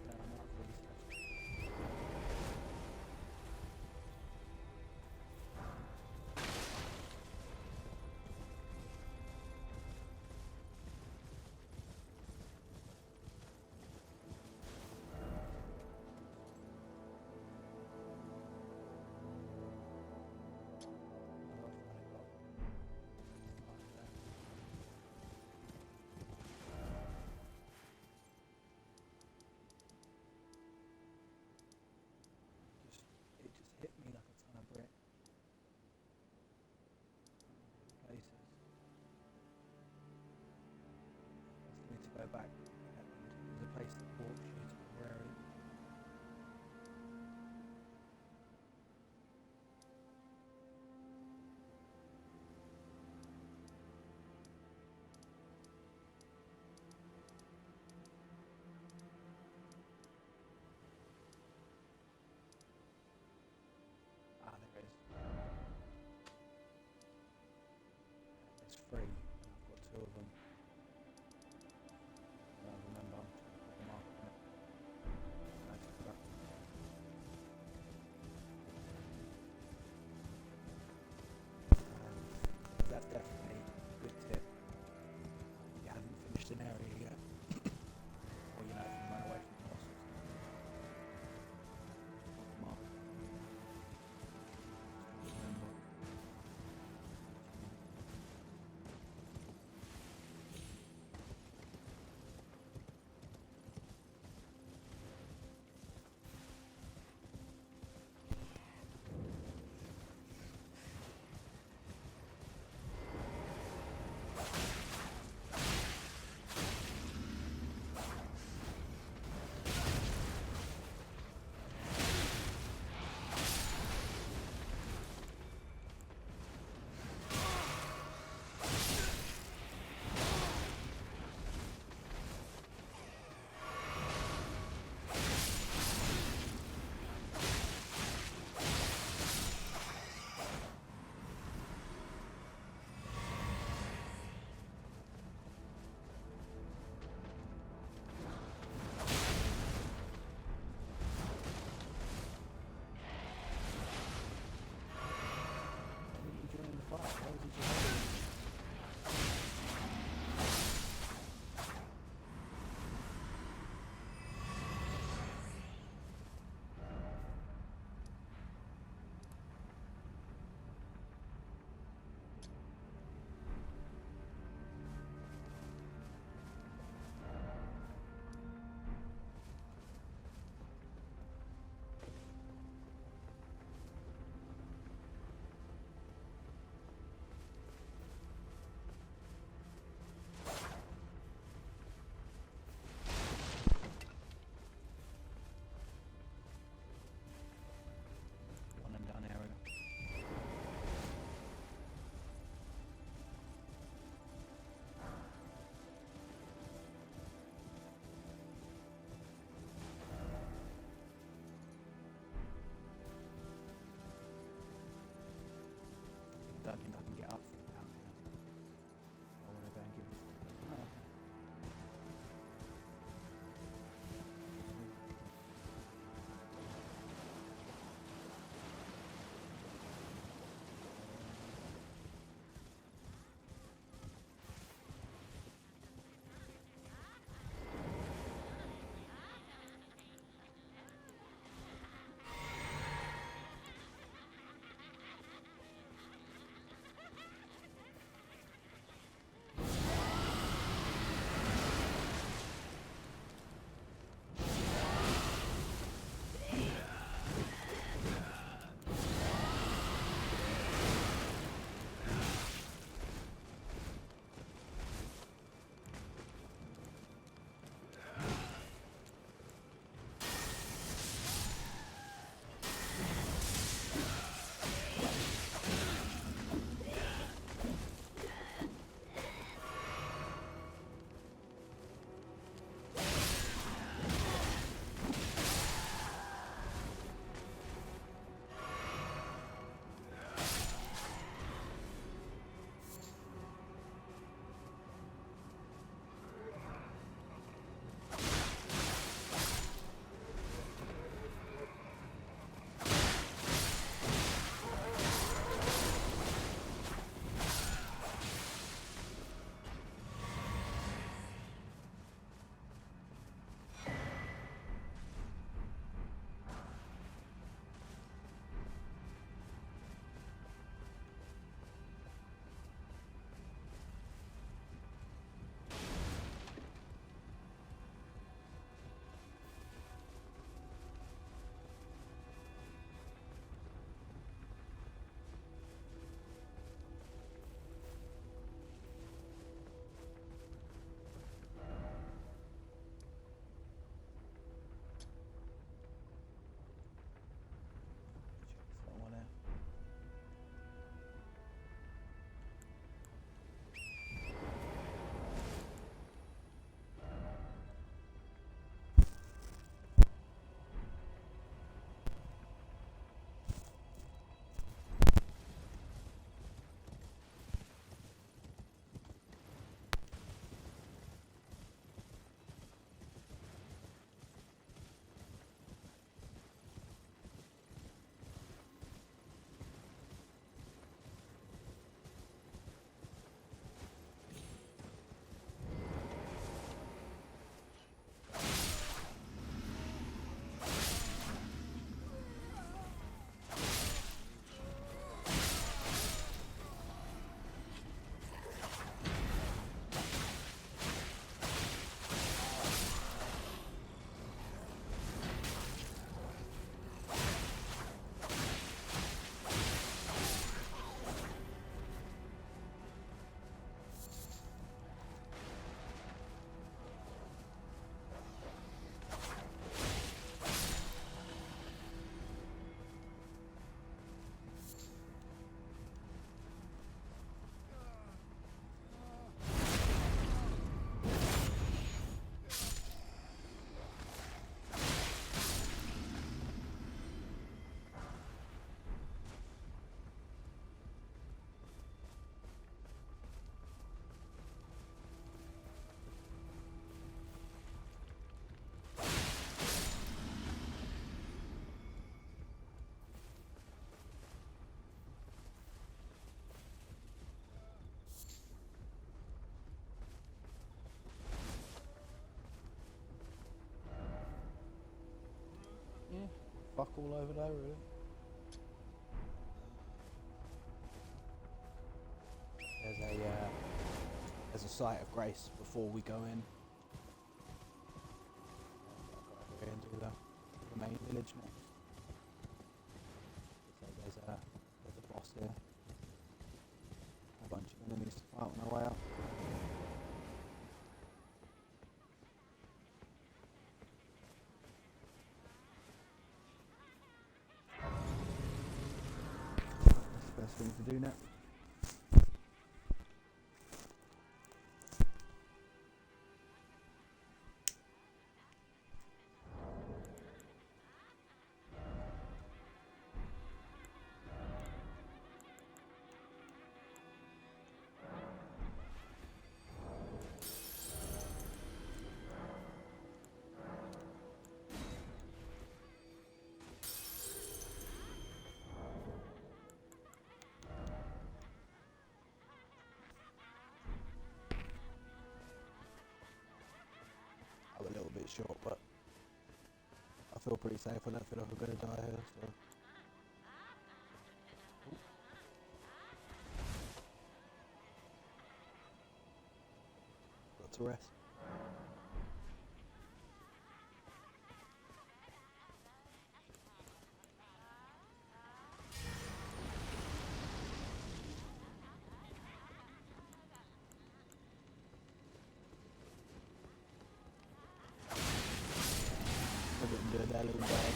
No, I'm not really special. It just hit me like a ton of brick. Places. I still need to go back. There's a place that walks you to temporarily. Ah, there is. There's three, and I've got two of them. don't think I can get up down here. I want to go and give this. Oh, okay. Check that one out. Yeah, fuck all over there, really. There's a site of grace before we go in. I've got to go and do the main village next. So there's a boss here. A bunch of enemies to fight on our way up. That's the best thing to do now. shot, but I feel pretty safe. I don't feel like I'm going to die here, so. Got to rest. I didn't do that little bad.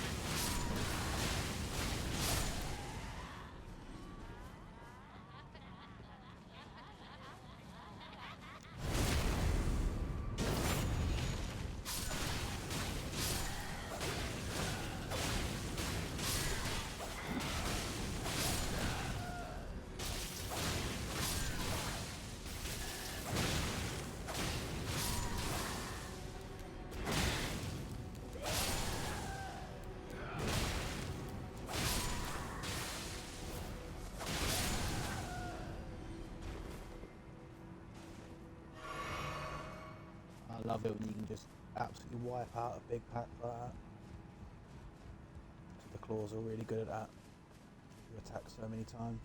I love it when you can just absolutely wipe out a big pack like that. So the claws are really good at that. You attack so many times.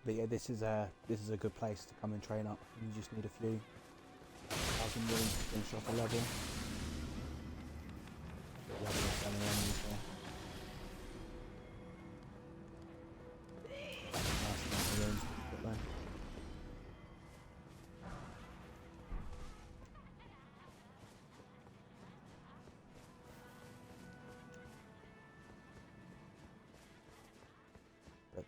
But yeah, this is a good place to come and train up. You just need a few thousand wounds to finish off a level. Get level of selling enemies there. Nice amount of wounds to put there. But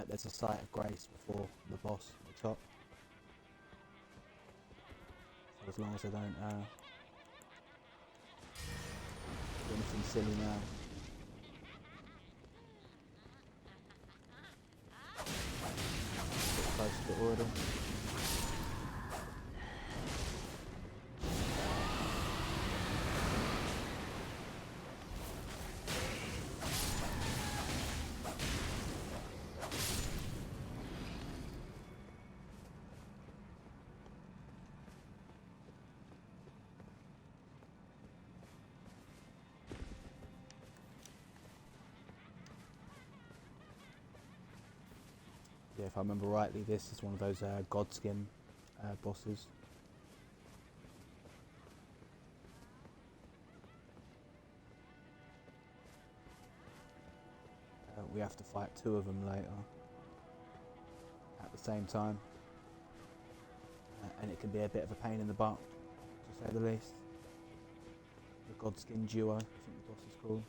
there's a site of grace before the boss at the top. So as long as I don't do anything silly now. Get close to it already. Yeah, if I remember rightly, this is one of those Godskin bosses. We have to fight two of them later at the same time, and it can be a bit of a pain in the butt, to say the least. The Godskin duo, I think the boss is called.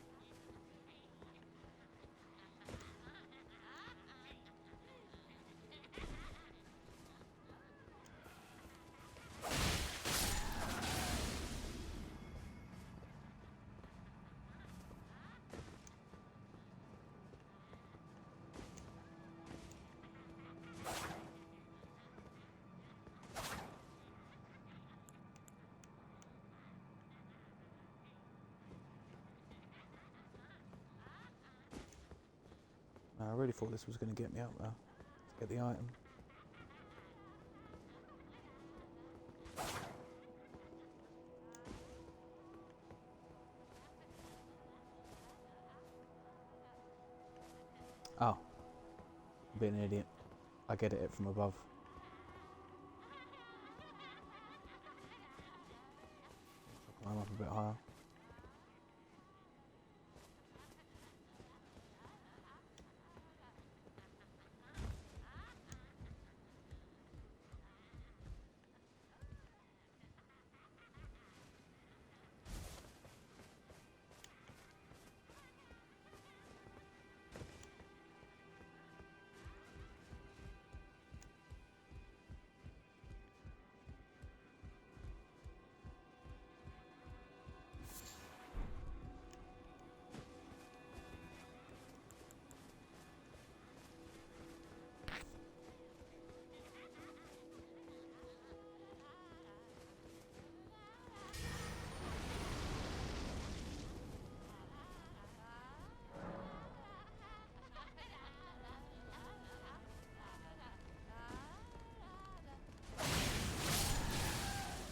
I really thought this was going to get me up there to get the item. Oh, I'm being an idiot. I get it from above. Climb up a bit higher.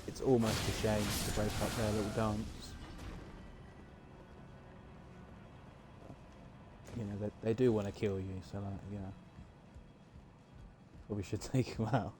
It's almost a shame to break up their little dance. You know, they do want to kill you, so like, you know, probably should take them out.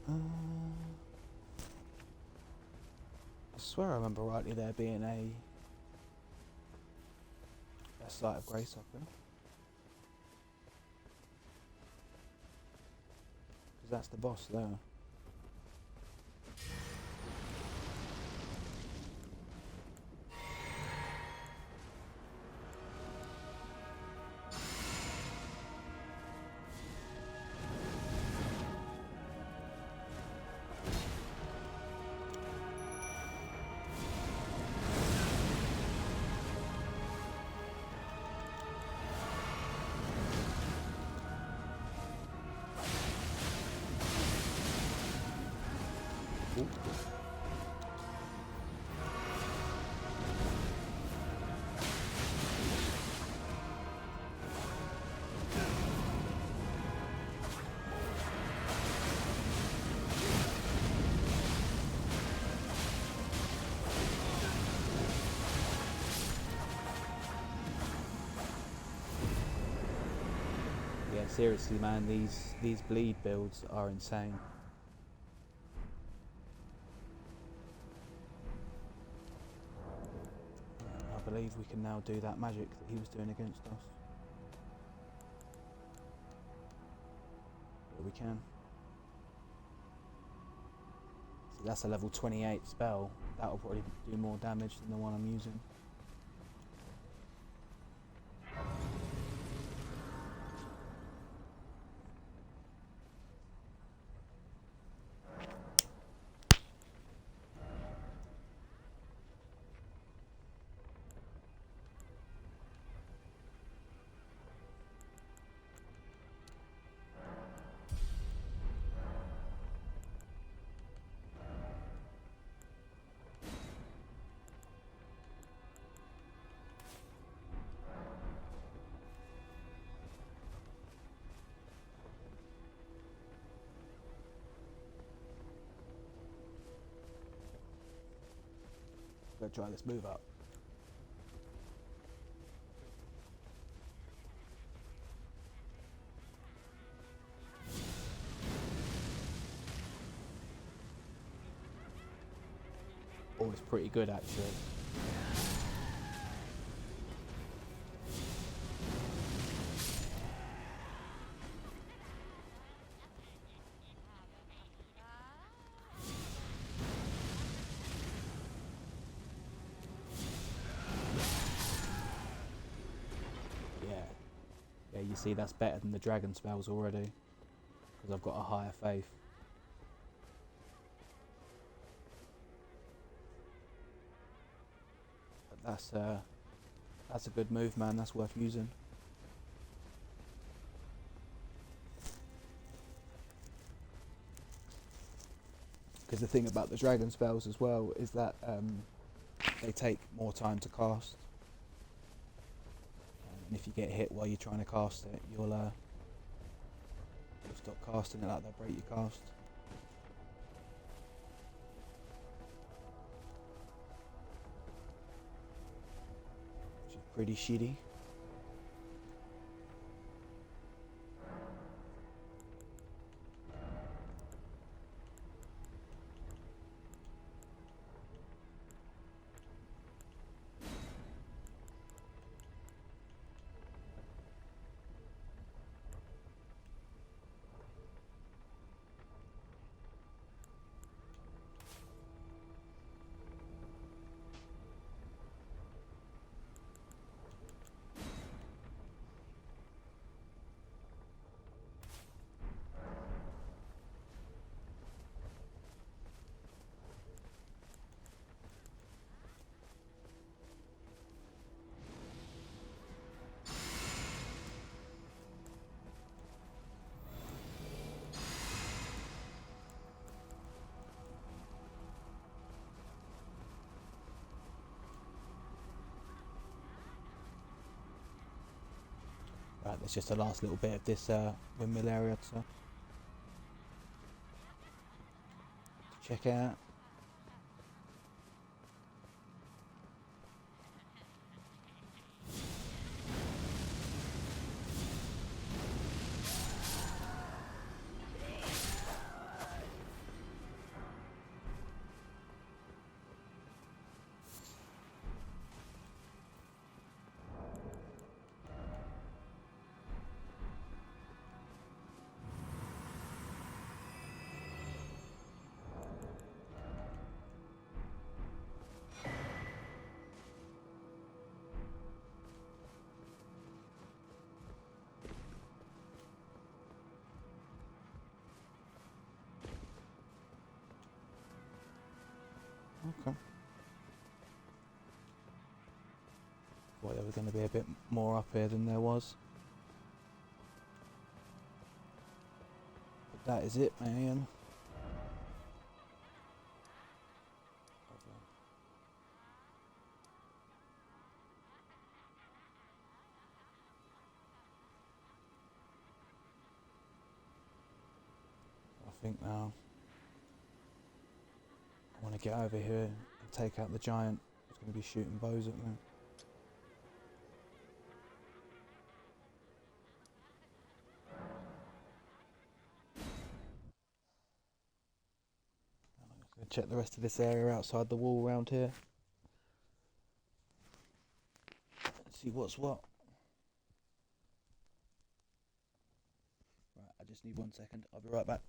I swear I remember rightly there being a site of grace up there. Because that's the boss there. Ooh. Yeah, seriously, man, these bleed builds are insane. I believe we can now do that magic that he was doing against us. But we can. So that's a level 28 spell. That'll probably do more damage than the one I'm using. Go try this move up. Oh, it's pretty good actually. you see, that's better than the dragon spells already, because I've got a higher faith. But that's a good move, man. That's worth using. Because the thing about the dragon spells as well is that they take more time to cast. And if you get hit while you're trying to cast it, you'll stop casting it, like they'll break your cast. Which is pretty shitty. Right, there's just a last little bit of this windmill area to check out. Okay. Thought there was going to be a bit more up here than there was. But that is it, man. I think now I want to get over here and take out the giant who's going to be shooting bows at me. I'm going to check the rest of this area outside the wall around here. Let's see what's what. Right, I just need 1 second. I'll be right back.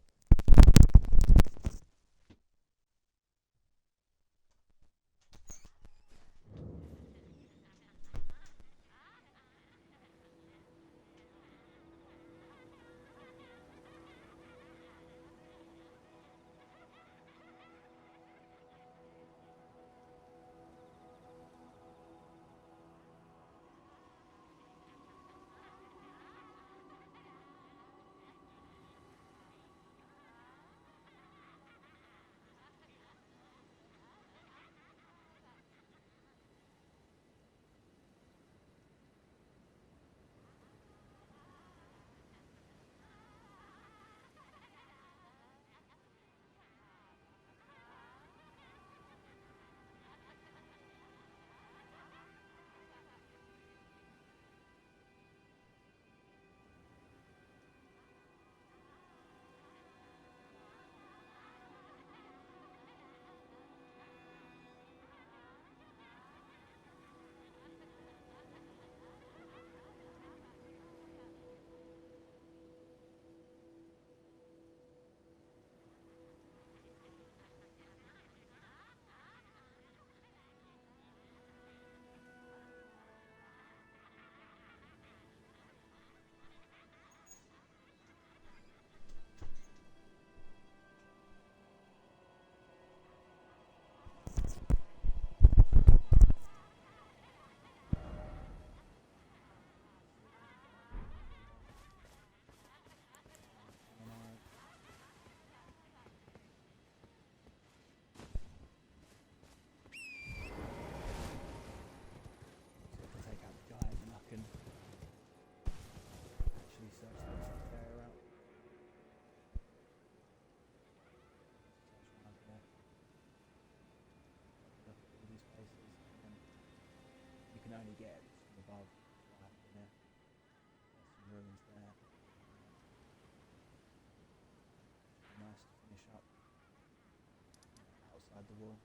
inside the wall.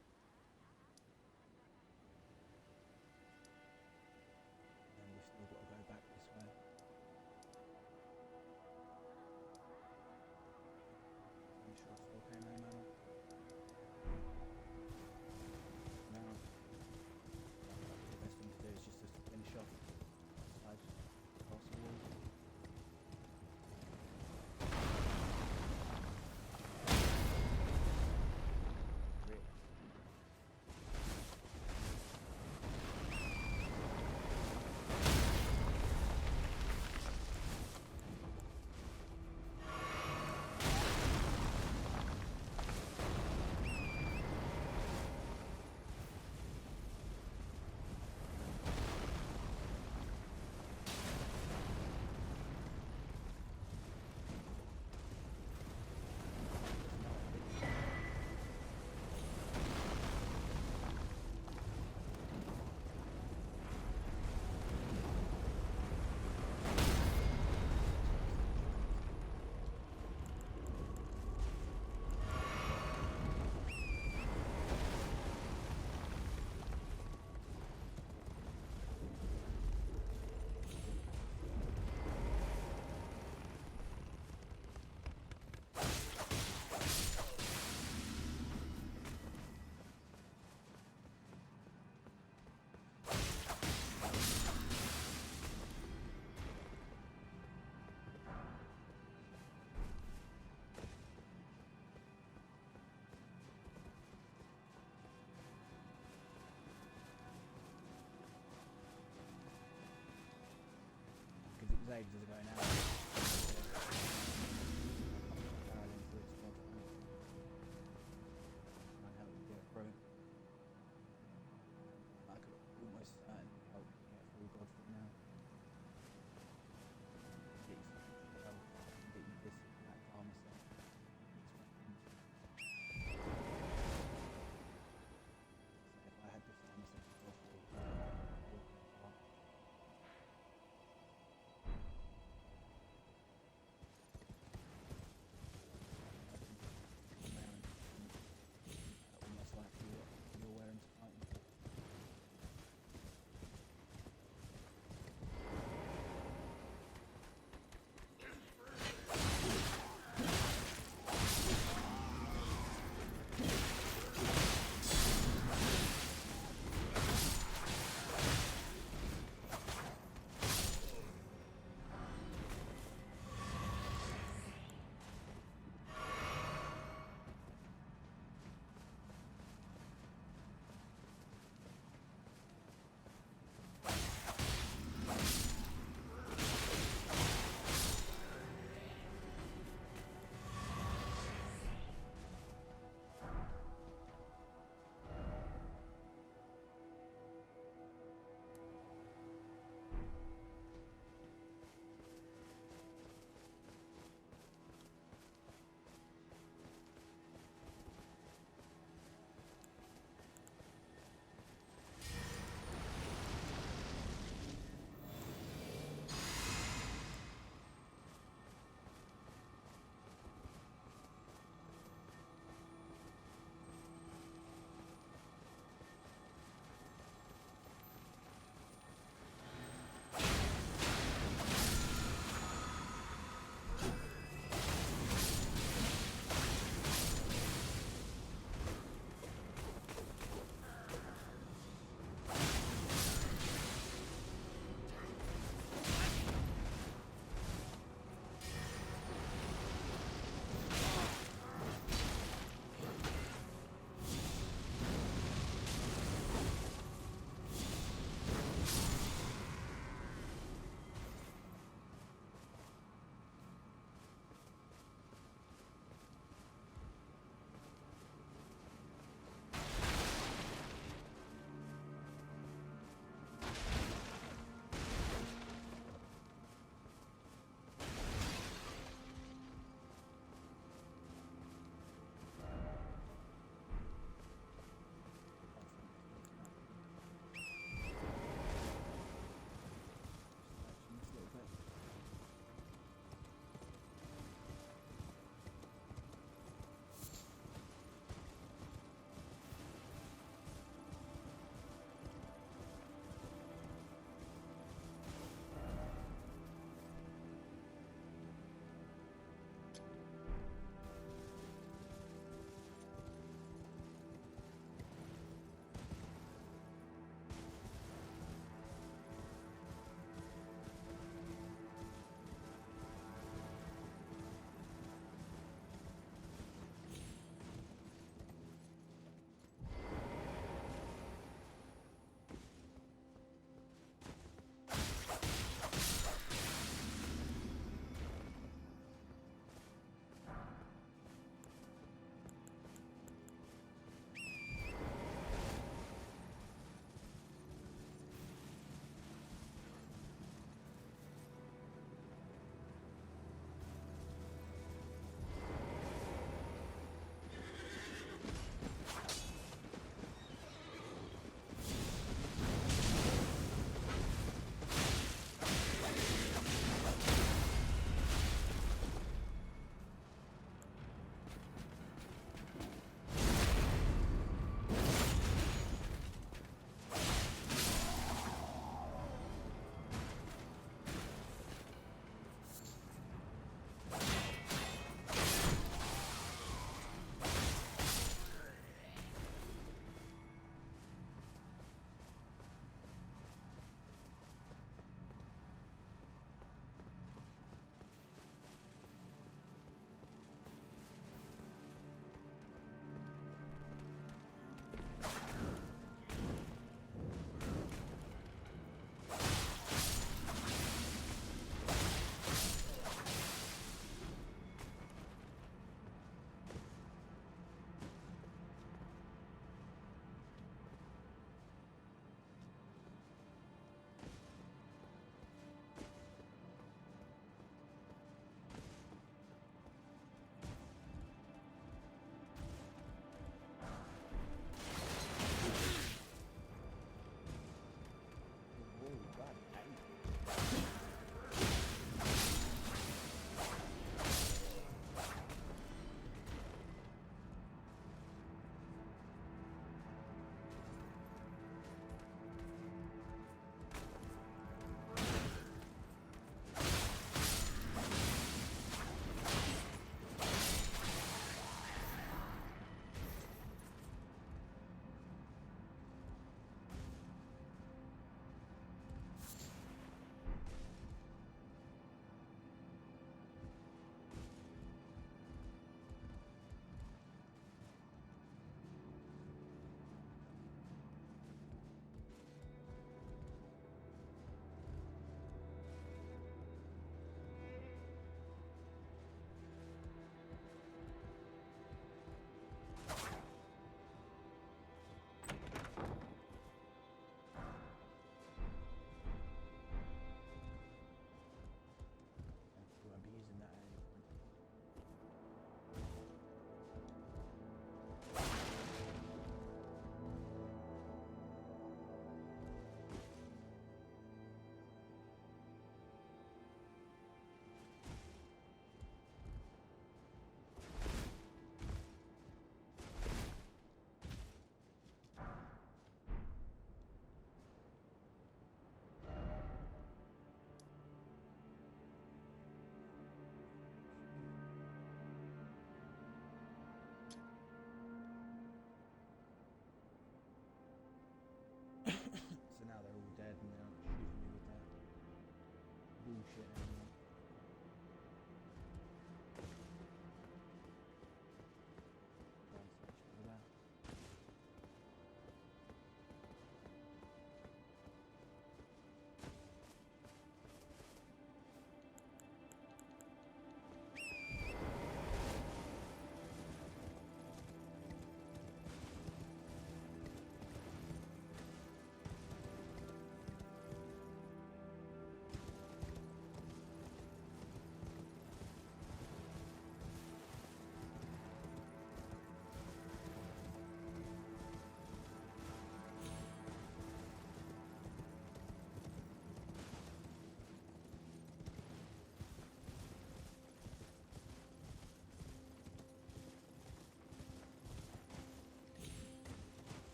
And then we've still got to go back this way. Make sure it's okay, no man. Now, the best thing to do is just to finish off side castle walls. Really?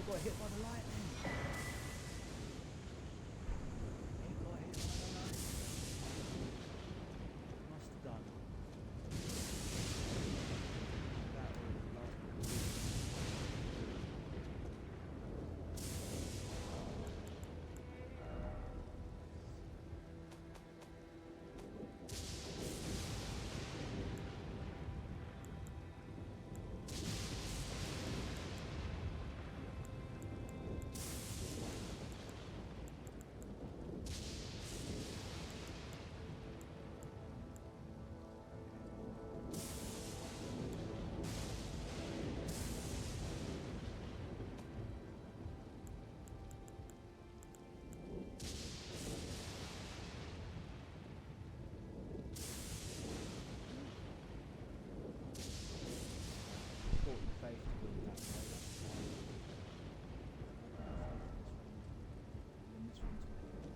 got hit by the lightning. It got hit by the lightning. Must have done. That was the last one. Thought you faced the wind that way, that's fine. And this one's if ever.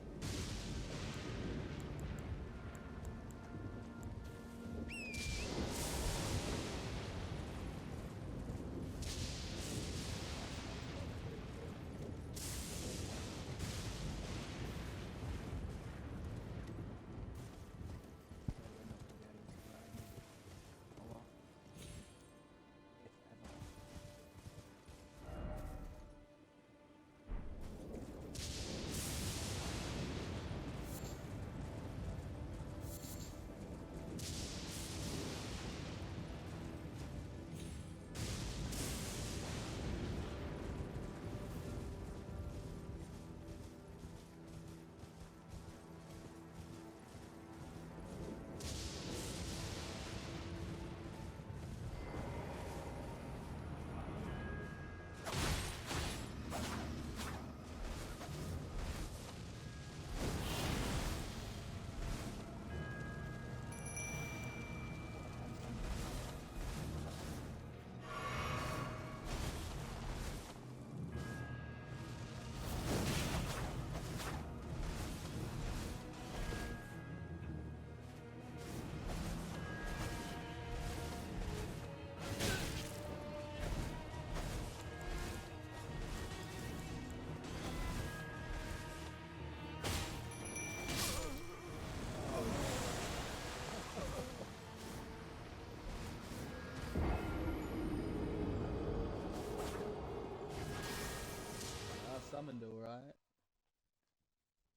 I summoned alright.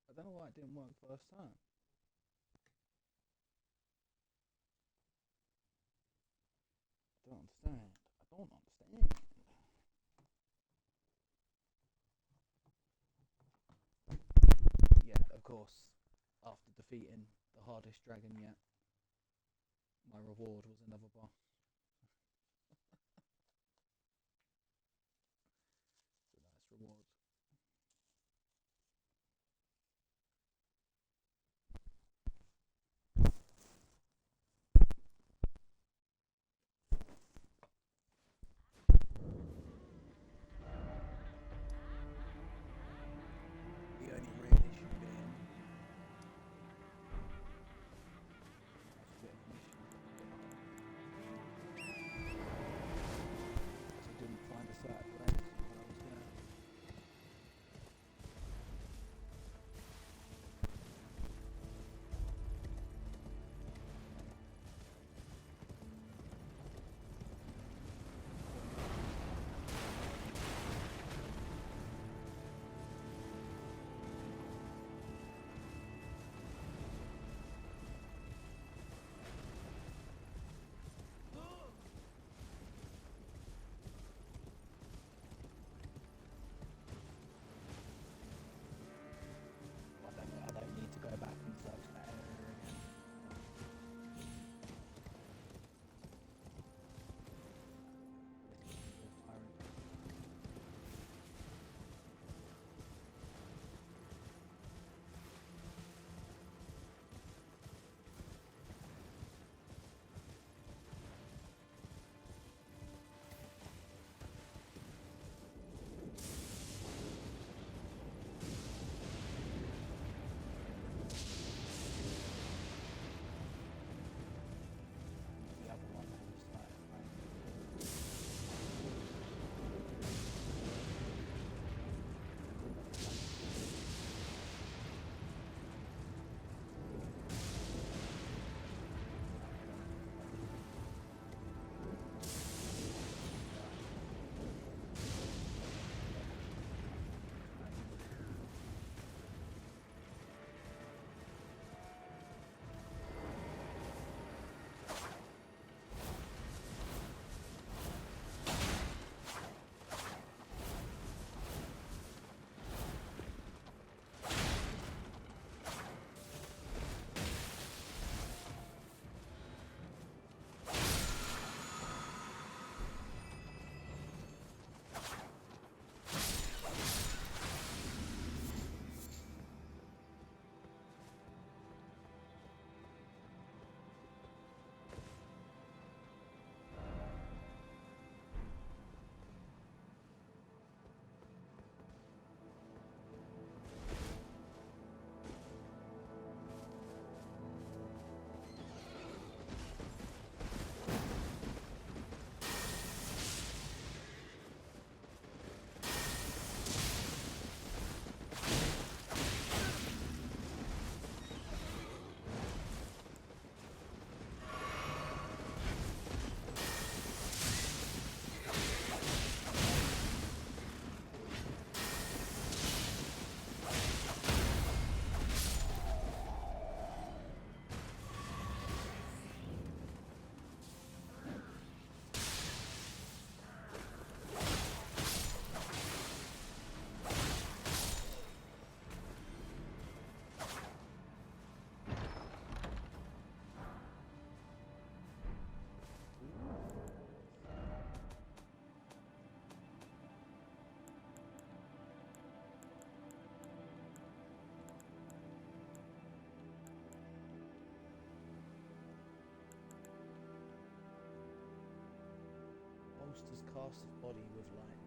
I don't know why it didn't work first time. I don't understand. I don't understand. Yeah, of course. After defeating the hardest dragon yet, my reward was another boss. It's a nice reward. The only real issue being that's a bit of an issue. monster's cast his body with light.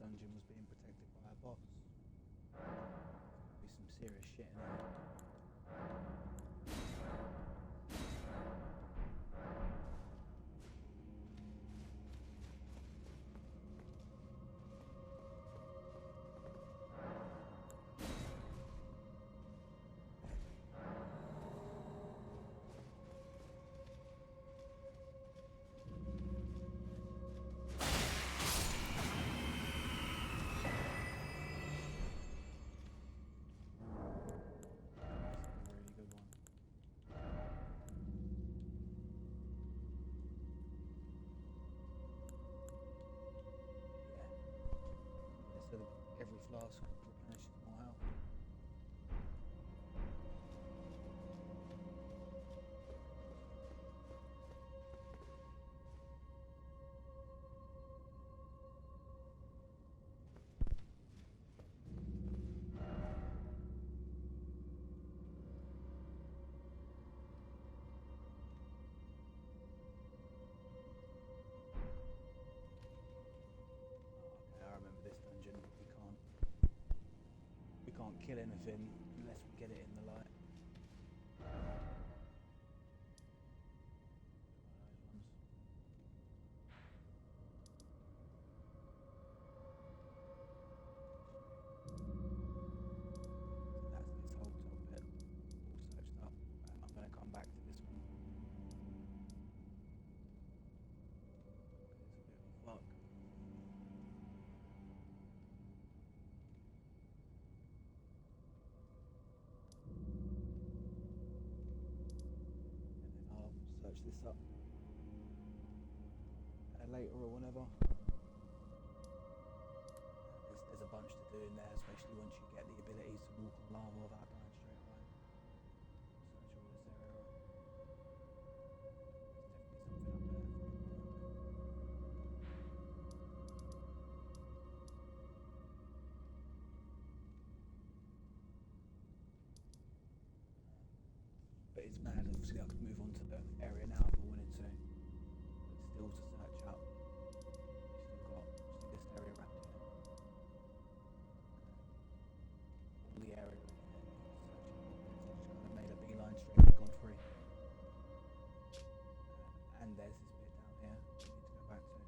dungeon was being protected by a boss. There's going to be some serious shit in here. This is a really good one. Yeah, so every flask replenishes more health. Okay, I remember this dungeon. We can't kill anything unless we get it in the light. One of those ones. So that's this whole top bit all searched up. I'm going to come back to this one. It's a bit of a fuck. And then I'll search this up later or whenever. There's a bunch to do in there, especially once you get the ability to walk on lava without going straight away. Search all this area up. There's definitely something up there. But it's mad, obviously I could move on to the area now if I wanted to. But still to search up. We've still got obviously this area around here. All the area in here needs searching. So I just kind of made a beeline straight to Godfrey. And there's this bit down here we need to go back to.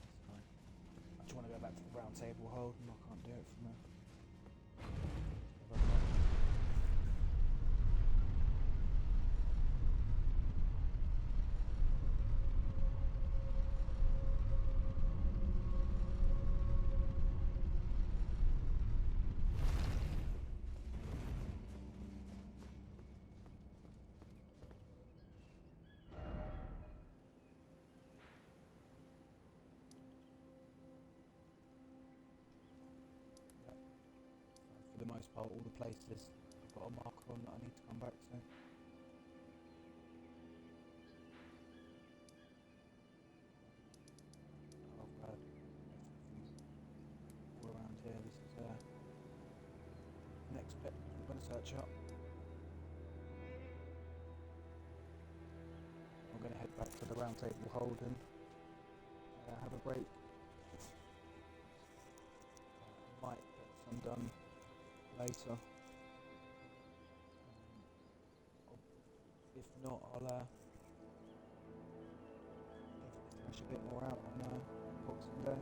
That's fine. I just want to go back to the round table hold and I can't do it from there. For the most part, all the places I've got a marker on that I need to come back to. I've got all around here. This is next bit I'm going to search up. I'm going to head back to the round table hold and have a break. Might get some done later. If not, I'll definitely thrash a bit more out on Boxing Day.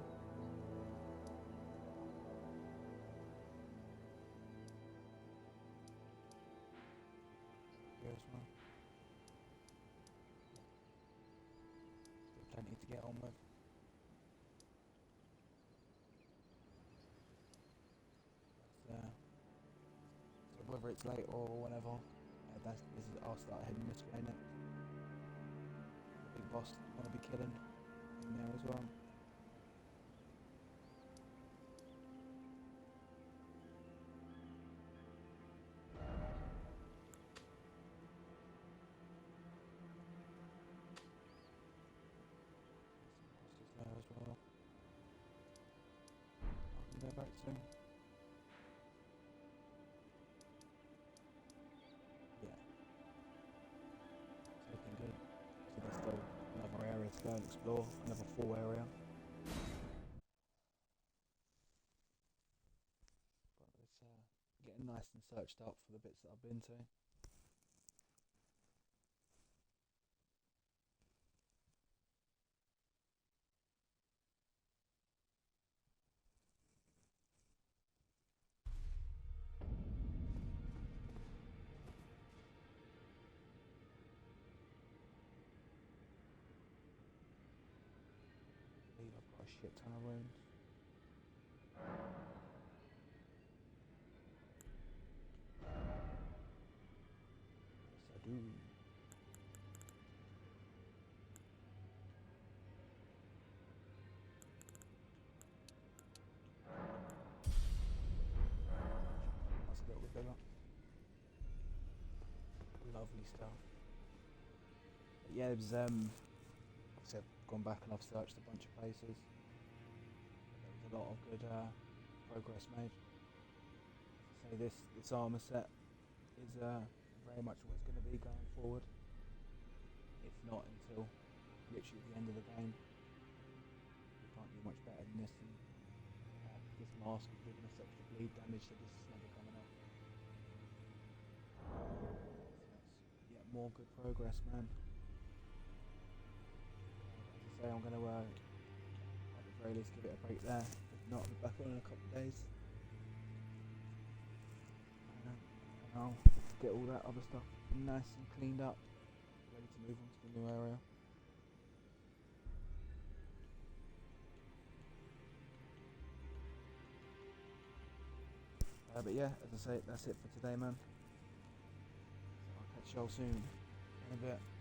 Here as well. Still plenty to get on with. So whether it's late or whenever, I'll start heading this way next. The big boss I want to be killing in there as well. go back to. Yeah. It's looking good. So there's still another area to go and explore, another full area. But it's getting nice and searched up for the bits that I've been to. I've got a shit ton of rooms. Yes, I do. That's a little bit bigger. Lovely stuff. But yeah, it was obviously I've gone back and I've searched a bunch of places. There was a lot of good progress made. So this armor set is very much what it's going to be going forward. If not until literally the end of the game. We can't do much better than this, and this mask is giving us extra bleed damage, so this is never coming off. So that's more good progress, man. As I say, I'm going to at the very least give it a break there. If not, I'll be back on in a couple of days. And I'll get all that other stuff nice and cleaned up, ready to move on to the new area. But yeah, as I say, that's it for today, man. So I'll catch y'all soon in a bit.